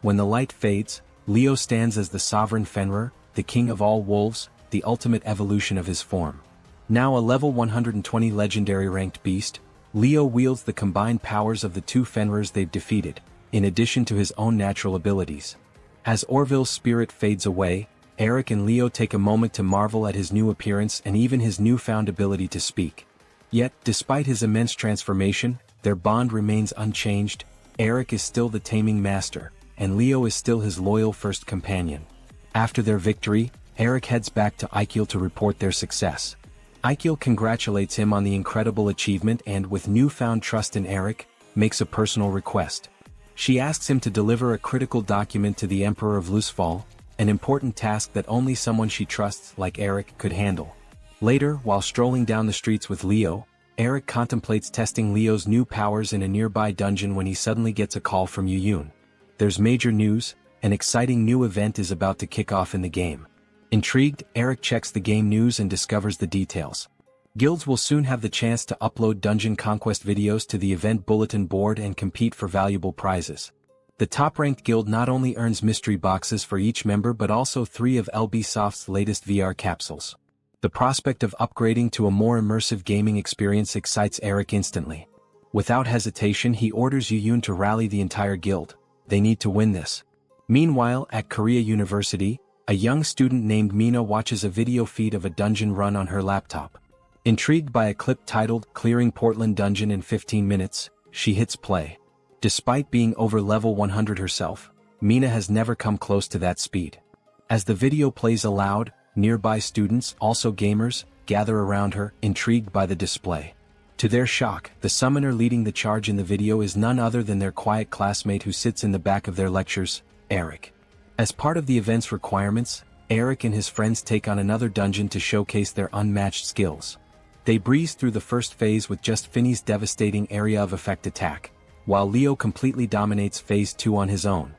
When the light fades, Leo stands as the sovereign Fenrir, the king of all wolves, the ultimate evolution of his form. Now a level 120 legendary ranked beast, Leo wields the combined powers of the 2 Fenrirs they've defeated, in addition to his own natural abilities. As Orville's spirit fades away, Eric and Leo take a moment to marvel at his new appearance and even his newfound ability to speak. Yet, despite his immense transformation, their bond remains unchanged. Eric is still the taming master, and Leo is still his loyal first companion. After their victory, Eric heads back to Eichel to report their success. Eichel congratulates him on the incredible achievement and, with newfound trust in Eric, makes a personal request. She asks him to deliver a critical document to the Emperor of Lusfall, an important task that only someone she trusts like Eric could handle. Later, while strolling down the streets with Leo, Eric contemplates testing Leo's new powers in a nearby dungeon when he suddenly gets a call from Yuyun. There's major news, an exciting new event is about to kick off in the game. Intrigued, Eric checks the game news and discovers the details. Guilds will soon have the chance to upload dungeon conquest videos to the event bulletin board and compete for valuable prizes. The top-ranked guild not only earns mystery boxes for each member but also 3 of Ubisoft's latest VR capsules. The prospect of upgrading to a more immersive gaming experience excites Eric instantly. Without hesitation he orders Yuyun to rally the entire guild. They need to win this. Meanwhile, at Korea University, a young student named Mina watches a video feed of a dungeon run on her laptop. Intrigued by a clip titled "Clearing Portland Dungeon in 15 Minutes, she hits play. Despite being over level 100 herself, Mina has never come close to that speed. As the video plays aloud, nearby students, also gamers, gather around her, intrigued by the display. To their shock, the summoner leading the charge in the video is none other than their quiet classmate who sits in the back of their lectures, Eric. As part of the event's requirements, Eric and his friends take on another dungeon to showcase their unmatched skills. They breeze through the first phase with just Finney's devastating area of effect attack, while Leo completely dominates phase 2 on his own.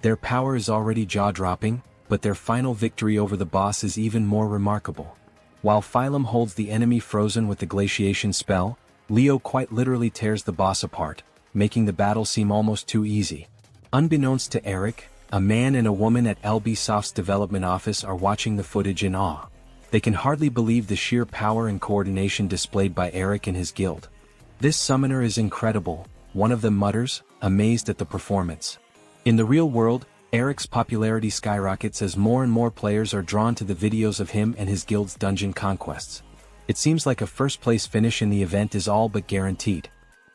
Their power is already jaw-dropping, but their final victory over the boss is even more remarkable. While Phylum holds the enemy frozen with the glaciation spell, Leo quite literally tears the boss apart, making the battle seem almost too easy. Unbeknownst to Eric, a man and a woman at Ubisoft's development office are watching the footage in awe. They can hardly believe the sheer power and coordination displayed by Eric and his guild. "This summoner is incredible," one of them mutters, amazed at the performance. In the real world, Eric's popularity skyrockets as more and more players are drawn to the videos of him and his guild's dungeon conquests. It seems like a first-place finish in the event is all but guaranteed.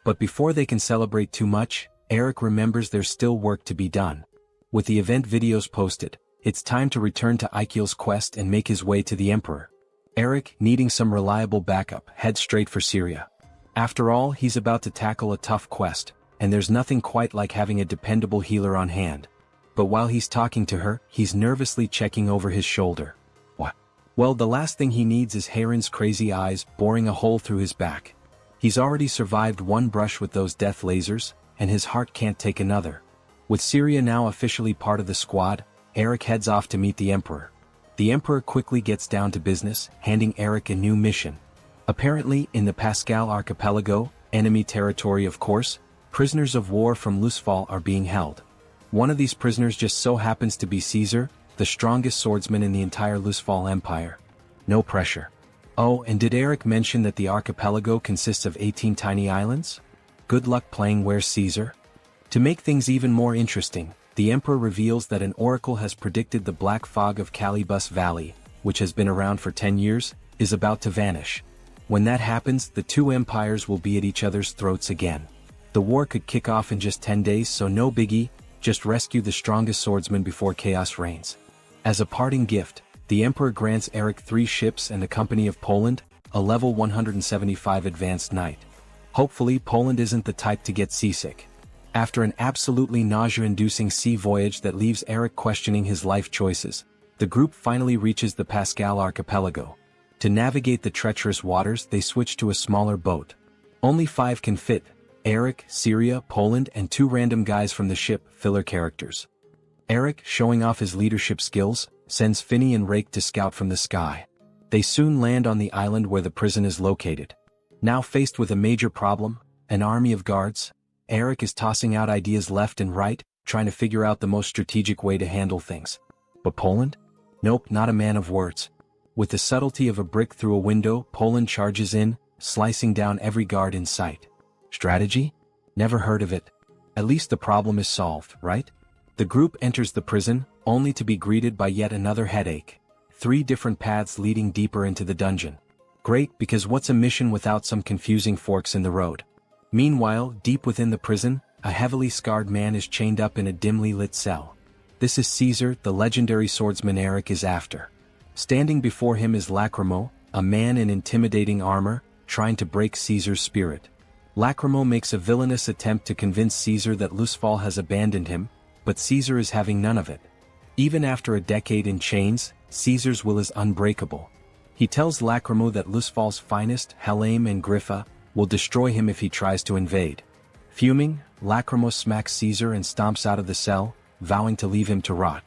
But before they can celebrate too much, Eric remembers there's still work to be done. With the event videos posted, it's time to return to Aikil's quest and make his way to the Emperor. Eric, needing some reliable backup, heads straight for Syria. After all, he's about to tackle a tough quest, and there's nothing quite like having a dependable healer on hand. But while he's talking to her, he's nervously checking over his shoulder. What? Well, the last thing he needs is Heron's crazy eyes boring a hole through his back. He's already survived one brush with those death lasers, and his heart can't take another. With Syria now officially part of the squad, Eric heads off to meet the Emperor. The Emperor quickly gets down to business, handing Eric a new mission. Apparently, in the Pascal Archipelago, enemy territory of course, prisoners of war from Lusfall are being held. One of these prisoners just so happens to be Caesar, the strongest swordsman in the entire Lusfall Empire. No pressure. Oh, and did Eric mention that the archipelago consists of 18 tiny islands? Good luck playing Where's Caesar? To make things even more interesting, the Emperor reveals that an oracle has predicted the black fog of Calibus Valley, which has been around for 10 years, is about to vanish. When that happens, the two empires will be at each other's throats again. The war could kick off in just 10 days, so no biggie, just rescue the strongest swordsman before chaos reigns. As a parting gift, the Emperor grants Eric 3 ships and the Company of Poland, a level 175 advanced knight. Hopefully Poland isn't the type to get seasick. After an absolutely nausea-inducing sea voyage that leaves Eric questioning his life choices, the group finally reaches the Pascal Archipelago. To navigate the treacherous waters, they switch to a smaller boat. Only 5 can fit: Eric, Syria, Poland, and 2 random guys from the ship, filler characters. Eric, showing off his leadership skills, sends Finney and Rake to scout from the sky. They soon land on the island where the prison is located. Now faced with a major problem, an army of guards, Eric is tossing out ideas left and right, trying to figure out the most strategic way to handle things. But Poland? Nope, not a man of words. With the subtlety of a brick through a window, Poland charges in, slicing down every guard in sight. Strategy? Never heard of it. At least the problem is solved, right? The group enters the prison, only to be greeted by yet another headache. 3 different paths leading deeper into the dungeon. Great, because what's a mission without some confusing forks in the road? Meanwhile, deep within the prison, a heavily scarred man is chained up in a dimly lit cell. This is Caesar, the legendary swordsman Eric is after. Standing before him is Lacrymo, a man in intimidating armor, trying to break Caesar's spirit. Lacrymo makes a villainous attempt to convince Caesar that Lusfall has abandoned him, but Caesar is having none of it. Even after a decade in chains, Caesar's will is unbreakable. He tells Lacrymo that Lusfall's finest, Helame and Griffa, will destroy him if he tries to invade. Fuming, Lacrymo smacks Caesar and stomps out of the cell, vowing to leave him to rot.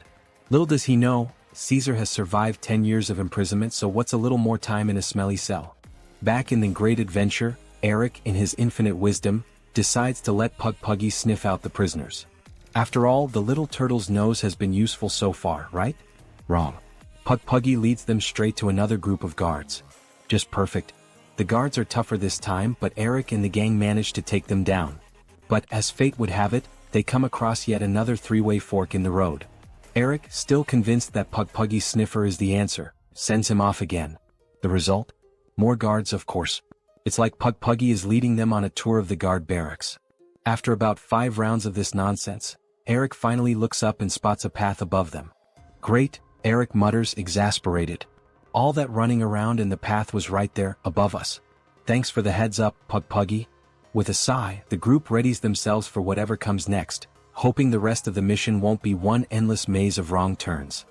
Little does he know, Caesar has survived 10 years of imprisonment, so what's a little more time in a smelly cell? Back in the great adventure, Eric, in his infinite wisdom, decides to let Puggy sniff out the prisoners. After all, the little turtle's nose has been useful so far, right? Wrong. Puggy leads them straight to another group of guards. Just perfect. The guards are tougher this time, but Eric and the gang manage to take them down. But as fate would have it, they come across yet another three-way fork in the road. Eric, still convinced that Puggy's sniffer is the answer, sends him off again. The result? More guards, of course. It's like Puggy is leading them on a tour of the guard barracks. After about 5 rounds of this nonsense, Eric finally looks up and spots a path above them. Great, Eric mutters, exasperated. All that running around and the path was right there, above us. Thanks for the heads up, Puggy. With a sigh, the group readies themselves for whatever comes next, hoping the rest of the mission won't be one endless maze of wrong turns.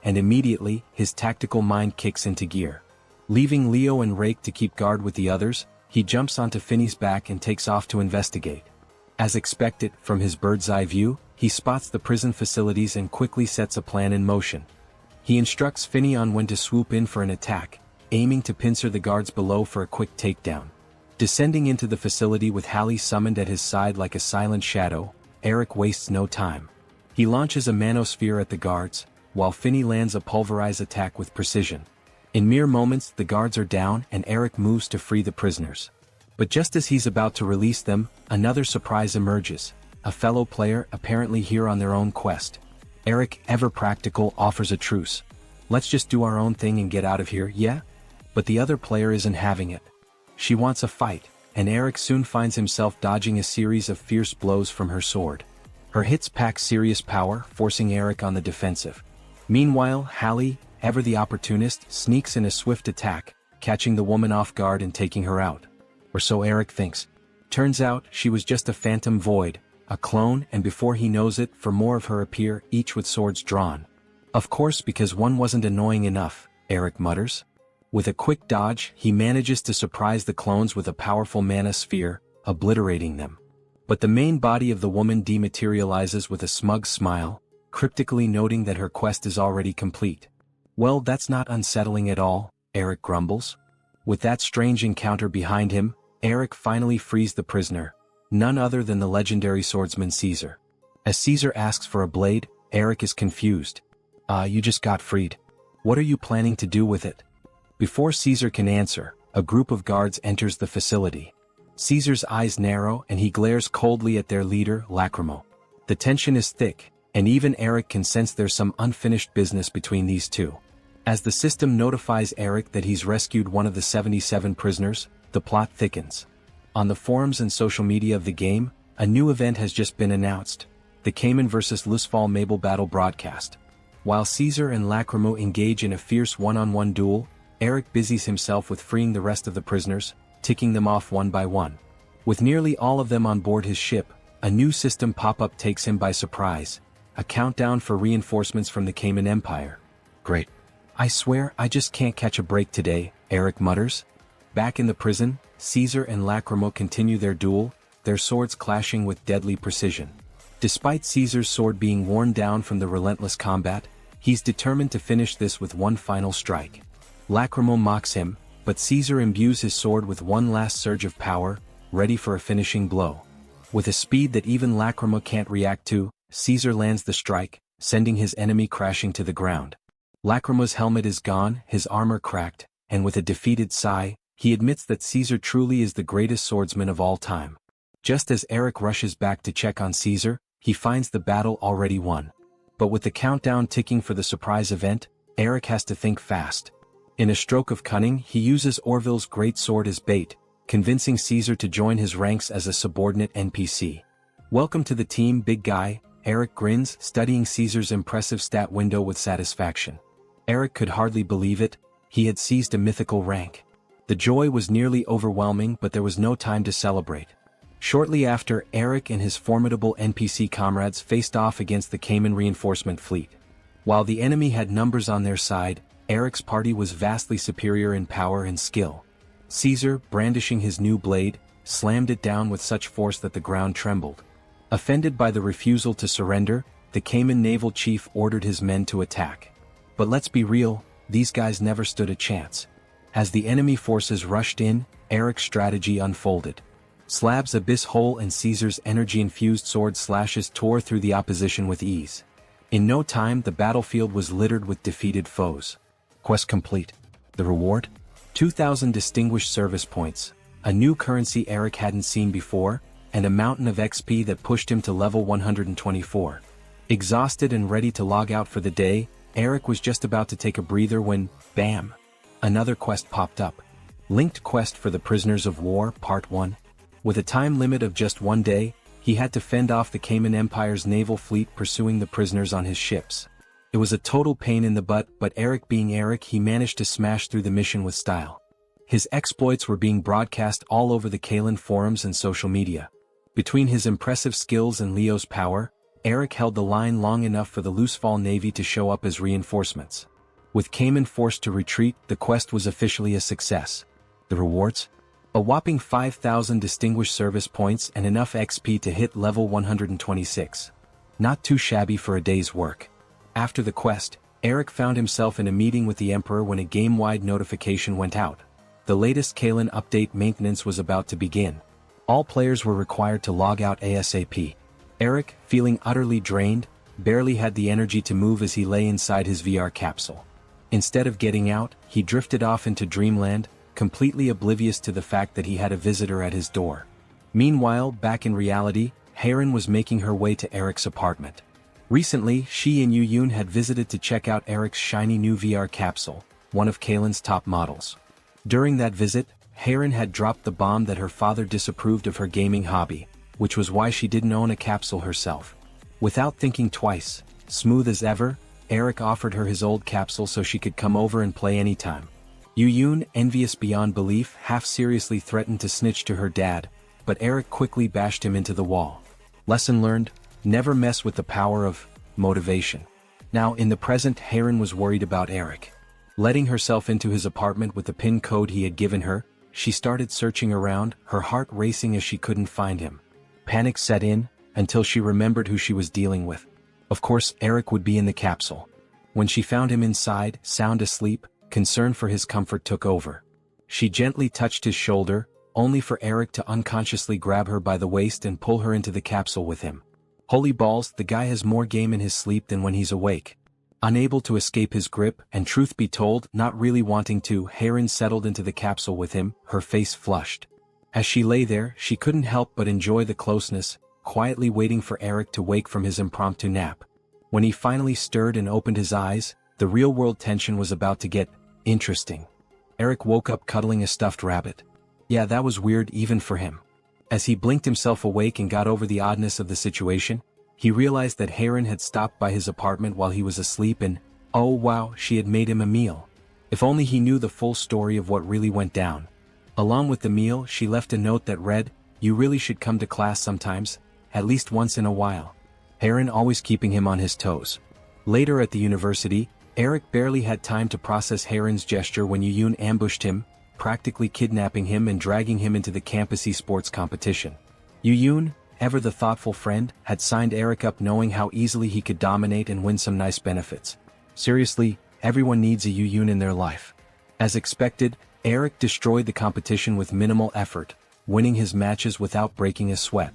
And immediately, his tactical mind kicks into gear. Leaving Leo and Rake to keep guard with the others, he jumps onto Finney's back and takes off to investigate. As expected, from his bird's-eye view, he spots the prison facilities and quickly sets a plan in motion. He instructs Finney on when to swoop in for an attack, aiming to pincer the guards below for a quick takedown. Descending into the facility with Hallie summoned at his side like a silent shadow, Eric wastes no time. He launches a manosphere at the guards, while Finney lands a pulverized attack with precision. In mere moments, the guards are down and Eric moves to free the prisoners. But just as he's about to release them, another surprise emerges. A fellow player, apparently here on their own quest. Eric, ever practical, offers a truce. Let's just do our own thing and get out of here, yeah? But the other player isn't having it. She wants a fight, and Eric soon finds himself dodging a series of fierce blows from her sword. Her hits pack serious power, forcing Eric on the defensive. Meanwhile, Hallie, ever the opportunist, sneaks in a swift attack, catching the woman off guard and taking her out. Or so Eric thinks. Turns out, she was just a phantom void, a clone, and before he knows it, 4 more of her appear, each with swords drawn. Of course, because one wasn't annoying enough, Eric mutters. With a quick dodge, he manages to surprise the clones with a powerful mana sphere, obliterating them. But the main body of the woman dematerializes with a smug smile, cryptically noting that her quest is already complete. Well, that's not unsettling at all, Eric grumbles. With that strange encounter behind him, Eric finally frees the prisoner, none other than the legendary swordsman Caesar. As Caesar asks for a blade, Eric is confused. You just got freed. What are you planning to do with it? Before Caesar can answer, a group of guards enters the facility. Caesar's eyes narrow and he glares coldly at their leader, Lacrimo. The tension is thick, and even Eric can sense there's some unfinished business between these two. As the system notifies Eric that he's rescued one of the 77 prisoners, the plot thickens. On the forums and social media of the game, a new event has just been announced, the Cayman vs. Lusfall Mabel battle broadcast. While Caesar and Lacrimo engage in a fierce one-on-one duel, Eric busies himself with freeing the rest of the prisoners, ticking them off one by one. With nearly all of them on board his ship, a new system pop-up takes him by surprise, a countdown for reinforcements from the Cayman Empire. Great. I swear I just can't catch a break today, Eric mutters. Back in the prison, Caesar and Lacrimo continue their duel, their swords clashing with deadly precision. Despite Caesar's sword being worn down from the relentless combat, he's determined to finish this with one final strike. Lacrimo mocks him, but Caesar imbues his sword with one last surge of power, ready for a finishing blow. With a speed that even Lacrimo can't react to, Caesar lands the strike, sending his enemy crashing to the ground. Lacrimo's helmet is gone, his armor cracked, and with a defeated sigh, he admits that Caesar truly is the greatest swordsman of all time. Just as Eric rushes back to check on Caesar, he finds the battle already won. But with the countdown ticking for the surprise event, Eric has to think fast. In a stroke of cunning, he uses Orville's great sword as bait, convincing Caesar to join his ranks as a subordinate NPC. Welcome to the team, big guy, Eric grins, studying Caesar's impressive stat window with satisfaction. Eric could hardly believe it, he had seized a mythical rank. The joy was nearly overwhelming, but there was no time to celebrate. Shortly after, Eric and his formidable NPC comrades faced off against the Cayman reinforcement fleet. While the enemy had numbers on their side, Eric's party was vastly superior in power and skill. Caesar, brandishing his new blade, slammed it down with such force that the ground trembled. Offended by the refusal to surrender, the Cayman naval chief ordered his men to attack. But let's be real, these guys never stood a chance. As the enemy forces rushed in, Eric's strategy unfolded. Slab's abyss hole and Caesar's energy-infused sword slashes tore through the opposition with ease. In no time the battlefield was littered with defeated foes. Quest complete. The reward? 2,000 distinguished service points, a new currency Eric hadn't seen before, and a mountain of XP that pushed him to level 124. Exhausted and ready to log out for the day, Eric was just about to take a breather when, bam! Another quest popped up. Linked quest for the Prisoners of War, Part 1. With a time limit of just 1 day, he had to fend off the Cayman Empire's naval fleet pursuing the prisoners on his ships. It was a total pain in the butt, but Eric being Eric, he managed to smash through the mission with style. His exploits were being broadcast all over the Kaylan forums and social media. Between his impressive skills and Leo's power, Eric held the line long enough for the Loosefall Navy to show up as reinforcements. With Cayman forced to retreat, the quest was officially a success. The rewards? A whopping 5,000 distinguished service points and enough XP to hit level 126. Not too shabby for a day's work. After the quest, Eric found himself in a meeting with the Emperor when a game-wide notification went out. The latest Kaylan update maintenance was about to begin. All players were required to log out ASAP. Eric, feeling utterly drained, barely had the energy to move as he lay inside his VR capsule. Instead of getting out, he drifted off into dreamland, completely oblivious to the fact that he had a visitor at his door. Meanwhile, back in reality, Heron was making her way to Eric's apartment. Recently, she and Yu-Yun had visited to check out Eric's shiny new VR capsule, one of Kaylan's top models. During that visit, Heron had dropped the bomb that her father disapproved of her gaming hobby, which was why she didn't own a capsule herself. Without thinking twice, smooth as ever, Eric offered her his old capsule so she could come over and play anytime. Yu-Yun, envious beyond belief, half-seriously threatened to snitch to her dad, but Eric quickly bashed him into the wall. Lesson learned: never mess with the power of motivation. Now in the present, Heron was worried about Eric. Letting herself into his apartment with the PIN code he had given her, she started searching around, her heart racing as she couldn't find him. Panic set in, until she remembered who she was dealing with. Of course, Eric would be in the capsule. When she found him inside, sound asleep, concern for his comfort took over. She gently touched his shoulder, only for Eric to unconsciously grab her by the waist and pull her into the capsule with him. Holy balls, the guy has more game in his sleep than when he's awake. Unable to escape his grip, and truth be told, not really wanting to, Heron settled into the capsule with him, her face flushed. As she lay there, she couldn't help but enjoy the closeness, quietly waiting for Eric to wake from his impromptu nap. When he finally stirred and opened his eyes, the real-world tension was about to get interesting. Eric woke up cuddling a stuffed rabbit. Yeah, that was weird even for him. As he blinked himself awake and got over the oddness of the situation, he realized that Heron had stopped by his apartment while he was asleep and, oh wow, she had made him a meal. If only he knew the full story of what really went down. Along with the meal, she left a note that read, "You really should come to class sometimes, at least once in a while." Heron always keeping him on his toes. Later at the university, Eric barely had time to process Heron's gesture when Yu-Yun ambushed him, practically kidnapping him and dragging him into the campus esports competition. Yu-Yun, ever the thoughtful friend, had signed Eric up knowing how easily he could dominate and win some nice benefits. Seriously, everyone needs a Yu-Yun in their life. As expected, Eric destroyed the competition with minimal effort, winning his matches without breaking a sweat.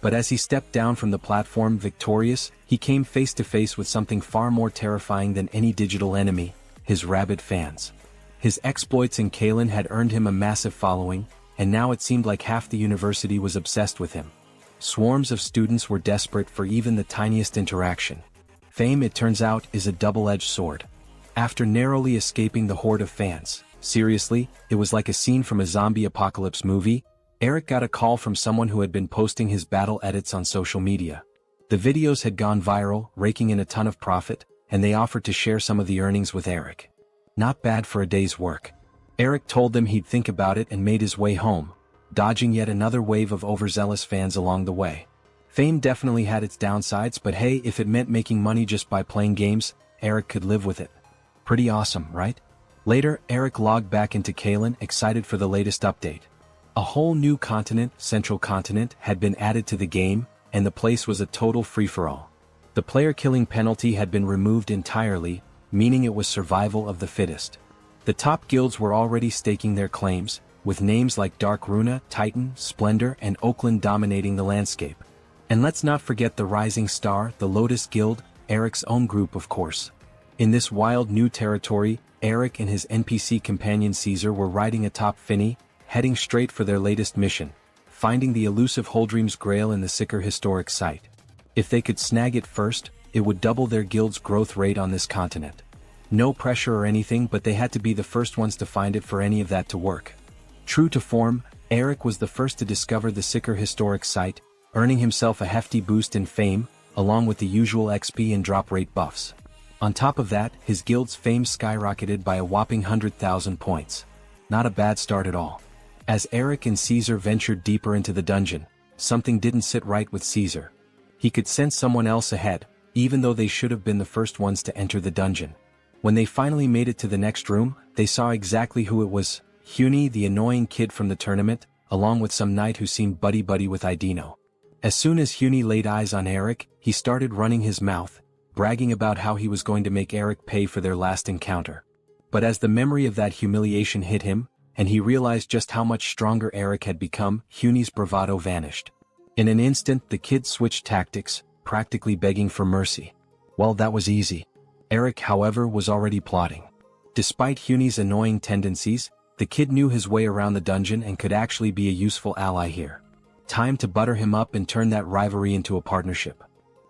But as he stepped down from the platform victorious, he came face to face with something far more terrifying than any digital enemy: his rabid fans. His exploits in Kaylan had earned him a massive following, and now it seemed like half the university was obsessed with him. Swarms of students were desperate for even the tiniest interaction. Fame, it turns out, is a double-edged sword. After narrowly escaping the horde of fans, seriously, it was like a scene from a zombie apocalypse movie, Eric got a call from someone who had been posting his battle edits on social media. The videos had gone viral, raking in a ton of profit, and they offered to share some of the earnings with Eric. Not bad for a day's work. Eric told them he'd think about it and made his way home, dodging yet another wave of overzealous fans along the way. Fame definitely had its downsides, but hey, if it meant making money just by playing games, Eric could live with it. Pretty awesome, right? Later, Eric logged back into Kaylan, excited for the latest update. A whole new continent, Central Continent, had been added to the game, and the place was a total free-for-all. The player-killing penalty had been removed entirely, meaning it was survival of the fittest. The top guilds were already staking their claims, with names like Dark Runa, Titan, Splendor, and Oakland dominating the landscape. And let's not forget the rising star, the Lotus Guild, Eric's own group of course. In this wild new territory, Eric and his NPC companion Caesar were riding atop Finney, heading straight for their latest mission, finding the elusive Holdream's Grail in the Sicker historic site. If they could snag it first, it would double their guild's growth rate on this continent. No pressure or anything, but they had to be the first ones to find it for any of that to work. True to form, Eric was the first to discover the Sicker historic site, earning himself a hefty boost in fame, along with the usual XP and drop rate buffs. On top of that, his guild's fame skyrocketed by a whopping 100,000 points. Not a bad start at all. As Eric and Caesar ventured deeper into the dungeon, something didn't sit right with Caesar. He could sense someone else ahead, even though they should have been the first ones to enter the dungeon. When they finally made it to the next room, they saw exactly who it was: Huni, the annoying kid from the tournament, along with some knight who seemed buddy-buddy with Idino. As soon as Huni laid eyes on Eric, he started running his mouth, bragging about how he was going to make Eric pay for their last encounter. But as the memory of that humiliation hit him, and he realized just how much stronger Eric had become, Huni's bravado vanished. In an instant, the kid switched tactics, practically begging for mercy. Well, that was easy. Eric, however, was already plotting. Despite Huni's annoying tendencies, the kid knew his way around the dungeon and could actually be a useful ally here. Time to butter him up and turn that rivalry into a partnership.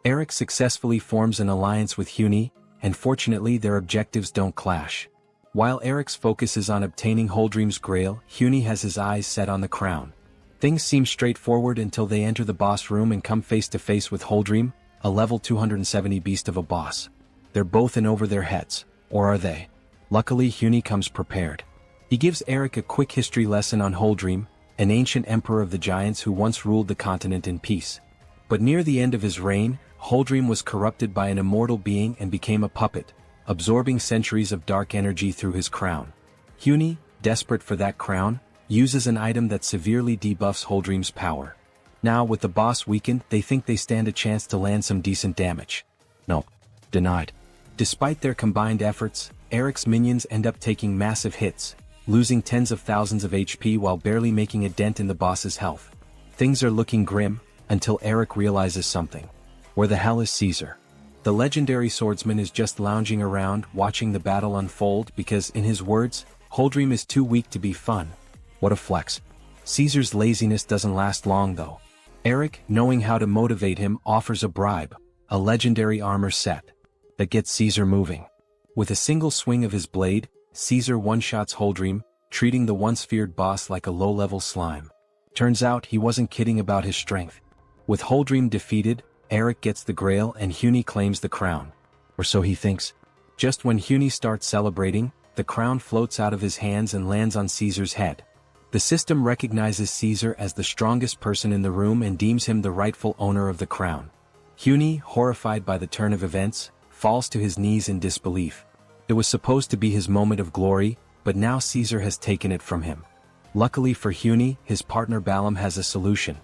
Eric successfully forms an alliance with Huni, and fortunately their objectives don't clash. While Eric's focus is on obtaining Holdream's Grail, Huni has his eyes set on the crown. Things seem straightforward until they enter the boss room and come face to face with Holdream, a level 270 beast of a boss. They're both in over their heads, or are they? Luckily, Huni comes prepared. He gives Eric a quick history lesson on Holdream, an ancient emperor of the giants who once ruled the continent in peace. But near the end of his reign, Holdream was corrupted by an immortal being and became a puppet, absorbing centuries of dark energy through his crown. Huni, desperate for that crown, uses an item that severely debuffs Holdream's power. Now, with the boss weakened, they think they stand a chance to land some decent damage. No. Denied. Despite their combined efforts, Eric's minions end up taking massive hits, losing tens of thousands of HP while barely making a dent in the boss's health. Things are looking grim, until Eric realizes something. Where the hell is Caesar? The legendary swordsman is just lounging around, watching the battle unfold because, in his words, Holdream is too weak to be fun. What a flex. Caesar's laziness doesn't last long though. Eric, knowing how to motivate him, offers a bribe, a legendary armor set, that gets Caesar moving. With a single swing of his blade, Caesar one-shots Holdream, treating the once feared boss like a low-level slime. Turns out he wasn't kidding about his strength. With Holdream defeated, Eric gets the Grail and Huni claims the crown. Or so he thinks. Just when Huni starts celebrating, the crown floats out of his hands and lands on Caesar's head. The system recognizes Caesar as the strongest person in the room and deems him the rightful owner of the crown. Huni, horrified by the turn of events, falls to his knees in disbelief. It was supposed to be his moment of glory, but now Caesar has taken it from him. Luckily for Huni, his partner Balam has a solution.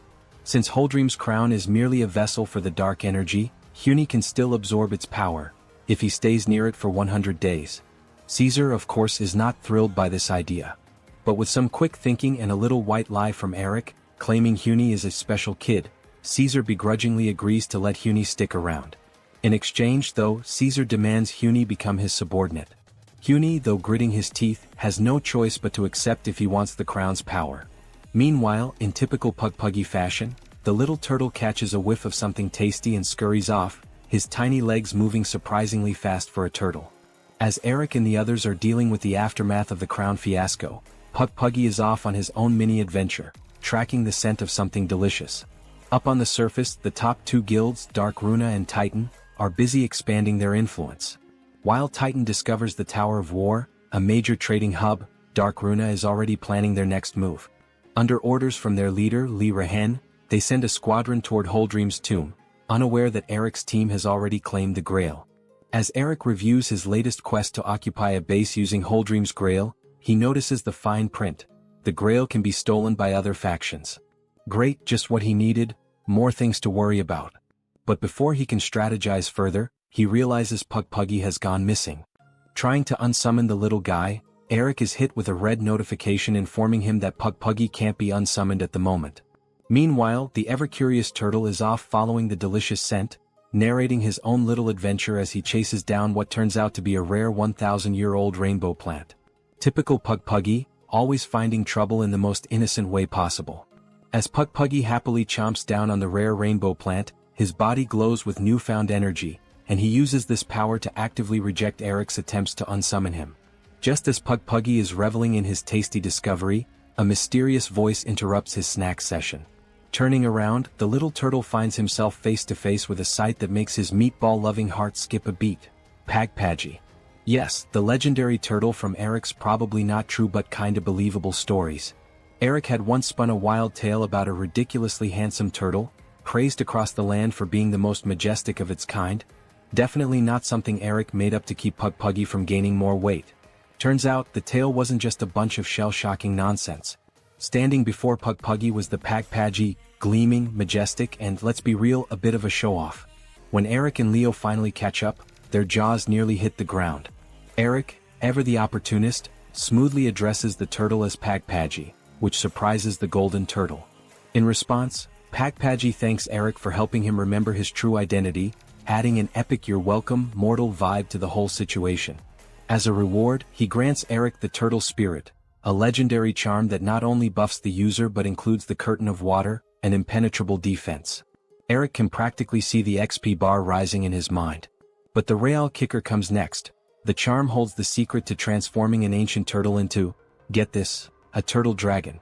Since Holdream's crown is merely a vessel for the dark energy, Huni can still absorb its power, if he stays near it for 100 days. Caesar, of course, is not thrilled by this idea. But with some quick thinking and a little white lie from Eric, claiming Huni is a special kid, Caesar begrudgingly agrees to let Huni stick around. In exchange, though, Caesar demands Huni become his subordinate. Huni, though gritting his teeth, has no choice but to accept if he wants the crown's power. Meanwhile, in typical Pugpuggy fashion, the little turtle catches a whiff of something tasty and scurries off, his tiny legs moving surprisingly fast for a turtle. As Eric and the others are dealing with the aftermath of the crown fiasco, Pugpuggy is off on his own mini-adventure, tracking the scent of something delicious. Up on the surface, the top two guilds, Dark Runa and Titan, are busy expanding their influence. While Titan discovers the Tower of War, a major trading hub, Dark Runa is already planning their next move. Under orders from their leader, Li Rehen, they send a squadron toward Holdream's tomb, unaware that Eric's team has already claimed the Grail. As Eric reviews his latest quest to occupy a base using Holdream's Grail, he notices the fine print. The Grail can be stolen by other factions. Great, just what he needed, more things to worry about. But before he can strategize further, he realizes Pugpuggy has gone missing. Trying to unsummon the little guy, Eric is hit with a red notification informing him that Pugpuggy can't be unsummoned at the moment. Meanwhile, the ever-curious turtle is off following the delicious scent, narrating his own little adventure as he chases down what turns out to be a rare 1,000-year-old rainbow plant. Typical Pugpuggy, always finding trouble in the most innocent way possible. As Pugpuggy happily chomps down on the rare rainbow plant, his body glows with newfound energy, and he uses this power to actively reject Eric's attempts to unsummon him. Just as Pugpuggy is reveling in his tasty discovery, a mysterious voice interrupts his snack session. Turning around, the little turtle finds himself face to face with a sight that makes his meatball-loving heart skip a beat. Pagpaggy. Yes, the legendary turtle from Eric's probably not true but kinda believable stories. Eric had once spun a wild tale about a ridiculously handsome turtle, praised across the land for being the most majestic of its kind. Definitely not something Eric made up to keep Pugpuggy from gaining more weight. Turns out, the tale wasn't just a bunch of shell-shocking nonsense. Standing before Pugpuggy was the Pagpaggy, gleaming, majestic, and, let's be real, a bit of a show-off. When Eric and Leo finally catch up, their jaws nearly hit the ground. Eric, ever the opportunist, smoothly addresses the turtle as Pagpaggy, which surprises the golden turtle. In response, Pagpaggy thanks Eric for helping him remember his true identity, adding an epic "you're welcome" mortal vibe to the whole situation. As a reward, he grants Eric the turtle spirit, a legendary charm that not only buffs the user but includes the curtain of water, an impenetrable defense. Eric can practically see the XP bar rising in his mind. But the real kicker comes next. The charm holds the secret to transforming an ancient turtle into, get this, a turtle dragon.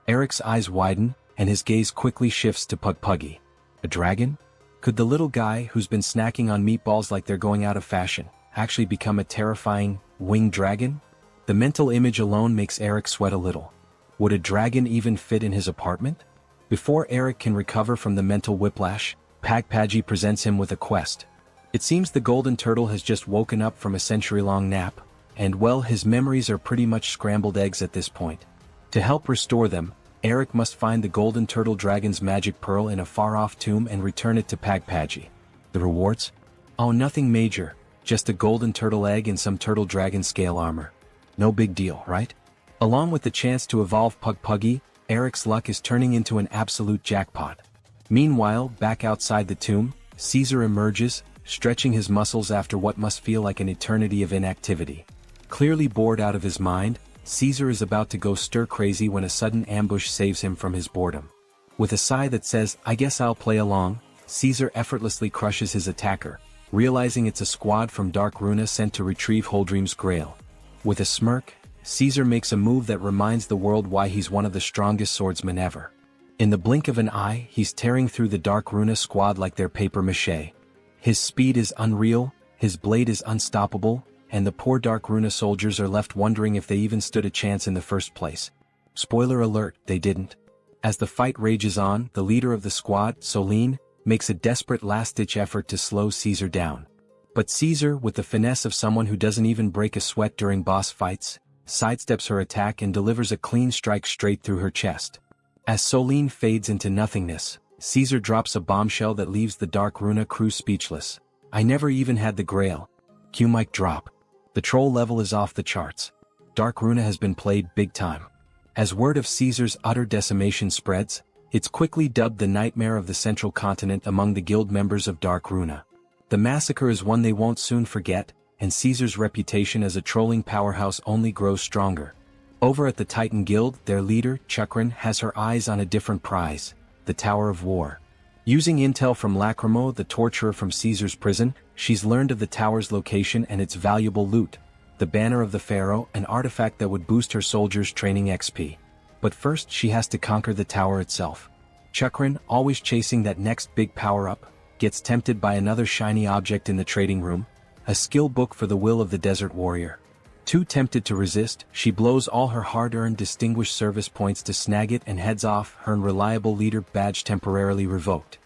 Eric's eyes widen, and his gaze quickly shifts to Pugpuggy. A dragon? Could the little guy who's been snacking on meatballs like they're going out of fashion actually become a terrifying, winged dragon? The mental image alone makes Eric sweat a little. Would a dragon even fit in his apartment? Before Eric can recover from the mental whiplash, Pagpaggy presents him with a quest. It seems the golden turtle has just woken up from a century-long nap, and well, his memories are pretty much scrambled eggs at this point. To help restore them, Eric must find the golden turtle dragon's magic pearl in a far-off tomb and return it to Pagpaggy. The rewards? Oh, nothing major, just a golden turtle egg and some turtle dragon scale armor. No big deal, right? Along with the chance to evolve Pugpuggy, Eric's luck is turning into an absolute jackpot. Meanwhile, back outside the tomb, Caesar emerges, stretching his muscles after what must feel like an eternity of inactivity. Clearly bored out of his mind, Caesar is about to go stir-crazy when a sudden ambush saves him from his boredom. With a sigh that says, "I guess I'll play along," Caesar effortlessly crushes his attacker, realizing it's a squad from Dark Runa sent to retrieve Holdream's grail. With a smirk, Caesar makes a move that reminds the world why he's one of the strongest swordsmen ever. In the blink of an eye, he's tearing through the Dark Runa squad like they're papier-mâché. His speed is unreal, his blade is unstoppable, and the poor Dark Runa soldiers are left wondering if they even stood a chance in the first place. Spoiler alert, they didn't. As the fight rages on, the leader of the squad, Solene, makes a desperate last-ditch effort to slow Caesar down. But Caesar, with the finesse of someone who doesn't even break a sweat during boss fights, sidesteps her attack and delivers a clean strike straight through her chest. As Solene fades into nothingness, Caesar drops a bombshell that leaves the Dark Runa crew speechless. "I never even had the grail." Cue mic drop. The troll level is off the charts. Dark Runa has been played big time. As word of Caesar's utter decimation spreads, it's quickly dubbed the nightmare of the central continent among the guild members of Dark Runa. The massacre is one they won't soon forget, and Caesar's reputation as a trolling powerhouse only grows stronger. Over at the Titan Guild, their leader, Chukran, has her eyes on a different prize, the Tower of War. Using intel from Lacrimo, the torturer from Caesar's prison, she's learned of the tower's location and its valuable loot, the Banner of the Pharaoh, an artifact that would boost her soldiers' training XP. But first she has to conquer the tower itself. Chukran, always chasing that next big power-up, gets tempted by another shiny object in the trading room, a skill book for the will of the desert warrior. Too tempted to resist, she blows all her hard-earned distinguished service points to snag it and heads off, her unreliable leader badge temporarily revoked.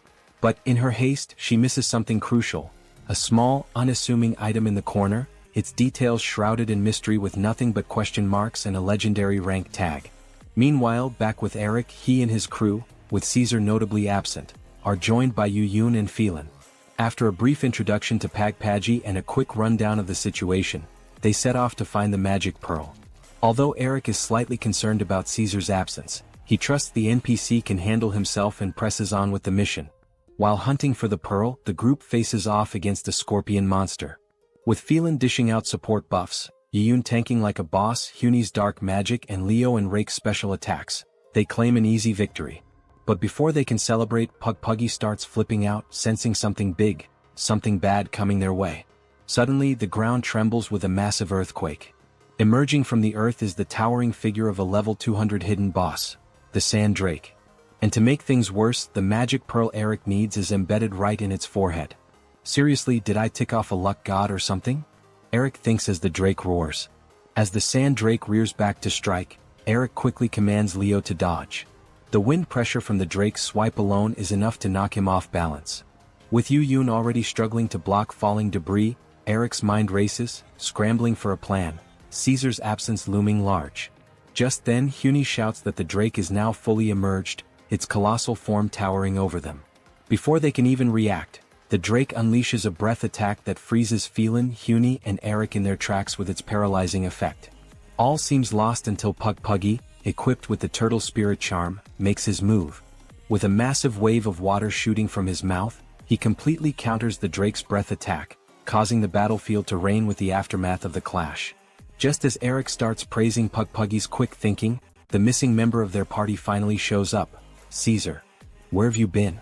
But in her haste, she misses something crucial, a small, unassuming item in the corner, its details shrouded in mystery with nothing but question marks and a legendary rank tag. Meanwhile, back with Eric, he and his crew, with Caesar notably absent, are joined by Yuyun and Phelan. After a brief introduction to Pagpaggy and a quick rundown of the situation, they set off to find the magic pearl. Although Eric is slightly concerned about Caesar's absence, he trusts the NPC can handle himself and presses on with the mission. While hunting for the pearl, the group faces off against a scorpion monster. With Phelan dishing out support buffs, Yiyun tanking like a boss, Huni's dark magic and Leo and Rake's special attacks, they claim an easy victory. But before they can celebrate, Puggy starts flipping out, sensing something big, something bad coming their way. Suddenly, the ground trembles with a massive earthquake. Emerging from the earth is the towering figure of a level 200 hidden boss, the Sand Drake. And to make things worse, the magic pearl Eric needs is embedded right in its forehead. Seriously, did I tick off a luck god or something? Eric thinks as the drake roars. As the Sand Drake rears back to strike, Eric quickly commands Leo to dodge. The wind pressure from the drake's swipe alone is enough to knock him off balance. With Yun already struggling to block falling debris, Eric's mind races, scrambling for a plan, Caesar's absence looming large. Just then Huni shouts that the drake is now fully emerged, its colossal form towering over them. Before they can even react, the drake unleashes a breath attack that freezes Phelan, Huni and Eric in their tracks with its paralyzing effect. All seems lost until Puggy, equipped with the turtle spirit charm, makes his move. With a massive wave of water shooting from his mouth, he completely counters the drake's breath attack, causing the battlefield to rain with the aftermath of the clash. Just as Eric starts praising Puggy's quick thinking, the missing member of their party finally shows up. Caesar. Where have you been?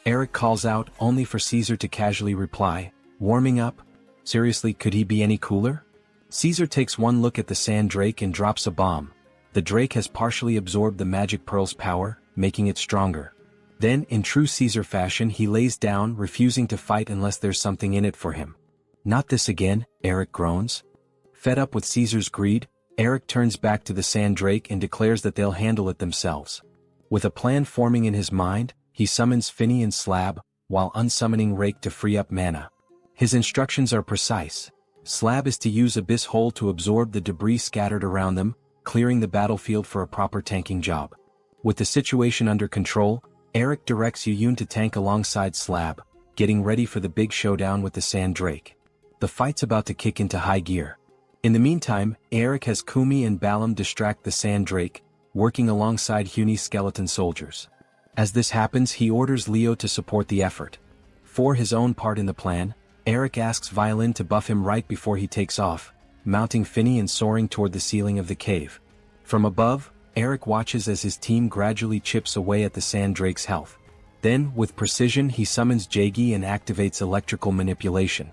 Eric calls out, only for Caesar to casually reply, warming up? Seriously, could he be any cooler? Caesar takes one look at the Sand Drake and drops a bomb. The drake has partially absorbed the magic pearl's power, making it stronger. Then, in true Caesar fashion, he lays down, refusing to fight unless there's something in it for him. Not this again, Eric groans. Fed up with Caesar's greed, Eric turns back to the Sand Drake and declares that they'll handle it themselves. With a plan forming in his mind, he summons Finny and Slab, while unsummoning Rake to free up mana. His instructions are precise. Slab is to use Abyss Hole to absorb the debris scattered around them, clearing the battlefield for a proper tanking job. With the situation under control, Eric directs Yun to tank alongside Slab, getting ready for the big showdown with the Sand Drake. The fight's about to kick into high gear. In the meantime, Eric has Kumi and Balam distract the Sand Drake, working alongside Huni's skeleton soldiers. As this happens, he orders Leo to support the effort. For his own part in the plan, Eric asks Violin to buff him right before he takes off, mounting Finny and soaring toward the ceiling of the cave. From above, Eric watches as his team gradually chips away at the Sand Drake's health. Then, with precision, he summons Jagi and activates electrical manipulation.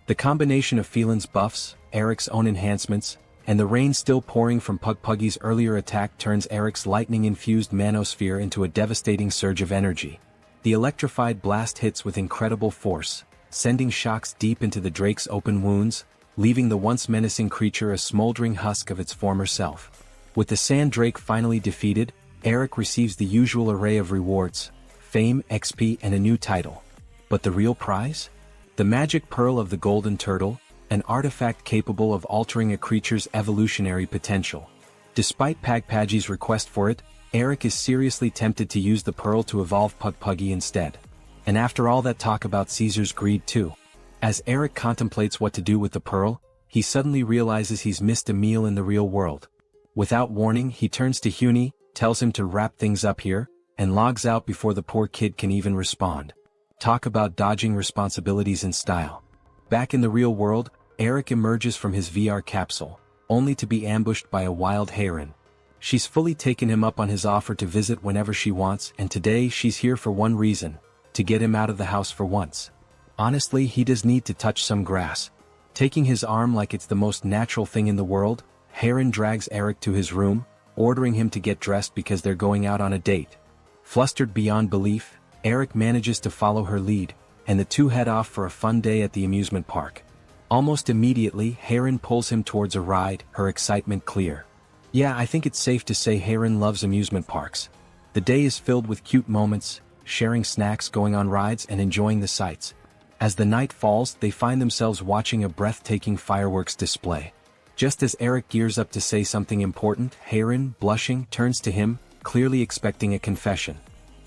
The combination of Phelan's buffs, Eric's own enhancements, and the rain still pouring from Puggy's earlier attack turns Eric's lightning-infused manosphere into a devastating surge of energy. The electrified blast hits with incredible force, sending shocks deep into the drake's open wounds, leaving the once menacing creature a smoldering husk of its former self. With the Sand Drake finally defeated, Eric receives the usual array of rewards, fame, XP, and a new title. But the real prize? The magic pearl of the golden turtle, an artifact capable of altering a creature's evolutionary potential. Despite Pagpagi's request for it, Eric is seriously tempted to use the pearl to evolve Puggy instead. And after all that talk about Caesar's greed too. As Eric contemplates what to do with the pearl, he suddenly realizes he's missed a meal in the real world. Without warning, he turns to Huni, tells him to wrap things up here, and logs out before the poor kid can even respond. Talk about dodging responsibilities in style. Back in the real world, Eric emerges from his VR capsule, only to be ambushed by a wild heron. She's fully taken him up on his offer to visit whenever she wants, and today she's here for one reason: to get him out of the house for once. Honestly, he does need to touch some grass. Taking his arm like it's the most natural thing in the world, Heron drags Eric to his room, ordering him to get dressed because they're going out on a date. Flustered beyond belief, Eric manages to follow her lead, and the two head off for a fun day at the amusement park. Almost immediately, Heron pulls him towards a ride, her excitement clear. Yeah, I think it's safe to say Heron loves amusement parks. The day is filled with cute moments, sharing snacks, going on rides, and enjoying the sights. As the night falls, they find themselves watching a breathtaking fireworks display. Just as Eric gears up to say something important, Heron, blushing, turns to him, clearly expecting a confession.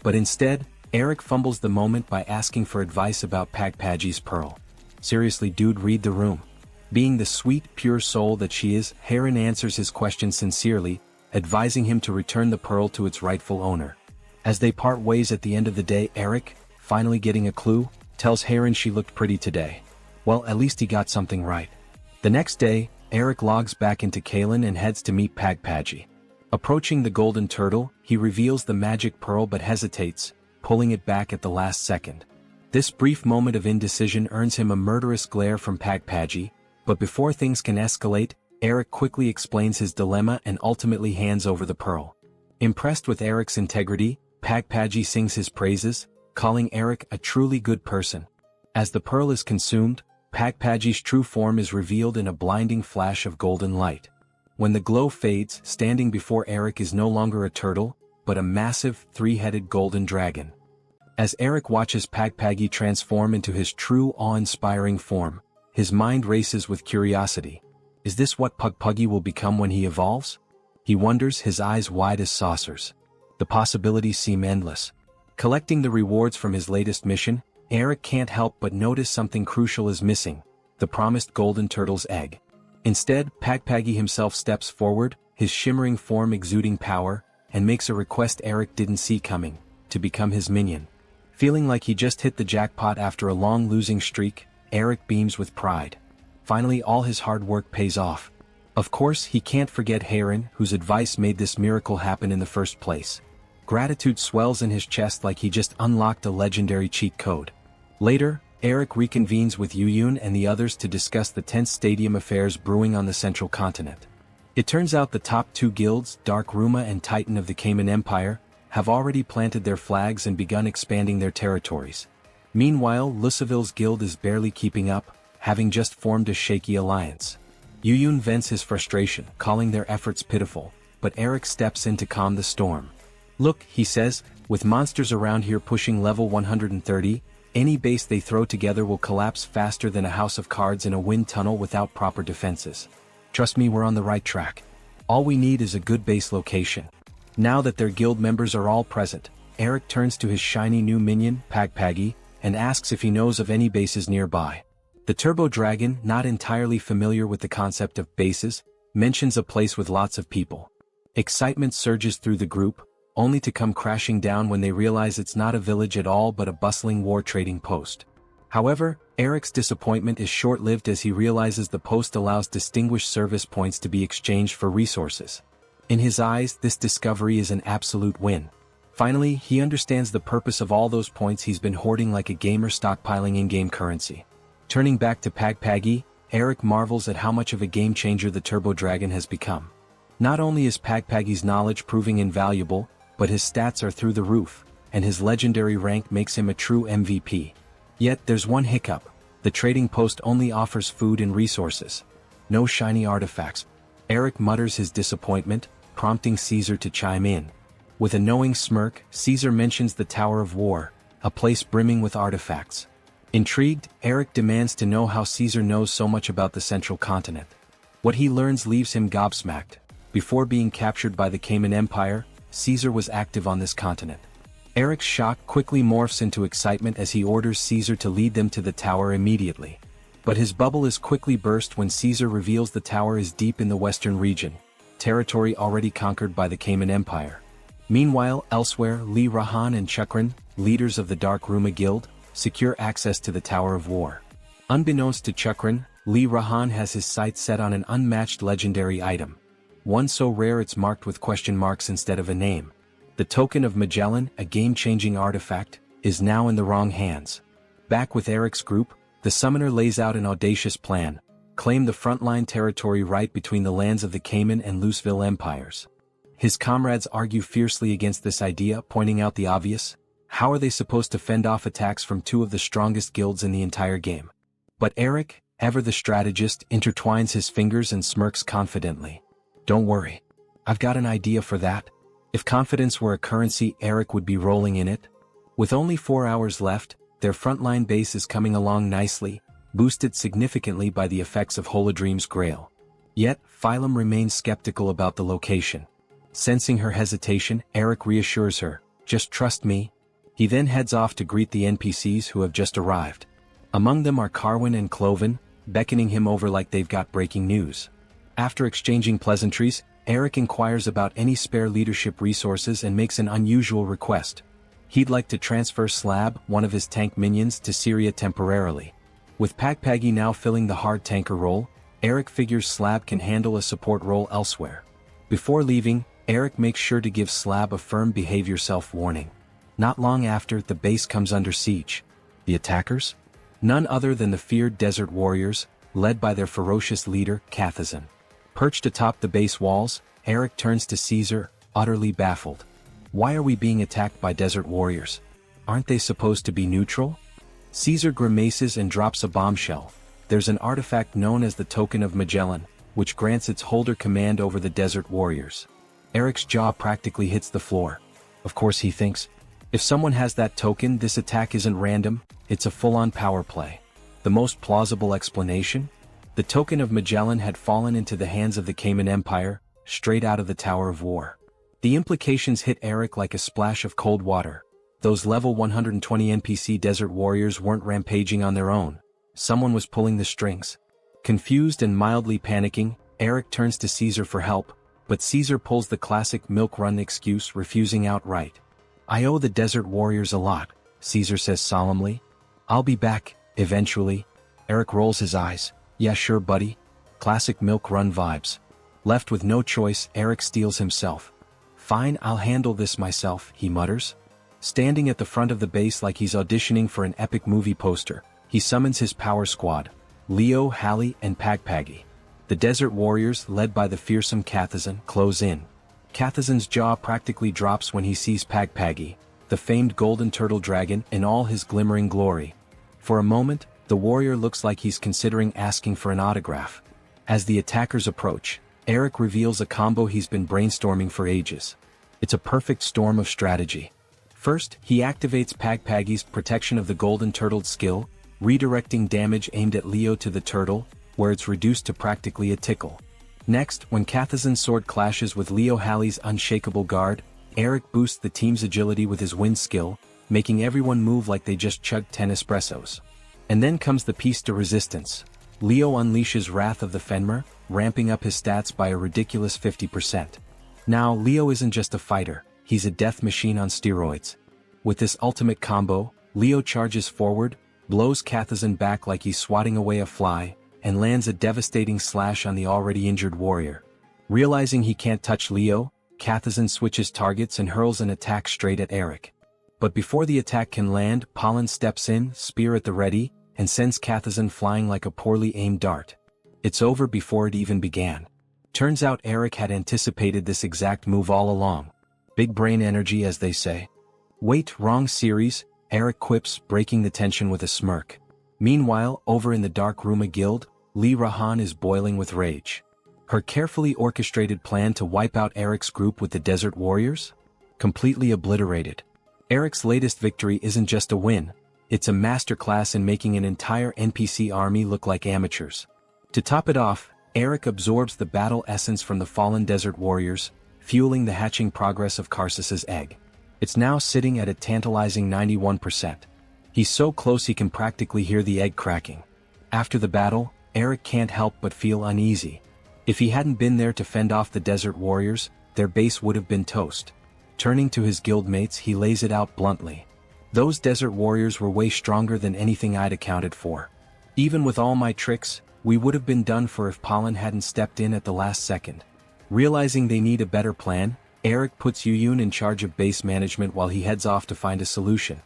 But instead, Eric fumbles the moment by asking for advice about Pagpagi's pearl. Seriously dude, read the room. Being the sweet, pure soul that she is, Heron answers his question sincerely, advising him to return the pearl to its rightful owner. As they part ways at the end of the day, Eric, finally getting a clue, tells Heron she looked pretty today. Well, at least he got something right. The next day, Eric logs back into Kalen and heads to meet Pagpagi. Approaching the golden turtle, he reveals the magic pearl but hesitates, pulling it back at the last second. This brief moment of indecision earns him a murderous glare from Pagpagi, but before things can escalate, Eric quickly explains his dilemma and ultimately hands over the pearl. Impressed with Eric's integrity, Pagpagi sings his praises, calling Eric a truly good person. As the pearl is consumed, Pagpagi's true form is revealed in a blinding flash of golden light. When the glow fades, standing before Eric is no longer a turtle, but a massive, three-headed golden dragon. As Eric watches Pagpagi transform into his true awe-inspiring form, his mind races with curiosity. Is this what Pugpuggy will become when he evolves? He wonders, his eyes wide as saucers. The possibilities seem endless. Collecting the rewards from his latest mission, Eric can't help but notice something crucial is missing: the promised golden turtle's egg. Instead, Pagpagi himself steps forward, his shimmering form exuding power, and makes a request Eric didn't see coming: to become his minion. Feeling like he just hit the jackpot after a long losing streak, Eric beams with pride. Finally, all his hard work pays off. Of course, he can't forget Heron, whose advice made this miracle happen in the first place. Gratitude swells in his chest like he just unlocked a legendary cheat code. Later, Eric reconvenes with Yuyun and the others to discuss the tense stadium affairs brewing on the central continent. It turns out the top two guilds, Dark Ruma and Titan of the Cayman Empire, have already planted their flags and begun expanding their territories. Meanwhile, Luceville's guild is barely keeping up, having just formed a shaky alliance. Yuyun vents his frustration, calling their efforts pitiful, but Eric steps in to calm the storm. Look, he says, with monsters around here pushing level 130, any base they throw together will collapse faster than a house of cards in a wind tunnel without proper defenses. Trust me, we're on the right track. All we need is a good base location. Now that their guild members are all present, Eric turns to his shiny new minion, Pagpagi, and asks if he knows of any bases nearby. The Turbo Dragon, not entirely familiar with the concept of bases, mentions a place with lots of people. Excitement surges through the group, only to come crashing down when they realize it's not a village at all but a bustling war trading post. However, Eric's disappointment is short-lived as he realizes the post allows distinguished service points to be exchanged for resources. In his eyes, this discovery is an absolute win. Finally, he understands the purpose of all those points he's been hoarding like a gamer stockpiling in-game currency. Turning back to Pagpagi, Eric marvels at how much of a game-changer the Turbo Dragon has become. Not only is Pagpagi's knowledge proving invaluable, but his stats are through the roof, and his legendary rank makes him a true MVP. Yet there's one hiccup: the trading post only offers food and resources. No shiny artifacts. Eric mutters his disappointment, prompting Caesar to chime in. With a knowing smirk, Caesar mentions the Tower of War, a place brimming with artifacts. Intrigued, Eric demands to know how Caesar knows so much about the central continent. What he learns leaves him gobsmacked. Before being captured by the Cayman Empire, Caesar was active on this continent. Eric's shock quickly morphs into excitement as he orders Caesar to lead them to the tower immediately. But his bubble is quickly burst when Caesar reveals the tower is deep in the western region, territory already conquered by the Cayman Empire. Meanwhile, elsewhere, Li Rahan and Chukran, leaders of the Dark Ruma Guild, secure access to the Tower of War. Unbeknownst to Chukran, Li Rahan has his sights set on an unmatched legendary item. One so rare it's marked with question marks instead of a name. The Token of Magellan, a game-changing artifact, is now in the wrong hands. Back with Eric's group, the summoner lays out an audacious plan: claim the frontline territory right between the lands of the Cayman and Luceville empires. His comrades argue fiercely against this idea, pointing out the obvious: how are they supposed to fend off attacks from two of the strongest guilds in the entire game? But Eric, ever the strategist, intertwines his fingers and smirks confidently. Don't worry. I've got an idea for that. If confidence were a currency, Eric would be rolling in it. With only 4 hours left, their frontline base is coming along nicely, boosted significantly by the effects of Holodream's Grail. Yet, Phylum remains skeptical about the location. Sensing her hesitation, Eric reassures her, "Just trust me." He then heads off to greet the NPCs who have just arrived. Among them are Carwin and Cloven, beckoning him over like they've got breaking news. After exchanging pleasantries, Eric inquires about any spare leadership resources and makes an unusual request. He'd like to transfer Slab, one of his tank minions, to Syria temporarily. With Pagpagi now filling the hard tanker role, Eric figures Slab can handle a support role elsewhere. Before leaving, Eric makes sure to give Slab a firm behave yourself warning. Not long after, the base comes under siege. The attackers? None other than the feared desert warriors, led by their ferocious leader, Kathazin. Perched atop the base walls, Eric turns to Caesar, utterly baffled. Why are we being attacked by desert warriors? Aren't they supposed to be neutral? Caesar grimaces and drops a bombshell. There's an artifact known as the Token of Magellan, which grants its holder command over the desert warriors. Eric's jaw practically hits the floor. Of course he thinks, if someone has that token, this attack isn't random, it's a full-on power play. The most plausible explanation? The Token of Magellan had fallen into the hands of the Cayman Empire, straight out of the Tower of War. The implications hit Eric like a splash of cold water. Those level 120 NPC desert warriors weren't rampaging on their own. Someone was pulling the strings. Confused and mildly panicking, Eric turns to Caesar for help, but Caesar pulls the classic milk run excuse, refusing outright. I owe the desert warriors a lot, Caesar says solemnly. I'll be back, eventually. Eric rolls his eyes. Yeah, sure, buddy. Classic milk run vibes. Left with no choice, Eric steels himself. Fine, I'll handle this myself, he mutters. Standing at the front of the base like he's auditioning for an epic movie poster, he summons his power squad, Leo, Hallie, and Pagpagi. The desert warriors, led by the fearsome Kathazin, close in. Kathazin's jaw practically drops when he sees Pagpagi, the famed golden turtle dragon, in all his glimmering glory. For a moment, the warrior looks like he's considering asking for an autograph. As the attackers approach, Eric reveals a combo he's been brainstorming for ages. It's a perfect storm of strategy. First, he activates Pagpagi's Protection of the Golden Turtle skill, redirecting damage aimed at Leo to the turtle, where it's reduced to practically a tickle. Next, when Kathazin's sword clashes with Leo Hallie's Unshakable Guard, Eric boosts the team's agility with his wind skill, making everyone move like they just chugged 10 espressos. And then comes the piece de resistance. Leo unleashes Wrath of the Fenrir, ramping up his stats by a ridiculous 50%. Now, Leo isn't just a fighter, he's a death machine on steroids. With this ultimate combo, Leo charges forward, blows Kathazin back like he's swatting away a fly, and lands a devastating slash on the already injured warrior. Realizing he can't touch Leo, Kathazin switches targets and hurls an attack straight at Eric. But before the attack can land, Pollen steps in, spear at the ready, and sends Kathazin flying like a poorly aimed dart. It's over before it even began. Turns out Eric had anticipated this exact move all along. Big brain energy, as they say. Wait, wrong series, Eric quips, breaking the tension with a smirk. Meanwhile, over in the dark room of Guild, Lee Rahan is boiling with rage. Her carefully orchestrated plan to wipe out Eric's group with the Desert Warriors? Completely obliterated. Eric's latest victory isn't just a win, it's a masterclass in making an entire NPC army look like amateurs. To top it off, Eric absorbs the battle essence from the fallen Desert Warriors, fueling the hatching progress of Karsus's egg. It's now sitting at a tantalizing 91%. He's so close he can practically hear the egg cracking. After the battle, Eric can't help but feel uneasy. If he hadn't been there to fend off the Desert Warriors, their base would have been toast. Turning to his guildmates, he lays it out bluntly. Those Desert Warriors were way stronger than anything I'd accounted for. Even with all my tricks, we would have been done for if Pollen hadn't stepped in at the last second. Realizing they need a better plan, Eric puts Yuyun in charge of base management while he heads off to find a solution.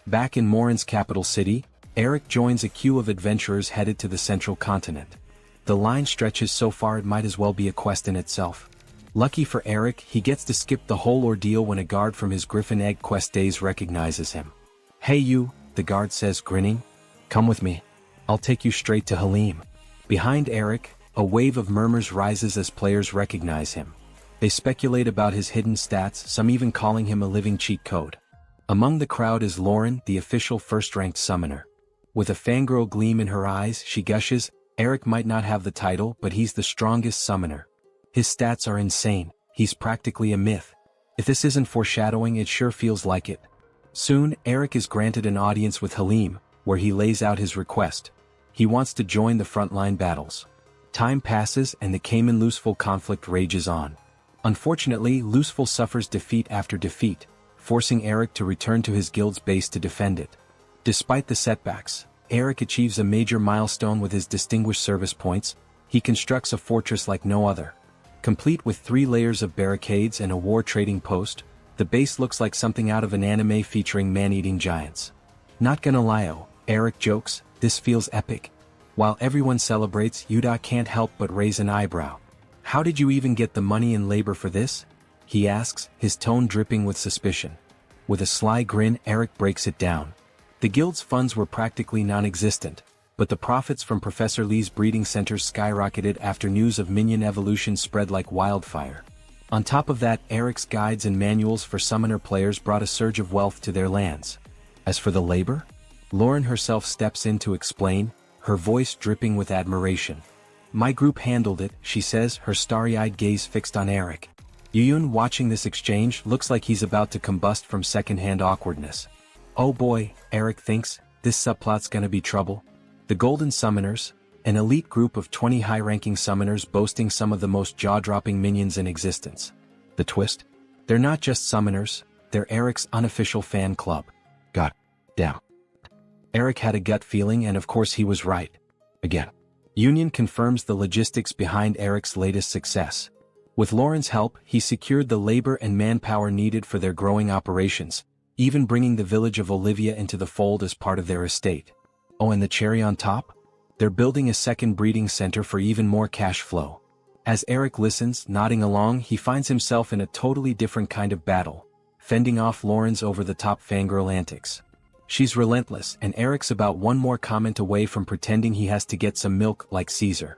Back in Morin's capital city, Eric joins a queue of adventurers headed to the central continent. The line stretches so far it might as well be a quest in itself. Lucky for Eric, he gets to skip the whole ordeal when a guard from his Griffin Egg quest days recognizes him. Hey you, the guard says, grinning. Come with me. I'll take you straight to Halim. Behind Eric, a wave of murmurs rises as players recognize him. They speculate about his hidden stats, some even calling him a living cheat code. Among the crowd is Lauren, the official first-ranked summoner. With a fangirl gleam in her eyes, she gushes, Eric might not have the title, but he's the strongest summoner. His stats are insane, he's practically a myth. If this isn't foreshadowing, it sure feels like it. Soon, Eric is granted an audience with Halim, where he lays out his request. He wants to join the frontline battles. Time passes and the Cayman-Luceful conflict rages on. Unfortunately, Luceful suffers defeat after defeat, forcing Eric to return to his guild's base to defend it. Despite the setbacks, Eric achieves a major milestone with his distinguished service points. He constructs a fortress like no other. Complete with 3 layers of barricades and a war trading post, the base looks like something out of an anime featuring man-eating giants. Not gonna lie, Eric jokes, this feels epic. While everyone celebrates, Yuda can't help but raise an eyebrow. How did you even get the money and labor for this? He asks, his tone dripping with suspicion. With a sly grin, Eric breaks it down. The guild's funds were practically non-existent, but the profits from Professor Lee's breeding centers skyrocketed after news of minion evolution spread like wildfire. On top of that, Eric's guides and manuals for summoner players brought a surge of wealth to their lands. As for the labor? Lauren herself steps in to explain, her voice dripping with admiration. My group handled it, she says, her starry-eyed gaze fixed on Eric. Yuyun, watching this exchange, looks like he's about to combust from second-hand awkwardness. Oh boy, Eric thinks, this subplot's gonna be trouble. The Golden Summoners, an elite group of 20 high-ranking summoners boasting some of the most jaw-dropping minions in existence. The twist? They're not just summoners, they're Eric's unofficial fan club. God damn. Eric had a gut feeling and of course he was right. Again. Union confirms the logistics behind Eric's latest success. With Lauren's help, he secured the labor and manpower needed for their growing operations, even bringing the village of Olivia into the fold as part of their estate. Oh, and the cherry on top? They're building a second breeding center for even more cash flow. As Eric listens, nodding along, he finds himself in a totally different kind of battle, fending off Lauren's over-the-top fangirl antics. She's relentless, and Eric's about one more comment away from pretending he has to get some milk like Caesar.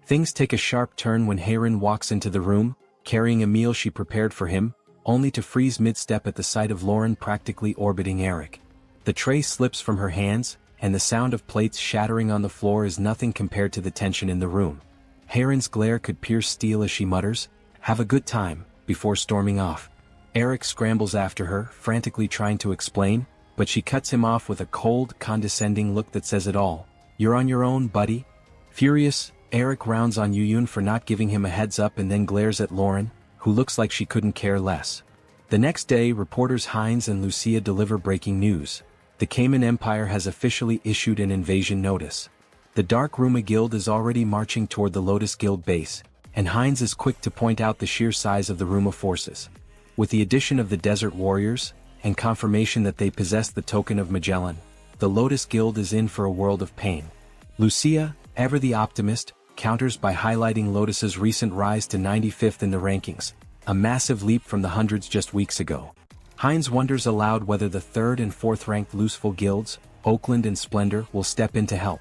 Things take a sharp turn when Hayron walks into the room, carrying a meal she prepared for him, only to freeze mid-step at the sight of Lauren practically orbiting Eric. The tray slips from her hands, and the sound of plates shattering on the floor is nothing compared to the tension in the room. Hayron's glare could pierce steel as she mutters, "Have a good time," before storming off. Eric scrambles after her, frantically trying to explain, but she cuts him off with a cold, condescending look that says it all. "You're on your own, buddy." Furious, Eric rounds on Yuyun for not giving him a heads up and then glares at Lauren, who looks like she couldn't care less. The next day, reporters Hines and Lucia deliver breaking news. The Cayman Empire has officially issued an invasion notice. The Dark Ruma Guild is already marching toward the Lotus Guild base, and Hines is quick to point out the sheer size of the Ruma forces. With the addition of the Desert Warriors, and confirmation that they possess the Token of Magellan, the Lotus Guild is in for a world of pain. Lucia, ever the optimist, counters by highlighting Lotus's recent rise to 95th in the rankings, a massive leap from the hundreds just weeks ago. Hines wonders aloud whether the 3rd and 4th ranked Luceful guilds, Oakland and Splendor, will step in to help.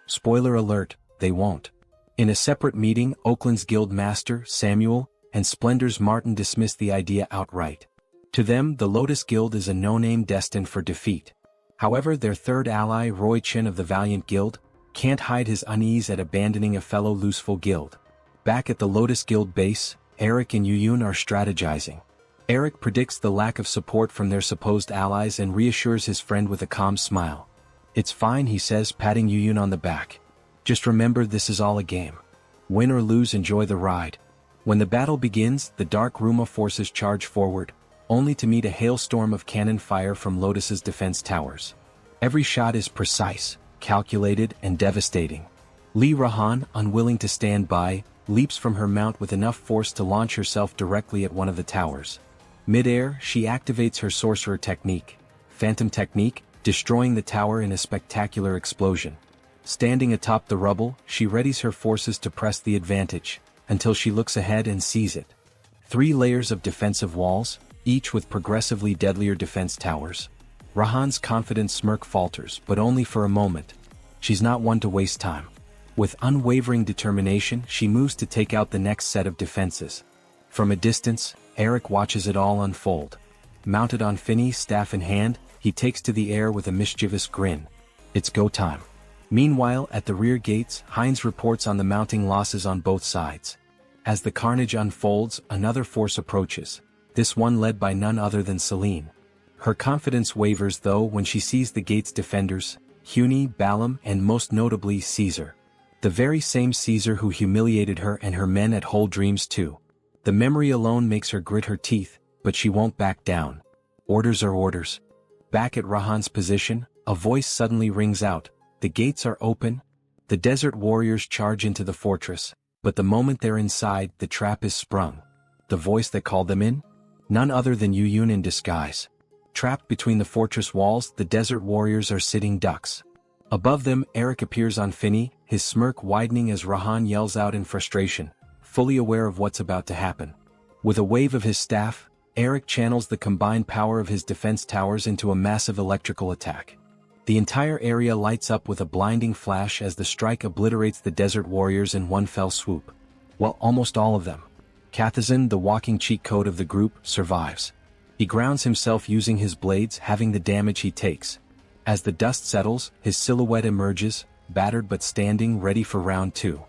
Spoiler alert, they won't. In a separate meeting, Oakland's guild master, Samuel, and Splendor's Martin dismiss the idea outright. To them, the Lotus Guild is a no-name destined for defeat. However, their third ally, Roy Chin of the Valiant Guild, can't hide his unease at abandoning a fellow Luceful guild. Back at the Lotus Guild base, Eric and Yuyun are strategizing. Eric predicts the lack of support from their supposed allies and reassures his friend with a calm smile. "It's fine," he says, patting Yuyun on the back. "Just remember, this is all a game. Win or lose, enjoy the ride." When the battle begins, the Dark Ruma forces charge forward, only to meet a hailstorm of cannon fire from Lotus's defense towers. Every shot is precise, calculated, and devastating. Li Rahan, unwilling to stand by, leaps from her mount with enough force to launch herself directly at one of the towers. Mid-air, she activates her sorcerer technique, Phantom Technique, destroying the tower in a spectacular explosion. Standing atop the rubble, she readies her forces to press the advantage, until she looks ahead and sees it. 3 layers of defensive walls, each with progressively deadlier defense towers. Rahan's confident smirk falters, but only for a moment. She's not one to waste time. With unwavering determination, she moves to take out the next set of defenses. From a distance, Eric watches it all unfold. Mounted on Finney, staff in hand, he takes to the air with a mischievous grin. It's go time. Meanwhile, at the rear gates, Hines reports on the mounting losses on both sides. As the carnage unfolds, another force approaches, this one led by none other than Celine. Her confidence wavers though when she sees the gate's defenders, Huni, Balam, and most notably Caesar. The very same Caesar who humiliated her and her men at Whole Dreams too. The memory alone makes her grit her teeth, but she won't back down. Orders are orders. Back at Rahan's position, a voice suddenly rings out. The gates are open. The desert warriors charge into the fortress, but the moment they're inside, the trap is sprung. The voice that called them in? None other than Yuyun in disguise. Trapped between the fortress walls, the desert warriors are sitting ducks. Above them, Eric appears on Finny, his smirk widening as Rahan yells out in frustration, fully aware of what's about to happen. With a wave of his staff, Eric channels the combined power of his defense towers into a massive electrical attack. The entire area lights up with a blinding flash as the strike obliterates the desert warriors in one fell swoop. Well, almost all of them. Kathazin, the walking cheat code of the group, survives. He grounds himself using his blades, having the damage he takes. As the dust settles, his silhouette emerges, battered but standing, ready for round 2.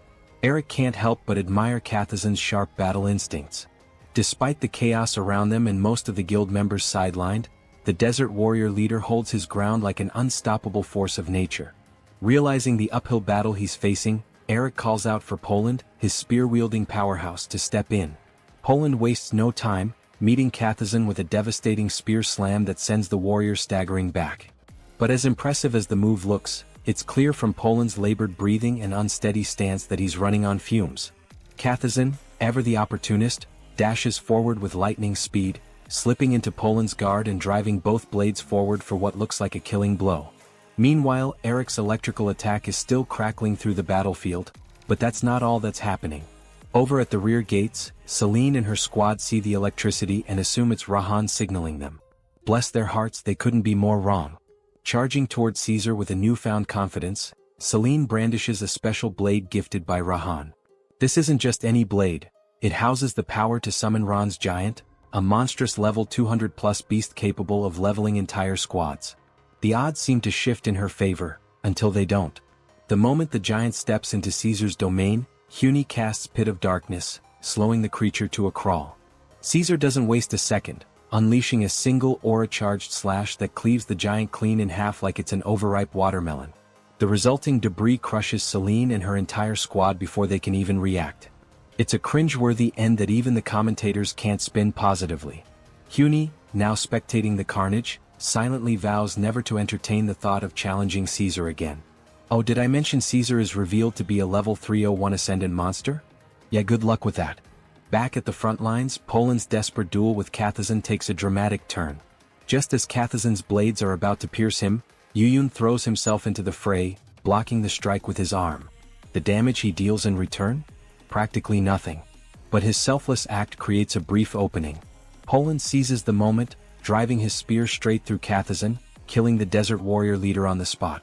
Eric can't help but admire Kathazin's sharp battle instincts. Despite the chaos around them and most of the guild members sidelined, the desert warrior leader holds his ground like an unstoppable force of nature. Realizing the uphill battle he's facing, Eric calls out for Poland, his spear-wielding powerhouse, to step in. Poland wastes no time, meeting Kathazin with a devastating spear slam that sends the warrior staggering back. But as impressive as the move looks, it's clear from Poland's labored breathing and unsteady stance that he's running on fumes. Kathazin, ever the opportunist, dashes forward with lightning speed, slipping into Poland's guard and driving both blades forward for what looks like a killing blow. Meanwhile, Eric's electrical attack is still crackling through the battlefield, but that's not all that's happening. Over at the rear gates, Celine and her squad see the electricity and assume it's Rahan signaling them. Bless their hearts, they couldn't be more wrong. Charging toward Caesar with a newfound confidence, Celine brandishes a special blade gifted by Rahan. This isn't just any blade, it houses the power to summon Ran's giant, a monstrous level 200+ beast capable of leveling entire squads. The odds seem to shift in her favor, until they don't. The moment the giant steps into Caesar's domain, Huni casts Pit of Darkness, slowing the creature to a crawl. Caesar doesn't waste a second, unleashing a single aura-charged slash that cleaves the giant clean in half like it's an overripe watermelon. The resulting debris crushes Celine and her entire squad before they can even react. It's a cringe-worthy end that even the commentators can't spin positively. Huni, now spectating the carnage, silently vows never to entertain the thought of challenging Caesar again. Oh, did I mention Caesar is revealed to be a level 301 Ascendant monster? Yeah, good luck with that. Back at the front lines, Poland's desperate duel with Kathazin takes a dramatic turn. Just as Kathazin's blades are about to pierce him, Yuyun throws himself into the fray, blocking the strike with his arm. The damage he deals in return? Practically nothing. But his selfless act creates a brief opening. Poland seizes the moment, driving his spear straight through Kathazin, killing the desert warrior leader on the spot.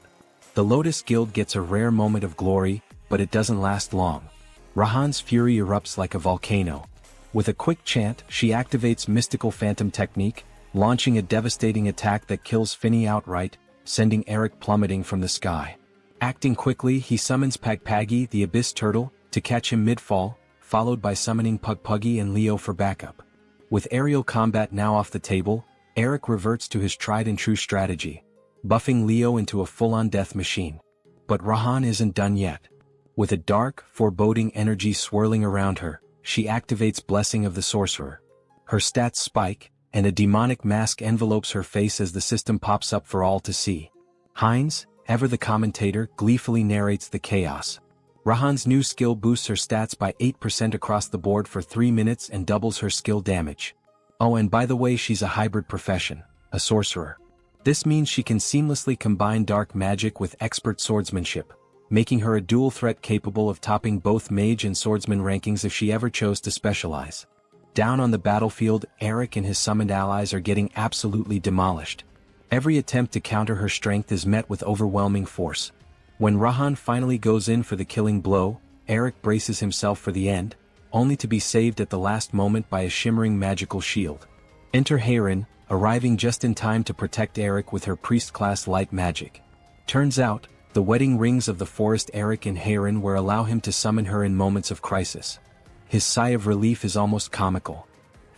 The Lotus Guild gets a rare moment of glory, but it doesn't last long. Rahan's fury erupts like a volcano. With a quick chant, she activates Mystical Phantom Technique, launching a devastating attack that kills Finny outright, sending Eric plummeting from the sky. Acting quickly, he summons Pagpagi, the Abyss Turtle, to catch him mid-fall, followed by summoning Pugpuggy and Leo for backup. With aerial combat now off the table, Eric reverts to his tried-and-true strategy, buffing Leo into a full-on death machine. But Rahan isn't done yet. With a dark, foreboding energy swirling around her, she activates Blessing of the Sorcerer. Her stats spike, and a demonic mask envelopes her face as the system pops up for all to see. Heinz, ever the commentator, gleefully narrates the chaos. Rahan's new skill boosts her stats by 8% across the board for 3 minutes and doubles her skill damage. Oh, and by the way, she's a hybrid profession, a sorcerer. This means she can seamlessly combine dark magic with expert swordsmanship, making her a dual threat capable of topping both mage and swordsman rankings if she ever chose to specialize. Down on the battlefield, Eric and his summoned allies are getting absolutely demolished. Every attempt to counter her strength is met with overwhelming force. When Rahan finally goes in for the killing blow, Eric braces himself for the end, only to be saved at the last moment by a shimmering magical shield. Enter Hayrin, arriving just in time to protect Eric with her priest-class light magic. Turns out, the wedding rings of the forest Eric and Hayrin will allow him to summon her in moments of crisis. His sigh of relief is almost comical.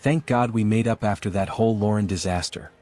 Thank God we made up after that whole Lauren disaster.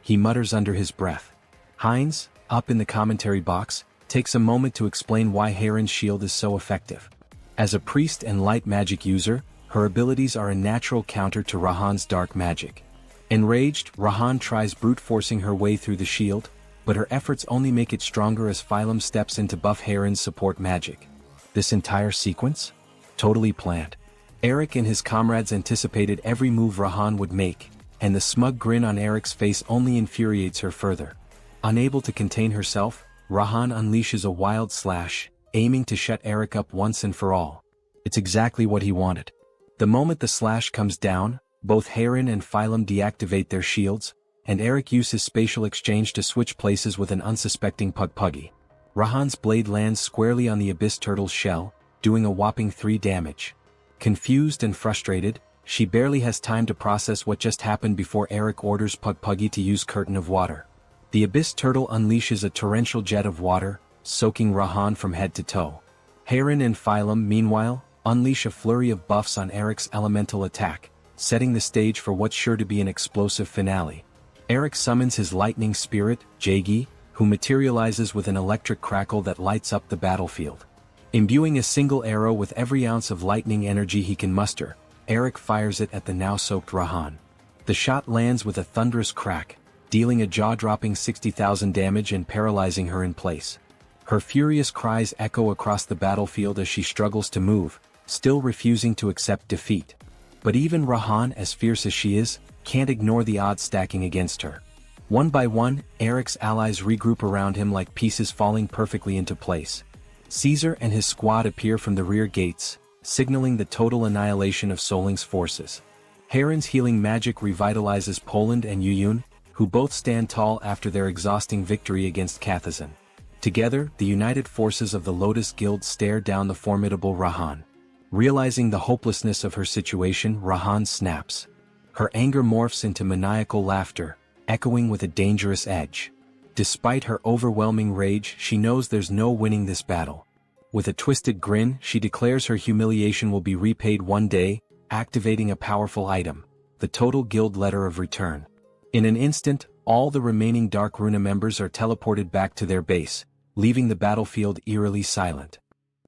He mutters under his breath. Heinz, up in the commentary box, takes a moment to explain why Heirin's shield is so effective. As a priest and light magic user, her abilities are a natural counter to Rahan's dark magic. Enraged, Rahan tries brute forcing her way through the shield, but her efforts only make it stronger as Phylum steps in to buff Heirin's support magic. This entire sequence? Totally planned. Eric and his comrades anticipated every move Rahan would make, and the smug grin on Eric's face only infuriates her further. Unable to contain herself, Rahan unleashes a wild slash, aiming to shut Eric up once and for all. It's exactly what he wanted. The moment the slash comes down, both Heirin and Phylum deactivate their shields, and Eric uses spatial exchange to switch places with an unsuspecting Pugpuggy. Rahan's blade lands squarely on the Abyss Turtle's shell, doing a whopping 3 damage. Confused and frustrated, she barely has time to process what just happened before Eric orders Pugpuggy to use Curtain of Water. The Abyss Turtle unleashes a torrential jet of water, soaking Rahan from head to toe. Heirin and Phylum, meanwhile, unleash a flurry of buffs on Eric's elemental attack, setting the stage for what's sure to be an explosive finale. Eric summons his lightning spirit, Jagi, who materializes with an electric crackle that lights up the battlefield. Imbuing a single arrow with every ounce of lightning energy he can muster, Eric fires it at the now-soaked Rahan. The shot lands with a thunderous crack, dealing a jaw-dropping 60,000 damage and paralyzing her in place. Her furious cries echo across the battlefield as she struggles to move, still refusing to accept defeat. But even Rahan, as fierce as she is, can't ignore the odds stacking against her. One by one, Eric's allies regroup around him like pieces falling perfectly into place. Caesar and his squad appear from the rear gates, signaling the total annihilation of Soling's forces. Heirin's healing magic revitalizes Poland and Yuyun, who both stand tall after their exhausting victory against Kathazan. Together, the united forces of the Lotus Guild stare down the formidable Rahan. Realizing the hopelessness of her situation, Rahan snaps. Her anger morphs into maniacal laughter, echoing with a dangerous edge. Despite her overwhelming rage, she knows there's no winning this battle. With a twisted grin, she declares her humiliation will be repaid one day, activating a powerful item, the Total Guild Letter of Return. In an instant, all the remaining Dark Runa members are teleported back to their base, leaving the battlefield eerily silent.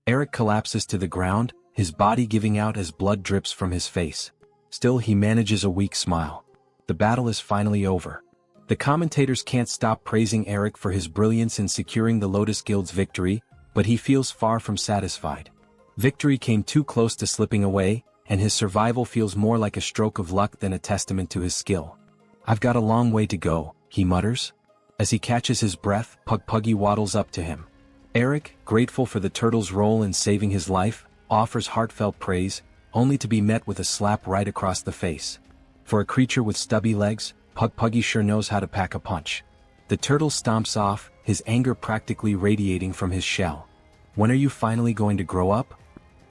Eric collapses to the ground, his body giving out as blood drips from his face. Still, he manages a weak smile. The battle is finally over. The commentators can't stop praising Eric for his brilliance in securing the Lotus Guild's victory, but he feels far from satisfied. Victory came too close to slipping away, and his survival feels more like a stroke of luck than a testament to his skill. "I've got a long way to go," he mutters. As he catches his breath, Pugpuggy waddles up to him. Eric, grateful for the turtle's role in saving his life, offers heartfelt praise, only to be met with a slap right across the face. For a creature with stubby legs, Pugpuggy sure knows how to pack a punch. The turtle stomps off, his anger practically radiating from his shell. "When are you finally going to grow up?"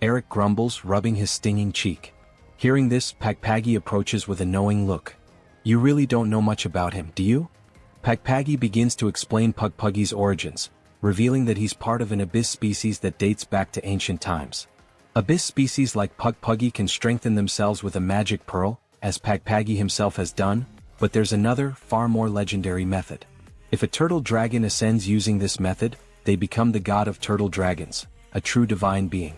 Eric grumbles, rubbing his stinging cheek. Hearing this, Pugpuggy approaches with a knowing look. "You really don't know much about him, do you?" Pugpuggy begins to explain Pugpuggy's origins, revealing that he's part of an abyss species that dates back to ancient times. Abyss species like Pugpuggy can strengthen themselves with a magic pearl, as Pugpuggy himself has done, but there's another, far more legendary method. If a turtle dragon ascends using this method, they become the god of turtle dragons, a true divine being.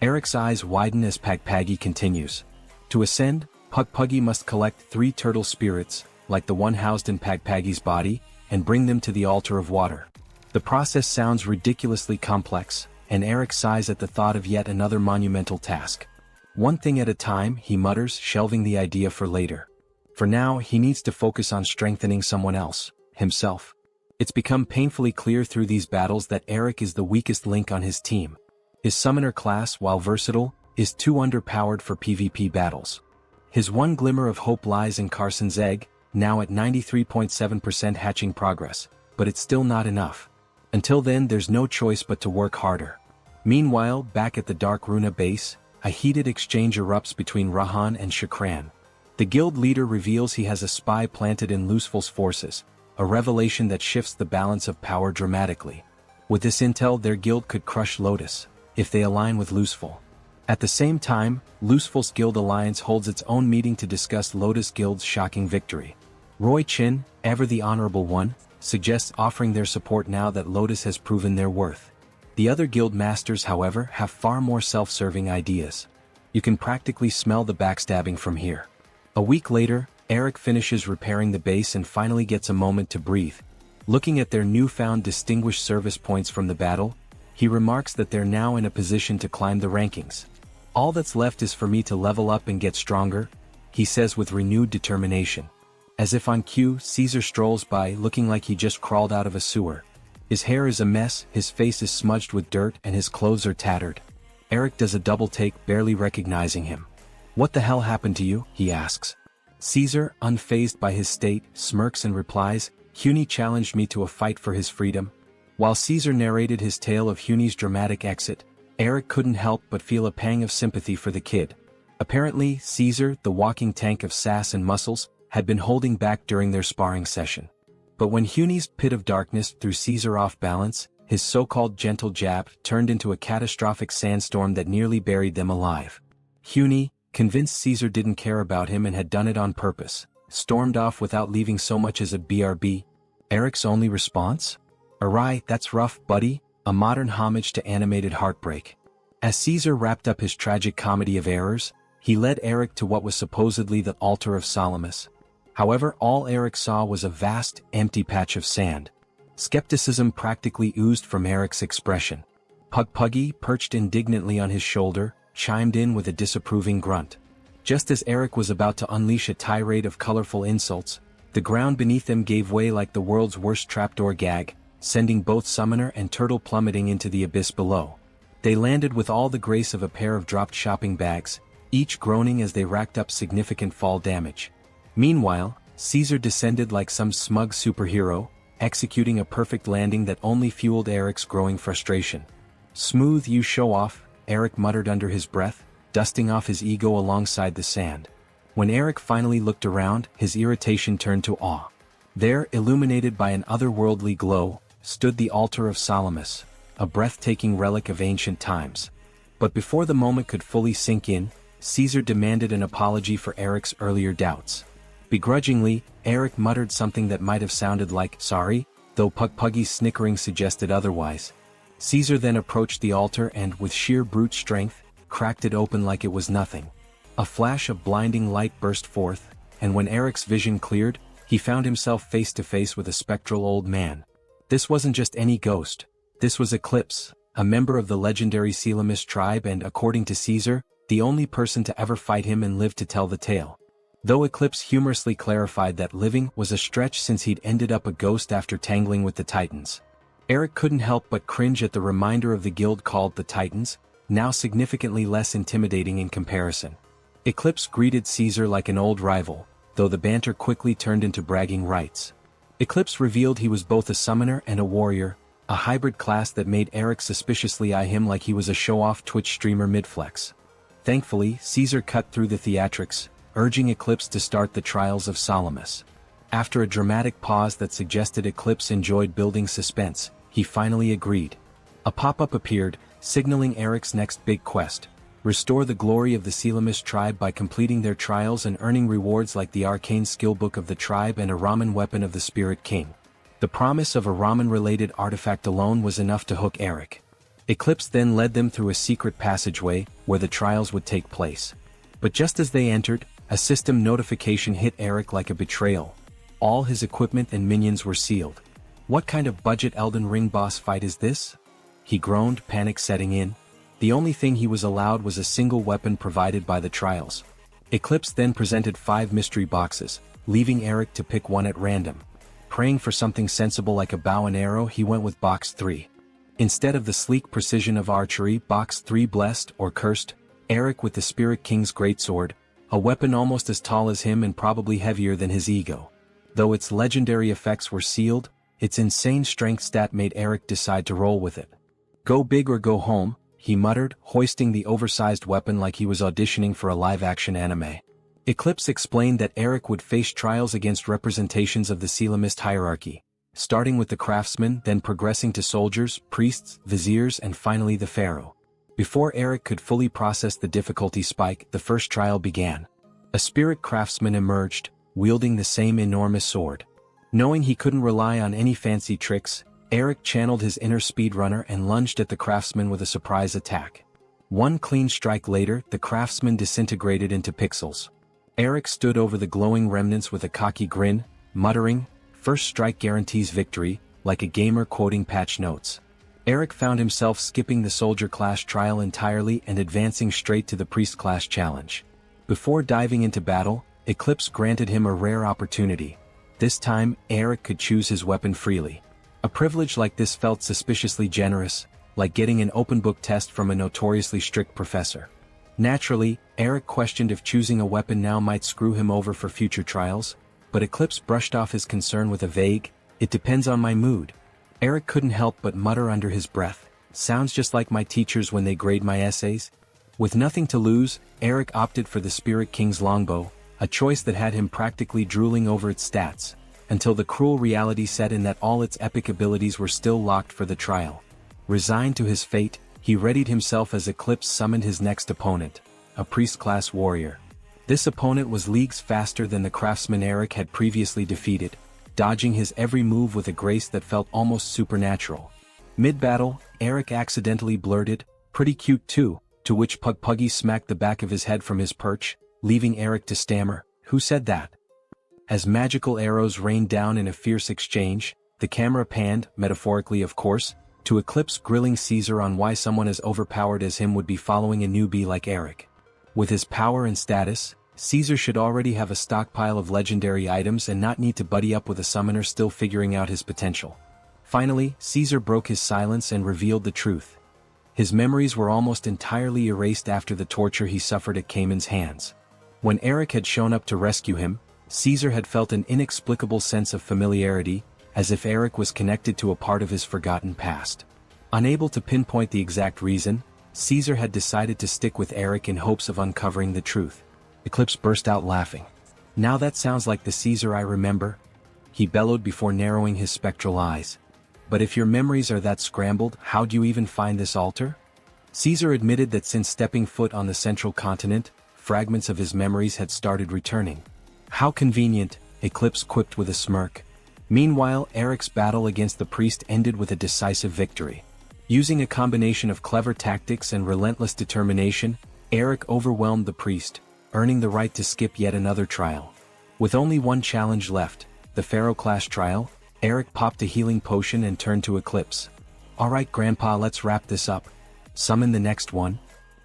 Eric's eyes widen as Pugpuggy continues. To ascend, Pugpuggy must collect 3 turtle spirits, like the one housed in Pugpuggy's body, and bring them to the altar of water. The process sounds ridiculously complex, and Eric sighs at the thought of yet another monumental task. "One thing at a time," he mutters, shelving the idea for later. For now, he needs to focus on strengthening someone else, himself. It's become painfully clear through these battles that Eric is the weakest link on his team. His summoner class, while versatile, is too underpowered for PvP battles. His one glimmer of hope lies in Carson's egg, now at 93.7% hatching progress, but it's still not enough. Until then, there's no choice but to work harder. Meanwhile, back at the Dark Runa base, a heated exchange erupts between Rahan and Shakran. The guild leader reveals he has a spy planted in Luceful's forces, a revelation that shifts the balance of power dramatically. With this intel, their guild could crush Lotus, if they align with Luceful. At the same time, Luceful's guild alliance holds its own meeting to discuss Lotus Guild's shocking victory. Roy Chin, ever the honorable one, suggests offering their support now that Lotus has proven their worth. The other guild masters, however, have far more self-serving ideas. You can practically smell the backstabbing from here. A week later, Eric finishes repairing the base and finally gets a moment to breathe. Looking at their newfound distinguished service points from the battle, he remarks that they're now in a position to climb the rankings. "All that's left is for me to level up and get stronger," he says with renewed determination. As if on cue, Caesar strolls by looking like he just crawled out of a sewer. His hair is a mess, his face is smudged with dirt, and his clothes are tattered. Eric does a double take, barely recognizing him. "What the hell happened to you?" he asks. Caesar, unfazed by his state, smirks and replies, "Huni challenged me to a fight for his freedom." While Caesar narrated his tale of Huni's dramatic exit, Eric couldn't help but feel a pang of sympathy for the kid. Apparently, Caesar, the walking tank of sass and muscles, had been holding back during their sparring session. But when Huni's pit of darkness threw Caesar off balance, his so-called gentle jab turned into a catastrophic sandstorm that nearly buried them alive. Huni, convinced Caesar didn't care about him and had done it on purpose, stormed off without leaving so much as a BRB. Eric's only response? "Alright, that's rough, buddy," a modern homage to animated heartbreak. As Caesar wrapped up his tragic comedy of errors, he led Eric to what was supposedly the altar of Salamis. However, all Eric saw was a vast, empty patch of sand. Skepticism practically oozed from Eric's expression. Puggy, perched indignantly on his shoulder, chimed in with a disapproving grunt. Just as Eric was about to unleash a tirade of colorful insults, the ground beneath them gave way like the world's worst trapdoor gag, sending both Summoner and Turtle plummeting into the abyss below. They landed with all the grace of a pair of dropped shopping bags, each groaning as they racked up significant fall damage. Meanwhile, Caesar descended like some smug superhero, executing a perfect landing that only fueled Eric's growing frustration. "Smooth, you show-off," Eric muttered under his breath, dusting off his ego alongside the sand. When Eric finally looked around, his irritation turned to awe. There, illuminated by an otherworldly glow, stood the altar of Salamis, a breathtaking relic of ancient times. But before the moment could fully sink in, Caesar demanded an apology for Eric's earlier doubts. Begrudgingly, Eric muttered something that might have sounded like "sorry," though Puggy's snickering suggested otherwise. Caesar then approached the altar and, with sheer brute strength, cracked it open like it was nothing. A flash of blinding light burst forth, and when Eric's vision cleared, he found himself face to face with a spectral old man. This wasn't just any ghost. This was Eclipse, a member of the legendary Salamis tribe and, according to Caesar, the only person to ever fight him and live to tell the tale. Though Eclipse humorously clarified that living was a stretch since he'd ended up a ghost after tangling with the Titans. Eric couldn't help but cringe at the reminder of the guild called the Titans, now significantly less intimidating in comparison. Eclipse greeted Caesar like an old rival, though the banter quickly turned into bragging rights. Eclipse revealed he was both a summoner and a warrior, a hybrid class that made Eric suspiciously eye him like he was a show-off Twitch streamer mid-flex. Thankfully, Caesar cut through the theatrics, urging Eclipse to start the trials of Salamis. After a dramatic pause that suggested Eclipse enjoyed building suspense, he finally agreed. A pop-up appeared, signaling Eric's next big quest: restore the glory of the Salamis tribe by completing their trials and earning rewards like the arcane skillbook of the tribe and a ramen weapon of the Spirit King. The promise of a ramen-related artifact alone was enough to hook Eric. Eclipse then led them through a secret passageway, where the trials would take place. But just as they entered, a system notification hit Eric like a betrayal. All his equipment and minions were sealed. "What kind of budget Elden Ring boss fight is this?" he groaned, panic setting in. The only thing he was allowed was a single weapon provided by the trials. Eclipse then presented 5 mystery boxes, leaving Eric to pick one at random. Praying for something sensible like a bow and arrow, he went with Box 3. Instead of the sleek precision of archery, Box 3 blessed or cursed Eric with the Spirit King's greatsword, a weapon almost as tall as him and probably heavier than his ego. Though its legendary effects were sealed, its insane strength stat made Eric decide to roll with it. "Go big or go home," he muttered, hoisting the oversized weapon like he was auditioning for a live-action anime. Eclipse explained that Eric would face trials against representations of the Salamist hierarchy, starting with the craftsmen, then progressing to soldiers, priests, viziers, and finally the pharaoh. Before Eric could fully process the difficulty spike, the first trial began. A spirit craftsman emerged, wielding the same enormous sword. Knowing he couldn't rely on any fancy tricks, Eric channeled his inner speedrunner and lunged at the craftsman with a surprise attack. One clean strike later, the craftsman disintegrated into pixels. Eric stood over the glowing remnants with a cocky grin, muttering, "First strike guarantees victory," like a gamer quoting patch notes. Eric found himself skipping the soldier class trial entirely and advancing straight to the priest class challenge. Before diving into battle, Eclipse granted him a rare opportunity. This time, Eric could choose his weapon freely. A privilege like this felt suspiciously generous, like getting an open-book test from a notoriously strict professor. Naturally, Eric questioned if choosing a weapon now might screw him over for future trials, but Eclipse brushed off his concern with a vague, "It depends on my mood." Eric couldn't help but mutter under his breath, "Sounds just like my teachers when they grade my essays." With nothing to lose, Eric opted for the Spirit King's longbow, a choice that had him practically drooling over its stats, until the cruel reality set in that all its epic abilities were still locked for the trial. Resigned to his fate, he readied himself as Eclipse summoned his next opponent, a priest-class warrior. This opponent was leagues faster than the craftsman Eric had previously defeated, dodging his every move with a grace that felt almost supernatural. Mid-battle, Eric accidentally blurted, "Pretty cute too," to which Puggy smacked the back of his head from his perch, leaving Eric to stammer, "Who said that?" As magical arrows rained down in a fierce exchange, the camera panned, metaphorically of course, to Eclipse grilling Caesar on why someone as overpowered as him would be following a newbie like Eric. With his power and status, Caesar should already have a stockpile of legendary items and not need to buddy up with a summoner still figuring out his potential. Finally, Caesar broke his silence and revealed the truth. His memories were almost entirely erased after the torture he suffered at Cayman's hands. When Eric had shown up to rescue him, Caesar had felt an inexplicable sense of familiarity, as if Eric was connected to a part of his forgotten past. Unable to pinpoint the exact reason, Caesar had decided to stick with Eric in hopes of uncovering the truth. Eclipse burst out laughing. "Now that sounds like the Caesar I remember," he bellowed before narrowing his spectral eyes. "But if your memories are that scrambled, how'd you even find this altar?" Caesar admitted that since stepping foot on the central continent, fragments of his memories had started returning. "How convenient," Eclipse quipped with a smirk. Meanwhile, Eric's battle against the priest ended with a decisive victory. Using a combination of clever tactics and relentless determination, Eric overwhelmed the priest, earning the right to skip yet another trial. With only one challenge left, the Pharaoh-class trial, Eric popped a healing potion and turned to Eclipse. "Alright Grandpa, let's wrap this up. Summon the next one."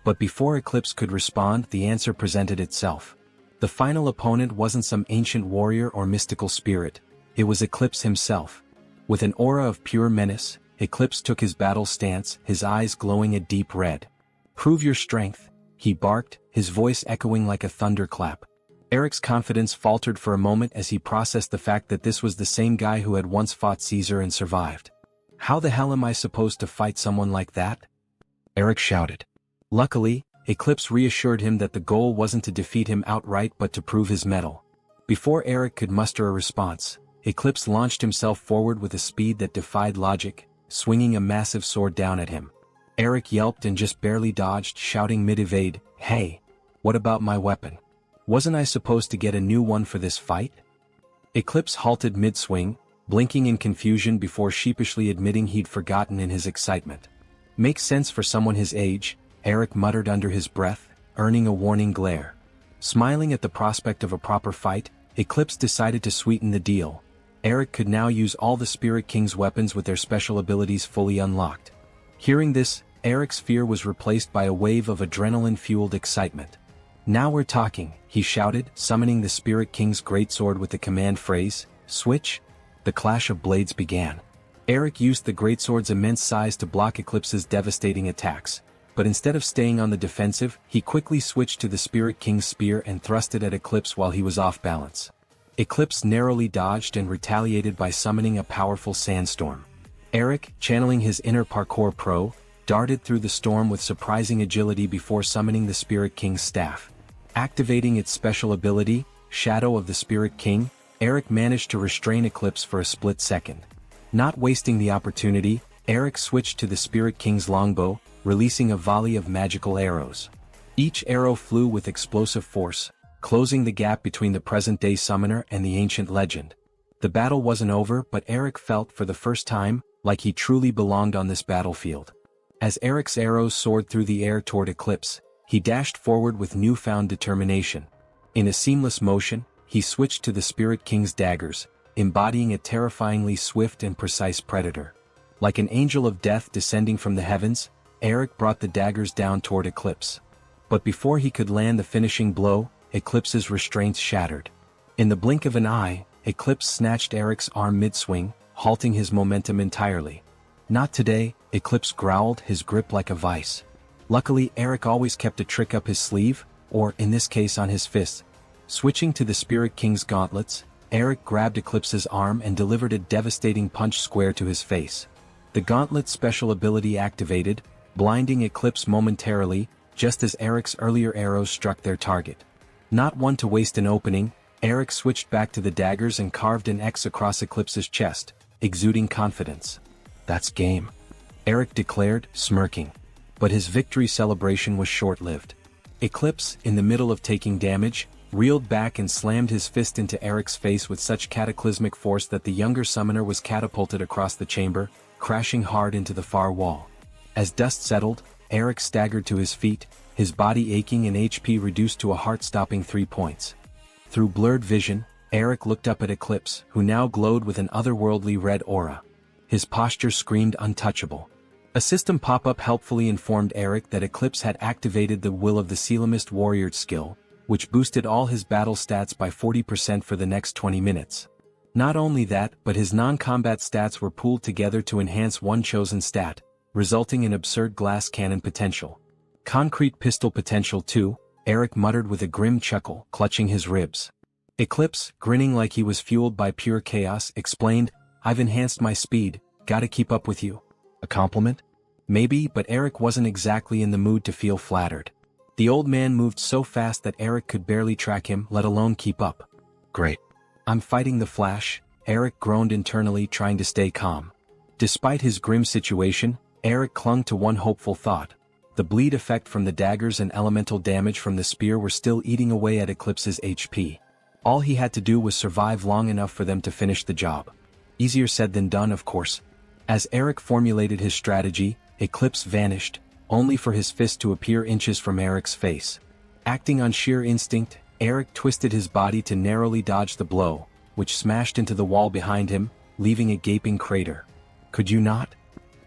But before Eclipse could respond, the answer presented itself. The final opponent wasn't some ancient warrior or mystical spirit, it was Eclipse himself. With an aura of pure menace, Eclipse took his battle stance, his eyes glowing a deep red. "Prove your strength," he barked, his voice echoing like a thunderclap. Eric's confidence faltered for a moment as he processed the fact that this was the same guy who had once fought Caesar and survived. "How the hell am I supposed to fight someone like that?" Eric shouted. Luckily, Eclipse reassured him that the goal wasn't to defeat him outright but to prove his mettle. Before Eric could muster a response, Eclipse launched himself forward with a speed that defied logic, swinging a massive sword down at him. Eric yelped and just barely dodged, shouting mid-evade, "Hey! What about my weapon? Wasn't I supposed to get a new one for this fight?" Eclipse halted mid-swing, blinking in confusion before sheepishly admitting he'd forgotten in his excitement. "Makes sense for someone his age," Eric muttered under his breath, earning a warning glare. Smiling at the prospect of a proper fight, Eclipse decided to sweeten the deal. Eric could now use all the Spirit King's weapons with their special abilities fully unlocked. Hearing this, Eric's fear was replaced by a wave of adrenaline-fueled excitement. "Now we're talking," he shouted, summoning the Spirit King's greatsword with the command phrase, "Switch." The clash of blades began. Eric used the greatsword's immense size to block Eclipse's devastating attacks, but instead of staying on the defensive, he quickly switched to the Spirit King's spear and thrust it at Eclipse while he was off balance. Eclipse narrowly dodged and retaliated by summoning a powerful sandstorm. Eric, channeling his inner parkour pro, darted through the storm with surprising agility before summoning the Spirit King's staff. Activating its special ability, Shadow of the Spirit King, Eric managed to restrain Eclipse for a split second. Not wasting the opportunity, Eric switched to the Spirit King's longbow, releasing a volley of magical arrows. Each arrow flew with explosive force, closing the gap between the present-day summoner and the ancient legend. The battle wasn't over, but Eric felt for the first time like he truly belonged on this battlefield. As Eric's arrows soared through the air toward Eclipse, he dashed forward with newfound determination. In a seamless motion, he switched to the Spirit King's daggers, embodying a terrifyingly swift and precise predator. Like an angel of death descending from the heavens, Eric brought the daggers down toward Eclipse. But before he could land the finishing blow, Eclipse's restraints shattered. In the blink of an eye, Eclipse snatched Eric's arm mid-swing, halting his momentum entirely. "Not today," Eclipse growled, his grip like a vice. Luckily, Eric always kept a trick up his sleeve, or in this case on his fist. Switching to the Spirit King's gauntlets, Eric grabbed Eclipse's arm and delivered a devastating punch square to his face. The gauntlet's special ability activated, blinding Eclipse momentarily, just as Eric's earlier arrows struck their target. Not one to waste an opening, Eric switched back to the daggers and carved an X across Eclipse's chest, exuding confidence. "That's game," Eric declared, smirking. But his victory celebration was short-lived. Eclipse, in the middle of taking damage, reeled back and slammed his fist into Eric's face with such cataclysmic force that the younger summoner was catapulted across the chamber, crashing hard into the far wall. As dust settled, Eric staggered to his feet, his body aching and HP reduced to a heart-stopping 3 points. Through blurred vision, Eric looked up at Eclipse, who now glowed with an otherworldly red aura. His posture screamed untouchable. A system pop-up helpfully informed Eric that Eclipse had activated the Will of the Sealamist Warrior skill, which boosted all his battle stats by 40% for the next 20 minutes. Not only that, but his non-combat stats were pooled together to enhance one chosen stat, resulting in absurd glass cannon potential. Concrete pistol potential too, Eric muttered with a grim chuckle, clutching his ribs. Eclipse, grinning like he was fueled by pure chaos, explained, "I've enhanced my speed, gotta keep up with you." A compliment? Maybe, but Eric wasn't exactly in the mood to feel flattered. The old man moved so fast that Eric could barely track him, let alone keep up. "Great. I'm fighting the Flash," Eric groaned internally, trying to stay calm. Despite his grim situation, Eric clung to one hopeful thought. The bleed effect from the daggers and elemental damage from the spear were still eating away at Eclipse's HP. All he had to do was survive long enough for them to finish the job. Easier said than done, of course. As Eric formulated his strategy, Eclipse vanished, only for his fist to appear inches from Eric's face. Acting on sheer instinct, Eric twisted his body to narrowly dodge the blow, which smashed into the wall behind him, leaving a gaping crater. "Could you not?"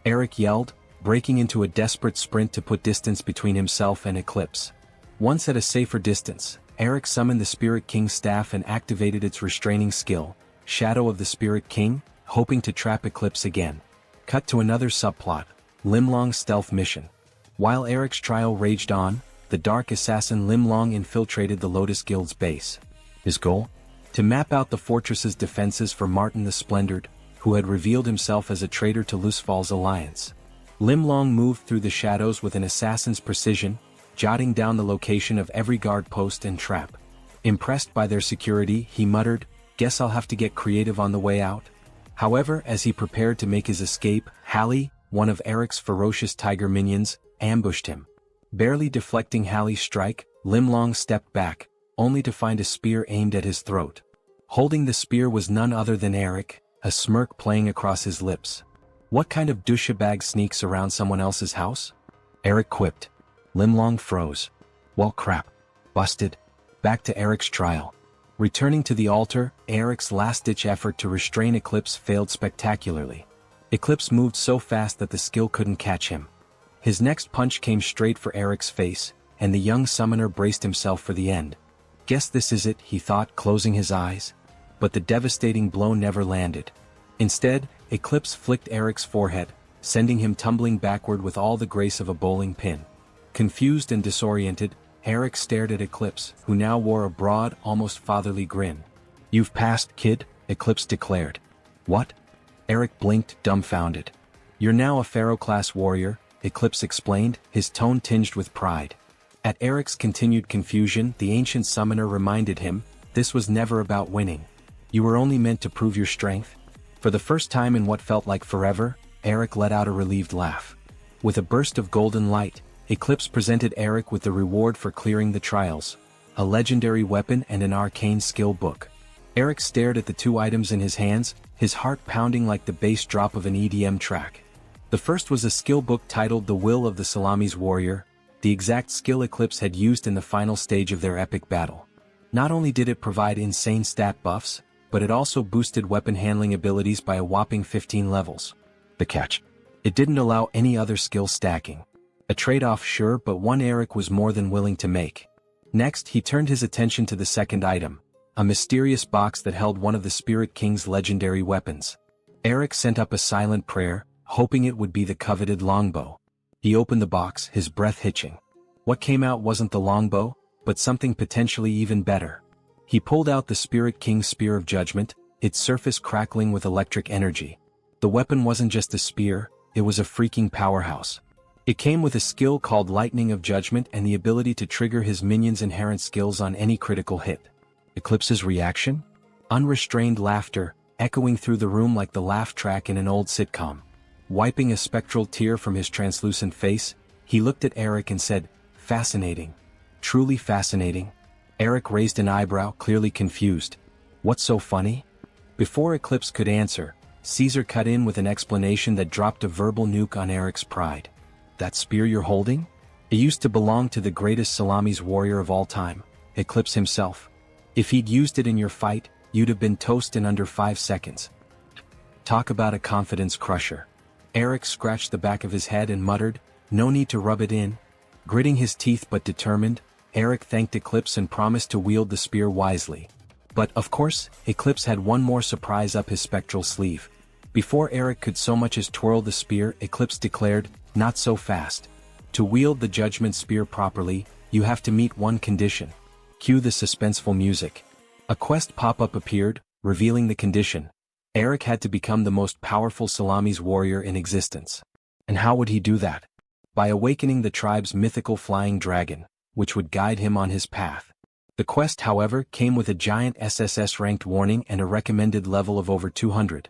Eric yelled, breaking into a desperate sprint to put distance between himself and Eclipse. Once at a safer distance, Eric summoned the Spirit King's staff and activated its restraining skill, Shadow of the Spirit King, hoping to trap Eclipse again. Cut to another subplot, Limlong's stealth mission. While Eric's trial raged on, the dark assassin Limlong infiltrated the Lotus Guild's base. His goal? To map out the fortress's defenses for Martin the Splendid, who had revealed himself as a traitor to Lusfal's alliance. Limlong moved through the shadows with an assassin's precision, jotting down the location of every guard post and trap. Impressed by their security, he muttered, "Guess I'll have to get creative on the way out." However, as he prepared to make his escape, Hallie, one of Eric's ferocious tiger minions, ambushed him. Barely deflecting Hallie's strike, Limlong stepped back, only to find a spear aimed at his throat. Holding the spear was none other than Eric, a smirk playing across his lips. "What kind of douchebag sneaks around someone else's house?" Eric quipped. Limlong froze. "Well, crap. Busted." Back to Eric's trial. Returning to the altar, Eric's last-ditch effort to restrain Eclipse failed spectacularly. Eclipse moved so fast that the skill couldn't catch him. His next punch came straight for Eric's face, and the young summoner braced himself for the end. "Guess this is it," he thought, closing his eyes. But the devastating blow never landed. Instead, Eclipse flicked Eric's forehead, sending him tumbling backward with all the grace of a bowling pin. Confused and disoriented, Eric stared at Eclipse, who now wore a broad, almost fatherly grin. "You've passed, kid," Eclipse declared. "What?" Eric blinked, dumbfounded. "You're now a Pharaoh-class warrior," Eclipse explained, his tone tinged with pride. At Eric's continued confusion, the ancient summoner reminded him, this was never about winning. You were only meant to prove your strength. For the first time in what felt like forever, Eric let out a relieved laugh. With a burst of golden light, Eclipse presented Eric with the reward for clearing the trials, a legendary weapon and an arcane skill book. Eric stared at the two items in his hands, his heart pounding like the bass drop of an EDM track. The first was a skill book titled The Will of the Salamis Warrior, the exact skill Eclipse had used in the final stage of their epic battle. Not only did it provide insane stat buffs, but it also boosted weapon handling abilities by a whopping 15 levels. The catch: it didn't allow any other skill stacking. A trade-off sure, but one Eric was more than willing to make. Next, he turned his attention to the second item, a mysterious box that held one of the Spirit King's legendary weapons. Eric sent up a silent prayer, hoping it would be the coveted longbow. He opened the box, his breath hitching. What came out wasn't the longbow, but something potentially even better. He pulled out the Spirit King's Spear of Judgment, its surface crackling with electric energy. The weapon wasn't just a spear, it was a freaking powerhouse. It came with a skill called Lightning of Judgment and the ability to trigger his minions' inherent skills on any critical hit. Eclipse's reaction? Unrestrained laughter, echoing through the room like the laugh track in an old sitcom. Wiping a spectral tear from his translucent face, he looked at Eric and said, "Fascinating. Truly fascinating." Eric raised an eyebrow, clearly confused. "What's so funny?" Before Eclipse could answer, Caesar cut in with an explanation that dropped a verbal nuke on Eric's pride. "That spear you're holding? It used to belong to the greatest Salamis warrior of all time, Eclipse himself. If he'd used it in your fight, you'd have been toast in under 5 seconds. Talk about a confidence crusher." Eric scratched the back of his head and muttered, "No need to rub it in." Gritting his teeth but determined, Eric thanked Eclipse and promised to wield the spear wisely. But, of course, Eclipse had one more surprise up his spectral sleeve. Before Eric could so much as twirl the spear, Eclipse declared, "Not so fast. To wield the Judgment Spear properly, you have to meet one condition." Cue the suspenseful music. A quest pop-up appeared, revealing the condition. Eric had to become the most powerful Salamis warrior in existence. And how would he do that? By awakening the tribe's mythical flying dragon, which would guide him on his path. The quest, however, came with a giant SSS ranked warning and a recommended level of over 200.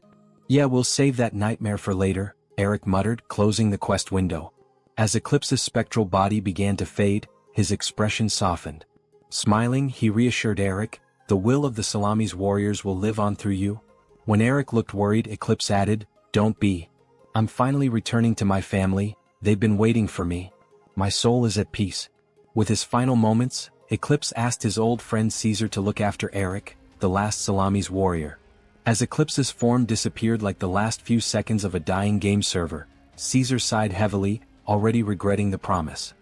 "Yeah, we'll save that nightmare for later," Eric muttered, closing the quest window. As Eclipse's spectral body began to fade, his expression softened. Smiling, he reassured Eric, "The will of the Salamis warriors will live on through you." When Eric looked worried, Eclipse added, "Don't be. I'm finally returning to my family, they've been waiting for me. My soul is at peace." With his final moments, Eclipse asked his old friend Caesar to look after Eric, the last Salamis warrior. As Eclipse's form disappeared like the last few seconds of a dying game server, Caesar sighed heavily, already regretting the promise.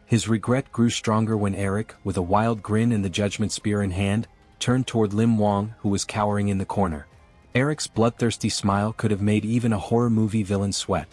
His regret grew stronger when Eric, with a wild grin and the Judgment Spear in hand, turned toward Lim Wang, who was cowering in the corner. Eric's bloodthirsty smile could have made even a horror movie villain sweat.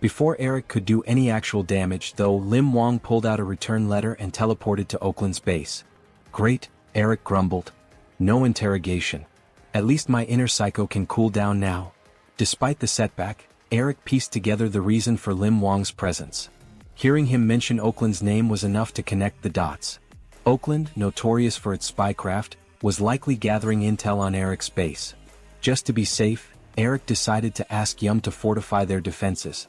Before Eric could do any actual damage, though, Lim Wang pulled out a return letter and teleported to Oakland's base. "Great," Eric grumbled. "No interrogation. At least my inner psycho can cool down now." Despite the setback, Eric pieced together the reason for Lim Wang's presence. Hearing him mention Oakland's name was enough to connect the dots. Oakland, notorious for its spycraft, was likely gathering intel on Eric's base. Just to be safe, Eric decided to ask Yum to fortify their defenses.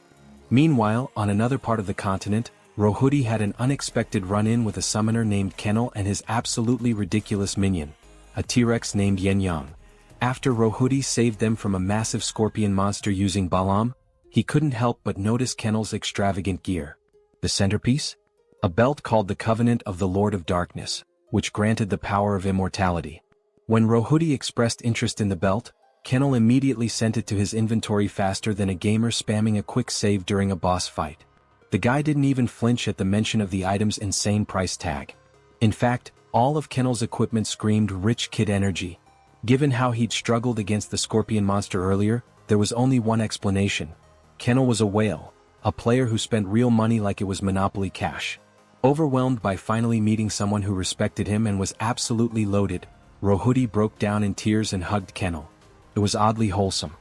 Meanwhile, on another part of the continent, Rohudi had an unexpected run-in with a summoner named Kennel and his absolutely ridiculous minion, a T-Rex named Yen Yang. After Rohudi saved them from a massive scorpion monster using Balam, he couldn't help but notice Kennel's extravagant gear. The centerpiece? A belt called the Covenant of the Lord of Darkness, which granted the power of immortality. When Rohudi expressed interest in the belt, Kennel immediately sent it to his inventory faster than a gamer spamming a quick save during a boss fight. The guy didn't even flinch at the mention of the item's insane price tag. In fact, all of Kennel's equipment screamed rich kid energy. Given how he'd struggled against the scorpion monster earlier, there was only one explanation. Kennel was a whale, a player who spent real money like it was Monopoly cash. Overwhelmed by finally meeting someone who respected him and was absolutely loaded, Rohudi broke down in tears and hugged Kennel. It was oddly wholesome.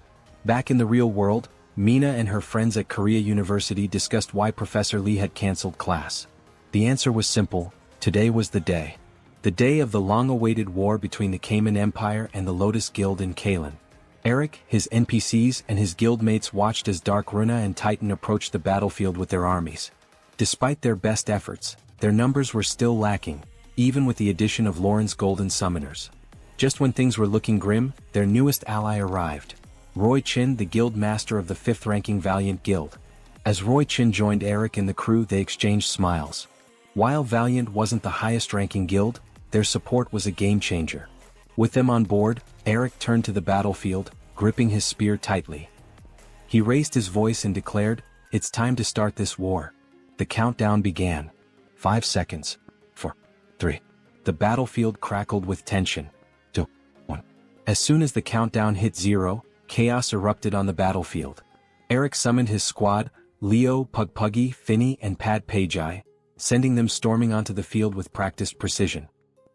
Back in the real world, Mina and her friends at Korea University discussed why Professor Lee had cancelled class. The answer was simple: today was the day. The day of the long-awaited war between the Cayman Empire and the Lotus Guild in Kalen. Eric, his NPCs, and his guildmates watched as Dark Runa and Titan approached the battlefield with their armies. Despite their best efforts, their numbers were still lacking, even with the addition of Lauren's Golden Summoners. Just when things were looking grim, their newest ally arrived. Roy Chin, the guild master of the 5th-ranking Valiant Guild. As Roy Chin joined Eric and the crew, they exchanged smiles. While Valiant wasn't the highest-ranking guild, their support was a game-changer. With them on board, Eric turned to the battlefield, gripping his spear tightly. He raised his voice and declared, "It's time to start this war." The countdown began. 5 seconds. 4, 3. The battlefield crackled with tension. 2, 1. As soon as the countdown hit 0, chaos erupted on the battlefield. Eric summoned his squad, Leo, Pugpuggy, Finny, and Pad Pagei, sending them storming onto the field with practiced precision.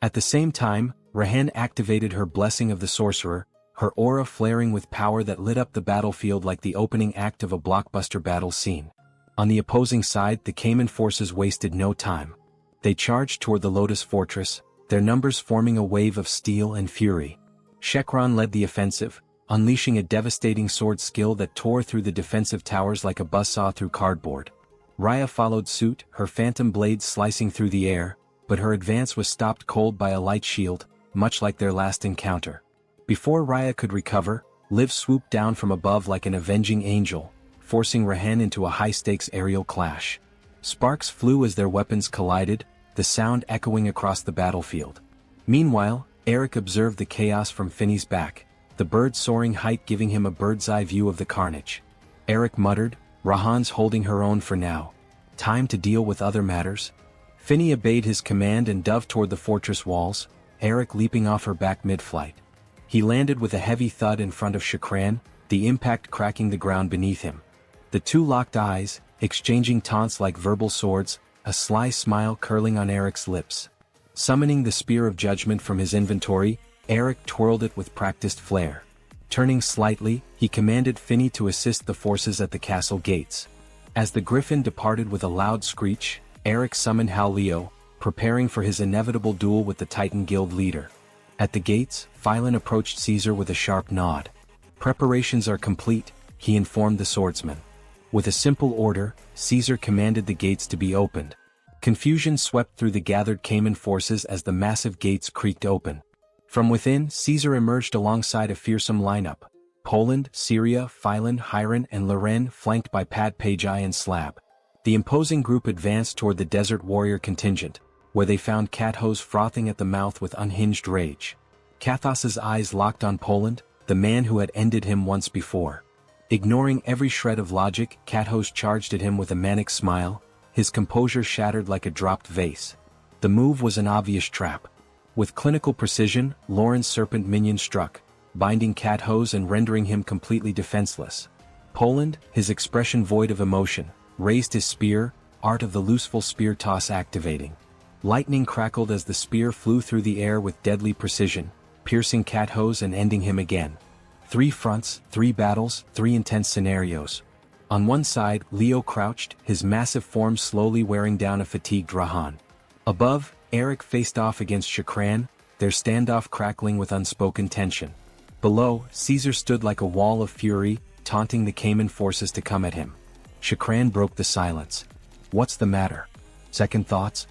At the same time, Rahen activated her Blessing of the Sorcerer, her aura flaring with power that lit up the battlefield like the opening act of a blockbuster battle scene. On the opposing side, the Cayman forces wasted no time. They charged toward the Lotus Fortress, their numbers forming a wave of steel and fury. Shekron led the offensive, unleashing a devastating sword skill that tore through the defensive towers like a buzzsaw through cardboard. Raya followed suit, her phantom blade slicing through the air, but her advance was stopped cold by a light shield, much like their last encounter. Before Raya could recover, Liv swooped down from above like an avenging angel, forcing Rahen into a high-stakes aerial clash. Sparks flew as their weapons collided, the sound echoing across the battlefield. Meanwhile, Eric observed the chaos from Finny's back, the bird soaring height giving him a bird's-eye view of the carnage. Eric muttered, "Rahan's holding her own for now. Time to deal with other matters." Finny obeyed his command and dove toward the fortress walls, Eric leaping off her back mid-flight. He landed with a heavy thud in front of Shakran, the impact cracking the ground beneath him. The two locked eyes, exchanging taunts like verbal swords, a sly smile curling on Eric's lips. Summoning the Spear of Judgment from his inventory, Eric twirled it with practiced flair. Turning slightly, he commanded Finny to assist the forces at the castle gates. As the griffin departed with a loud screech, Eric summoned Hal Leo, preparing for his inevitable duel with the Titan Guild leader. At the gates, Phylan approached Caesar with a sharp nod. "Preparations are complete," he informed the swordsman. With a simple order, Caesar commanded the gates to be opened. Confusion swept through the gathered Cayman forces as the massive gates creaked open. From within, Caesar emerged alongside a fearsome lineup. Poland, Syria, Phylan, Hiron, and Loren flanked by Pad Pagei and Slab. The imposing group advanced toward the Desert Warrior contingent, where they found Kathos frothing at the mouth with unhinged rage. Kathos's eyes locked on Poland, the man who had ended him once before. Ignoring every shred of logic, Kathos charged at him with a manic smile, his composure shattered like a dropped vase. The move was an obvious trap. With clinical precision, Lauren's serpent minion struck, binding Kathos and rendering him completely defenseless. Poland, his expression void of emotion, raised his spear, art of the looseful spear toss activating. Lightning crackled as the spear flew through the air with deadly precision, piercing Kathos and ending him again. 3 fronts, 3 battles, 3 intense scenarios. On one side, Leo crouched, his massive form slowly wearing down a fatigued Rahan. Above, Eric faced off against Shakran, their standoff crackling with unspoken tension. Below, Caesar stood like a wall of fury, taunting the Cayman forces to come at him. Shakran broke the silence. "What's the matter? Second thoughts?"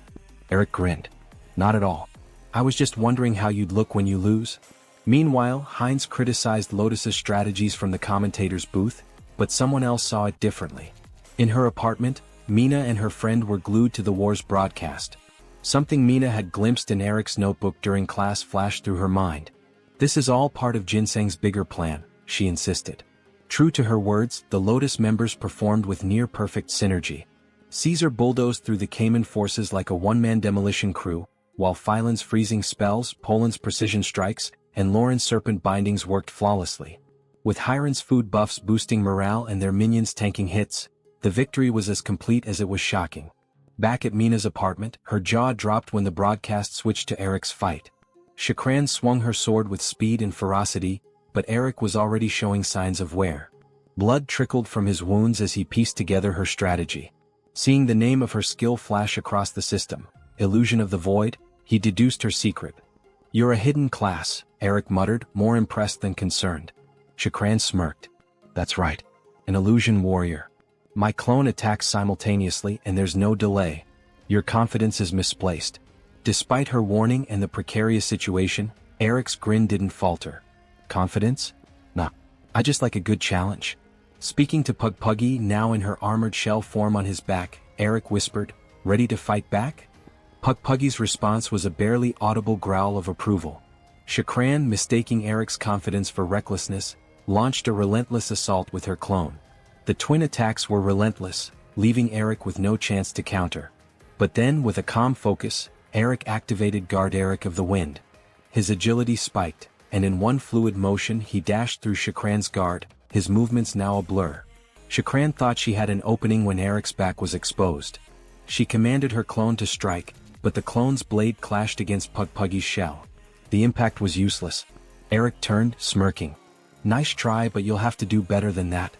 Eric grinned. "Not at all. I was just wondering how you'd look when you lose." Meanwhile, Heinz criticized Lotus's strategies from the commentator's booth, but someone else saw it differently. In her apartment, Mina and her friend were glued to the war's broadcast. Something Mina had glimpsed in Eric's notebook during class flashed through her mind. "This is all part of Ginseng's bigger plan," she insisted. True to her words, the Lotus members performed with near-perfect synergy. Caesar bulldozed through the Cayman forces like a one-man demolition crew, while Phylan's freezing spells, Poland's precision strikes, and Lauren's serpent bindings worked flawlessly. With Hiron's food buffs boosting morale and their minions tanking hits, the victory was as complete as it was shocking. Back at Mina's apartment, her jaw dropped when the broadcast switched to Eric's fight. Shakran swung her sword with speed and ferocity, but Eric was already showing signs of wear. Blood trickled from his wounds as he pieced together her strategy. Seeing the name of her skill flash across the system, Illusion of the Void, he deduced her secret. "You're a hidden class," Eric muttered, more impressed than concerned. Shakran smirked. "That's right. An illusion warrior. My clone attacks simultaneously and there's no delay. Your confidence is misplaced." Despite her warning and the precarious situation, Eric's grin didn't falter. Confidence? Nah. I just like a good challenge. Speaking to Puggy now in her armored shell form on his back, Eric whispered, "Ready to fight back?" Puggy's response was a barely audible growl of approval. Shakran, mistaking Eric's confidence for recklessness, launched a relentless assault with her clone. The twin attacks were relentless, leaving Eric with no chance to counter. But then, with a calm focus, Eric activated Guard Eric of the Wind. His agility spiked, and in one fluid motion he dashed through Shakran's guard, his movements now a blur. Shakran thought she had an opening when Eric's back was exposed. She commanded her clone to strike, but the clone's blade clashed against Puggy's shell. The impact was useless. Eric turned, smirking. "Nice try, but you'll have to do better than that."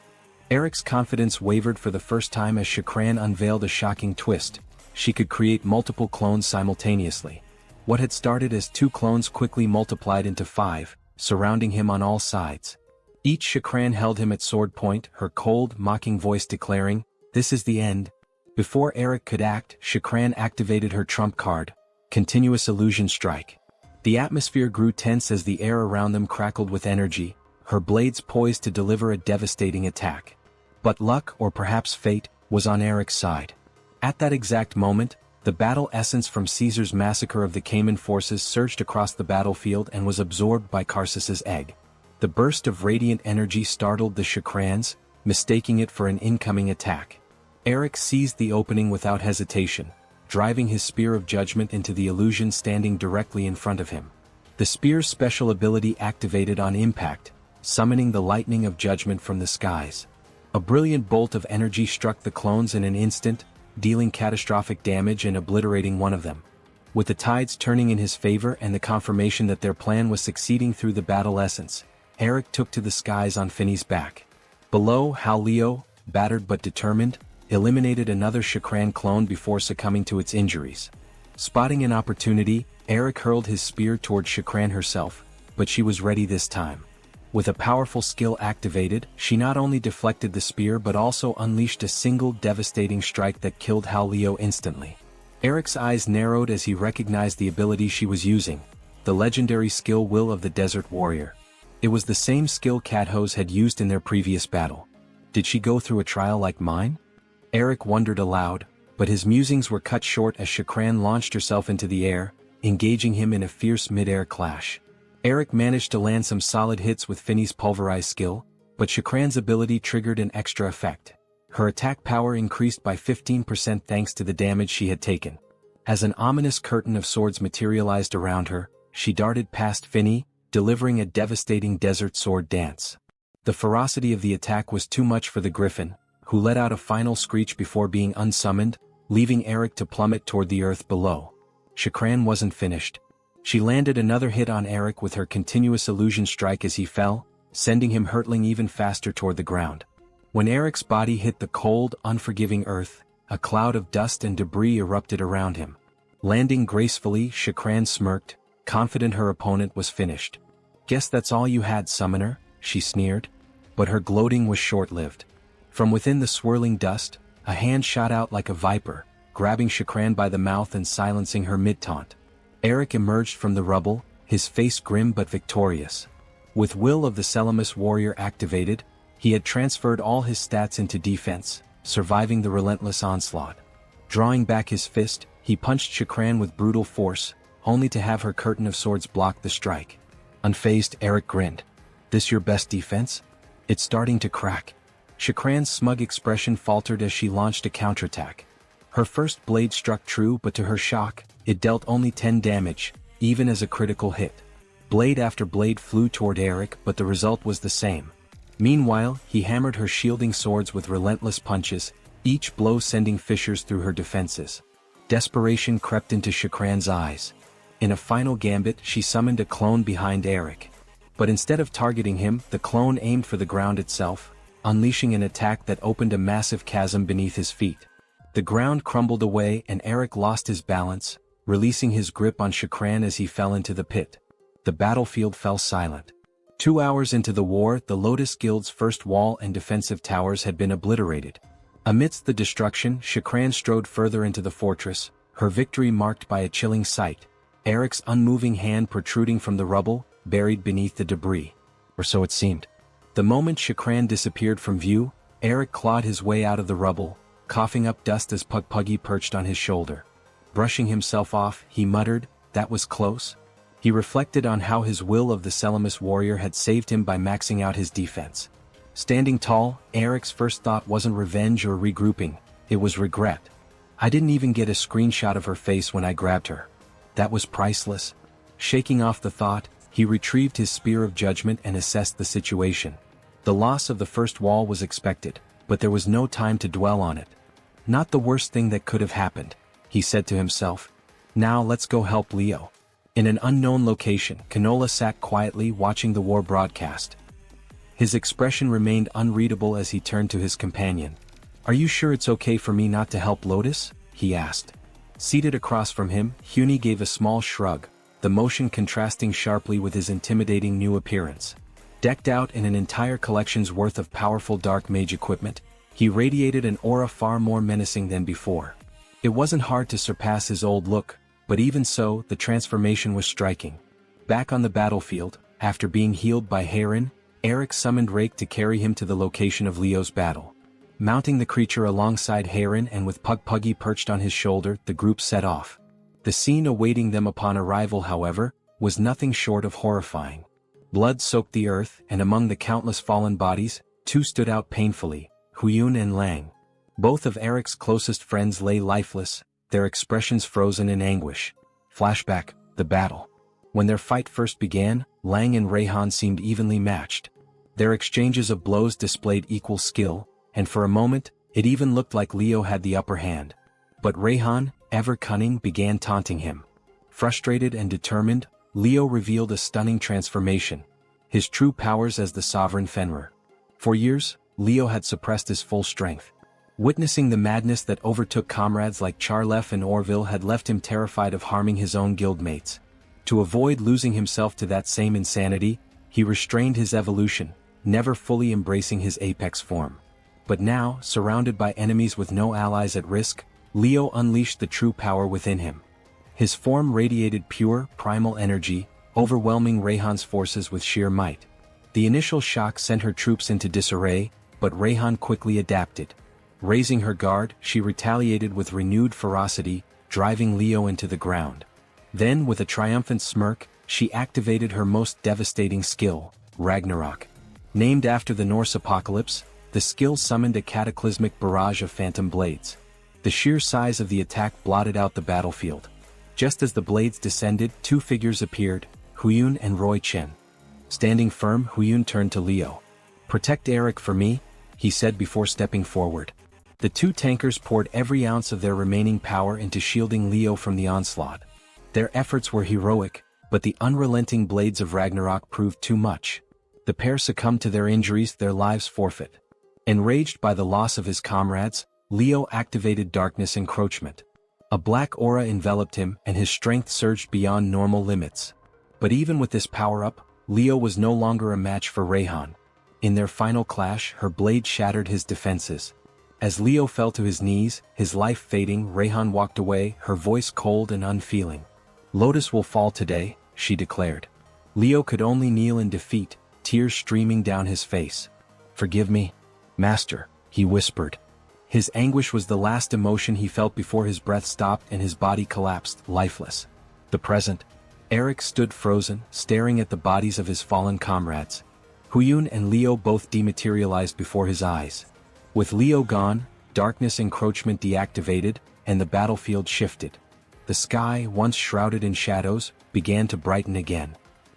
Eric's confidence wavered for the first time as Shakran unveiled a shocking twist. She could create multiple clones simultaneously. What had started as 2 clones quickly multiplied into 5, surrounding him on all sides. Each Shakran held him at sword point, her cold, mocking voice declaring, "This is the end." Before Eric could act, Shakran activated her trump card, Continuous Illusion Strike. The atmosphere grew tense as the air around them crackled with energy, her blades poised to deliver a devastating attack. But luck, or perhaps fate, was on Eric's side. At that exact moment, the battle essence from Caesar's massacre of the Cayman forces surged across the battlefield and was absorbed by Karsus's egg. The burst of radiant energy startled the Shakrans, mistaking it for an incoming attack. Eric seized the opening without hesitation, driving his Spear of Judgment into the illusion standing directly in front of him. The spear's special ability activated on impact, summoning the lightning of judgment from the skies. A brilliant bolt of energy struck the clones in an instant, dealing catastrophic damage and obliterating one of them. With the tides turning in his favor and the confirmation that their plan was succeeding through the battle essence, Eric took to the skies on Finney's back. Below, Hal Leo, battered but determined, eliminated another Shakran clone before succumbing to its injuries. Spotting an opportunity, Eric hurled his spear toward Shakran herself, but she was ready this time. With a powerful skill activated, she not only deflected the spear but also unleashed a single devastating strike that killed Hal Leo instantly. Eric's eyes narrowed as he recognized the ability she was using, the legendary skill Will of the Desert Warrior. It was the same skill Kathose had used in their previous battle. Did she go through a trial like mine? Eric wondered aloud, but his musings were cut short as Shakran launched herself into the air, engaging him in a fierce mid-air clash. Eric managed to land some solid hits with Finney's pulverized skill, but Shakran's ability triggered an extra effect. Her attack power increased by 15% thanks to the damage she had taken. As an ominous curtain of swords materialized around her, she darted past Finney, delivering a devastating desert sword dance. The ferocity of the attack was too much for the Griffin, who let out a final screech before being unsummoned, leaving Eric to plummet toward the earth below. Shakran wasn't finished. She landed another hit on Eric with her Continuous Illusion Strike as he fell, sending him hurtling even faster toward the ground. When Eric's body hit the cold, unforgiving earth, a cloud of dust and debris erupted around him. Landing gracefully, Shakran smirked, confident her opponent was finished. "Guess that's all you had, Summoner," she sneered. But her gloating was short-lived. From within the swirling dust, a hand shot out like a viper, grabbing Shakran by the mouth and silencing her mid-taunt. Eric emerged from the rubble, his face grim but victorious. With Will of the Salamis Warrior activated, he had transferred all his stats into defense, surviving the relentless onslaught. Drawing back his fist, he punched Shakran with brutal force, only to have her curtain of swords block the strike. Unfazed, Eric grinned. "This your best defense? It's starting to crack." Shakran's smug expression faltered as she launched a counterattack. Her first blade struck true, but to her shock, it dealt only 10 damage, even as a critical hit. Blade after blade flew toward Eric, but the result was the same. Meanwhile, he hammered her shielding swords with relentless punches, each blow sending fissures through her defenses. Desperation crept into Shakran's eyes. In a final gambit, she summoned a clone behind Eric. But instead of targeting him, the clone aimed for the ground itself, unleashing an attack that opened a massive chasm beneath his feet. The ground crumbled away and Eric lost his balance, releasing his grip on Shakran as he fell into the pit. The battlefield fell silent. 2 hours into the war, the Lotus Guild's first wall and defensive towers had been obliterated. Amidst the destruction, Shakran strode further into the fortress, her victory marked by a chilling sight. Eric's unmoving hand protruding from the rubble, buried beneath the debris. Or so it seemed. The moment Shakran disappeared from view, Eric clawed his way out of the rubble, coughing up dust as Pugpuggy perched on his shoulder. Brushing himself off, he muttered, "That was close." He reflected on how his will of the Selamus warrior had saved him by maxing out his defense. Standing tall, Eric's first thought wasn't revenge or regrouping, it was regret. "I didn't even get a screenshot of her face when I grabbed her. That was priceless." Shaking off the thought, he retrieved his spear of judgment and assessed the situation. The loss of the first wall was expected, but there was no time to dwell on it. "Not the worst thing that could have happened," he said to himself. "Now let's go help Leo." In an unknown location, Canola sat quietly watching the war broadcast. His expression remained unreadable as he turned to his companion. "Are you sure it's okay for me not to help Lotus?" he asked. Seated across from him, Huni gave a small shrug, the motion contrasting sharply with his intimidating new appearance. Decked out in an entire collection's worth of powerful dark mage equipment, he radiated an aura far more menacing than before. It wasn't hard to surpass his old look, but even so, the transformation was striking. Back on the battlefield, after being healed by Heron, Eric summoned Rake to carry him to the location of Leo's battle. Mounting the creature alongside Heron and with Pugpuggy perched on his shoulder, the group set off. The scene awaiting them upon arrival, however, was nothing short of horrifying. Blood soaked the earth, and among the countless fallen bodies, two stood out painfully, Huyun and Lang. Both of Eric's closest friends lay lifeless, their expressions frozen in anguish. Flashback, the battle. When their fight first began, Lang and Rayhan seemed evenly matched. Their exchanges of blows displayed equal skill, and for a moment, it even looked like Leo had the upper hand. But Rayhan, ever cunning, began taunting him. Frustrated and determined, Leo revealed a stunning transformation, his true powers as the Sovereign Fenrir. For years, Leo had suppressed his full strength. Witnessing the madness that overtook comrades like Charlef and Orville had left him terrified of harming his own guildmates. To avoid losing himself to that same insanity, he restrained his evolution, never fully embracing his apex form. But now, surrounded by enemies with no allies at risk, Leo unleashed the true power within him. His form radiated pure, primal energy, overwhelming Rayhan's forces with sheer might. The initial shock sent her troops into disarray, but Rayhan quickly adapted. Raising her guard, she retaliated with renewed ferocity, driving Leo into the ground. Then, with a triumphant smirk, she activated her most devastating skill, Ragnarok. Named after the Norse apocalypse, the skill summoned a cataclysmic barrage of phantom blades. The sheer size of the attack blotted out the battlefield. Just as the blades descended, two figures appeared, Huyun and Roy Chen. Standing firm, Huyun turned to Leo. "Protect Eric for me," he said before stepping forward. The two tankers poured every ounce of their remaining power into shielding Leo from the onslaught. Their efforts were heroic, but the unrelenting blades of Ragnarok proved too much. The pair succumbed to their injuries, their lives forfeit. Enraged by the loss of his comrades, Leo activated Darkness Encroachment. A black aura enveloped him, and his strength surged beyond normal limits. But even with this power-up, Leo was no longer a match for Rayhan. In their final clash, her blade shattered his defenses. As Leo fell to his knees, his life fading, Rayhan walked away, her voice cold and unfeeling. "Lotus will fall today," she declared. Leo could only kneel in defeat, tears streaming down his face. "Forgive me, Master," he whispered. His anguish was the last emotion he felt before his breath stopped and his body collapsed, lifeless. The present. Eric stood frozen, staring at the bodies of his fallen comrades. Huyun and Leo both dematerialized before his eyes. With Leo gone, Darkness Encroachment deactivated, and the battlefield shifted. The sky, once shrouded in shadows, began to brighten again.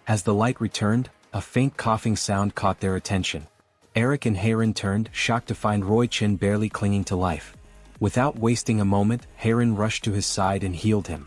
As the light returned, a faint coughing sound caught their attention. Eric and Heron turned, shocked to find Roy Chin barely clinging to life. Without wasting a moment, Heron rushed to his side and healed him.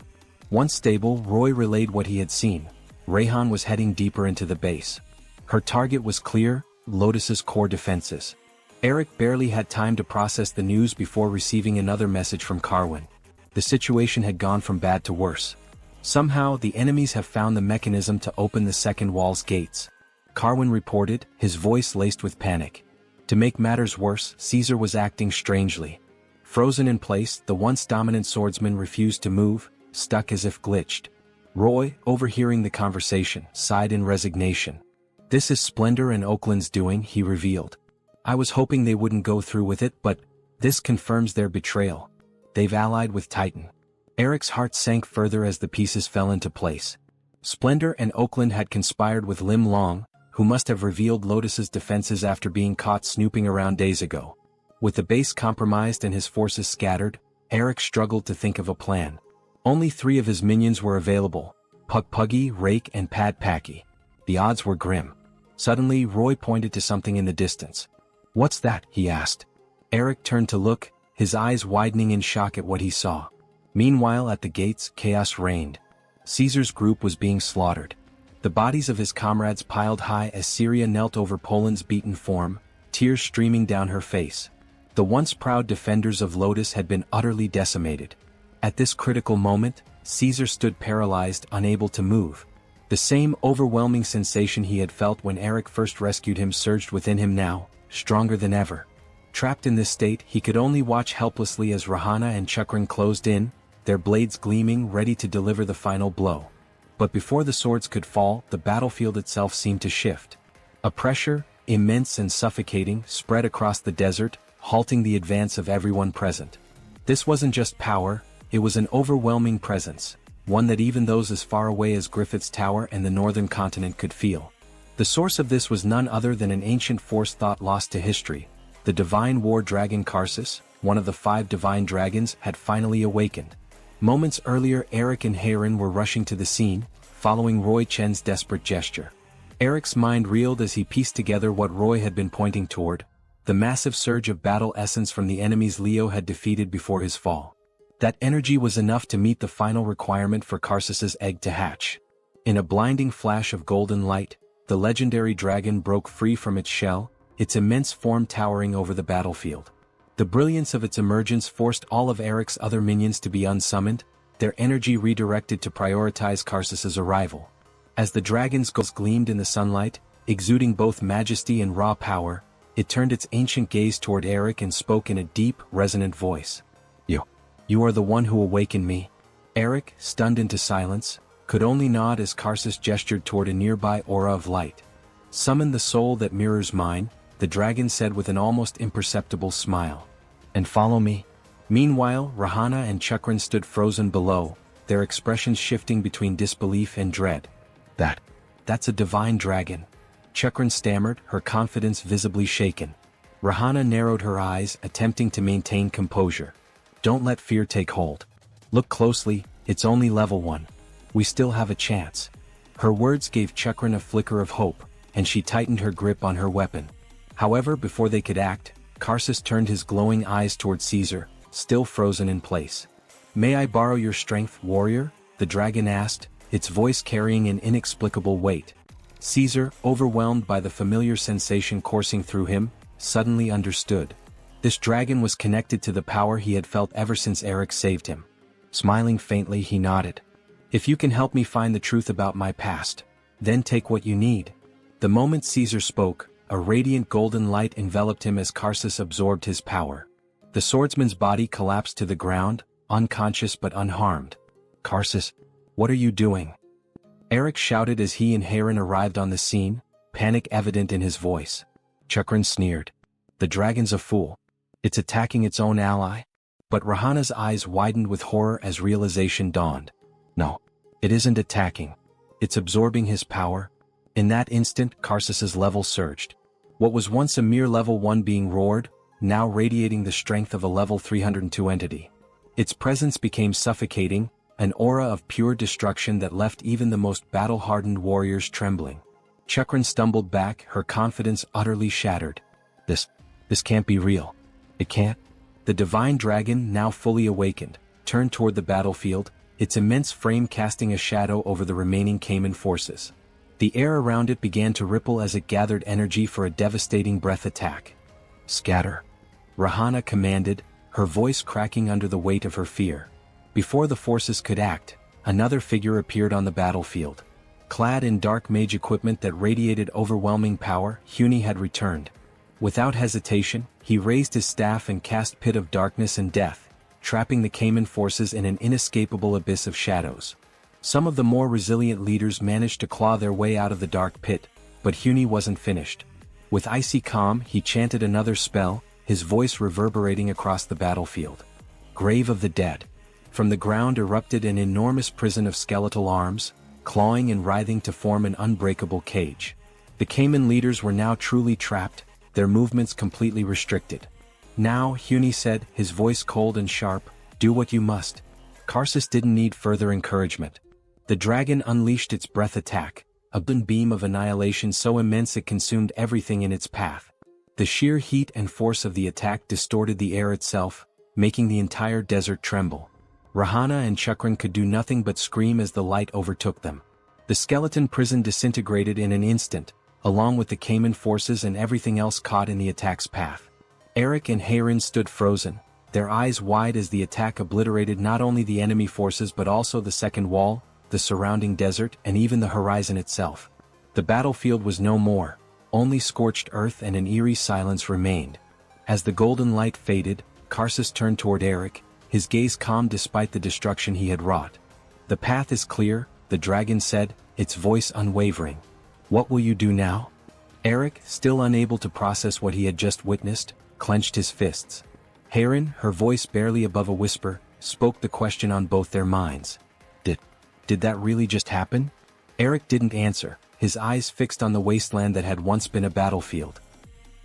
Once stable, Roy relayed what he had seen. Rayhan was heading deeper into the base. Her target was clear, Lotus's core defenses. Eric barely had time to process the news before receiving another message from Carwin. The situation had gone from bad to worse. Somehow, the enemies have found the mechanism to open the second wall's gates. Carwin reported, his voice laced with panic. To make matters worse, Caesar was acting strangely. Frozen in place, the once dominant swordsman refused to move, stuck as if glitched. Roy, overhearing the conversation, sighed in resignation. This is Splendor and Oakland's doing, he revealed. I was hoping they wouldn't go through with it, but this confirms their betrayal. They've allied with Titan. Eric's heart sank further as the pieces fell into place. Splendor and Oakland had conspired with Lim Long, who must have revealed Lotus's defenses after being caught snooping around days ago. With the base compromised and his forces scattered, Eric struggled to think of a plan. Only 3 of his minions were available: Pug Puggy, Rake and Pad Packy. The odds were grim. Suddenly Roy pointed to something in the distance. "What's that?" he asked. Eric turned to look, his eyes widening in shock at what he saw. Meanwhile at the gates, chaos reigned. Caesar's group was being slaughtered. The bodies of his comrades piled high as Syria knelt over Poland's beaten form, tears streaming down her face. The once proud defenders of Lotus had been utterly decimated. At this critical moment, Caesar stood paralyzed, unable to move. The same overwhelming sensation he had felt when Eric first rescued him surged within him now, stronger than ever. Trapped in this state, he could only watch helplessly as Rahana and Chakran closed in, their blades gleaming, ready to deliver the final blow. But before the swords could fall, the battlefield itself seemed to shift. A pressure, immense and suffocating, spread across the desert, halting the advance of everyone present. This wasn't just power, it was an overwhelming presence, one that even those as far away as Griffith's Tower and the northern continent could feel. The source of this was none other than an ancient force thought lost to history. The divine war dragon Karsus, one of the 5 divine dragons, had finally awakened. Moments earlier Eric and Heron were rushing to the scene, following Roy Chen's desperate gesture. Eric's mind reeled as he pieced together what Roy had been pointing toward. The massive surge of battle essence from the enemies Leo had defeated before his fall. That energy was enough to meet the final requirement for Karsus's egg to hatch. In a blinding flash of golden light, the legendary dragon broke free from its shell, its immense form towering over the battlefield. The brilliance of its emergence forced all of Eric's other minions to be unsummoned, their energy redirected to prioritize Karsus's arrival. As the dragon's ghost gleamed in the sunlight, exuding both majesty and raw power, it turned its ancient gaze toward Eric and spoke in a deep, resonant voice. You are the one who awakened me." Eric, stunned into silence, could only nod as Karsus gestured toward a nearby aura of light. "Summon the soul that mirrors mine," the dragon said with an almost imperceptible smile. "And follow me." Meanwhile, Rahana and Chakran stood frozen below, their expressions shifting between disbelief and dread. That's a divine dragon." Chakran stammered, her confidence visibly shaken. Rahana narrowed her eyes, attempting to maintain composure. "Don't let fear take hold. Look closely, it's only level 1. We still have a chance." Her words gave Chakran a flicker of hope, and she tightened her grip on her weapon. However, before they could act, Karsus turned his glowing eyes toward Caesar, still frozen in place. "May I borrow your strength, warrior?" the dragon asked, its voice carrying an inexplicable weight. Caesar, overwhelmed by the familiar sensation coursing through him, suddenly understood. This dragon was connected to the power he had felt ever since Eric saved him. Smiling faintly, he nodded. "If you can help me find the truth about my past, then take what you need." The moment Caesar spoke, a radiant golden light enveloped him as Karsus absorbed his power. The swordsman's body collapsed to the ground, unconscious but unharmed. "Karsus, what are you doing?" Eric shouted as he and Heron arrived on the scene, panic evident in his voice. Chakran sneered. "The dragon's a fool. It's attacking its own ally." But Rahana's eyes widened with horror as realization dawned. "No, it isn't attacking. It's absorbing his power." In that instant, Karsus's level surged. What was once a mere level 1 being roared, now radiating the strength of a level 302 entity. Its presence became suffocating, an aura of pure destruction that left even the most battle-hardened warriors trembling. Chakran stumbled back, her confidence utterly shattered. This can't be real. It can't." The divine dragon, now fully awakened, turned toward the battlefield, its immense frame casting a shadow over the remaining Cayman forces. The air around it began to ripple as it gathered energy for a devastating breath attack. "Scatter," Rahana commanded, her voice cracking under the weight of her fear. Before the forces could act, another figure appeared on the battlefield. Clad in dark mage equipment that radiated overwhelming power, Huni had returned. Without hesitation, he raised his staff and cast Pit of Darkness and Death, trapping the Cayman forces in an inescapable abyss of shadows. Some of the more resilient leaders managed to claw their way out of the dark pit, but Huni wasn't finished. With icy calm, he chanted another spell, his voice reverberating across the battlefield. Grave of the Dead. From the ground erupted an enormous prison of skeletal arms, clawing and writhing to form an unbreakable cage. The Cayman leaders were now truly trapped, their movements completely restricted. Now, Huni said, his voice cold and sharp, do what you must. Karsus didn't need further encouragement. The dragon unleashed its breath attack, a beam of annihilation so immense it consumed everything in its path. The sheer heat and force of the attack distorted the air itself, making the entire desert tremble. Rahana and Chakran could do nothing but scream as the light overtook them. The skeleton prison disintegrated in an instant, along with the Cayman forces and everything else caught in the attack's path. Eric and Hayrin stood frozen, their eyes wide as the attack obliterated not only the enemy forces but also the second wall, the surrounding desert, and even the horizon itself. The battlefield was no more, only scorched earth and an eerie silence remained. As the golden light faded, Karsus turned toward Eric, his gaze calm despite the destruction he had wrought. The path is clear, the dragon said, its voice unwavering. What will you do now? Eric, still unable to process what he had just witnessed, clenched his fists. Hayrin, her voice barely above a whisper, spoke the question on both their minds. Did that really just happen? Eric didn't answer, his eyes fixed on the wasteland that had once been a battlefield.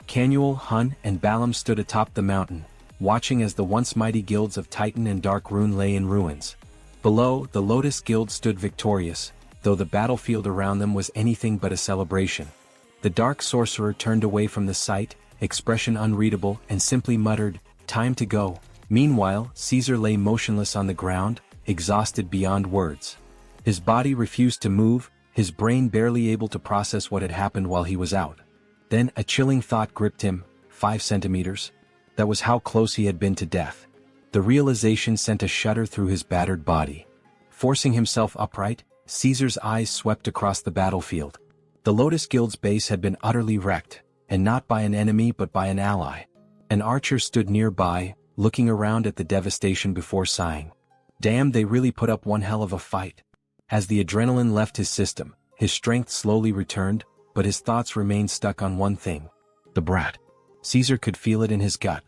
Canuel, Hun, and Balam stood atop the mountain, watching as the once mighty guilds of Titan and Dark Rune lay in ruins. Below, the Lotus Guild stood victorious, though the battlefield around them was anything but a celebration. The Dark Sorcerer turned away from the sight, expression unreadable, and simply muttered, "Time to go." Meanwhile, Caesar lay motionless on the ground, exhausted beyond words. His body refused to move, his brain barely able to process what had happened while he was out. Then a chilling thought gripped him, 5 centimeters. That was how close he had been to death. The realization sent a shudder through his battered body. Forcing himself upright, Caesar's eyes swept across the battlefield. The Lotus Guild's base had been utterly wrecked, and not by an enemy but by an ally. An archer stood nearby, looking around at the devastation before sighing. Damn, they really put up one hell of a fight. As the adrenaline left his system, his strength slowly returned, but his thoughts remained stuck on one thing. The brat. Caesar could feel it in his gut.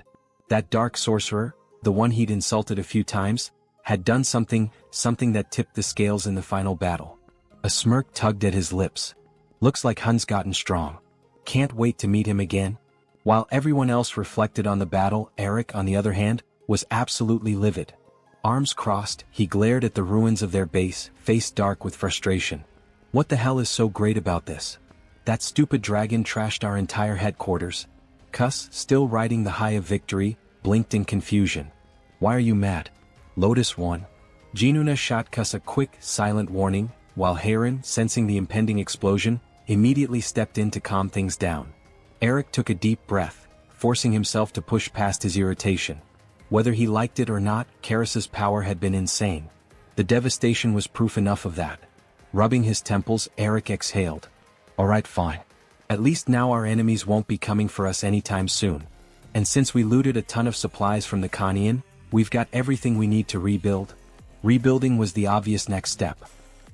That dark sorcerer, the one he'd insulted a few times, had done something that tipped the scales in the final battle. A smirk tugged at his lips. Looks like Hun's gotten strong. Can't wait to meet him again. While everyone else reflected on the battle, Eric, on the other hand, was absolutely livid. Arms crossed, he glared at the ruins of their base, face dark with frustration. What the hell is so great about this? That stupid dragon trashed our entire headquarters. Cuss, still riding the high of victory, blinked in confusion. Why are you mad? Lotus won. Jinuna shot Cuss a quick, silent warning, while Hayrin, sensing the impending explosion, immediately stepped in to calm things down. Eric took a deep breath, forcing himself to push past his irritation. Whether he liked it or not, Karus's power had been insane. The devastation was proof enough of that. Rubbing his temples, Eric exhaled. Alright, fine. At least now our enemies won't be coming for us anytime soon. And since we looted a ton of supplies from the Khanian, we've got everything we need to rebuild. Rebuilding was the obvious next step.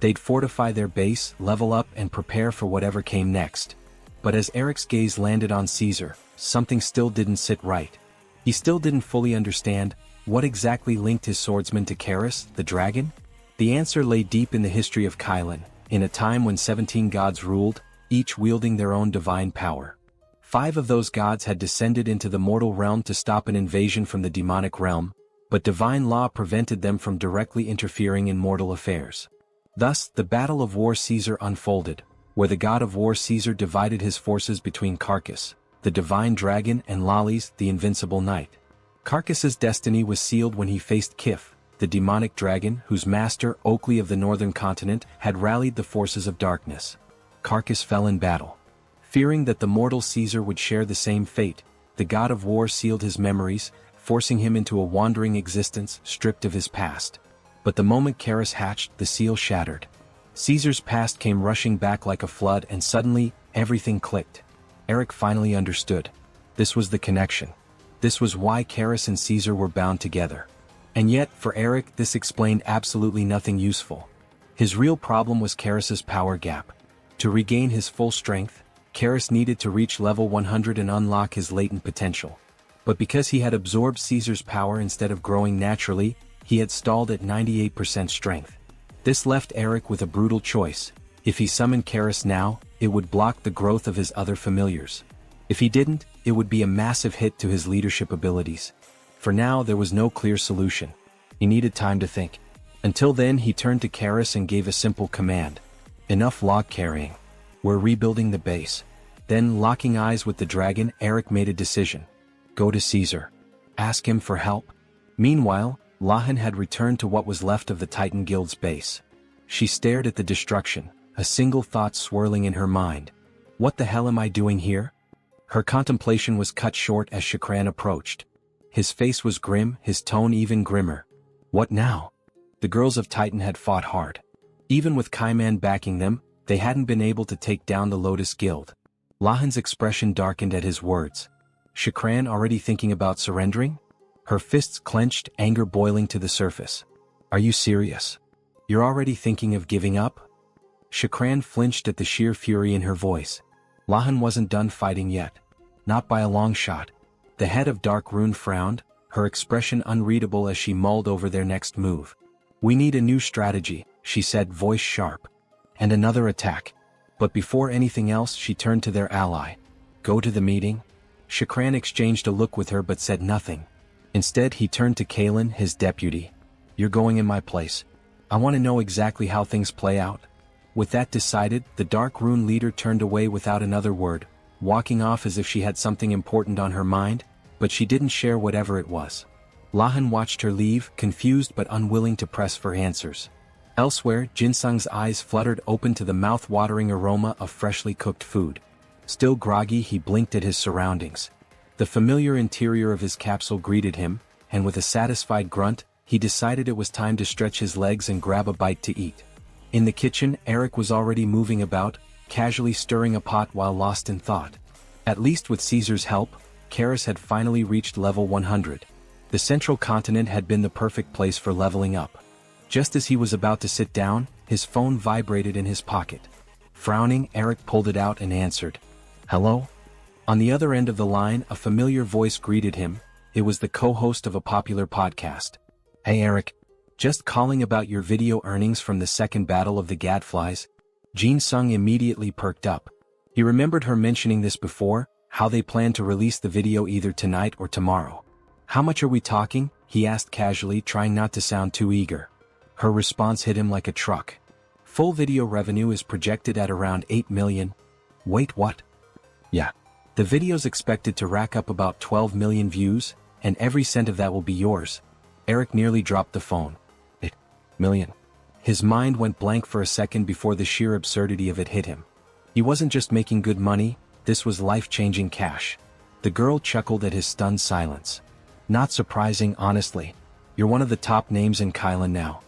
They'd fortify their base, level up, and prepare for whatever came next. But as Eric's gaze landed on Caesar, something still didn't sit right. He still didn't fully understand what exactly linked his swordsman to Karus, the dragon. The answer lay deep in the history of Kylan, in a time when 17 gods ruled, each wielding their own divine power. 5 of those gods had descended into the mortal realm to stop an invasion from the demonic realm, but divine law prevented them from directly interfering in mortal affairs. Thus, the battle of War Caesar unfolded, where the god of war Caesar divided his forces between Carcass, the divine dragon, and Lollies, the invincible knight. Carcass's destiny was sealed when he faced Kif, the demonic dragon whose master, Oakley of the northern continent, had rallied the forces of darkness. Carcass fell in battle. Fearing that the mortal Caesar would share the same fate, the god of war sealed his memories, forcing him into a wandering existence stripped of his past. But the moment Karus hatched, the seal shattered. Caesar's past came rushing back like a flood, and suddenly, everything clicked. Eric finally understood. This was the connection. This was why Karus and Caesar were bound together. And yet, for Eric, this explained absolutely nothing useful. His real problem was Karis's power gap. To regain his full strength, Karis needed to reach level 100 and unlock his latent potential. But because he had absorbed Caesar's power instead of growing naturally, he had stalled at 98% strength. This left Eric with a brutal choice. If he summoned Karis now, it would block the growth of his other familiars. If he didn't, it would be a massive hit to his leadership abilities. For now, there was no clear solution. He needed time to think. Until then, he turned to Karis and gave a simple command. Enough log carrying. We're rebuilding the base. Then, locking eyes with the dragon, Eric made a decision. Go to Caesar. Ask him for help. Meanwhile, Lahan had returned to what was left of the Titan Guild's base. She stared at the destruction, a single thought swirling in her mind. What the hell am I doing here? Her contemplation was cut short as Shakran approached. His face was grim, his tone even grimmer. What now? The girls of Titan had fought hard. Even with Kaiman backing them, they hadn't been able to take down the Lotus Guild. Lahan's expression darkened at his words. Shakran already thinking about surrendering? Her fists clenched, anger boiling to the surface. Are you serious? You're already thinking of giving up? Shakran flinched at the sheer fury in her voice. Lahan wasn't done fighting yet. Not by a long shot. The head of Dark Rune frowned, her expression unreadable as she mulled over their next move. We need a new strategy, she said, voice sharp. And another attack. But before anything else, she turned to their ally. Go to the meeting? Shakran exchanged a look with her but said nothing. Instead, he turned to Kalen, his deputy. You're going in my place. I want to know exactly how things play out. With that decided, the Dark Rune leader turned away without another word, walking off as if she had something important on her mind, but she didn't share whatever it was. Lahan watched her leave, confused but unwilling to press for answers. Elsewhere, Jinsung's eyes fluttered open to the mouth-watering aroma of freshly cooked food. Still groggy, he blinked at his surroundings. The familiar interior of his capsule greeted him, and with a satisfied grunt, he decided it was time to stretch his legs and grab a bite to eat. In the kitchen, Eric was already moving about, casually stirring a pot while lost in thought. At least with Caesar's help, Karis had finally reached level 100. The central continent had been the perfect place for leveling up. Just as he was about to sit down, his phone vibrated in his pocket. Frowning, Eric pulled it out and answered. Hello? On the other end of the line, a familiar voice greeted him. It was the co-host of a popular podcast. Hey Eric. Just calling about your video earnings from the second battle of the Gadflies. Jin-sung immediately perked up. He remembered her mentioning this before, how they planned to release the video either tonight or tomorrow. How much are we talking? He asked casually, trying not to sound too eager. Her response hit him like a truck. Full video revenue is projected at around 8 million. Wait, what? Yeah. The video's expected to rack up about 12 million views, and every cent of that will be yours. Eric nearly dropped the phone. 8 million. His mind went blank for a second before the sheer absurdity of it hit him. He wasn't just making good money, this was life-changing cash. The girl chuckled at his stunned silence. Not surprising, honestly. You're one of the top names in Kylan now.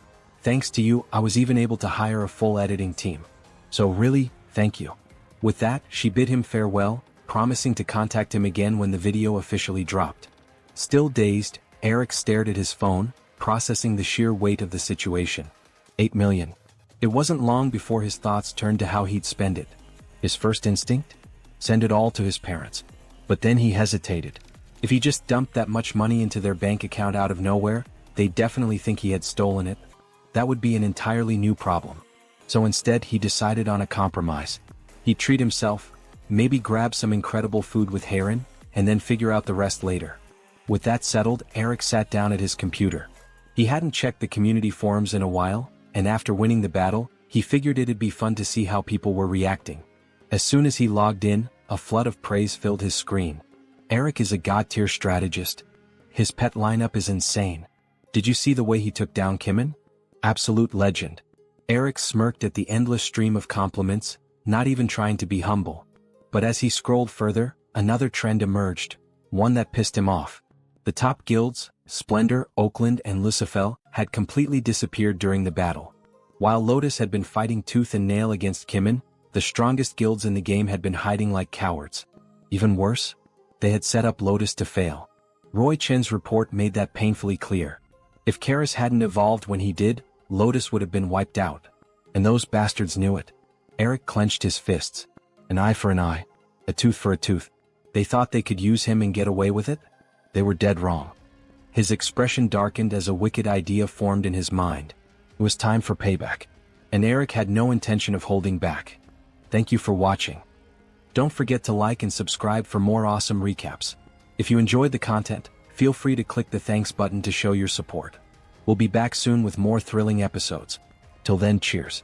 Thanks to you, I was even able to hire a full editing team. So really, thank you. With that, she bid him farewell, promising to contact him again when the video officially dropped. Still dazed, Eric stared at his phone, processing the sheer weight of the situation. 8 million. It wasn't long before his thoughts turned to how he'd spend it. His first instinct? Send it all to his parents. But then he hesitated. If he just dumped that much money into their bank account out of nowhere, they'd definitely think he had stolen it. That would be an entirely new problem. So instead, he decided on a compromise. He'd treat himself, maybe grab some incredible food with Heron, and then figure out the rest later. With that settled, Eric sat down at his computer. He hadn't checked the community forums in a while, and after winning the battle, he figured it'd be fun to see how people were reacting. As soon as he logged in, a flood of praise filled his screen. Eric is a god-tier strategist. His pet lineup is insane. Did you see the way he took down Kimmin? Absolute legend. Eric smirked at the endless stream of compliments, not even trying to be humble. But as he scrolled further, another trend emerged, one that pissed him off. The top guilds, Splendor, Oakland and Lucifel, had completely disappeared during the battle. While Lotus had been fighting tooth and nail against Kimmin, the strongest guilds in the game had been hiding like cowards. Even worse? They had set up Lotus to fail. Roy Chen's report made that painfully clear. If Karis hadn't evolved when he did, Lotus would have been wiped out. And those bastards knew it. Eric clenched his fists. An eye for an eye. A tooth for a tooth. They thought they could use him and get away with it? They were dead wrong. His expression darkened as a wicked idea formed in his mind. It was time for payback. And Eric had no intention of holding back. Thank you for watching. Don't forget to like and subscribe for more awesome recaps. If you enjoyed the content, feel free to click the thanks button to show your support. We'll be back soon with more thrilling episodes. Till then, cheers.